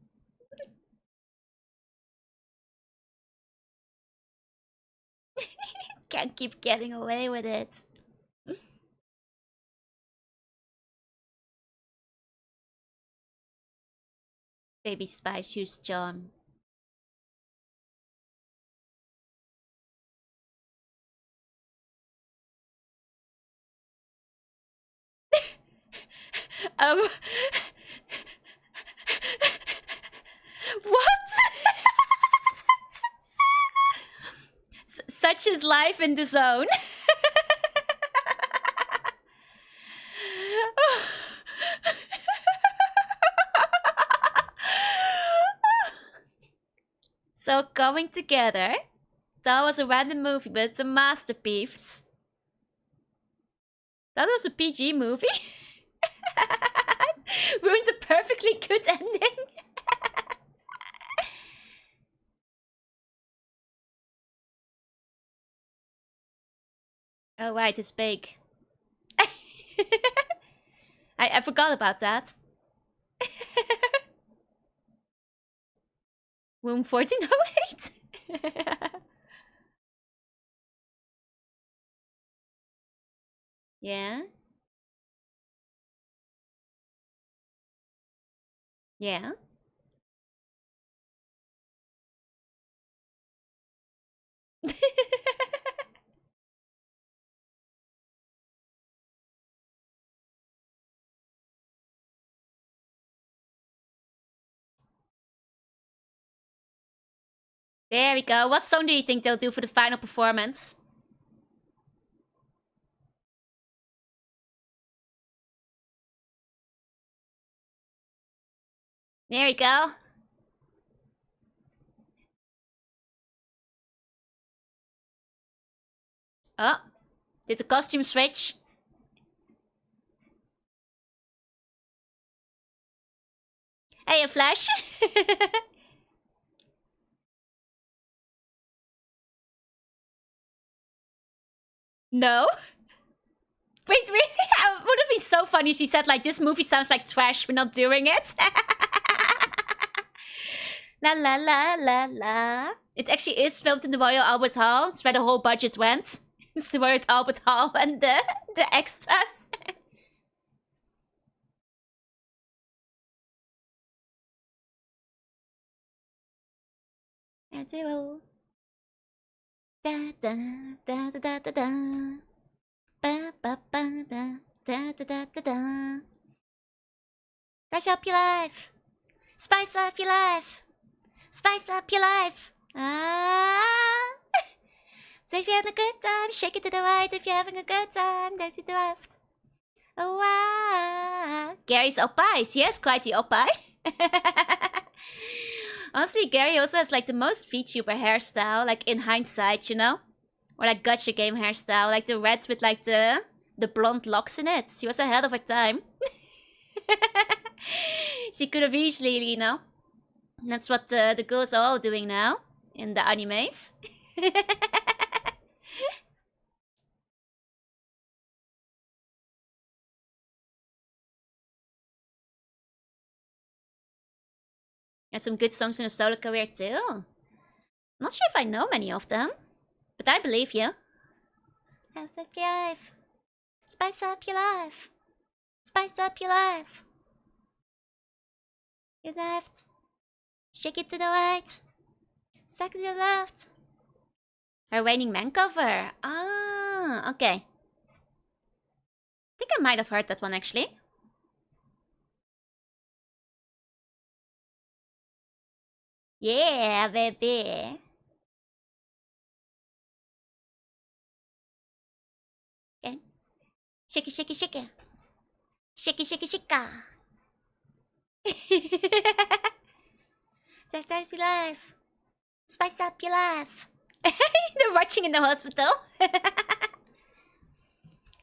Can't keep getting away with it. Baby Spy Shoes John. Um. What? Such is life in the zone. So coming together. That was a random movie, but it's a masterpiece. That was a PG movie. Ruined a perfectly good ending. Oh right, it's big. I forgot about that. Room 1408. Yeah. Yeah. There we go. What song do you think they'll do for the final performance? There we go. Oh, did the costume switch? Hey, a flash. No. Wait, really? It would have been so funny if she said, like, this movie sounds like trash, we're not doing it. La la la la la. It actually is filmed in the Royal Albert Hall. It's where the whole budget went. It's the Royal Albert Hall and the extras. And they will. Da da da da da da da. Ba ba ba da da da da da da. Spice up your life. Spice up your life. Spice up your life. Ah. So if you're having a good time, shake it to the right. If you're having a good time, there's to the left. Oh, wow. Gary's oppies. He has quite the oppi. Honestly, Gary also has like the most VTuber hairstyle, like in hindsight, you know? Or like Gacha game hairstyle, like the red with like the blonde locks in it. She was ahead of her time. She could have easily, you know? That's what the girls are all doing now in the animes. And some good songs in a solo career too. Not sure if I know many of them, but I believe you. Spice up your life. Spice up your life. Spice up your life. Your left. Shake it to the right. Suck to the left. Her Raining Man cover. Ah, okay. I think I might have heard that one actually. Yeah, baby. Okay. Shake it, shake it, shake it. Shake it, shake it, shake it. Spice up your life. Spice up your life. They're watching in the hospital.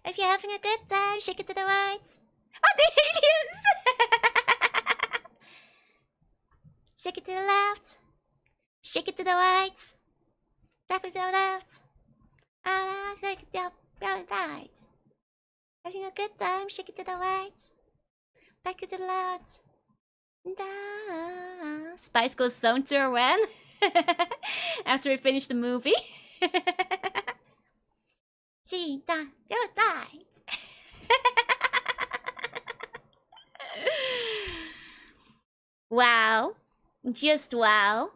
If you're having a good time, shake it to the right. Oh, the aliens! Shake it to the left. Shake it to the right. Tap it to the left. And shake it to the right. Having a good time, shake it to the right. Back it to the left. Spice Girls zone tour when? After we finish the movie. She died. Wow. Just wow.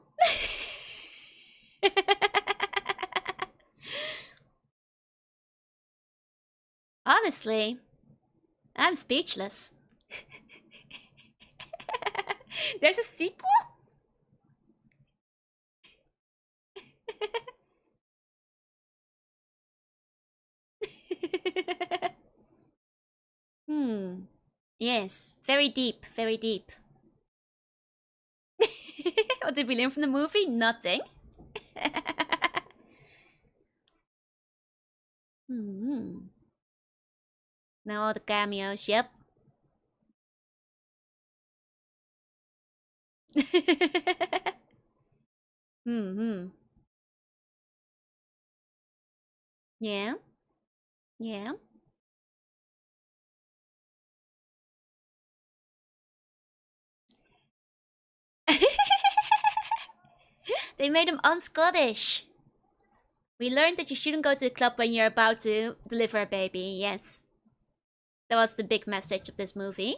Honestly, I'm speechless. There's a sequel? Yes, very deep, very deep. What did we learn from the movie? Nothing. Now all the cameos, yep. Yeah. Yeah. They made him un-Scottish. We learned that you shouldn't go to the club when you're about to deliver a baby, yes. That was the big message of this movie.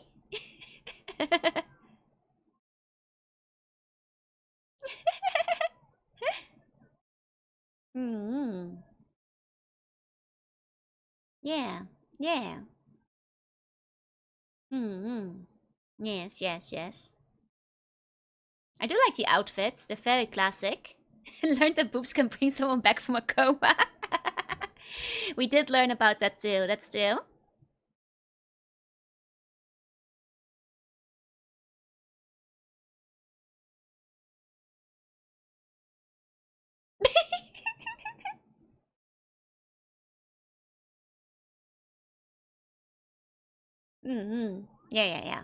Yeah, yeah. Yes, yes, yes. I do like the outfits, they're very classic. Learned that boobs can bring someone back from a coma. We did learn about that too, that's true. Yeah, yeah, yeah.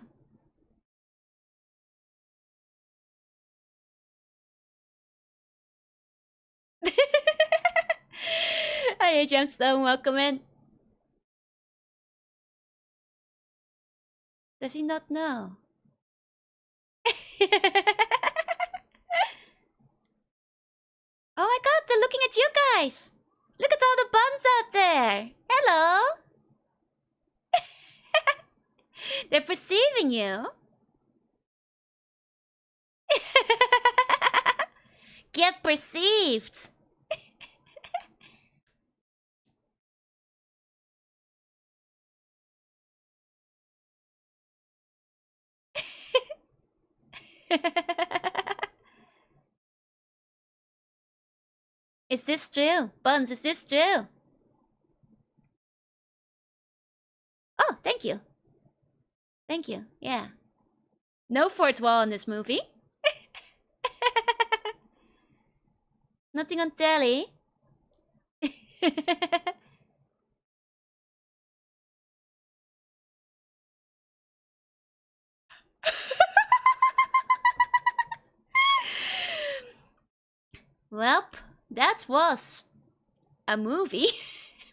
Hi, Gemstone, welcome in. Does he not know? Oh my god, they're looking at you guys! Look at all the buns out there! Hello! They're perceiving you. Get perceived! Is this true? Buns, is this true? Oh, thank you. Thank you, yeah. No fourth wall in this movie. Nothing on telly. Well, that was a movie.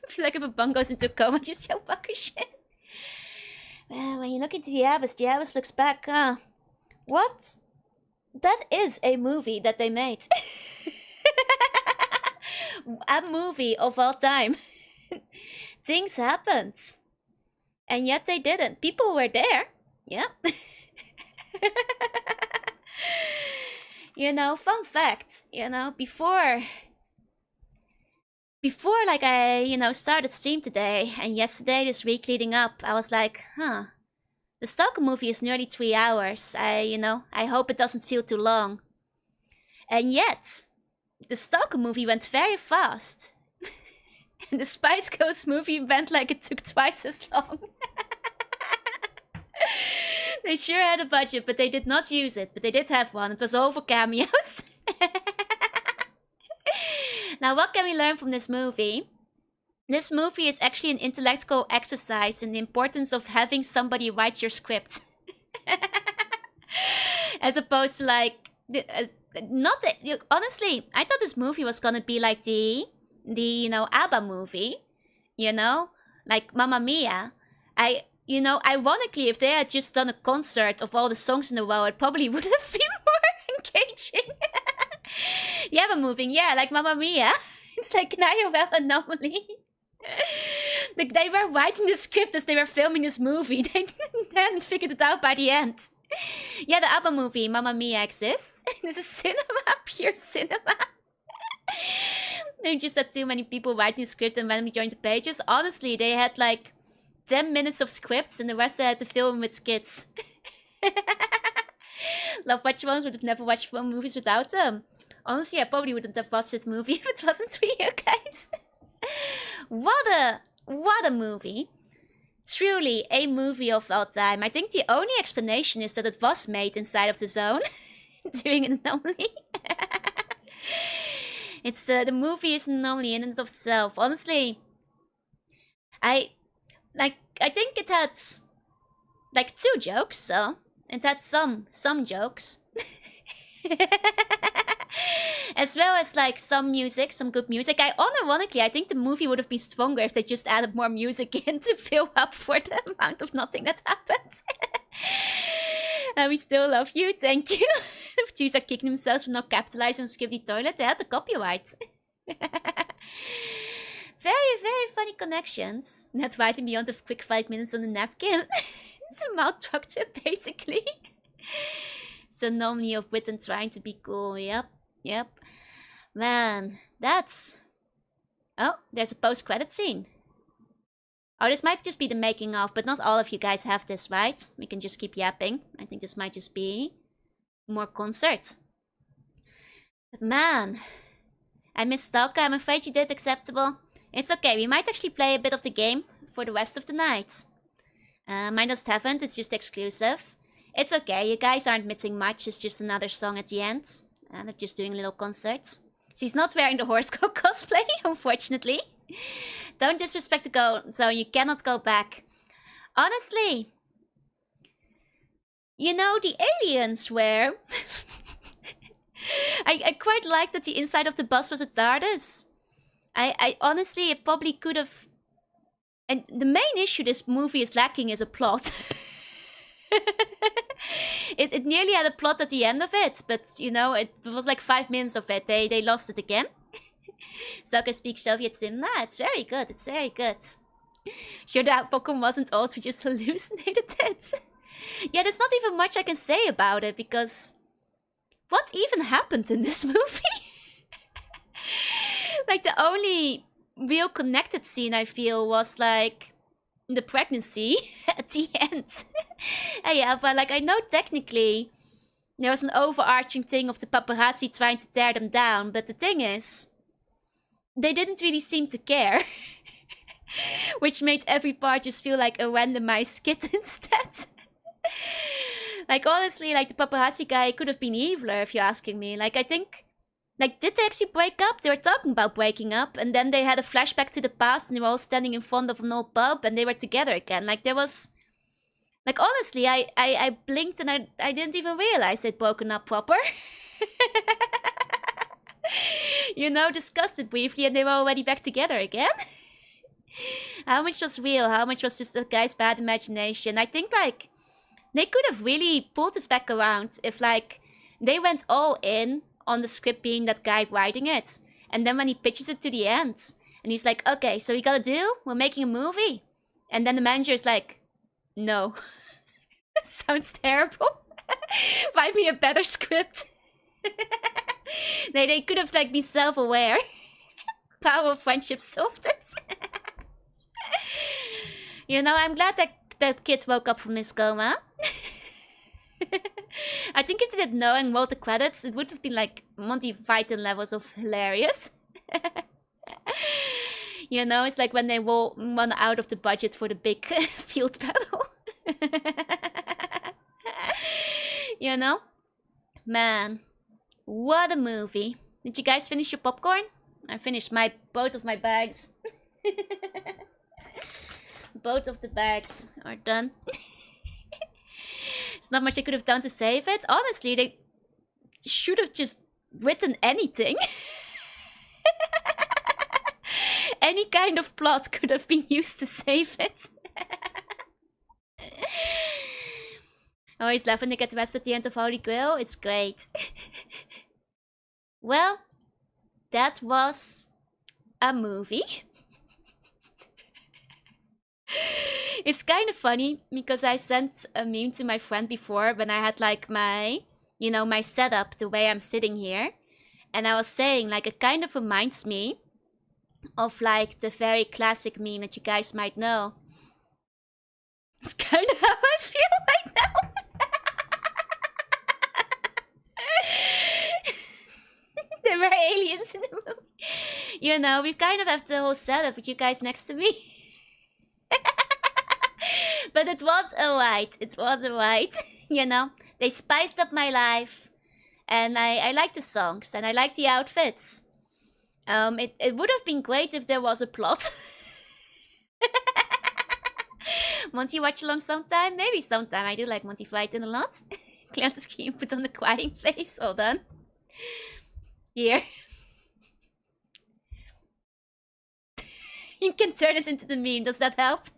I feel like if a bun goes into a coma, just show fucker shit. Well, when you look into the abyss looks back. What? That is a movie that they made. A movie of all time. Things happened. And yet they didn't. People were there. Yeah. You know, fun fact, you know, before like I, you know, started stream today and yesterday, this week leading up, I was like, the Stalker movie is nearly 3 hours. I hope it doesn't feel too long. And yet, the Stalker movie went very fast. And the Spice Girls movie went like it took twice as long. They sure had a budget, but they did not use it. But they did have one. It was all for cameos. Now, what can we learn from this movie? This movie is actually an intellectual exercise in the importance of having somebody write your script. As opposed to like, not honestly, I thought this movie was gonna be like the ABBA movie, like Mamma Mia. Ironically, if they had just done a concert of all the songs in the world, it probably would have been more engaging. The ABBA movie, yeah, like Mamma Mia. It's like an IRL anomaly. Like they were writing the script as they were filming this movie. They hadn't figured it out by the end. Yeah, the ABBA movie, Mamma Mia, exists. This is cinema, pure cinema. They just had too many people writing the script and randomly joined the pages. Honestly, they had like 10 minutes of scripts and the rest they had to film with skits. Love Watchalongs would have never watched film movies without them. Honestly, I probably wouldn't have watched this movie if it wasn't for you guys. What a movie. Truly a movie of all time. I think the only explanation is that it was made inside of the zone during an anomaly. It's the movie is an anomaly in and of itself. Honestly, I think it had like 2 jokes, so it had some jokes. As well as like some music, some good music. Unironically, I think the movie would have been stronger if they just added more music in to fill up for the amount of nothing that happened. And we still love you, thank you. The producers are kicking themselves for not capitalizing on Skip the Toilet. They had the copyright. Very, very funny connections. Not writing beyond a quick 5 minutes on the napkin. It's a mouth truck trip, basically. It's the anomaly of wit and trying to be cool. Yep. Man, that's... Oh, there's a post-credit scene. Oh, this might just be the making of, but not all of you guys have this, right? We can just keep yapping. I think this might just be more concert. But man, I miss Stalker. I'm afraid you did acceptable. It's okay, we might actually play a bit of the game for the rest of the night. Mine just haven't, it's just exclusive. It's okay, you guys aren't missing much, it's just another song at the end. And they're just doing a little concert. She's not wearing the horoscope cosplay, unfortunately. Don't disrespect the go, so you cannot go back. Honestly, the aliens were... I quite like that the inside of the bus was a TARDIS. I honestly, it probably could have... And the main issue this movie is lacking is a plot. It nearly had a plot at the end of it, but, it was like 5 minutes of it. They lost it again. Stalker speaks Soviet cinema. It's very good. It's very good. Sure, that Pokemon wasn't old. We just hallucinated it. Yeah, there's not even much I can say about it, because... What even happened in this movie? Like, the only real connected scene, I feel, was, like... the pregnancy at the end. Yeah, but like I know technically there was an overarching thing of the paparazzi trying to tear them down, but the thing is, they didn't really seem to care. Which made every part just feel like a randomized skit instead. Like honestly, like the paparazzi guy could have been eviler if you're asking me. Like I think... Like, did they actually break up? They were talking about breaking up, and then they had a flashback to the past, and they were all standing in front of an old pub, and they were together again. Like, there was... Like, honestly, I blinked, and I didn't even realize they'd broken up proper. Discussed it briefly, and they were already back together again. How much was real? How much was just that guy's bad imagination? I think, like, they could have really pulled this back around if, like, they went all in on the script being that guy writing it. And then when he pitches it to the end, and he's like, okay, so we gotta do? We're making a movie? And then the manager's like, no. Sounds terrible. Write me a better script. They could have, like, been self-aware. Power of friendship solved it. I'm glad that kid woke up from his coma. I think if they did know and rolled the credits, it would have been like Monty Python levels of hilarious. It's like when they run out of the budget for the big field battle. Man, what a movie. Did you guys finish your popcorn? I finished both of my bags. Both of the bags are done. It's not much I could have done to save it. Honestly, they should have just written anything. Any kind of plot could have been used to save it. I always laugh when they get arrested at the end of Holy Grail. It's great. Well, that was a movie. It's kind of funny because I sent a meme to my friend before when I had like my, my setup, the way I'm sitting here. And I was saying like it kind of reminds me of like the very classic meme that you guys might know. It's kind of how I feel right now. There were aliens in the movie. We kind of have the whole setup with you guys next to me. But it was alright. It was alright. They spiced up my life. And I like the songs and I like the outfits. It would have been great if there was a plot. Monty Watchalong sometime? Maybe sometime. I do like Monty Python a lot. Clean's Cream put on the crying face. Hold on. Here. You can turn it into the meme. Does that help?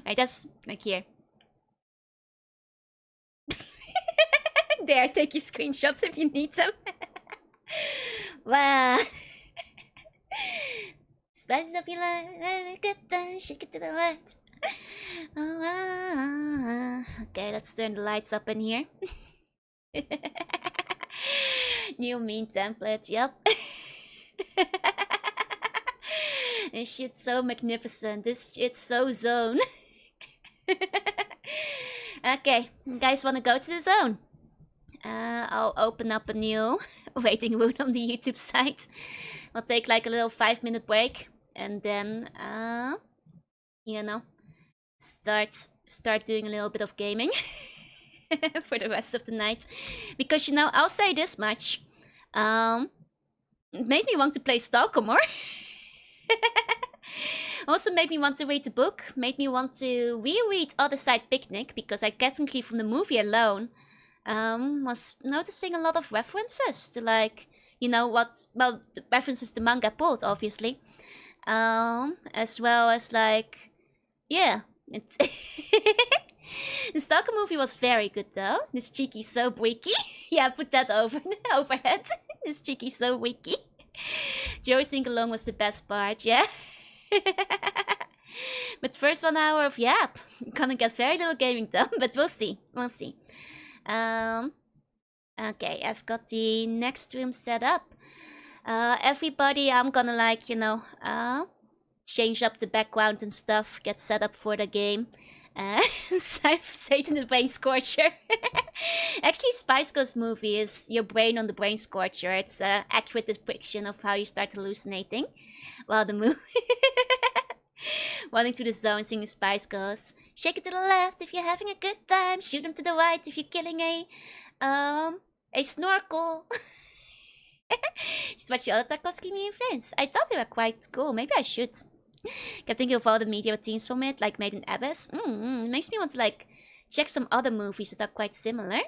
Right, that's like here. There, take your screenshots if you need them. Wow. Spice up your life, get down, shake it to the right. Okay, let's turn the lights up in here. New meme template, yep. This shit's so magnificent. This shit's so zone. Okay, you guys want to go to the zone? I'll open up a new waiting room on the YouTube site. I'll take like a little 5-minute break and then, start doing a little bit of gaming for the rest of the night. Because I'll say this much, it made me want to play Stalker more. Also made me want to read the book, made me want to reread Other Side Picnic, because I definitely from the movie alone was noticing a lot of references to like, the references the manga pulled, obviously. As well as like, yeah, it's the Stalker movie was very good though. This cheeky so wiki. Yeah, put that overhead. This cheeky so wiki. Joe Sing-along was the best part, yeah. But first 1 hour of yap. Gonna get very little gaming done, but we'll see. We'll see. Okay, I've got the next room set up. Everybody, I'm gonna like, change up the background and stuff, get set up for the game. Satan the Brain Scorcher. Actually, Spice Girls movie is your brain on the brain scorcher. It's an accurate depiction of how you start hallucinating while the movie. Running to the zone, singing Spice Girls. Shake it to the left if you're having a good time. Shoot them to the right if you're killing a snorkel. Just watch the other Tarkovsky meme fans. I thought they were quite cool. Maybe I should. Kept thinking of all the media teams from it, like Made in Abyss. It makes me want to like check some other movies that are quite similar.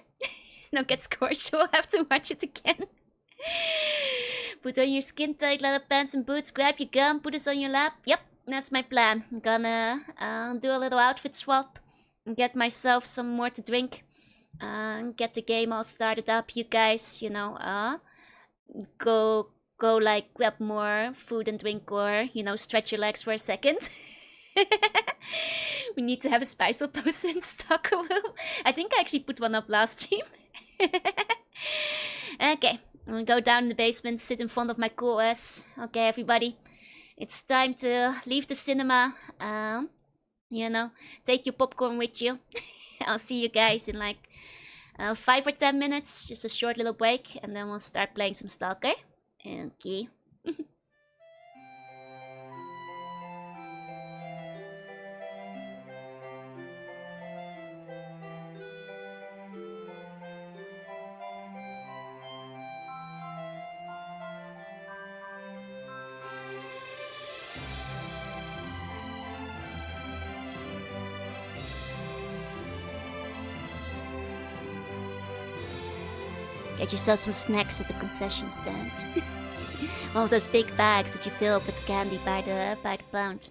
No, get scored, so we'll have to watch it again. Put on your skin tight leather pants and boots, grab your gun, put us on your lap. Yep, that's my plan. I'm gonna do a little outfit swap and get myself some more to drink. Get the game all started up. You guys, go like grab more food and drink, or stretch your legs for a second. We need to have a Spice poster in the Stalker room. I think I actually put one up last stream. Okay, I'm gonna go down in the basement, sit in front of my cool ass. Okay, everybody, it's time to leave the cinema. Take your popcorn with you. I'll see you guys in like 5 or 10 minutes, just a short little break, and then we'll start playing some Stalker. Okay. Get yourself some snacks at the concession stand. One of those big bags that you fill up with candy by the pound.